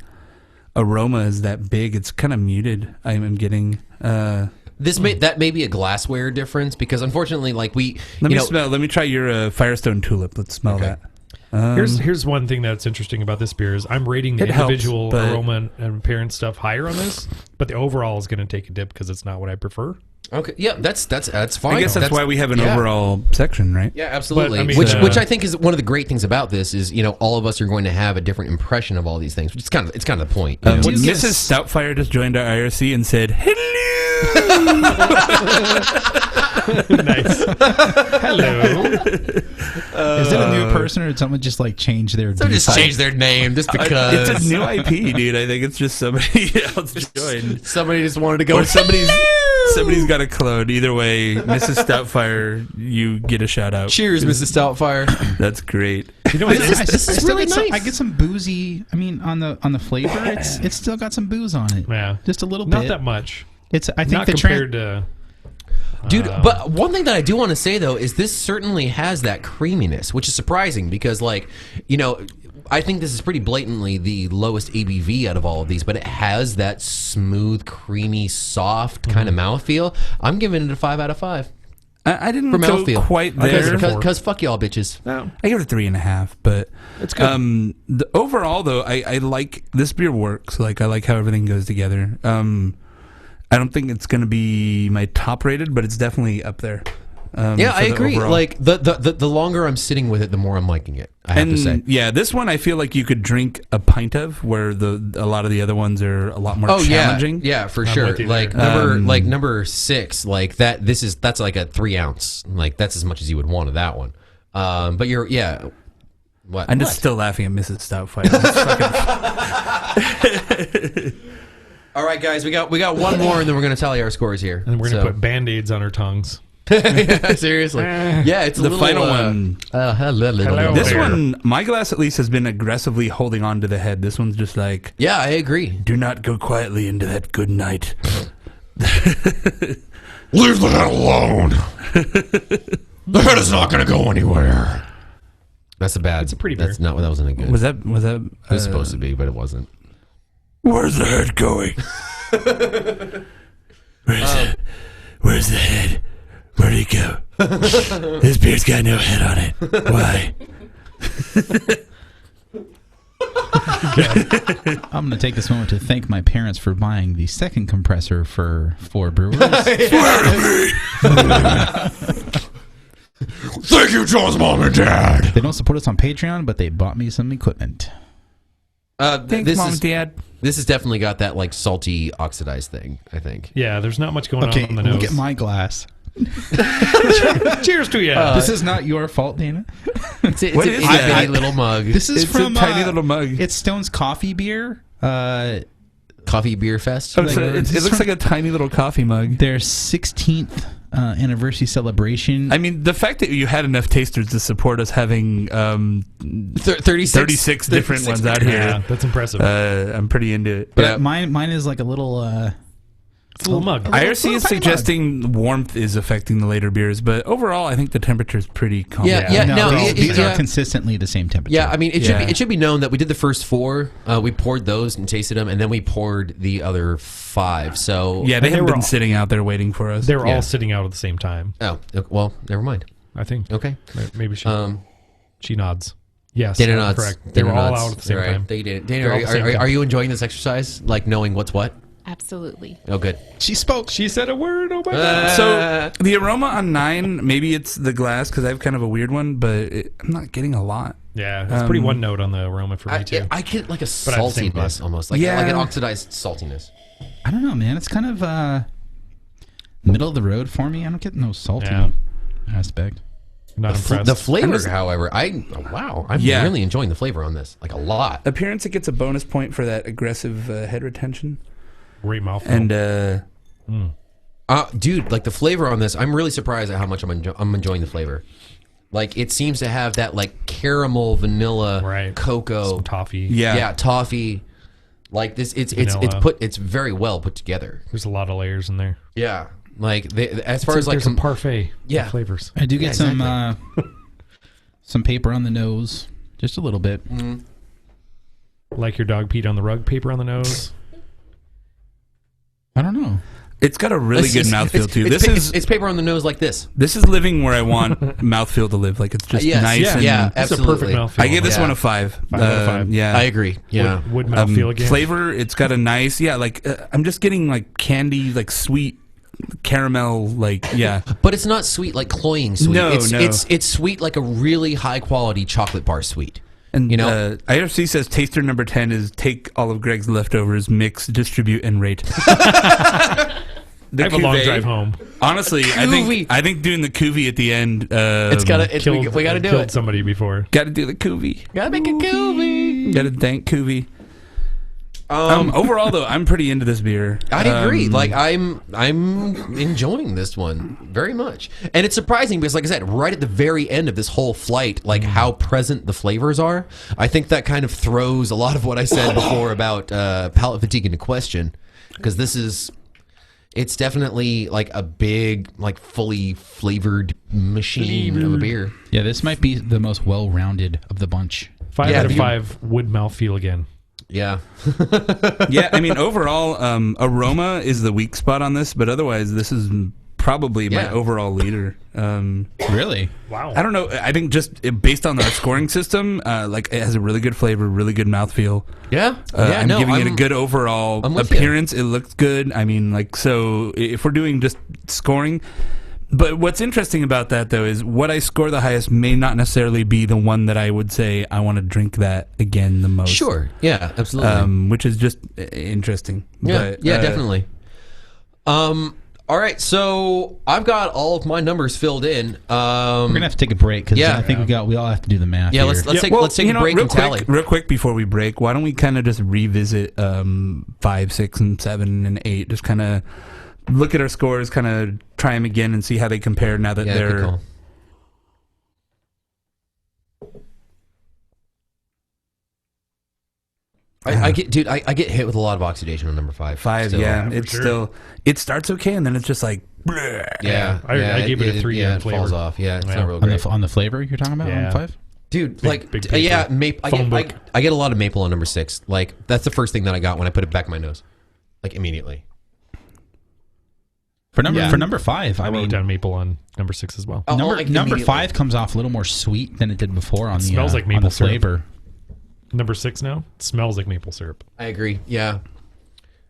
S8: aroma is that big. It's kind of muted. I'm getting.
S10: That may be a glassware difference, because unfortunately, like
S8: Let me try your Firestone Tulip. Let's smell
S10: Okay.
S8: that.
S2: Here's one thing that's interesting about this beer is I'm rating the
S8: It helps,
S2: individual
S8: but-
S2: aroma and appearance stuff higher on this, but the overall is going to take a dip because it's not what I prefer.
S10: Okay, yeah, that's fine.
S8: I guess that's why we have an
S10: yeah.
S8: overall section, right?
S10: Yeah, absolutely.
S2: But, I mean,
S10: which I think is one of the great things about this is, you know, all of us are going to have a different impression of all these things. Which is kind of the point. You know?
S8: Mrs. Stoutfire just joined our IRC and said, "Hello."
S2: Nice. Hello.
S3: Is it a new person or did someone just like change their?
S10: So just
S3: default?
S10: change their name just because
S8: It's a new IP, dude. I think it's just somebody else joined.
S10: somebody just wanted to go.
S8: Or somebody's got a clone. Either way, Mrs. Stoutfire, you get a shout out.
S10: Cheers, Mrs. Stoutfire.
S8: That's great.
S2: You know, it's,
S10: This is really nice.
S3: I get some boozy. I mean, on the flavor, it's still got some booze on it.
S2: yeah,
S3: Just a little
S2: not
S3: bit.
S2: that much.
S3: It's. I think
S2: Not
S3: the
S2: compared to.
S10: Dude, but one thing that I do want to say though is this certainly has that creaminess, which is surprising because, like, you know, I think this is pretty blatantly the lowest ABV out of all of these, but it has that smooth, creamy, soft kind of mouthfeel. I'm giving it a 5 out of 5
S8: I didn't
S10: for
S8: go
S10: mouthfeel.
S8: quite there.
S10: Because fuck y'all bitches.
S8: I give it a 3.5, but
S2: It's good.
S8: The overall though, I like this beer works. Like I like how everything goes together. I don't think it's going to be my top rated, but it's definitely up there.
S10: Yeah,
S8: for
S10: I
S8: the
S10: agree.
S8: overall.
S10: Like the longer I'm sitting with it, the more I'm liking it. I have to say.
S8: Yeah, this one I feel like you could drink a pint of, where a lot of the other ones are a lot more
S10: Oh
S8: challenging.
S10: yeah, for
S2: I'm
S10: sure.
S2: with you
S10: Like
S2: there.
S10: number 6, like that. That's like a 3 ounce. Like that's as much as you would want of that one. But you're What?
S8: I'm just still laughing at Mrs. Stoutfire.
S10: All right, guys. We got one more, and then we're gonna tally our scores here.
S2: And we're going to put Band-Aids on our tongues.
S10: Yeah, seriously. Yeah, it's
S8: The final one.
S2: Hello.
S8: This
S2: there.
S8: one, my glass at least has been aggressively holding on to the head. This one's just like,
S10: Yeah, I agree.
S8: do not go quietly into that good night.
S5: Leave the head alone. The head is not going to go anywhere.
S10: That's a bad.
S2: It's a pretty
S10: That's
S2: beer.
S10: not. That wasn't a good.
S8: Was that?
S10: It was supposed to be, but it wasn't.
S8: Where's the head going? Where's the head? Where'd he go? This beer's got no head on it. Why?
S3: I'm going to take this moment to thank my parents for buying the second compressor for Brewers.
S5: Thank you, John's mom and dad.
S3: They don't support us on Patreon, but they bought me some equipment.
S8: Thanks, Mom and Dad.
S5: This has definitely got that like salty oxidized thing, I think.
S2: Yeah, there's not much going
S3: Okay,
S2: on the nose.
S3: look at my glass.
S2: Cheers to you.
S3: This is not your fault, Dana.
S5: It's a
S8: What is
S5: itty
S8: that?
S5: bitty little mug.
S3: This is
S8: It's
S3: from
S8: a tiny little mug.
S3: It's Stone's Coffee Beer.
S5: Coffee beer fest.
S8: Oh, so it looks like a tiny little coffee mug.
S3: Their 16th anniversary celebration.
S8: I mean, the fact that you had enough tasters to support us having 36 different ones out
S2: Yeah,
S8: here,
S2: that's impressive.
S8: I'm pretty into it.
S3: But mine is like a little.
S2: It's a little mug.
S8: IRC is suggesting warmth is affecting the later beers, but overall, I think the temperature is pretty calm.
S3: These are consistently the same temperature.
S5: Yeah, I mean, it should be known that we did the first 4. We poured those and tasted them, and then we poured the other 5. So
S8: yeah, they haven't been sitting out there waiting for us.
S2: They were all sitting out at the same time.
S5: Oh, well, never mind.
S2: I think.
S5: Okay,
S2: maybe she nods. Yes,
S5: Dana nods.
S2: correct. They
S5: Dana
S2: were all
S5: nods.
S2: out at the same
S5: Right.
S2: time.
S5: They did.
S2: They're
S5: Dana,
S2: all at the same time.
S5: are you enjoying this exercise? Like knowing what's what?
S7: Absolutely.
S5: Oh, good.
S3: She spoke.
S2: She said a word. Oh my god.
S8: So the aroma on 9, maybe it's the glass because I have kind of a weird one, but I'm not getting a lot.
S2: Yeah, it's pretty one note on the aroma for me too.
S5: I get like a
S2: But I have the same
S5: saltiness almost, like an oxidized saltiness.
S3: I don't know, man. It's kind of middle of the road for me. I don't get no salty aspect.
S2: Not impressed.
S5: The flavor, however, I'm really enjoying the flavor on this, like a lot.
S8: Appearance, it gets a bonus point for that aggressive head retention.
S2: Great mouthful.
S8: And
S5: dude, like the flavor on this, I'm really surprised at how much I'm enjoying the flavor. Like it seems to have that like caramel, vanilla, cocoa,
S2: some toffee.
S5: Yeah, toffee. Like this, it's very well put together.
S2: There's a lot of layers in there.
S5: Yeah, like as far as like
S2: there's a parfait.
S5: Yeah,
S2: of flavors.
S3: I do get some paper on the nose, just a little bit.
S2: Like your dog peed on the rug, paper on the nose.
S3: I don't know.
S8: It's got a really good mouthfeel too.
S5: It's paper on the nose like this.
S8: This is living where I want mouthfeel to live. Like it's just nice.
S5: Yeah,
S2: it's
S5: absolutely.
S2: a perfect mouthfeel.
S8: I give this one a 5.
S2: 5 out of 5.
S8: Yeah,
S5: I agree. Yeah,
S2: would mouthfeel again.
S8: Flavor, it's got a nice. Yeah, like I'm just getting like candy, like sweet caramel, like
S5: But it's not sweet like cloying sweet.
S8: No,
S5: it's sweet like a really high quality chocolate bar sweet.
S8: And
S5: you know,
S8: IRC says taster number 10 is take all of Greg's leftovers, mix, distribute, and rate.
S2: I have a long drive home.
S8: Honestly, I think doing the cuvee at the end.
S5: We got to do
S2: killed
S5: it.
S2: Somebody before.
S8: Got to do the cuvee.
S5: Got to make a cuvee.
S8: Got to dank cuvee. Overall, though, I'm pretty into this beer.
S5: I agree. Like I'm enjoying this one very much, and it's surprising because, like I said, right at the very end of this whole flight, like how present the flavors are. I think that kind of throws a lot of what I said before about palate fatigue into question, because it's definitely like a big, like fully flavored machine of a beer.
S3: Yeah, this might be the most well-rounded of the bunch.
S2: 5 out of 5 would mouthfeel again.
S5: Yeah.
S8: Yeah, I mean, overall, aroma is the weak spot on this, but otherwise, this is probably my overall leader.
S3: Really?
S2: Wow.
S8: I don't know. I think just based on our scoring system, like it has a really good flavor, really good mouthfeel.
S5: Yeah.
S8: I'm giving it a good overall appearance. It looks good. I mean, like, so if we're doing just scoring. But what's interesting about that, though, is what I score the highest may not necessarily be the one that I would say I want to drink that again the most.
S5: Sure. Yeah, absolutely.
S8: Which is just interesting.
S5: Yeah,
S8: But,
S5: definitely. All right, so I've got all of my numbers filled in.
S3: We're gonna have to take a break because I think we all have to do the math.
S5: Yeah,
S3: here.
S5: let's take a break and tally.
S8: Real quick before we break, why don't we kind of just revisit 5, 6, and 7, and 8? Just kind of look at our scores, kind of try them again and see how they compare now that they're.
S5: Good call. I get hit with a lot of oxidation on number 5.
S8: 5,
S5: still.
S8: yeah, it's still. It starts okay, and then it's just like. Bleh.
S5: Yeah,
S2: I gave it a 3
S5: Yeah,
S2: on
S5: it
S2: flavor.
S5: falls off. Yeah, it's not real great.
S3: On the flavor you're talking about on 5?
S5: Dude,
S2: big paper.
S5: I get a lot of maple on number 6. Like that's the first thing that I got when I put it back in my nose, like immediately.
S3: For number 5,
S2: I wrote down maple on number 6 as well.
S3: Number 5 comes off a little more sweet than it did before on the
S2: smells like maple
S3: flavor.
S2: number 6 now. It smells like maple syrup.
S10: I agree. Yeah.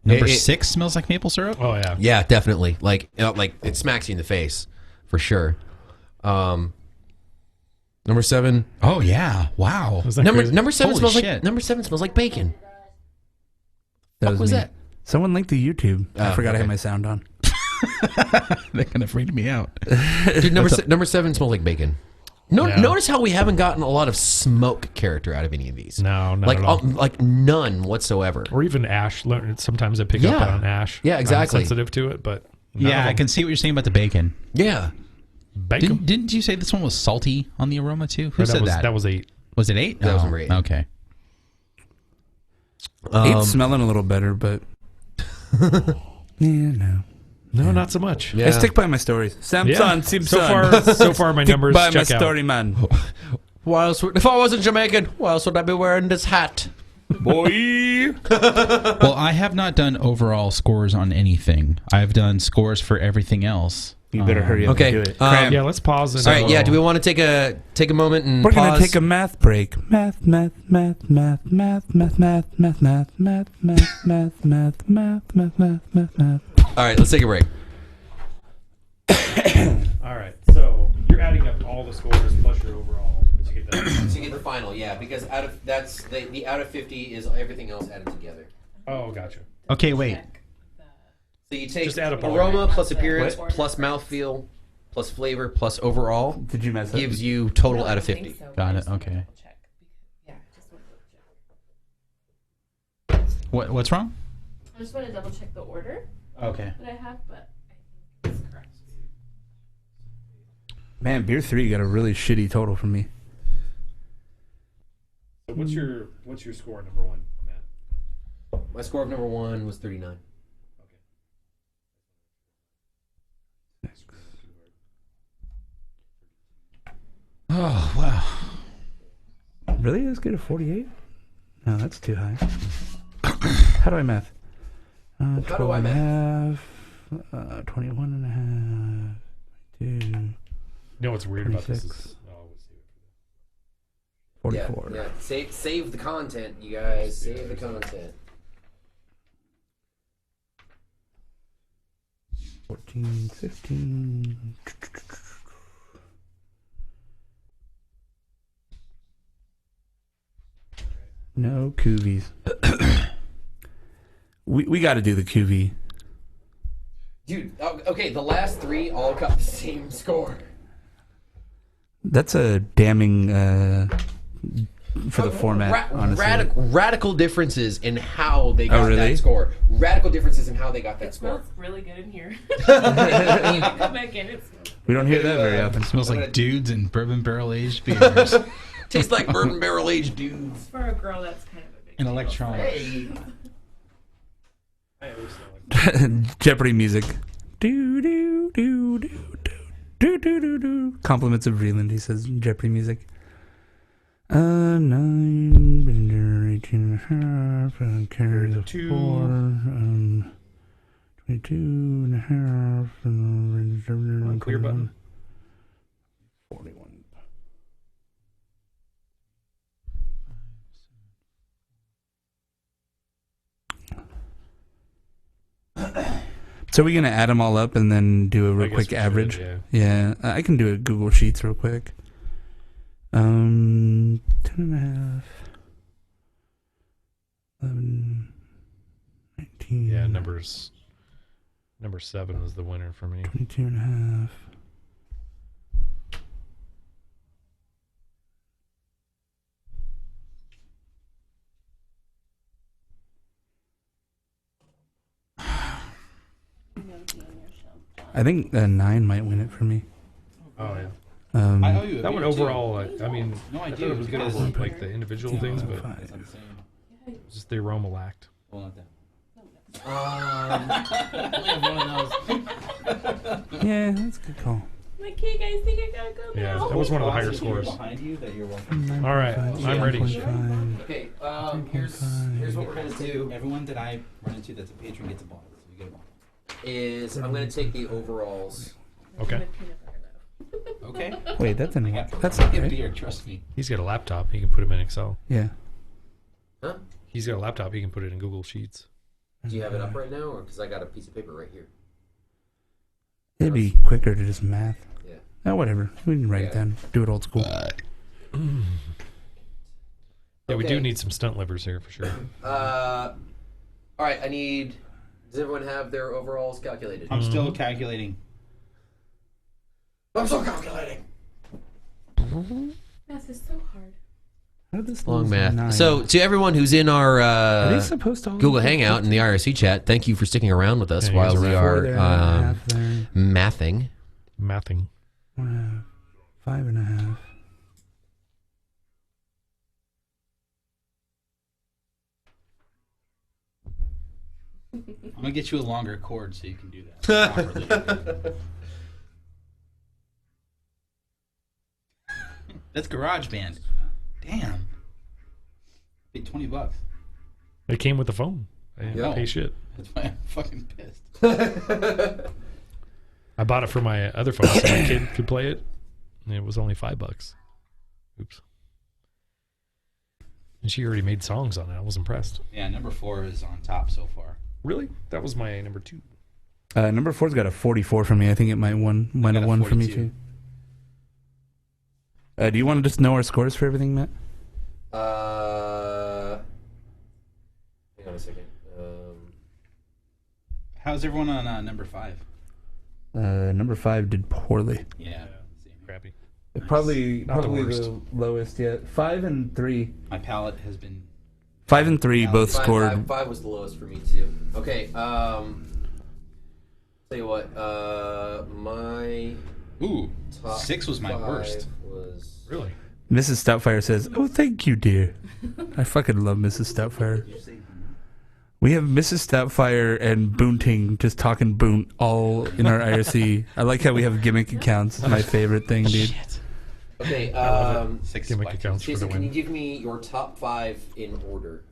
S3: Number
S10: It-
S3: 6 smells like maple syrup.
S2: Oh yeah.
S10: Yeah, definitely. Like it smacks you in the face for sure. Number 7.
S3: Oh yeah! Wow.
S2: Was that crazy?
S10: Number 7
S3: Holy
S10: smells
S3: shit.
S10: like number 7 smells like bacon.
S8: That
S10: What was
S8: me.
S10: that?
S8: Someone linked to YouTube. I
S10: Oh,
S8: forgot I
S10: okay.
S8: had my sound on.
S3: That kind of freaked me out.
S10: Dude, number 7 smells like bacon. No,
S2: Yeah.
S10: Notice how we haven't gotten a lot of smoke character out of any of these.
S2: No, not
S10: like
S2: at all.
S10: like none whatsoever.
S2: Or even ash. Sometimes I pick up
S10: Yeah.
S2: on ash.
S10: Yeah, exactly.
S2: I'm sensitive to it, but none
S3: Yeah,
S2: of
S3: I
S2: them.
S3: can see what you're saying about the bacon.
S10: Yeah.
S2: Bacon.
S3: Didn't you say this one was salty on the aroma too? Who
S2: Or
S3: said that?
S2: That was 8.
S3: Was it 8?
S10: That was number 8.
S3: Okay.
S8: It's smelling a little better, but no.
S2: No, not so much.
S10: Yeah.
S8: I stick by my stories. Simpson.
S2: So far my
S8: Stick
S2: numbers
S8: by
S2: check
S8: my
S2: out.
S8: story, man.
S10: Why else if I wasn't Jamaican, why else would I be wearing this hat?
S8: Boy.
S3: Well, I have not done overall scores on anything. I've done scores for everything else.
S8: You better hurry up
S10: Okay.
S8: and do it.
S2: Yeah, let's pause. And
S10: All right, yeah. Do we want to take a moment and
S8: We're
S10: pause?
S8: gonna take a math break. Math. All
S10: All right, let's take a break.
S2: All right. So you're adding up all the scores plus your overall to get that.
S10: So you get the final, yeah, because out of that's the out of 50 is everything else added together.
S2: Oh, gotcha.
S3: Okay, wait.
S10: So you take
S2: Just add up all
S10: aroma
S2: of it.
S10: plus appearance plus mouthfeel plus flavor plus overall
S8: Did you mess up?
S10: gives you total out of 50.
S3: Got it. Okay. What's wrong?
S7: I just want to double check the order
S3: Okay.
S7: that I have, but I think it's correct.
S8: Man, beer 3 got a really shitty total from me.
S2: So what's your score number 1, Matt?
S10: My score of number 1 was 39.
S3: Oh wow.
S8: Really? Let's get a 48? No, that's too high. How do I math? 12 and a half, 21 and a half, 2,
S2: You know what's weird about this
S8: 26.
S2: is we'll see it.
S8: 44.
S10: Yeah. Save the content, you guys. Save the content.
S8: 14, 15. No QVs. we got to do the QV.
S10: Dude, okay, the last 3 all got the same score.
S8: That's a damning for the format, honestly.
S10: Radical differences in how they got
S8: really?
S10: that score. Radical differences in how they got that
S7: It
S10: score.
S7: smells really good in here. Come back in. It smells.
S8: We don't hear that very often.
S3: It smells like dudes and bourbon barrel aged beers.
S10: Tastes like bourbon barrel aged dudes.
S7: For a girl, that's kind of a big
S3: and
S7: deal.
S3: electronics.
S2: I always feel like
S8: Jeopardy music. Do do do do do do do do. Compliments of Vreeland. He says Jeopardy music. 9, 18 and a half, and carry the
S2: 2.
S8: 4, 22 and a half, and
S2: clear button.
S8: 41. So we're gonna add them all up and then do a
S2: I
S8: real
S2: guess
S8: quick
S2: we should,
S8: average.
S2: yeah.
S8: Yeah, I can do a Google Sheets real quick. 10 and a half. 11, 19.
S2: Yeah, number 7 was the winner for me.
S8: 22 and a half. I think 9 might win it for me.
S2: Oh yeah.
S3: I owe you a
S2: That one
S3: beer, too.
S2: overall, I mean,
S3: No, I
S2: I thought
S3: do,
S2: it was good
S3: because-
S2: over like the individual things, but
S8: Five.
S2: just the aroma lacked.
S3: Well, not that.
S8: Yeah, that's a good call.
S7: Like, hey guys, think I gotta go
S2: Yeah,
S7: now?
S2: that was one of the higher scores.
S3: Behind you that you're welcome.
S8: 9.5,
S2: All right, I'm ready.
S8: 10.5.
S10: Okay, here's what we're gonna do.
S3: Everyone that I run into that's a patron gets a bottle. So you get a bottle.
S10: Is I'm gonna take the overalls.
S2: Okay.
S7: With peanut butter, though.
S3: Okay.
S8: Wait, that's an. That's
S3: Get
S8: okay.
S3: beer, trust me.
S2: He's got a laptop. He can put him in Excel.
S8: Yeah.
S5: Huh?
S2: He's got a laptop. He can put it in Google Sheets.
S5: Do you have it up right now, or because I got a piece of paper right here?
S8: It'd be quicker to just math.
S5: Yeah.
S8: Oh, whatever. We can write it down. Do it old school.
S2: Yeah, we do
S5: Okay.
S2: need some stunt livers here for sure.
S5: All right, I need. Does everyone have their overalls calculated?
S3: I'm still calculating.
S5: I'm still calculating.
S7: Math is so hard.
S8: How did this
S10: Long
S8: lose
S10: math.
S8: 9?
S10: So to everyone who's in our
S8: Are they supposed to all
S10: Google
S8: be
S10: Hangout in the IRC chat, thank you for sticking around with us
S2: Yeah,
S10: while
S2: here's
S10: we
S2: a
S8: Four
S10: are
S8: there, half there.
S10: mathing.
S2: Mathing.
S8: 5.5.
S3: I'm gonna get you a longer cord so you can do that properly. That's GarageBand. Damn. Paid $20.
S2: It came with the phone. I didn't
S3: Yeah.
S2: pay shit.
S3: That's why I'm fucking pissed.
S2: I bought it for my other phone so my kid could play it, and it was only $5. Oops. And she already made songs on it. I was impressed.
S3: Yeah, number 4 is on top so far.
S2: Really? That was my number 2.
S8: Number 4's got a 44 for me. I think it might
S3: got
S8: have
S3: a
S8: won for me
S3: 42.
S8: too. Do you want to just know our scores for everything, Matt?
S5: Hang on a second.
S3: How's everyone on number 5?
S8: Number 5 did poorly.
S3: Yeah. Same.
S2: Crappy.
S8: Probably
S2: Not the worst.
S8: lowest yet. 5 and 3.
S3: My palate has been.
S8: 5 and 3 both scored.
S5: Five was the lowest for me too. Okay. Tell you what. My
S3: Ooh,
S5: top
S3: 6 was my
S5: 5
S3: worst.
S5: Was
S2: Really?
S8: Mrs. Stoutfire says, "Oh, thank you, dear." I fucking love Mrs. Stoutfire. We have Mrs. Stoutfire and Boonting just talking Boont all in our IRC. I like how we have gimmick accounts. It's my favorite thing, dude.
S5: okay.
S3: 6
S2: Gimmick
S3: spikes.
S2: accounts for the
S5: Jason, can you
S2: win.
S5: give me your top 5 in order?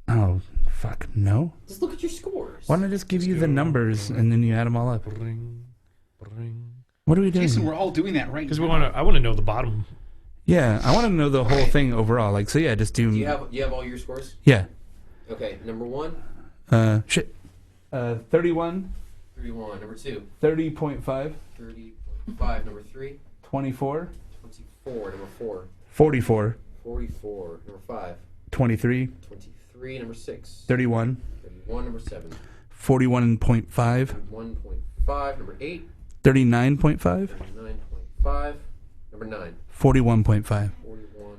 S8: Oh, fuck, no.
S5: Just look at your scores.
S8: Why don't I just give you the numbers and then you add them all up?
S2: Bring, bring.
S8: What are we doing?
S3: Jason, we're all doing that right
S2: Because
S3: now.
S2: I want to know the bottom.
S8: Yeah, I want to know the whole thing overall. Like, so yeah, just do.
S5: Do you have all your scores?
S8: Yeah.
S5: Okay. Number 1,
S8: Shit. 31,
S5: 31. Number 2,
S8: 30.5,
S5: 30.5. Number 3,
S8: 24,
S5: 24. Number 4,
S8: 44,
S5: 44. Number 5,
S8: 23,
S5: 23. Number 6,
S8: 31,
S5: 31. Number 7,
S8: 41.5,
S5: 1.5. Number 8,
S8: 39.5,
S5: 39.5. Number 9,
S8: 41.5.
S5: 41.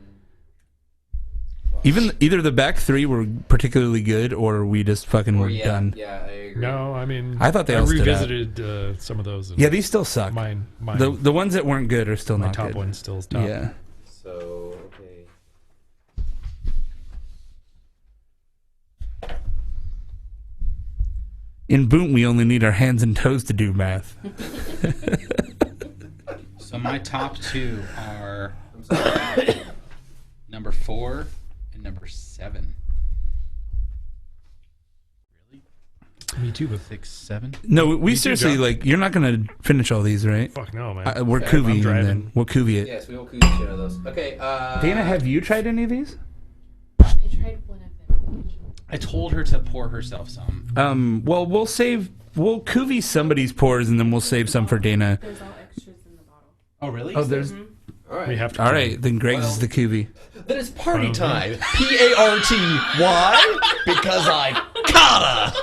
S8: Even either the back 3 were particularly good, or we just fucking
S5: Or
S8: were
S5: yeah,
S8: done.
S5: Yeah, I agree.
S2: No, I mean,
S8: I thought they all stood out.
S2: revisited some of those. and
S8: Yeah, these still suck.
S2: Mine,
S8: The ones that weren't good are still
S2: my
S8: not
S2: top
S8: good.
S2: one still is top.
S8: Yeah.
S5: So, okay.
S8: In Boont, we only need our hands and toes to do math.
S3: So my top 2 are number 4 and number 7.
S2: Me too, but
S3: 6, 7.
S8: No, we
S2: too,
S8: seriously,
S2: John.
S8: like, you're not going to finish all these, right?
S2: fuck no, man.
S8: We're
S2: I'm
S8: Kuvy, and
S2: driving.
S8: then we'll Kuvy it.
S5: Yes, we will cruise share those. Okay.
S8: Dana, have you tried any of these?
S7: I tried one of them.
S3: I told her to pour herself some.
S8: Well, we'll Kuvy somebody's pours, and then we'll save some for Dana.
S7: There's all extras in the bottle.
S3: Oh, really?
S8: Oh, there's...
S5: All right.
S2: We have to.
S8: All right, then Greg's is the Kuvy.
S10: Then it's party
S2: Oh,
S10: time. P-A-R-T. Why? Because I gotta.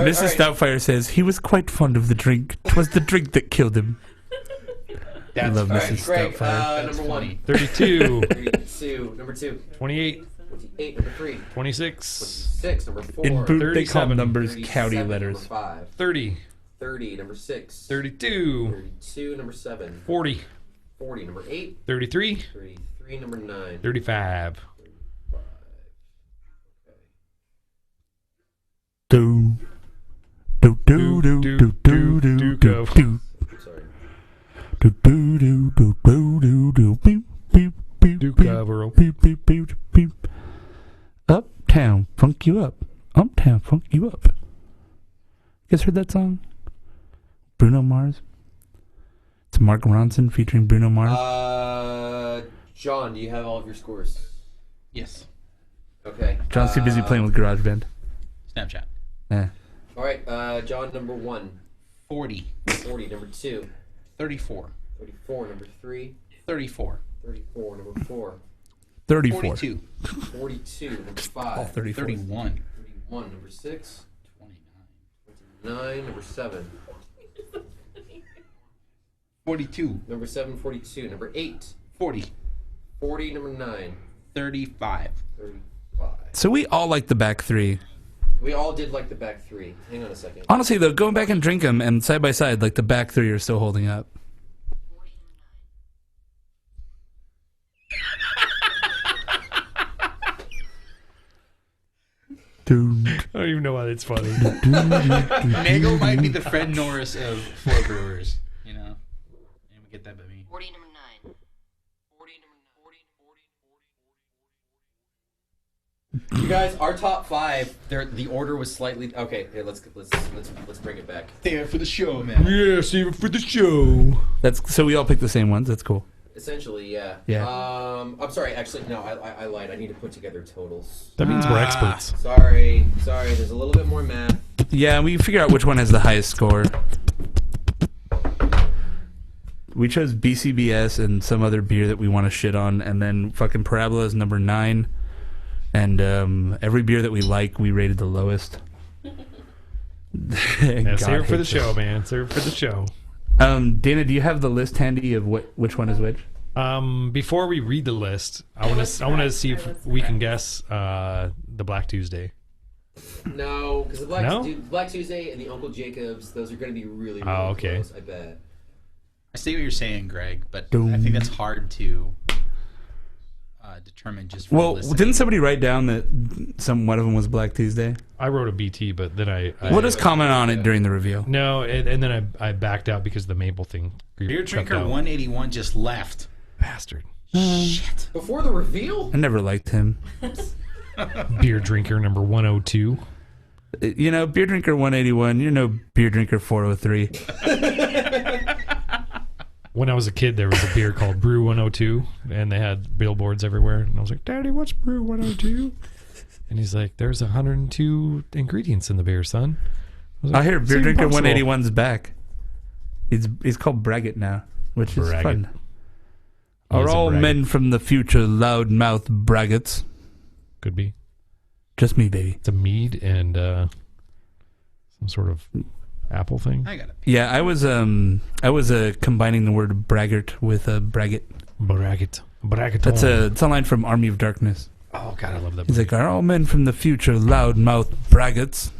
S8: Mrs. Stoutfire says, he was quite fond of the drink. 'Twas the drink that killed him. I love
S5: All right,
S8: Mrs.
S5: Greg,
S8: Stoutfire.
S5: number 1.
S2: 32,
S5: 32. Number 2.
S2: 28,
S5: 28. Number 3.
S2: 26,
S5: 26. Number 4.
S8: In Boot, they call
S2: 37,
S8: numbers
S5: 37,
S8: county
S5: Number
S8: letters.
S5: 5.
S2: 30,
S5: 30. Number 6.
S2: 32,
S5: 32. Number 7.
S2: 40,
S5: 40. Number 8.
S2: 33,
S5: 33. Number 9.
S2: 35.
S8: Do, do, do, do, do, do, do, do, do.
S5: Sorry.
S8: Do, do, do, do, do, do, do, beep, beep, beep,
S2: Do
S8: beep,
S2: cover.
S8: beep, beep, beep, beep. Uptown, funk you up. Uptown, funk you up. You guys heard that song? Bruno Mars. It's Mark Ronson featuring Bruno Mars.
S1: Sean, do you have all of your scores?
S3: Yes.
S1: Okay.
S8: John's too busy playing with GarageBand.
S3: Snapchat.
S1: All right, John, number 1.
S3: 40.
S1: 40, number 2.
S3: 34.
S1: 34, number 3.
S3: 34.
S1: 34, number 4.
S8: 34.
S3: 42.
S1: 42, number 5.
S8: Oh, 34.
S3: 31.
S1: 31, number 6.
S3: 29.
S1: 9, number 7.
S3: 42.
S1: Number 7, 42. Number 8.
S3: 40.
S1: 40, number 9.
S3: 35.
S1: 35.
S8: So we all like the back three.
S1: We all did like the back 3. Hang on a second.
S8: Honestly, though, going back and drink them, and side by side, like the back three are still holding up. Dude.
S2: I don't even know why that's funny.
S3: Nagel might be the Fred Norris of floor brewers. You know? Anyone get that but me?
S9: 40 number 9. 40 number 40.
S1: You guys, our top 5. The order was slightly okay. Here, let's bring it back.
S3: There for the show, man.
S2: Yeah, save it for the show.
S8: That's so we all picked the same ones. That's cool.
S1: Essentially, yeah.
S8: Yeah.
S1: I'm sorry. Actually, no. I lied. I need to put together totals.
S2: That means we're experts.
S1: Sorry. There's a little bit more math.
S8: Yeah, we figure out which one has the highest score. We chose BCBS and some other beer that we want to shit on, and then fucking Parabola is number 9. And every beer that we like, we rated the lowest.
S2: Yeah, save it for the show, man. Save it for the show.
S8: Dana, do you have the list handy of which one is which?
S2: Before we read the list, I want to see if we can guess the Black Tuesday.
S1: No, because the Black Tuesday and the Uncle Jacobs, those are going to be really, really
S2: okay.
S1: close, I bet.
S3: I see what you're saying, Greg, but I think that's hard to determine just from listening.
S8: Didn't somebody write down that one of them was Black Tuesday?
S2: I wrote a BT, but then I
S8: We'll just comment on it during the reveal.
S2: No, and then I backed out because the Maple thing.
S3: Beer Drinker 181 just left.
S2: Bastard.
S3: Shit.
S1: Before the reveal?
S8: I never liked him.
S2: Beer Drinker number 102.
S8: You know, Beer Drinker 181. You know, Beer Drinker 403.
S2: When I was a kid, there was a beer called Brew 102, and they had billboards everywhere. And I was like, Daddy, what's Brew 102? And he's like, there's 102 ingredients in the beer, son.
S8: I hear Beer Drinker 181's back. He's called Braggett now, which is fun. Are all men from the future loudmouth braggarts?
S2: Could be.
S8: Just me, baby.
S2: It's a mead and some sort of apple thing.
S3: I got it.
S8: Yeah, I was combining the word braggart with braggett.
S2: Braggett.
S8: It's a line from Army of Darkness.
S2: Oh God, I love that.
S8: He's like, are all men from the future loudmouth braggarts?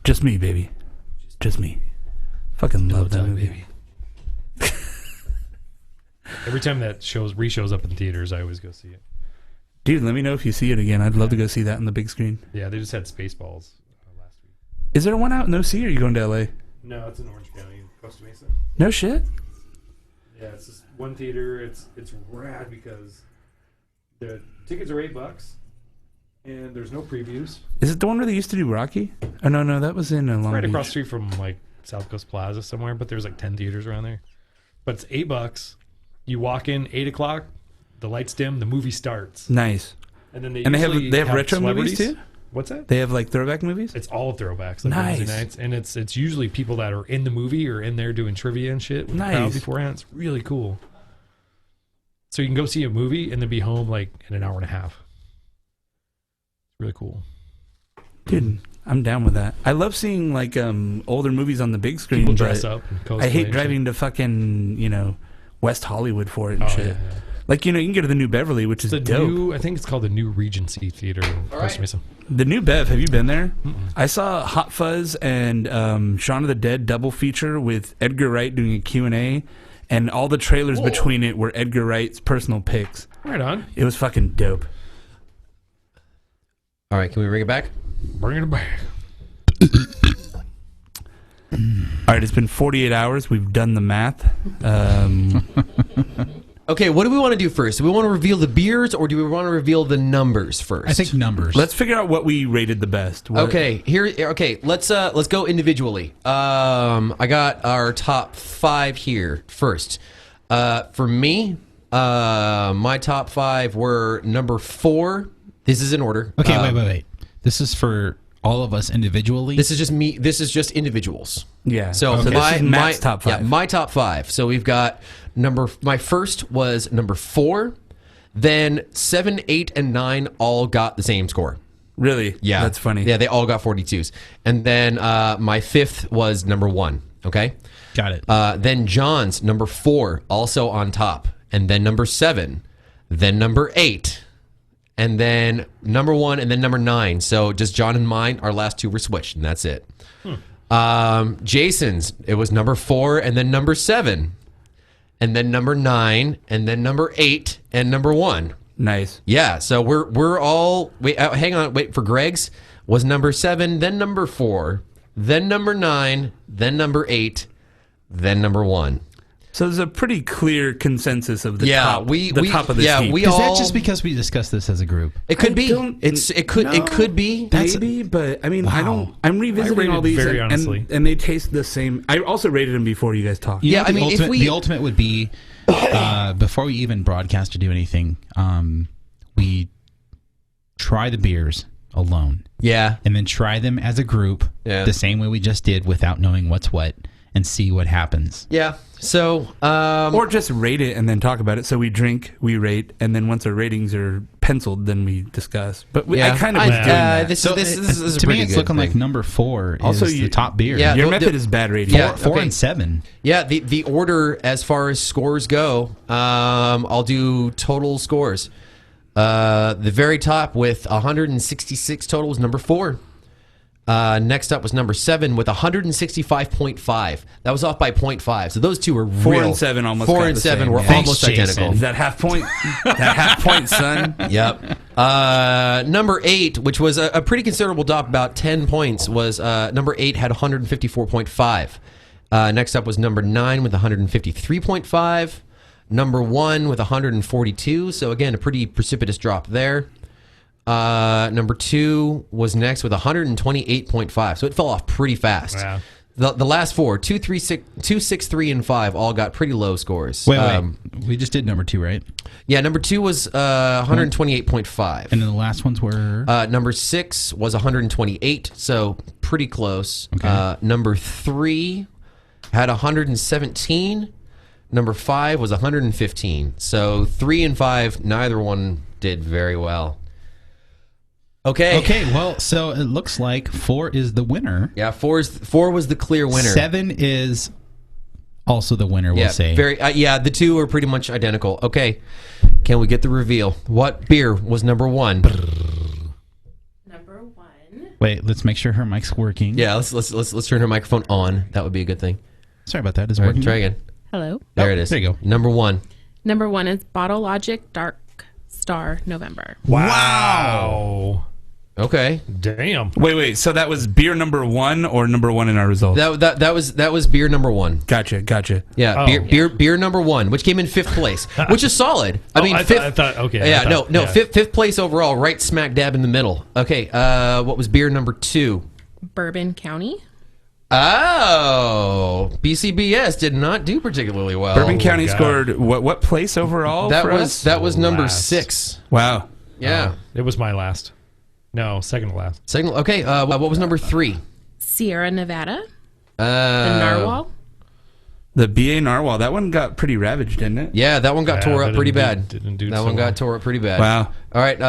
S8: Just me, baby. Just me. Fucking love that movie.
S2: Baby. Every time that re-shows up in theaters, I always go see it.
S8: Dude, let me know if you see it again. I'd love to go see that on the big screen.
S2: Yeah, they just had Spaceballs last week.
S8: Is there one out in OC, or are you going to LA?
S2: No, it's in Orange County, Costa Mesa.
S8: No shit.
S2: Yeah, it's just one theater. It's rad because the tickets are $8, and there's no previews.
S8: Is it the one where they used to do Rocky? Oh no, that was in Long
S2: right
S8: Beach.
S2: Across the street from like South Coast Plaza somewhere. But there's like 10 theaters around there. But it's $8. You walk in 8 o'clock, the lights dim, the movie starts.
S8: Nice.
S2: And then they
S8: have retro movies too.
S2: What's that?
S8: They have like throwback movies.
S2: It's all throwbacks. Like
S8: Nice.
S2: Wednesday nights, and it's usually people that are in the movie or in there doing trivia and shit with the crowd
S8: Nice.
S2: beforehand. It's really cool. So you can go see a movie and then be home like in an hour and a half. It's really cool.
S8: Dude, I'm down with that. I love seeing like older movies on the big screen.
S2: People dress
S8: but
S2: up and cosplay
S8: I hate
S2: and
S8: driving to fucking West Hollywood for it and shit.
S2: Yeah.
S8: Like you can go to the New Beverly, which is dope.
S2: I think it's called the New Regency Theater in Costa Mesa.
S8: The New Bev, have you been there? I saw Hot Fuzz and Shaun of the Dead double feature with Edgar Wright doing a Q&A, and all the trailers between it were Edgar Wright's personal picks.
S2: Right on.
S8: It was fucking dope.
S10: All right, can we bring it back?
S2: Bring it back.
S8: All right, it's been 48 hours. We've done the math.
S10: Okay, what do we want to do first? Do we want to reveal the beers, or do we want to reveal the numbers first?
S3: I think numbers.
S8: Let's figure out what we rated the best.
S10: Okay, let's go individually. I got our top 5 here first. For me, My top 5 were number 4. This is in order.
S3: Okay, wait. This is for all of us individually.
S10: This is just me. This is just individuals.
S8: Yeah.
S10: So
S8: this
S10: my
S8: is Matt's top 5.
S10: Yeah, my top 5. So we've got my first was number 4. Then 7, 8, and 9 all got the same score.
S8: Really?
S10: Yeah,
S8: That's funny.
S10: Yeah, they all got 42s. And then my 5th was number 1. Okay.
S3: Got it.
S10: Then John's number 4 also on top, and then number 7, then number 8, and then number 1, and then number 9. So just John and mine, our last 2 were switched, and that's it. Jason's, it was number 4, and then number 7, and then number 9, and then number 8, and number 1.
S8: Nice.
S10: Yeah, so we're all wait. Hang on, wait for Greg's was number 7, then number 4, then number 9, then number 8, then number 1.
S8: So there's a pretty clear consensus of the top. Top of this heap.
S3: Is that just because we discussed this as a group?
S10: It could be. It could be.
S8: Maybe, but I mean,
S3: Wow.
S8: I'm revisiting all these,
S2: very honestly.
S8: and they taste the same. I also rated them before you guys talked.
S10: Yeah, I mean,
S3: ultimate,
S10: if we
S3: the ultimate would be before we even broadcast or do anything, we try the beers alone.
S10: Yeah.
S3: And then try them as a group the same way we just did without knowing what's what and see what happens.
S10: Yeah. So
S8: or just rate it and then talk about it. So we drink, we rate, and then once our ratings are penciled, then we discuss. But I kind of was doing that.
S10: This is
S3: to
S10: pretty
S3: me, it's
S10: good
S3: looking
S10: thing.
S3: like number 4
S8: Also,
S3: is the top beer.
S10: Yeah,
S8: Your method is bad rating.
S10: Yeah,
S3: 4
S10: okay.
S3: and 7.
S10: Yeah, the order as far as scores go, I'll do total scores. The very top with 166 total was number 4. Next up was number 7 with 165.5. That was off by 0.5. So those two were
S8: 4
S10: real.
S8: and 7 almost
S10: 4
S8: got
S10: and
S8: the
S10: 7
S8: same,
S10: were
S8: yeah.
S10: almost
S3: Thanks,
S10: identical.
S3: Jason.
S8: That half point, son.
S10: Yep. Number 8, which was a pretty considerable drop, about 10 points, was number 8 had 154.5. Next up was number 9 with 153.5. Number 1 with 142. So again, a pretty precipitous drop there. Number 2 was next with 128.5. So it fell off pretty fast.
S2: Wow.
S10: The last 4, 2, 6, 3, and 5 all got pretty low scores.
S3: Wait. We just did number 2, right?
S10: Yeah, number 2 was 128.5.
S3: And then the last ones were?
S10: Number 6 was 128, so pretty close.
S3: Okay.
S10: Number 3 had 117. Number 5 was 115. So 3 and 5, neither one did very well. Okay.
S3: Okay, well, so it looks like 4 is the winner.
S10: Yeah, 4 was the clear winner.
S3: 7 is also the winner, we'll say.
S10: Yeah, the two are pretty much identical. Okay, can we get the reveal? What beer was number 1?
S7: Number 1.
S3: Wait, let's make sure her mic's working.
S10: Yeah, let's turn her microphone on. That would be a good thing.
S3: Sorry about that. Is it
S10: All right,
S3: working?
S10: try again.
S7: Hello.
S10: There it is.
S3: there you go.
S10: Number 1.
S7: Number 1 is Bottle Logic Dark Star November.
S2: Wow.
S10: Okay.
S2: Damn.
S8: Wait. So that was beer number 1 or number 1 in our results?
S10: That was beer number 1.
S8: Gotcha.
S10: Yeah,
S2: Oh.
S10: beer number 1, which came in 5th place, which is solid. I mean,
S2: I
S10: fifth.
S2: thought okay.
S10: Yeah,
S2: I thought,
S10: no, fifth place overall, right smack dab in the middle. Okay, what was beer number 2?
S7: Bourbon County.
S10: Oh, BCBS did not do particularly well.
S8: Bourbon County
S2: God.
S8: scored what place overall?
S10: That
S8: for
S10: was
S8: us?
S10: that was number
S2: Last.
S10: 6.
S8: Wow.
S10: Yeah,
S2: It was my last. No, second to last.
S10: second. Okay, what was number 3?
S7: Sierra Nevada. The Narwhal.
S8: The BA Narwhal, that one got pretty ravaged, didn't it?
S10: Yeah, that one got tore
S2: that
S10: up pretty
S2: didn't
S10: bad.
S2: do
S10: That
S2: so
S10: one got
S2: well.
S10: tore up pretty bad.
S8: Wow.
S10: All right,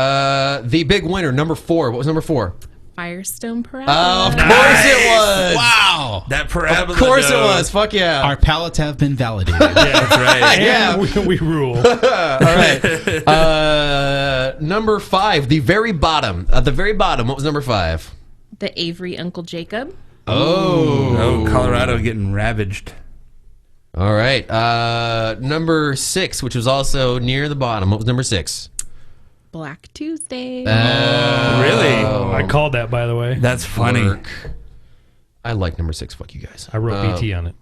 S10: the big winner, number 4. What was number 4?
S7: Firestone Parabola.
S10: Oh, of course it was.
S3: Wow.
S8: That parabola.
S10: Of course it
S8: though.
S10: was. Fuck yeah.
S3: Our palates have been validated.
S8: That's right.
S10: Yeah.
S2: And we rule.
S10: All right. Number 5, the very bottom. At the very bottom, what was number 5?
S7: The Avery Uncle Jacob.
S8: Oh, Colorado getting ravaged.
S10: All right. Number 6, which was also near the bottom. What was number 6?
S7: Black Tuesday.
S8: Really?
S2: I called that, by the way.
S8: That's funny.
S10: Work. I like number 6. Fuck you guys.
S2: I wrote BT on it,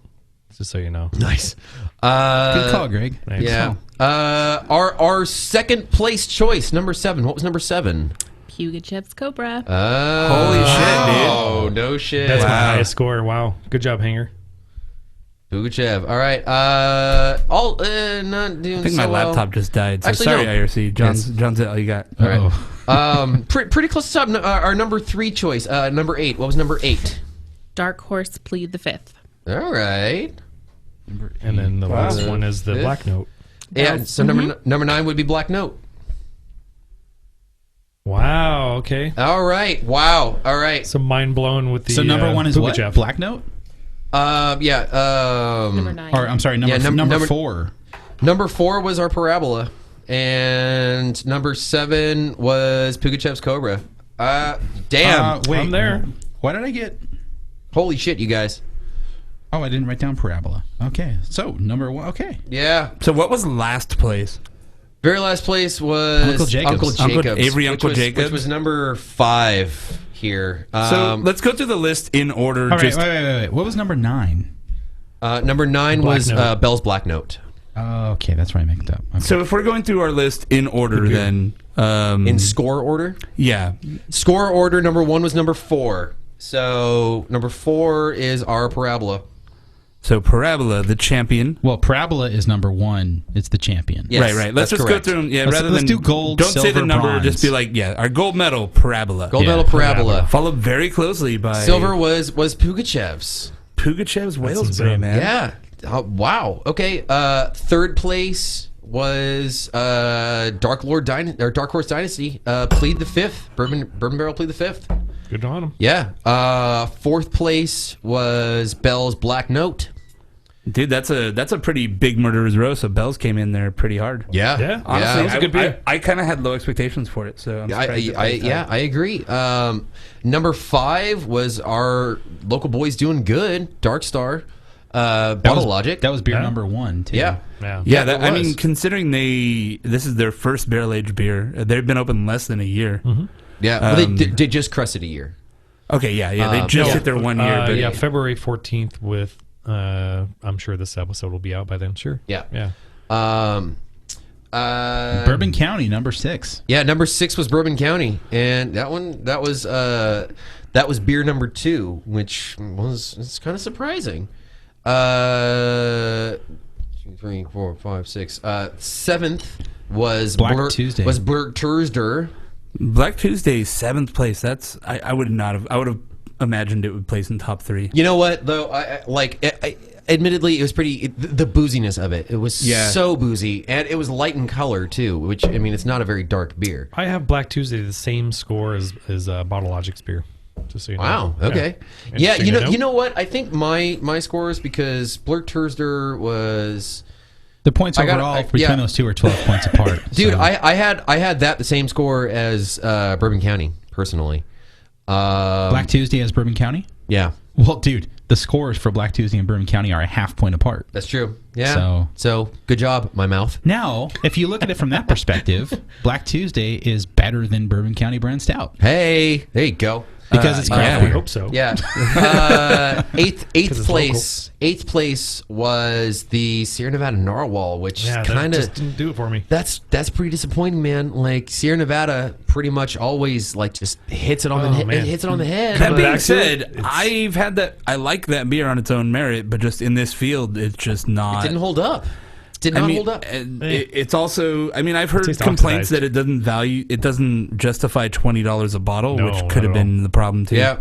S2: just so you know.
S10: Nice.
S3: Good call, Greg.
S2: Thanks.
S10: Yeah. Our second place choice, number 7. What was number 7?
S7: Pugachev's Cobra.
S10: Holy
S8: shit, dude.
S10: Oh, no shit.
S2: That's my
S8: Wow.
S2: highest score. Wow. Good job, Hanger.
S5: Pugachev. All right. Not doing
S8: I think
S5: so
S8: my
S5: well.
S8: laptop just died. So
S5: Actually,
S8: sorry,
S5: no.
S8: IRC. John's all you got.
S5: All right. Pretty close to top. Our number 3 choice. Number 8. What was number 8?
S7: Dark Horse Plead the Fifth.
S5: All right.
S2: And then the last one is the
S5: Fifth.
S2: Black Note.
S5: Yeah. So number 9 would be Black Note.
S2: Wow. Okay.
S5: All right. Wow. All right.
S2: So mind blown with the.
S3: So number one is what?
S2: Pugachev.
S3: Black Note?
S5: Yeah.
S7: Number 9.
S3: Or I'm sorry, number 4.
S5: Number 4 was our Parabola, and number 7 was Pugachev's Cobra. Damn.
S3: Wait,
S2: I'm there.
S3: Why did I get?
S5: Holy shit, you guys.
S3: Oh, I didn't write down Parabola. Okay, so number 1. Okay,
S5: Yeah.
S8: So what was last place?
S5: Very last place was
S3: Uncle Jacobs.
S8: Avery Uncle
S5: which
S8: Jacobs?
S5: which was number 5 here.
S8: So let's go through the list in order.
S3: all right.
S8: just
S3: Wait. What was number 9?
S5: number 9
S2: Black
S5: was
S2: Note.
S5: Bell's Black Note.
S3: Okay, that's why I mixed up. Okay.
S8: So if we're going through our list in order, then
S5: In score order?
S8: yeah,
S5: Score order, number 1 was number 4. So number 4 is our Parabola.
S8: so Parabola, the champion.
S3: Well, Parabola is number 1. It's the champion.
S5: Yes,
S8: right. Let's
S5: that's
S8: just
S5: correct.
S8: go through them. Yeah,
S3: Let's
S8: rather than
S3: do gold,
S8: Don't say the
S3: silver,
S8: number.
S3: bronze.
S8: Just be like, yeah, our gold medal Parabola.
S5: Gold
S3: Yeah,
S5: medal Parabola.
S8: Followed very closely by
S5: Silver was Pugachev's.
S8: Pugachev's Whales
S2: insane.
S8: Brew, man.
S5: Yeah. Wow. Okay. Third place was Dark Horse Dynasty. Plead the Fifth. Bourbon Barrel Plead the Fifth.
S2: Good on him.
S5: Yeah. Fourth place was Bell's Black Note.
S8: Dude, that's a pretty big murderer's row. So Bells came in there pretty hard.
S5: Yeah.
S2: Yeah.
S8: Honestly,
S2: That was a good beer.
S8: I kind of had low expectations for it, so I'm surprised.
S5: I agree. Number 5 was our local boys doing good. Dark Star. Bottle Logic.
S3: That was beer
S2: Yeah.
S3: number 1 too.
S5: Yeah.
S2: Yeah.
S8: Yeah,
S5: it
S8: I
S5: was.
S8: mean, considering this is their first barrel aged beer, they've been open less than a year.
S5: Yeah. Well, they just crusted a year.
S8: Okay, yeah, they just hit their 1 year. But
S2: yeah, February 14th with. I'm sure this episode will be out by then. Sure.
S5: Yeah.
S2: Yeah.
S3: Bourbon County, number 6.
S5: Yeah, number 6 was Bourbon County, and that was beer number 2, which it's kind of surprising. 2, 3, 4, 5, 6. 7th was
S3: Black Tuesday.
S5: Was Blurg Tuesday.
S8: Black Tuesday, 7th place. That's I would not have. I would have imagined it would place in top 3.
S5: You know what though? Admittedly, it was pretty. The booziness of it. It was so boozy, and it was light in color too. Which I mean, it's not a very dark beer.
S2: I have Black Tuesday the same score as Bottle Logic's beer. Just so you know.
S5: Wow. Okay.
S2: Yeah.
S5: Yeah. You know what? I think my scores because Blurg Tuesday was.
S3: The points
S5: I got-
S3: overall
S5: I-
S3: between
S5: yeah.
S3: those two are 12 points apart.
S5: Dude,
S3: so.
S5: I had that the same score as Bourbon County personally.
S3: Black Tuesday has Bourbon County?
S5: Yeah,
S3: Well, dude, the scores for Black Tuesday and Bourbon County are a half point apart.
S5: that's true. Yeah. So good job, my mouth.
S3: Now, if you look at it from that perspective, Black Tuesday is better than Bourbon County Brand Stout
S5: Hey, there you go.
S3: because it's craft
S2: Yeah,
S3: beer.
S2: we hope so.
S5: Yeah. Eighth
S2: it's
S5: place. Eighth place was the Sierra Nevada Narwhal, which
S2: Yeah, that
S5: kind
S2: just
S5: of
S2: didn't do it for me.
S5: that's pretty disappointing, man. Like Sierra Nevada pretty much always like just hits it on the head.
S2: man.
S5: Hits it on the head.
S8: That
S2: Coming
S8: being
S2: back to
S8: said,
S2: it, it's-
S8: I've had that. I like that beer on its own merit, but just in this field, it's just not.
S5: Didn't hold up. Did not hold up.
S8: and it's also. I mean, I've heard
S2: tastes
S8: complaints
S2: oxidized.
S8: that it doesn't justify $20 a bottle,
S2: No,
S8: which
S2: not
S8: could have
S2: at all.
S8: been the problem too.
S5: Yeah.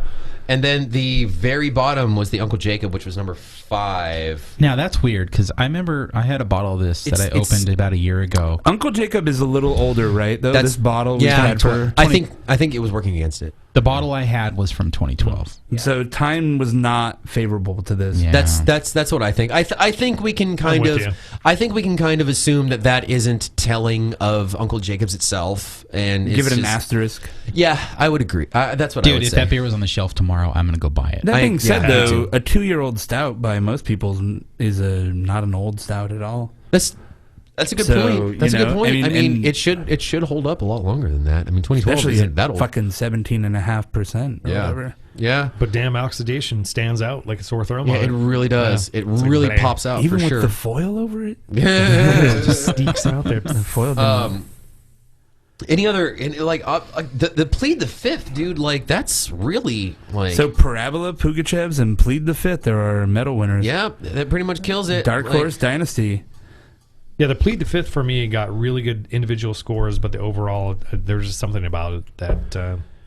S5: And then the very bottom was the Uncle Jacob, which was number 5.
S3: Now, that's weird because I remember I had a bottle of this that I
S5: It's-
S3: opened about a year ago.
S8: Uncle Jacob is a little older, right? Though
S5: That's-
S8: this bottle was
S5: Yeah,
S8: had for.
S5: I think it was working against it.
S3: The bottle I had was from 2012.
S8: So time was not favorable to this.
S3: Yeah.
S5: That's what I think. I think we can kind
S2: with
S5: of
S2: you.
S5: I think we can kind of assume that isn't telling of Uncle Jacob's itself, and
S8: Give
S5: it's
S8: it an
S5: just-
S8: asterisk.
S5: Yeah, I would agree. That's what I
S3: Dude,
S5: would
S3: if
S5: say.
S3: that beer was on the shelf tomorrow, I'm going to go buy it.
S8: That being said,
S5: me
S8: though,
S5: too.
S8: a 2-year-old stout by most people is not an old stout at all.
S5: That's a good
S8: So,
S5: point. That's
S8: you
S5: a good
S8: know,
S5: point.
S8: I mean, and-
S5: it should hold up a lot longer than that. I mean, 2012
S8: Especially
S5: isn't
S8: at
S5: that old.
S8: fucking 17.5% or whatever.
S5: Yeah.
S2: But damn, oxidation stands out like a sore thumb.
S5: Yeah,
S2: on
S5: it really does.
S2: Yeah.
S5: It
S2: It's like,
S5: really
S2: bang.
S5: pops out
S8: Even
S5: for
S8: with
S5: sure.
S8: the foil over it?
S5: Yeah.
S2: It just sneaks out there.
S8: The foil
S10: Any other the plead the fifth, dude? Like that's really like
S8: So Parabola, Pugachevs, and Plead the Fifth. There are medal winners.
S10: yeah, that pretty much kills it.
S8: Dark Horse Dynasty.
S2: Yeah, the plead the fifth for me got really good individual scores, but the overall there was just something about it that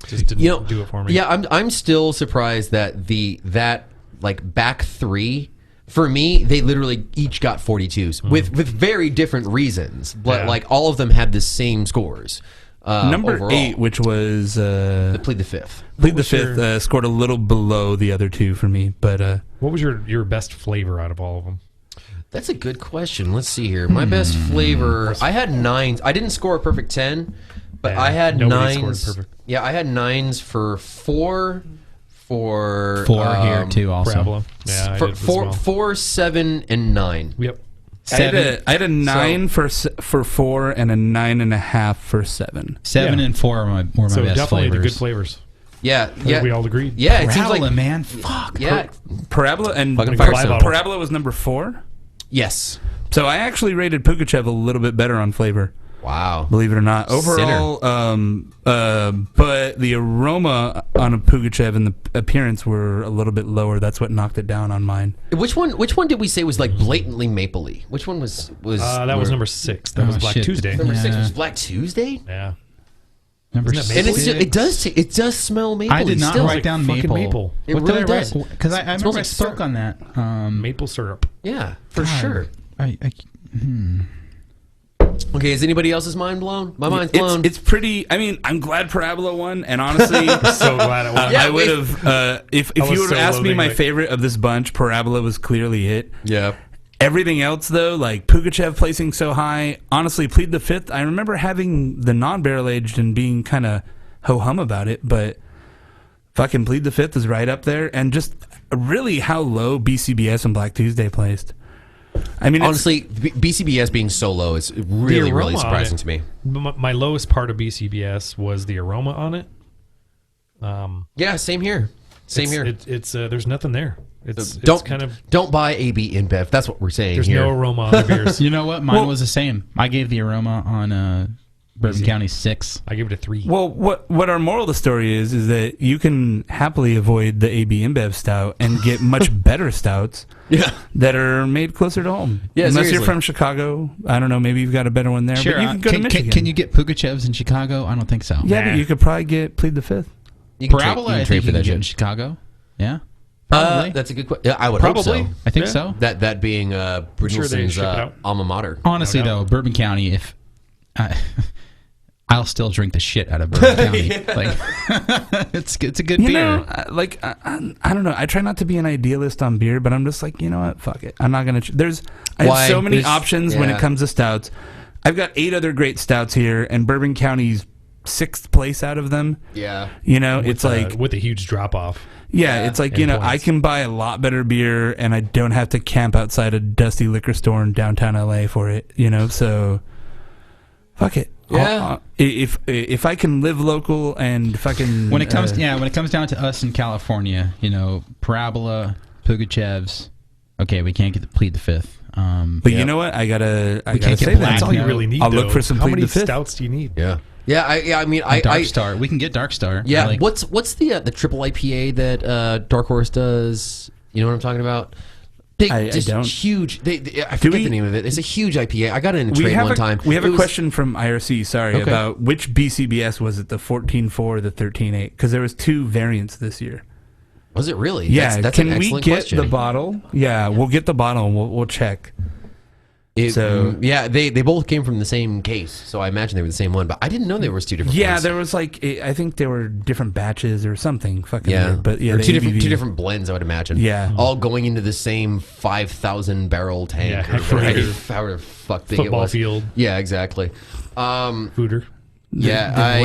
S2: just didn't do it for me.
S10: Yeah, I'm still surprised that that back three. For me, they literally each got 42s with very different reasons, but all of them had the same scores.
S8: Number
S10: overall.
S8: 8, which was
S10: the Plead the Fifth.
S8: Plead the Fifth, scored a little below the other two for me. But
S2: what was your best flavor out of all of them?
S10: That's a good question. Let's see here. My best flavor. I had 9s. I didn't score a perfect 10, but I had 9s. Yeah, I had 9s for 4. For
S3: 4 here too, also.
S2: Parabola. Yeah,
S10: for 4, 7, and 9.
S2: Yep.
S8: I had a 9 for 4 and a 9.5 for 7.
S3: 7 and 4 were my best
S2: definitely
S3: flavors.
S2: the good flavors.
S10: Yeah,
S2: We all agreed.
S10: Yeah, it seems
S3: Parabola,
S10: like
S3: man. Fuck.
S10: yeah.
S8: Parabola and
S10: Fucking Firestone.
S8: Parabola was number 4.
S10: Yes.
S8: So I actually rated Pugachev a little bit better on flavor.
S10: Wow.
S8: Believe it or not. Overall, but the aroma on a Pugachev and the appearance were a little bit lower. That's what knocked it down on mine.
S10: Which one did we say was like blatantly mapley? Which one was
S2: that was number 6. That was Black Tuesday.
S10: Number 6 was Black Tuesday?
S2: Yeah.
S3: Number
S2: Isn't that
S3: 6.
S2: maple?
S10: It does smell mapley.
S3: I did not
S10: still.
S3: write down
S2: fucking
S3: maple.
S10: It
S3: What
S10: really
S3: did I
S10: does.
S3: write? Because I
S10: smells
S3: remember I
S10: like
S3: spoke
S10: syrup.
S3: on that.
S2: Maple syrup.
S10: Yeah, for
S3: God,
S10: sure.
S3: I
S10: Okay, is anybody else's mind blown? My mind's blown.
S8: It's pretty. I mean, I'm glad Parabola won, and honestly,
S2: So glad it won.
S8: I would have. If
S2: I was
S8: you would
S2: so
S8: have asked me
S2: loathing
S8: my
S2: it.
S8: favorite of this bunch, Parabola was clearly it.
S10: yeah.
S8: Everything else, though, like Pugachev placing so high, honestly, Plead the Fifth. I remember having the non-barrel aged and being kind of ho-hum about it, but fucking Plead the Fifth is right up there, and just really how low BCBS and Black Tuesday placed. I mean,
S10: Honestly, BCBS being so low is really, really
S2: aroma on
S10: surprising
S2: it.
S10: to me.
S2: My lowest part of BCBS was the aroma on it.
S10: Yeah, same here. Same here.
S2: It's there's nothing there. It's
S10: don't
S2: kind of
S10: don't buy AB InBev. That's what we're saying
S2: there's
S10: here.
S2: no aroma on the beers.
S3: You know what? Mine was the same. I gave the aroma on Bourbon County 6.
S2: I give it a 3.
S8: well, what our moral of the story is that you can happily avoid the AB InBev stout and get much better stouts
S10: Yeah.
S8: that are made closer to home.
S10: Yeah,
S8: Unless
S10: seriously.
S8: you're from Chicago, I don't know, maybe you've got a better one there.
S3: Sure.
S8: but you can go to Michigan.
S3: Can you get Pugachevs in Chicago? I don't think so.
S8: Yeah, but you could probably get Plead the Fifth.
S10: You can
S3: Parabola, I think you can get in Chicago. Yeah. Probably.
S10: That's a good question. Yeah, I would hope
S3: Probably.
S10: so.
S3: I think so.
S10: That being
S2: sure they
S10: Bridgelson's
S2: ship it out.
S10: alma mater.
S3: Honestly, though, Bourbon County, if I'll still drink the shit out of Bourbon County. Like, it's a good
S8: You
S3: beer.
S8: know, I don't know. I try not to be an idealist on beer, but I'm just like, you know what? Fuck it. I'm not gonna. I
S10: Why?
S8: have so many
S10: There's-
S8: options when
S10: yeah.
S8: it comes to stouts. I've got 8 other great stouts here, and Bourbon County's 6th place out of them.
S10: Yeah.
S8: You know, it's like
S2: with a huge drop off.
S8: yeah, it's like, you know, I can buy a lot better beer, and I don't have to camp outside a dusty liquor store in downtown LA for it. You know, so fuck it.
S10: Yeah.
S8: If I can live local and fucking
S3: When it comes down to us in California, you know, Parabola, Pugachevs. Okay, we can't get Plead the Fifth.
S8: But you know what? I gotta
S3: can't
S8: say
S3: get
S8: that.
S3: Black
S2: That's all you
S3: No.
S2: really need.
S8: I'll look
S2: though.
S8: for some
S2: How
S8: Plead
S2: many
S8: the Fifth.
S2: stouts do you need?
S10: Yeah. Yeah. I mean,
S3: Dark Star. We can get Dark Star.
S10: Yeah.
S3: Like,
S10: What's the triple IPA that Dark Horse does? You know what I'm talking about? Big,
S8: I
S10: just
S8: don't.
S10: huge. I forget the name of it. It's a huge IPA. I got it in a trade one time.
S8: We have
S10: It
S8: a
S10: was-
S8: question from IRC. Sorry,
S10: Okay.
S8: about which BCBS was it? The 14.4 or the 13.8? Because there was 2 variants this year.
S10: Was it really?
S8: Yeah.
S10: That's
S8: can
S10: an
S8: we
S10: excellent
S8: get
S10: question.
S8: the bottle? Yeah, we'll get the bottle and we'll check.
S10: Yeah, they both came from the same case, so I imagine they were the same one. But I didn't know there was 2 different.
S8: Yeah,
S10: ones.
S8: there was like I think there were different batches or something. Fucking
S10: Yeah,
S8: weird. But yeah,
S10: or
S8: the
S10: two
S8: ABV.
S10: different blends, I would imagine.
S8: Yeah.
S10: all going into the same 5,000 barrel tank
S2: Yeah,
S10: or
S2: right.
S10: however the fuck big it
S2: Football
S10: was.
S2: field.
S10: Yeah, exactly.
S2: Fooder.
S10: Yeah,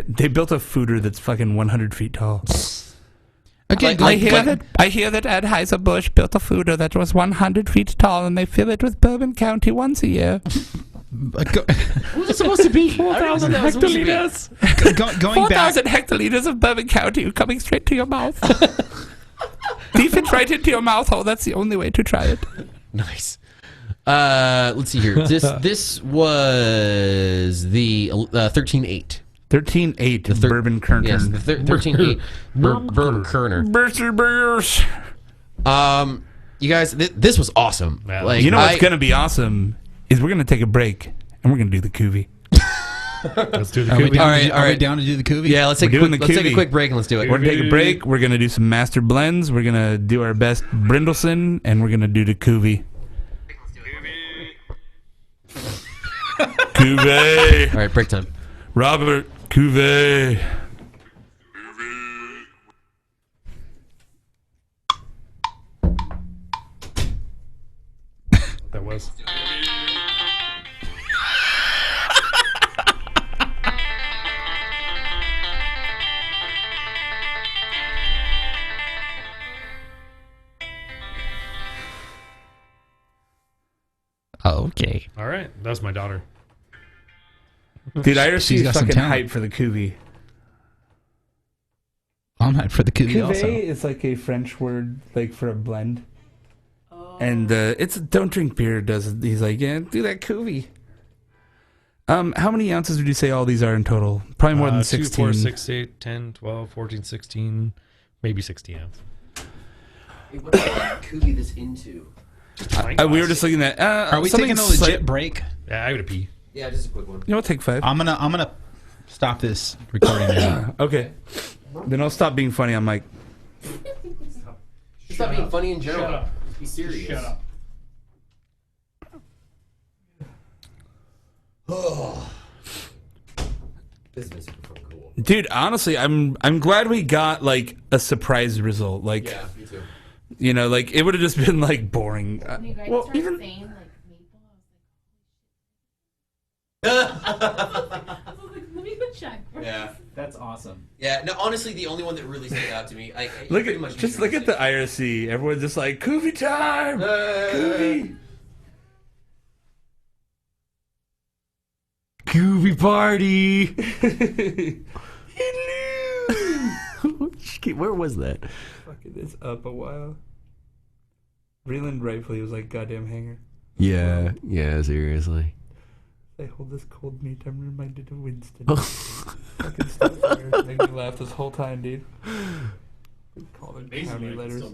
S8: They built a fooder that's fucking 100 feet tall.
S3: again,
S10: like-
S8: I hear that Anheuser-Busch built a fooder that was 100 feet tall, and they fill it with Bourbon County once a year.
S10: Who's it supposed to be?
S2: 4,000 hectoliters.
S3: going back.
S8: 4,000 hectoliters of Bourbon County coming straight to your mouth. Deep it right into your mouth hole. That's the only way to try it.
S10: Nice. Let's see here. This was the 13.8.
S8: 13.8 bourbon Kerner.
S10: Yes, the 13.8 bourbon Kerner.
S8: Bears.
S10: You guys, this was awesome.
S2: Yeah.
S10: Like,
S8: You know what's going to be awesome is we're going to take a break and we're going to do the Cuvee.
S2: Let's do the
S3: Are we
S2: Cuvee.
S3: down,
S10: All right,
S3: to,
S10: all
S3: are we
S10: right.
S3: down to do the Cuvee?
S10: Yeah, let's take
S8: We're
S10: a
S8: doing
S10: quick,
S8: the
S10: let's take a
S8: Cuvee.
S10: quick break and let's do it.
S8: We're going to take a break. We're going to do some master blends. We're going to do our best Brindleson, and we're going to do the Cuvee. Cuvee.
S10: All right, break time.
S8: Robert Cuvee.
S2: That was.
S10: Okay.
S2: All right, that's my daughter.
S8: Dude, Iris
S3: She's
S8: is
S3: got some
S8: fucking
S3: talent.
S8: hyped for the Cuvee.
S3: I'm hyped for the Cuvee also.
S8: Cuvée is like a French word, like for a blend. And it's don't drink beer. Does it? He's like, yeah, do that Cuvee. How many ounces would you say all these are in total? Probably more than
S2: 2,
S8: 16.
S2: 4, 6, 8, 10, 12, 14, 16, maybe 60 ounce.
S1: Hey, what do you Cuvee this into?
S8: We were just looking at.
S3: Are we
S8: something
S3: taking a legit
S8: slight-
S3: break?
S2: Yeah, I gotta pee.
S1: Yeah, just a quick one.
S8: You know, take 5.
S3: I'm gonna stop this recording now.
S8: Okay. Then I'll stop being funny on mic.
S1: Stop being funny in general.
S6: Shut up.
S1: Just be serious.
S6: Shut up.
S1: This is super cool.
S8: Dude, honestly, I'm glad we got like a surprise result. Like,
S1: Yeah, me too.
S8: you know, like it would have just been like boring.
S7: When you guys
S8: Well,
S7: started
S8: even
S7: saying like maple, I was like, let me go check.
S1: Yeah.
S3: That's awesome.
S1: Yeah, no, honestly, the only one that really stood out to me, I
S8: look
S1: pretty
S8: at
S1: much
S8: just look at the IRC. Everyone's just like Cuvee time. Cuvee.
S10: Cuvee party.
S8: Hello.
S10: Where was that?
S8: Fucking this up a while. Reeland rightfully was like goddamn hanger.
S10: Yeah, seriously.
S8: I hold this cold meat. I'm reminded of Winston. Fucking stuff made me laugh this whole time, dude. We call them county letters.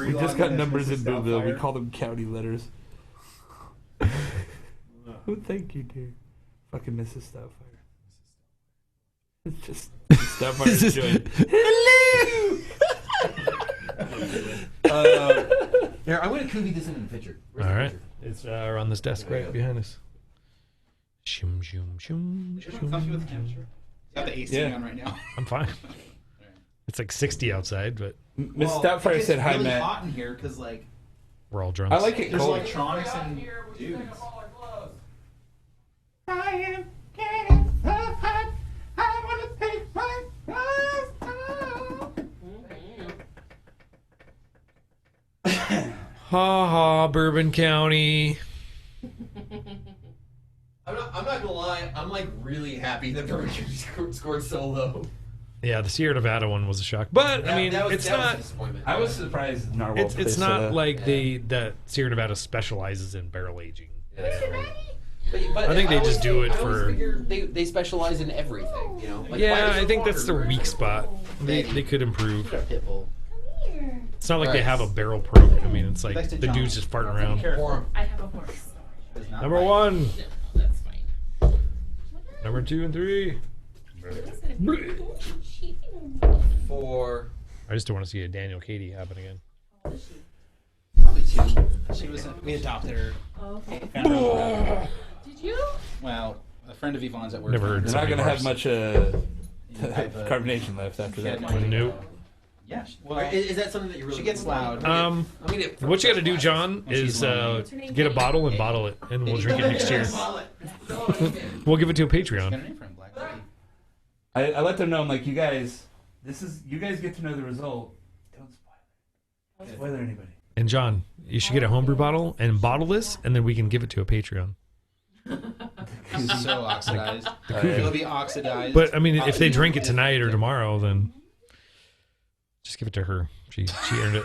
S8: We just got numbers in Boonville. We call them county letters. Oh, thank you, dear. Fucking Mrs. Stoutfire. It's just Stoutfire's joint. Hello!
S1: Here, I'm going to Cuvee this into the picture. Where's
S2: All
S1: the
S2: right,
S1: picture?
S2: it's on this desk right behind us. Shum, shum, shum, shum.
S3: Got the AC
S8: Yeah.
S3: on right now.
S2: I'm fine. It's like 60 outside, but
S8: Miss Stoutfire said hi,
S3: really
S8: Matt.
S3: hot in here because like
S2: we're all drunk.
S8: I like it
S3: there's
S8: cold.
S3: electronics and dudes.
S2: Ha ha, Bourbon County.
S1: I'm not gonna lie, I'm like really happy that Brewers scored so low.
S2: Yeah, the Sierra Nevada one was a shock, but I mean,
S1: that was
S2: it's
S1: a
S2: not.
S1: disappointment.
S8: I was surprised Narwhal
S2: It's
S8: placed so
S2: not
S8: low.
S2: like that Sierra Nevada specializes in barrel aging.
S1: But
S2: I think they
S1: always
S2: just do it
S1: I always
S2: for-
S1: figure they specialize in everything, you know. Like, why
S2: Yeah,
S1: does
S2: I
S1: the
S2: think that's
S1: water
S2: their weak
S1: matter?
S2: spot. They could improve.
S1: Shut up, Pitbull.
S2: It's not like they
S1: Right.
S2: have a barrel program. I mean, it's like
S3: Next to
S2: the
S3: John.
S2: dude's just farting around.
S1: Or-
S7: I have a horse.
S2: Number 1,
S7: No, that's fine.
S2: number 2, and 3.
S7: It's gonna be cheating.
S1: For
S2: I just don't want to see a Daniel Katie happen again.
S3: Probably 2. She was. We adopted her.
S7: Oh, okay.
S3: Found her on-
S7: Did you?
S3: well, a friend of Yvonne's at work.
S2: Never heard
S8: They're not gonna have much
S3: have,
S8: carbonation left after that.
S2: Nope.
S3: Yeah. Well,
S1: is that something that you really?
S3: she gets loud.
S2: Um,
S1: I mean,
S2: what you got to do, John, is get a bottle and bottle it, and we'll drink it next year. We'll give it to a
S3: Got a
S2: Patreon.
S3: name for him, Black Lady.
S8: I let them know. I'm like, you guys get to know the result. Don't spoil it. Don't spoil anybody.
S2: And John, you should get a homebrew bottle and bottle this, and then we can give it to a Patreon.
S3: It's so oxidized.
S2: Cuvee.
S3: It'll be oxidized.
S2: But I mean, if they drink it tonight or tomorrow, then just give it to her. She earned it.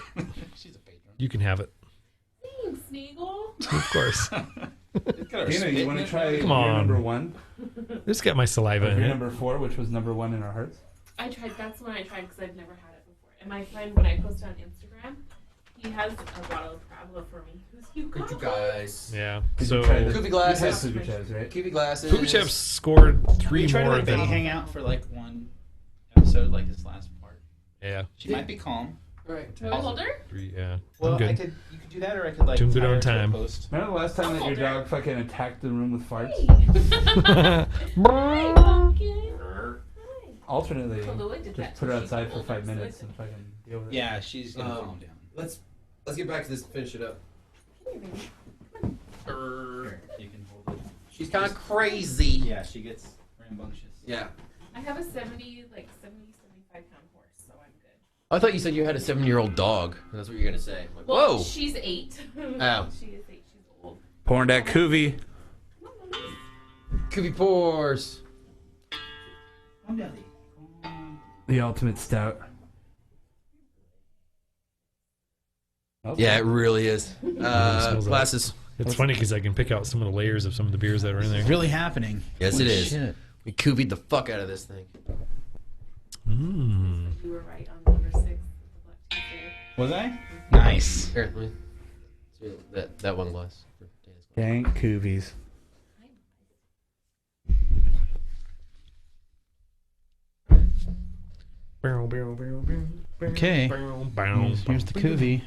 S3: She's a patron.
S2: You can have it.
S7: Thanks, Nagel.
S2: Of course.
S8: Dana, you want to try
S2: Come
S8: beer
S2: on.
S8: number 1?
S2: Just got my saliva in
S8: Beer
S2: it.
S8: number 4, which was number 1 in our hearts.
S7: I tried. That's the one I tried because I've never had it before. And my friend, when I posted on Instagram, he has a bottle of Crabla for me. Who's you
S1: Good you
S7: guys?
S1: guys.
S2: Yeah.
S8: Did
S2: So
S8: you try the-
S1: Kuvi
S8: You
S1: glasses.
S8: had Kuvi Chevs, right?
S1: Kuvi glasses.
S2: Poopy Chips scored three
S3: We tried to
S2: more
S3: let Betty
S2: than.
S3: hang out for like one episode, like this last part.
S2: Yeah.
S3: She might be calm.
S1: Right.
S7: Do I hold her?
S2: Three, yeah.
S3: Well,
S2: I'm good.
S3: you could do that, or I could like
S2: Doing good
S3: tie
S2: on
S3: her to a
S2: time.
S3: post.
S8: Remember the last time that your
S7: Older.
S8: dog fucking attacked the room with farts?
S7: Hi, pumpkin. Hi.
S8: Alternately,
S7: Kahlua did that
S8: just put her
S7: till she
S8: outside for
S7: got
S8: 5
S7: older, so
S8: minutes
S7: it's
S8: and fucking deal with it.
S3: Yeah, she's gonna calm down.
S1: Let's get back to this and finish it up.
S3: Here, you can hold it.
S1: She's kind of crazy.
S3: Yeah, she gets rambunctious.
S1: Yeah.
S7: I have a 75 pound horse, so I'm good.
S1: I thought you said you had a 7-year-old dog. That's what you're gonna say. Like,
S7: Well,
S1: whoa.
S7: she's 8.
S1: Oh.
S7: She is 8. She's old.
S8: Pouring that Kuvi.
S1: Kuvi pores.
S3: Come, Belly.
S8: The ultimate stout.
S1: Yeah, it really is.
S2: smells like-
S1: Glasses.
S2: It's funny because I can pick out some of the layers of some of the beers that are in there.
S3: It's really happening.
S1: Yes,
S3: Holy
S1: it is.
S3: shit.
S1: We Kuvi'd the fuck out of this thing.
S2: Mm.
S7: You were right on number 6. The Black Tuesday.
S3: Was I? Nice.
S1: Here, let me. That one glass. for Dana's glass.
S8: Dank Kuvies.
S3: Okay. Here's the Kuvi.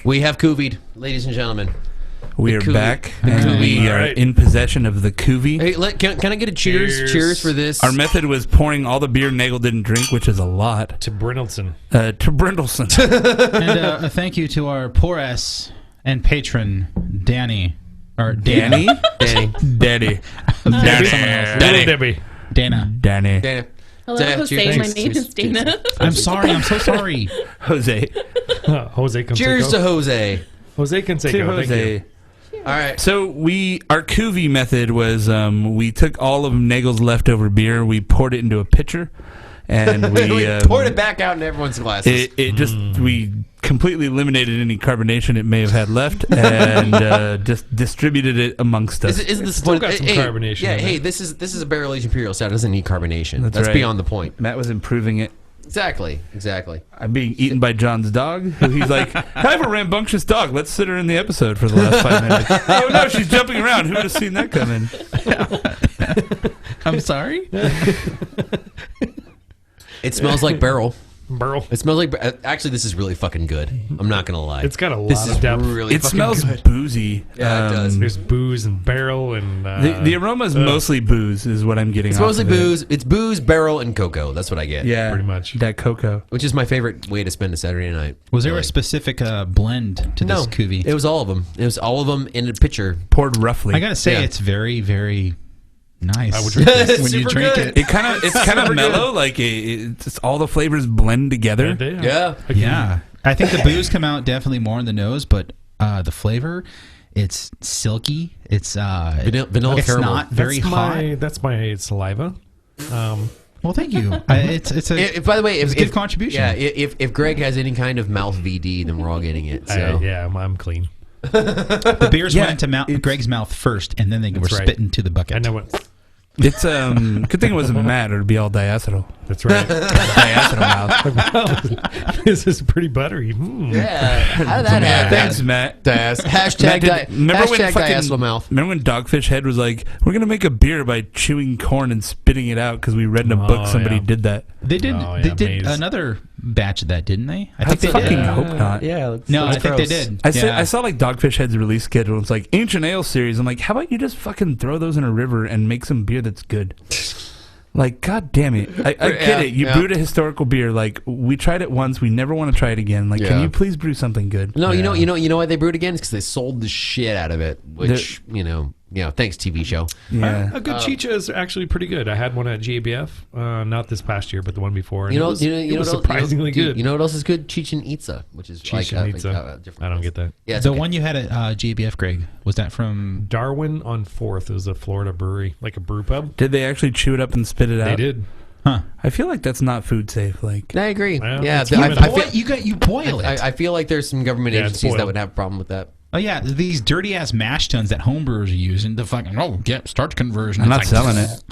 S1: We have Kuvi'd, ladies and gentlemen.
S8: We are
S1: Kuvi.
S8: back,
S1: The
S8: and
S1: Kuvi.
S8: we are
S2: Alright.
S8: in possession of the Kuvi.
S1: Hey, can I get a cheers?
S2: Cheers.
S1: Cheers for this.
S8: Our method was pouring all the beer Nagel didn't drink, which is a lot,
S2: To Brindleton.
S8: to Brindleson.
S3: And a thank you to our poor ass and patron, Danny. Or
S8: Danny?
S1: Danny.
S8: Daddy.
S3: Someone else.
S2: Little
S8: Danny.
S2: Debbie.
S3: Dana.
S8: Danny.
S1: Dana.
S7: Hello,
S1: Dana,
S7: Jose.
S1: cheers.
S7: My
S1: Thanks.
S7: name is
S1: Cheers.
S7: Dana.
S3: I'm sorry. I'm so sorry.
S8: Jose.
S2: Jose Canseco.
S1: Cheers to Jose.
S2: Jose Canseco.
S8: To
S2: Thank you.
S8: Jose.
S1: All right.
S8: So our Kuvi method was we took all of Nagel's leftover beer, we poured it into a pitcher, and we
S1: poured it back out in everyone's glasses.
S8: It just we completely eliminated any carbonation it may have had left, and just distributed it amongst us.
S1: Isn't this
S2: Still got some carbonation
S1: Yeah,
S2: in
S1: hey,
S2: it.
S1: this is a barrel aged imperial stout. It doesn't need carbonation.
S8: That's
S1: That's
S8: right.
S1: beyond the point.
S8: Matt was improving it.
S1: Exactly.
S8: I'm being eaten by John's dog. Who he's like, I have a rambunctious dog. Let's sit her in the episode for the last 5 minutes. Oh no, she's jumping around. Who would have seen that coming?
S3: I'm sorry.
S1: It smells like barrel.
S2: Burl.
S1: It smells like. Actually, this is really fucking good. I'm not gonna lie.
S2: It's got a
S1: This
S2: lot
S1: is
S2: of depth.
S1: really
S8: It
S1: fucking
S8: smells
S1: good.
S8: boozy.
S1: Yeah, it does.
S2: There's booze and barrel and
S8: The aroma is mostly booze, is what I'm getting.
S1: It's
S8: off
S1: mostly
S8: of it.
S1: booze. It's booze, barrel, and cocoa. That's what I get.
S8: Yeah,
S2: pretty much.
S8: that cocoa.
S1: Which is my favorite way to spend a Saturday night.
S3: Was there
S1: Really.
S3: a specific blend to
S1: No,
S3: this Kuvi?
S1: it was all of them. It was all of them in a pitcher.
S8: Poured roughly.
S3: I gotta say,
S1: Yeah.
S3: it's very, very nice.
S2: I would drink this.
S3: when you
S1: Super
S3: drink
S1: good.
S3: it.
S8: It's kind of mellow. Like it's just all the flavors blend together.
S1: Yeah.
S3: Yeah, I think the booze come out definitely more in the nose, but the flavor, it's silky. It's
S1: Vanilla
S3: It's
S1: caramel.
S3: not very hot.
S2: That's my saliva.
S3: Well, thank you. It's a
S1: By the way,
S3: it's a good contribution.
S1: Yeah, if Greg has any kind of mouth VD, then we're all getting it. So.
S2: yeah, I'm clean.
S3: the beers
S8: Yeah,
S3: went into Greg's mouth first, and then they were
S2: That's right.
S3: spit into the bucket.
S2: I know what.
S8: It's good thing it wasn't Matt, or it'd be all diacetyl.
S2: That's right.
S8: Diacetyl mouth.
S2: This is pretty buttery.
S1: Yeah. How did that happen?
S8: Thanks, Matt.
S1: Hashtag diacetyl mouth.
S8: Remember when Dogfish Head was like, "We're gonna make a beer by chewing corn and spitting it out" because we read in a book
S2: Oh,
S8: somebody
S2: yeah.
S8: did that.
S3: They did.
S2: Oh,
S3: they
S2: yeah,
S3: did
S2: maize.
S3: another batch of that, didn't they? I
S8: I
S3: think they
S8: fucking
S3: did.
S8: hope not.
S4: Yeah.
S3: No, I think they did.
S8: I saw like Dogfish Head's release schedule. It's like Ancient Ale series. I'm like, how about you just fucking throw those in a river and make some beer that's good? Like, god damn it! I get it. You brewed a historical beer. Like, we tried it once. We never want to try it again. Like,
S1: Yeah.
S8: can you please brew something good?
S1: No, you know why they brewed again? It's because they sold the shit out of it. Which thanks TV show.
S8: Yeah.
S2: A good chicha is actually pretty good. I had one at GABF, not this past year, but the one before. And
S1: You know,
S2: it was,
S1: you know,
S2: it
S1: you
S2: was
S1: know,
S2: surprisingly good.
S1: You know what else is good? Chichen Itza, which is
S2: Chichen
S1: like
S2: Itza.
S1: different.
S2: I don't get that.
S1: Yeah, it's
S3: The
S1: okay.
S3: one you had at GABF, Greg, was that from?
S2: Darwin on 4th. It was a Florida brewery, like a brew pub.
S8: Did they actually chew it up and spit it out?
S2: They did.
S8: I feel like that's not food safe. Like,
S5: I agree.
S2: Well,
S5: Yeah,
S2: it's
S5: I
S2: human.
S3: You boil it.
S5: I feel like there's some government
S2: Yeah, it's
S5: agencies that
S2: boiled.
S5: would have a problem with that.
S3: Oh yeah, these dirty ass mash tuns that homebrewers are using. The fucking get starch conversion.
S8: I'm
S3: It's
S8: not
S3: like,
S8: selling it.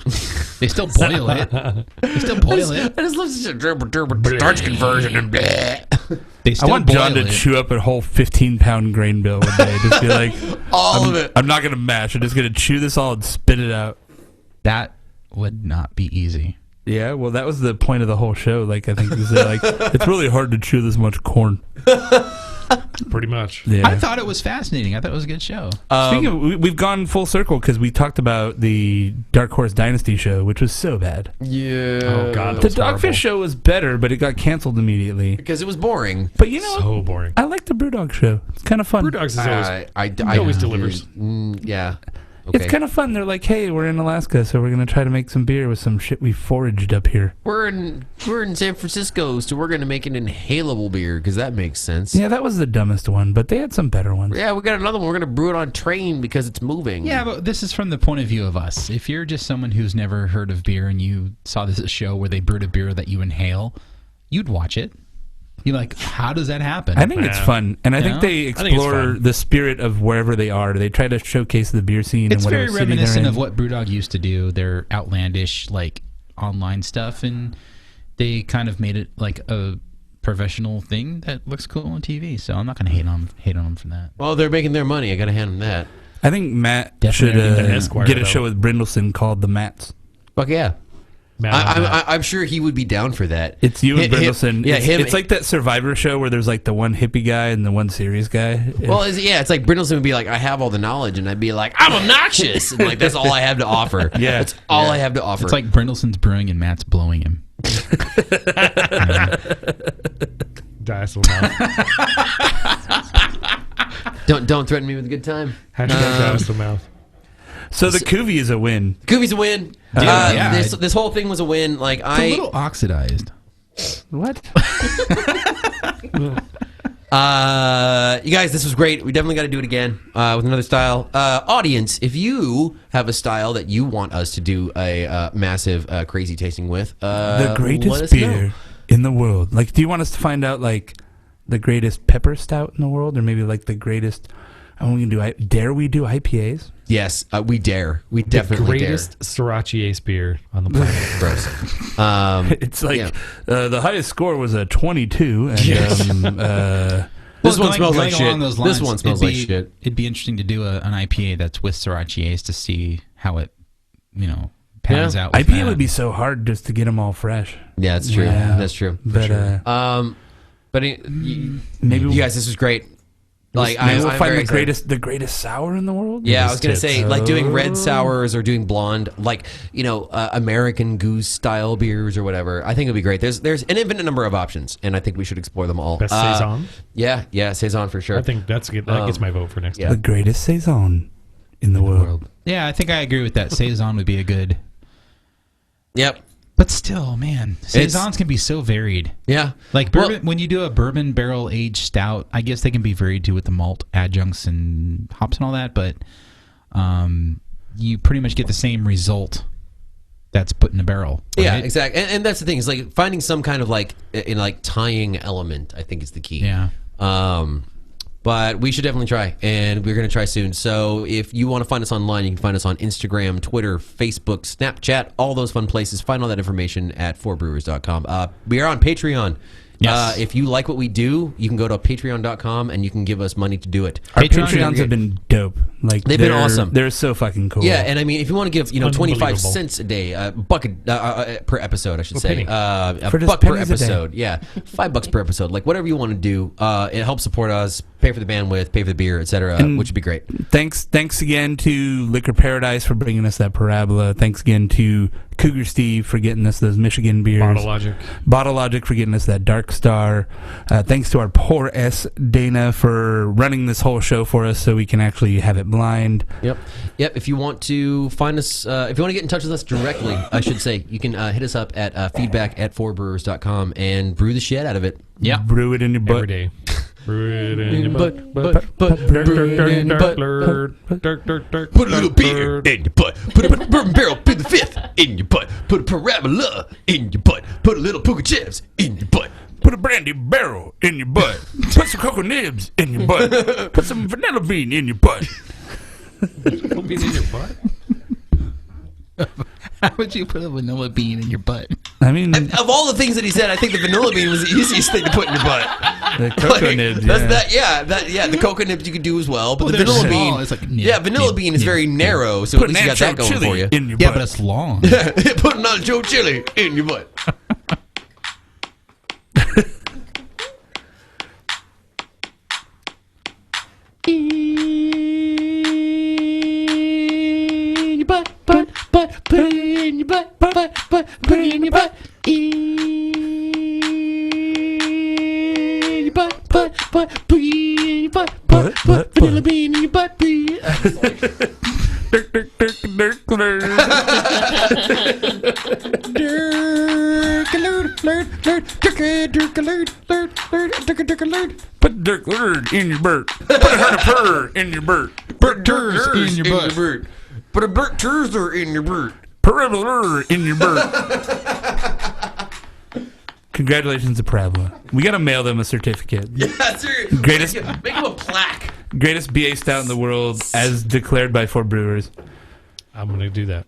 S3: They still boil it. They still boil it.
S5: I just love starch conversion and bleh.
S3: They
S8: I
S3: still
S8: want
S3: boil
S8: John to
S3: it.
S8: chew up a whole 15-pound grain bill one day. Just be like,
S5: All
S8: I'm,
S5: of it.
S8: I'm not gonna mash. I'm just gonna chew this all and spit it out.
S3: That would not be easy.
S8: Yeah, well, that was the point of the whole show. Like, I think is that, like it's really hard to chew this much corn.
S2: Pretty much.
S8: Yeah.
S3: I thought it was fascinating. I thought it was a good show.
S8: Speaking of, we've gone full circle because we talked about the Dark Horse Dynasty show, which was so bad.
S5: Yeah.
S2: Oh god, that
S8: The
S2: was
S8: Dogfish
S2: horrible.
S8: show was better, but it got canceled immediately.
S5: Because it was boring.
S8: But you know,
S2: So boring.
S8: I like the Brewdog show. It's kind of fun.
S2: Brewdogs is always
S5: I
S2: always delivers.
S5: Yeah. Okay.
S8: It's kind of fun. They're like, hey, we're in Alaska, so we're gonna try to make some beer with some shit we foraged up here.
S5: We're in San Francisco, so we're gonna make an inhalable beer because that makes sense.
S8: Yeah, that was the dumbest one, but they had some better ones.
S5: Yeah, we got another one. We're gonna brew it on train because it's moving.
S3: Yeah, but this is from the point of view of us. If you're just someone who's never heard of beer and you saw this show where they brewed a beer that you inhale, you'd watch it. You're like, how does that happen?
S8: I think it's fun, and I think they
S2: I think it's
S8: explore
S2: fun.
S8: the spirit of wherever they are. They try to showcase the beer scene.
S3: It's
S8: in
S3: very
S8: whatever city
S3: reminiscent
S8: they're
S3: of
S8: in.
S3: what Brewdog used to do, their outlandish, like, online stuff, and they kind of made it like a professional thing that looks cool on TV. So I'm not going to hate on them for that.
S5: Well, they're making their money. I gotta hand them that.
S8: I think Matt
S3: Definitely
S8: should
S3: an
S2: Esquire,
S8: get a
S2: though.
S8: show with Brindleson called The Mats.
S5: Fuck yeah. I'm sure he would be down for that.
S8: It's you and
S5: Him-
S8: Brindleson.
S5: yeah,
S8: it's,
S5: him.
S8: it's like that Survivor show where there's like the one hippie guy and the one serious guy.
S5: Well, it's like Brindleson would be like, I have all the knowledge, and I'd be like, I'm obnoxious, and like that's all I have to offer.
S8: Yeah.
S5: That's all I have to offer.
S3: It's like Brindleson's brewing and Matt's blowing him.
S2: Dice will mouth.
S5: don't threaten me with a good time.
S2: Hashtag dice will mouth.
S8: so the Cuvee is a win.
S5: Goofy's a win.
S3: yeah.
S5: This whole thing was a win. Like
S3: It's a little oxidized.
S8: What?
S5: You guys, this was great. We definitely got to do it again with another style. Audience, if you have a style that you want us to do a massive, crazy tasting with,
S8: The
S5: let us
S8: greatest
S5: know.
S8: beer in the world. Like, do you want us to find out like the greatest pepper stout in the world, or maybe like the greatest? And we can do. Dare we do IPAs?
S5: Yes, we dare. We
S2: The
S5: definitely
S2: greatest Sriracha Ace beer on the planet.
S5: dare. Gross.
S8: It's like
S5: Yeah.
S8: The highest score was a 22, and
S5: This one
S3: Well,
S5: smells like
S3: going along
S5: shit.
S3: those
S5: This
S3: lines,
S5: one smells
S3: it'd
S5: like
S3: be-
S5: shit.
S3: It'd be interesting to do an IPA that's with Sriracha Ace to see how it, pans out. with
S8: IPA
S3: that.
S8: would be so hard just to get them all fresh.
S5: Yeah, that's true.
S8: Yeah.
S5: That's true.
S8: But maybe
S5: you guys, this was great. Like
S8: maybe we'll
S5: I'm
S8: find
S5: very
S8: the
S5: excited.
S8: greatest sour in the world.
S5: Yeah, I was gonna say like doing
S8: Oh.
S5: red sours or doing blonde, like American Goose style beers or whatever. I think it'd be great. There's an infinite number of options, and I think we should explore them all.
S2: Best saison.
S5: Yeah, saison for sure.
S2: I think that gets my vote for next
S5: yeah.
S8: The greatest saison in the world.
S3: Yeah, I think I agree with that. Saison would be a good.
S5: Yep.
S3: But still, man, saisons can be so varied.
S5: Yeah.
S3: Like bourbon, when you do a bourbon barrel aged stout, I guess they can be varied too with the malt adjuncts and hops and all that. But you pretty much get the same result that's put in a barrel.
S5: Yeah,
S3: right?
S5: exactly. And that's the thing is like finding some kind of like tying element. I think is the key.
S3: Yeah.
S5: But we should definitely try, and we're going to try soon. So if you want to find us online, you can find us on Instagram, Twitter, Facebook, Snapchat, all those fun places. Find all that information at 4brewers.com. We are on Patreon.
S3: Yes.
S5: If you like what we do, you can go to patreon.com and you can give us money to do it.
S8: Our
S3: Patreon-
S8: Patreons have been dope. Like
S5: They've been
S8: they're-
S5: awesome.
S8: They're so fucking cool.
S5: Yeah, and I mean, if you want to give 25
S2: Unbelievable.
S5: cents a day, a buck per episode, I should say,
S2: penny.
S5: a
S8: For just
S5: buck per
S8: pennies a day.
S5: episode, yeah, $5 per episode, like whatever you want to do. It helps support us, pay for the bandwidth, pay for the beer, etc.,
S8: And-
S5: which would be great.
S8: Thanks again to Liquor Paradise for bringing us that parabola. Thanks again to Cougar Steve for getting us those Michigan beers.
S2: Bottle Logic.
S8: Bottle Logic for getting us that Dark Star. Thanks to our poor S Dana for running this whole show for us so we can actually have it blind.
S5: Yep. If you want to find us, if you want to get in touch with us directly, I should say, you can hit us up at feedback@4brewers.com and brew the shit out of it.
S3: Yeah.
S8: Brew it in your butt.
S2: Every day. Brew it in your butt.
S5: But,
S2: Put
S5: brew it in your butt. Put a little beer in your butt. Put Put a bourbon barrel, put the fifth in your butt. Put a parabola in your butt. Put a little Pugacheves in your butt.
S8: Put a brandy barrel in your butt. Put some cocoa nibs in your butt. Put some vanilla bean in your butt.
S2: Vanilla bean in your butt?
S3: How would you put a vanilla bean in your butt?
S8: I mean,
S5: Of all the things that he said, I think the vanilla bean was the easiest thing to put in your butt.
S8: the cocoa
S5: Like,
S8: nibs.
S5: that's
S8: Yeah.
S5: the cocoa nibs you could do as well, but the
S3: they're
S5: vanilla
S3: small.
S5: bean,
S3: It's like
S5: vanilla bean is very narrow, so
S8: Put
S5: at least you got that
S8: nacho
S5: going for
S8: chili
S5: you.
S8: in your
S3: Yeah,
S8: butt.
S3: but it's long.
S5: Put nacho chili in your butt.
S3: In your butt, butt, put it in your butt, put it in your butt. In your butt, put it in your butt, vanilla bean in your butt,
S8: Dirk, dirk, dirk, dirk, dirk. Put dirk lurd in your bird. Put a herd of purr in your bird.
S3: Burt Durs in your butt.
S5: bird. Put a Burt Turzer in your bird.
S8: Parabola in your bird. Congratulations to Parabola. We gotta mail them a certificate.
S5: Yeah, seriously.
S8: Greatest-
S5: Make him a plaque.
S8: Greatest BA stout in the world, as declared by 4 Brewers.
S2: I'm gonna do that.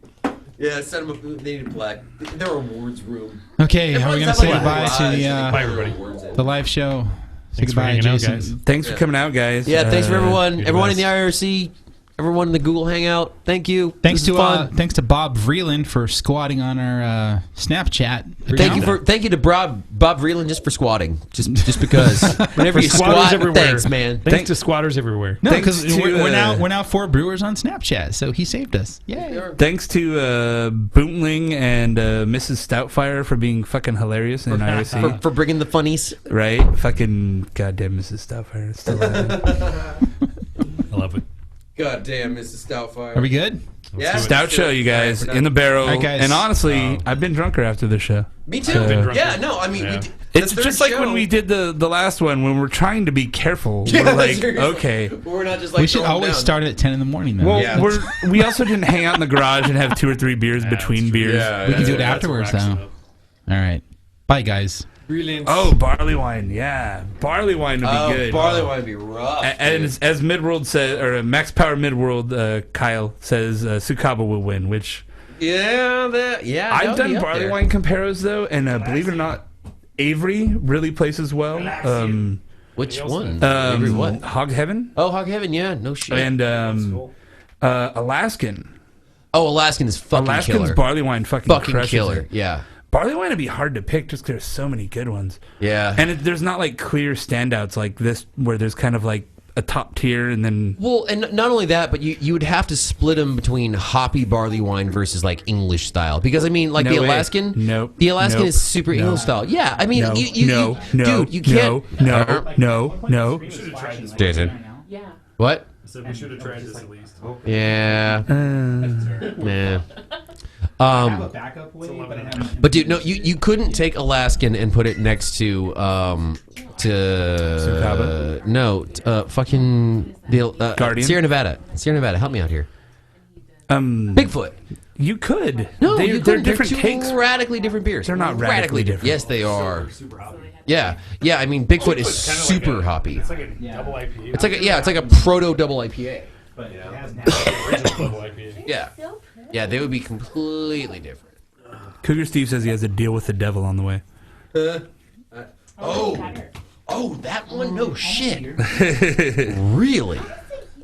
S5: Yeah, send him a they need a plaque. Their awards room.
S3: Okay, how are we going to say goodbye to
S2: Bye, everybody.
S3: the live show? Say
S2: Thanks for
S3: goodbye,
S2: hanging out,
S3: Jason.
S2: guys.
S8: Thanks for coming out, guys.
S5: Yeah, thanks for everyone.
S2: you're
S5: Everyone
S2: the
S5: in the IRC. Everyone in the Google Hangout. Thank you.
S3: Thanks
S5: This is
S3: to
S5: fun.
S3: thanks to Bob Vreeland for squatting on our Snapchat.
S5: Thank you to Bob Vreeland just for squatting. Just because. Whenever you
S2: Squatters
S5: squat,
S2: everywhere.
S5: thanks, man.
S2: Thanks to squatters everywhere.
S3: No,
S8: Thanks
S3: because
S8: to,
S3: we're now 4 Brewers on Snapchat, so he saved us. Yay!
S8: Thanks to Bootling and Mrs. Stoutfire for being fucking hilarious in IRC.
S5: For bringing the funnies.
S8: Right? Fucking goddamn Mrs. Stoutfire. It's still laughing.
S2: I love it.
S5: God damn, Mrs. Stoutfire.
S3: Are we good?
S5: Yeah.
S8: Stout show, you guys. In the barrel.
S3: All right, guys.
S8: And honestly, I've been drunker after the show.
S5: Me too. Yeah, no, I mean,
S2: Yeah.
S8: It's just like when we did the last one, when we're trying to be careful.
S5: Yeah,
S8: We're like,
S5: seriously.
S8: okay.
S5: We're not just like
S3: We should
S5: throwing
S3: always
S5: down.
S3: start at 10 in the morning, though.
S8: Well,
S5: Yeah.
S8: we also didn't hang out in the garage and have 2 or 3 beers between beers.
S5: Yeah,
S3: we can do it
S2: That's
S3: afterwards,
S2: what
S3: though.
S2: racks it
S3: All right. Bye, guys.
S2: Brilliant.
S8: Oh, barley wine. Yeah. Barley wine would be good.
S5: Barley wine would be rough.
S8: And as Midworld says, or Max Power Midworld, Kyle says Sukaba will win, which
S5: yeah,
S8: I've done barley wine comparos though, and believe it or not, Avery really places well.
S5: Which one? What?
S8: Hog Heaven
S5: Oh, Hog Heaven, yeah, no shit.
S8: and Alaskan.
S5: Oh, Alaskan is fucking
S8: Alaskan's
S5: killer.
S8: barley wine fucking crushes
S5: killer.
S8: it.
S5: Yeah.
S8: Barley wine would be hard to pick just 'cause there's so many good ones.
S5: Yeah.
S8: And there's not like clear standouts like this where there's kind of like a top tier and then
S5: Well, and not only that, but you would have to split them between hoppy barley wine versus like English style. Because I mean, like
S8: No
S5: the
S8: way.
S5: Alaskan,
S8: Nope.
S5: the Alaskan
S8: Nope.
S5: is super
S8: No.
S5: English style. Yeah, I mean,
S8: no,
S5: you dude, you can't.
S8: no.
S5: Jason,
S7: Yeah.
S5: what?
S2: So we should have tried this at least.
S5: Yeah, nah.
S3: backup way,
S5: But dude, no, you couldn't take Alaskan and put it next to
S8: Sukaba?
S5: no, fucking the
S8: Guardian?
S5: Sierra Nevada. Sierra Nevada, help me out here.
S8: Um,
S5: Bigfoot.
S8: you could.
S5: No,
S8: they're
S5: you couldn't.
S8: different
S5: They're two
S8: takes.
S5: radically different beers.
S8: They're not radically different.
S5: Yes, they are. Yeah, yeah. I mean, Bigfoot is super hoppy.
S2: It's like a double IPA.
S5: It's like a proto double IPA.
S2: But it has the original double IPA.
S5: Yeah, yeah. They would be completely different.
S8: Cougar Steve says he has a deal with the devil on the way.
S5: Oh, that one? No shit. Really?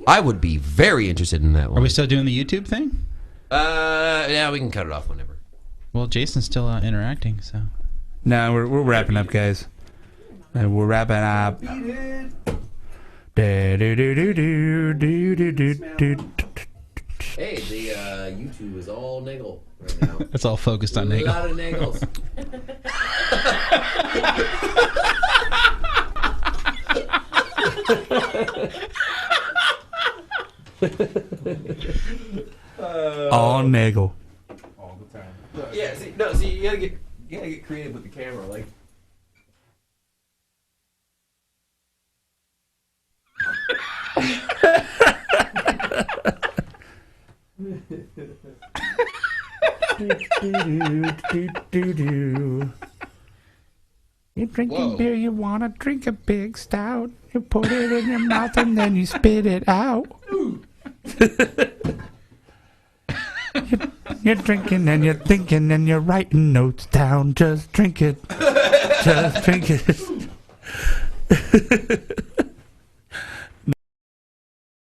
S5: I would be very interested in that
S3: Are
S5: one.
S3: we still doing the YouTube thing?
S5: Yeah, we can cut it off whenever.
S3: Well, Jason's still interacting, so.
S8: No, we're wrapping up, guys. We're wrapping up.
S5: Hey, the YouTube is all niggle right now.
S3: That's all focused on
S5: A
S3: Nagel.
S5: lot of niggles.
S8: All nagel.
S5: Yeah, see, you gotta get creative with the camera, like.
S8: You're drinking
S5: Whoa.
S8: beer, you want to drink a big stout. You put it in your mouth and then you spit it out. You're drinking and you're thinking and you're writing notes down. Just drink it. Just drink it.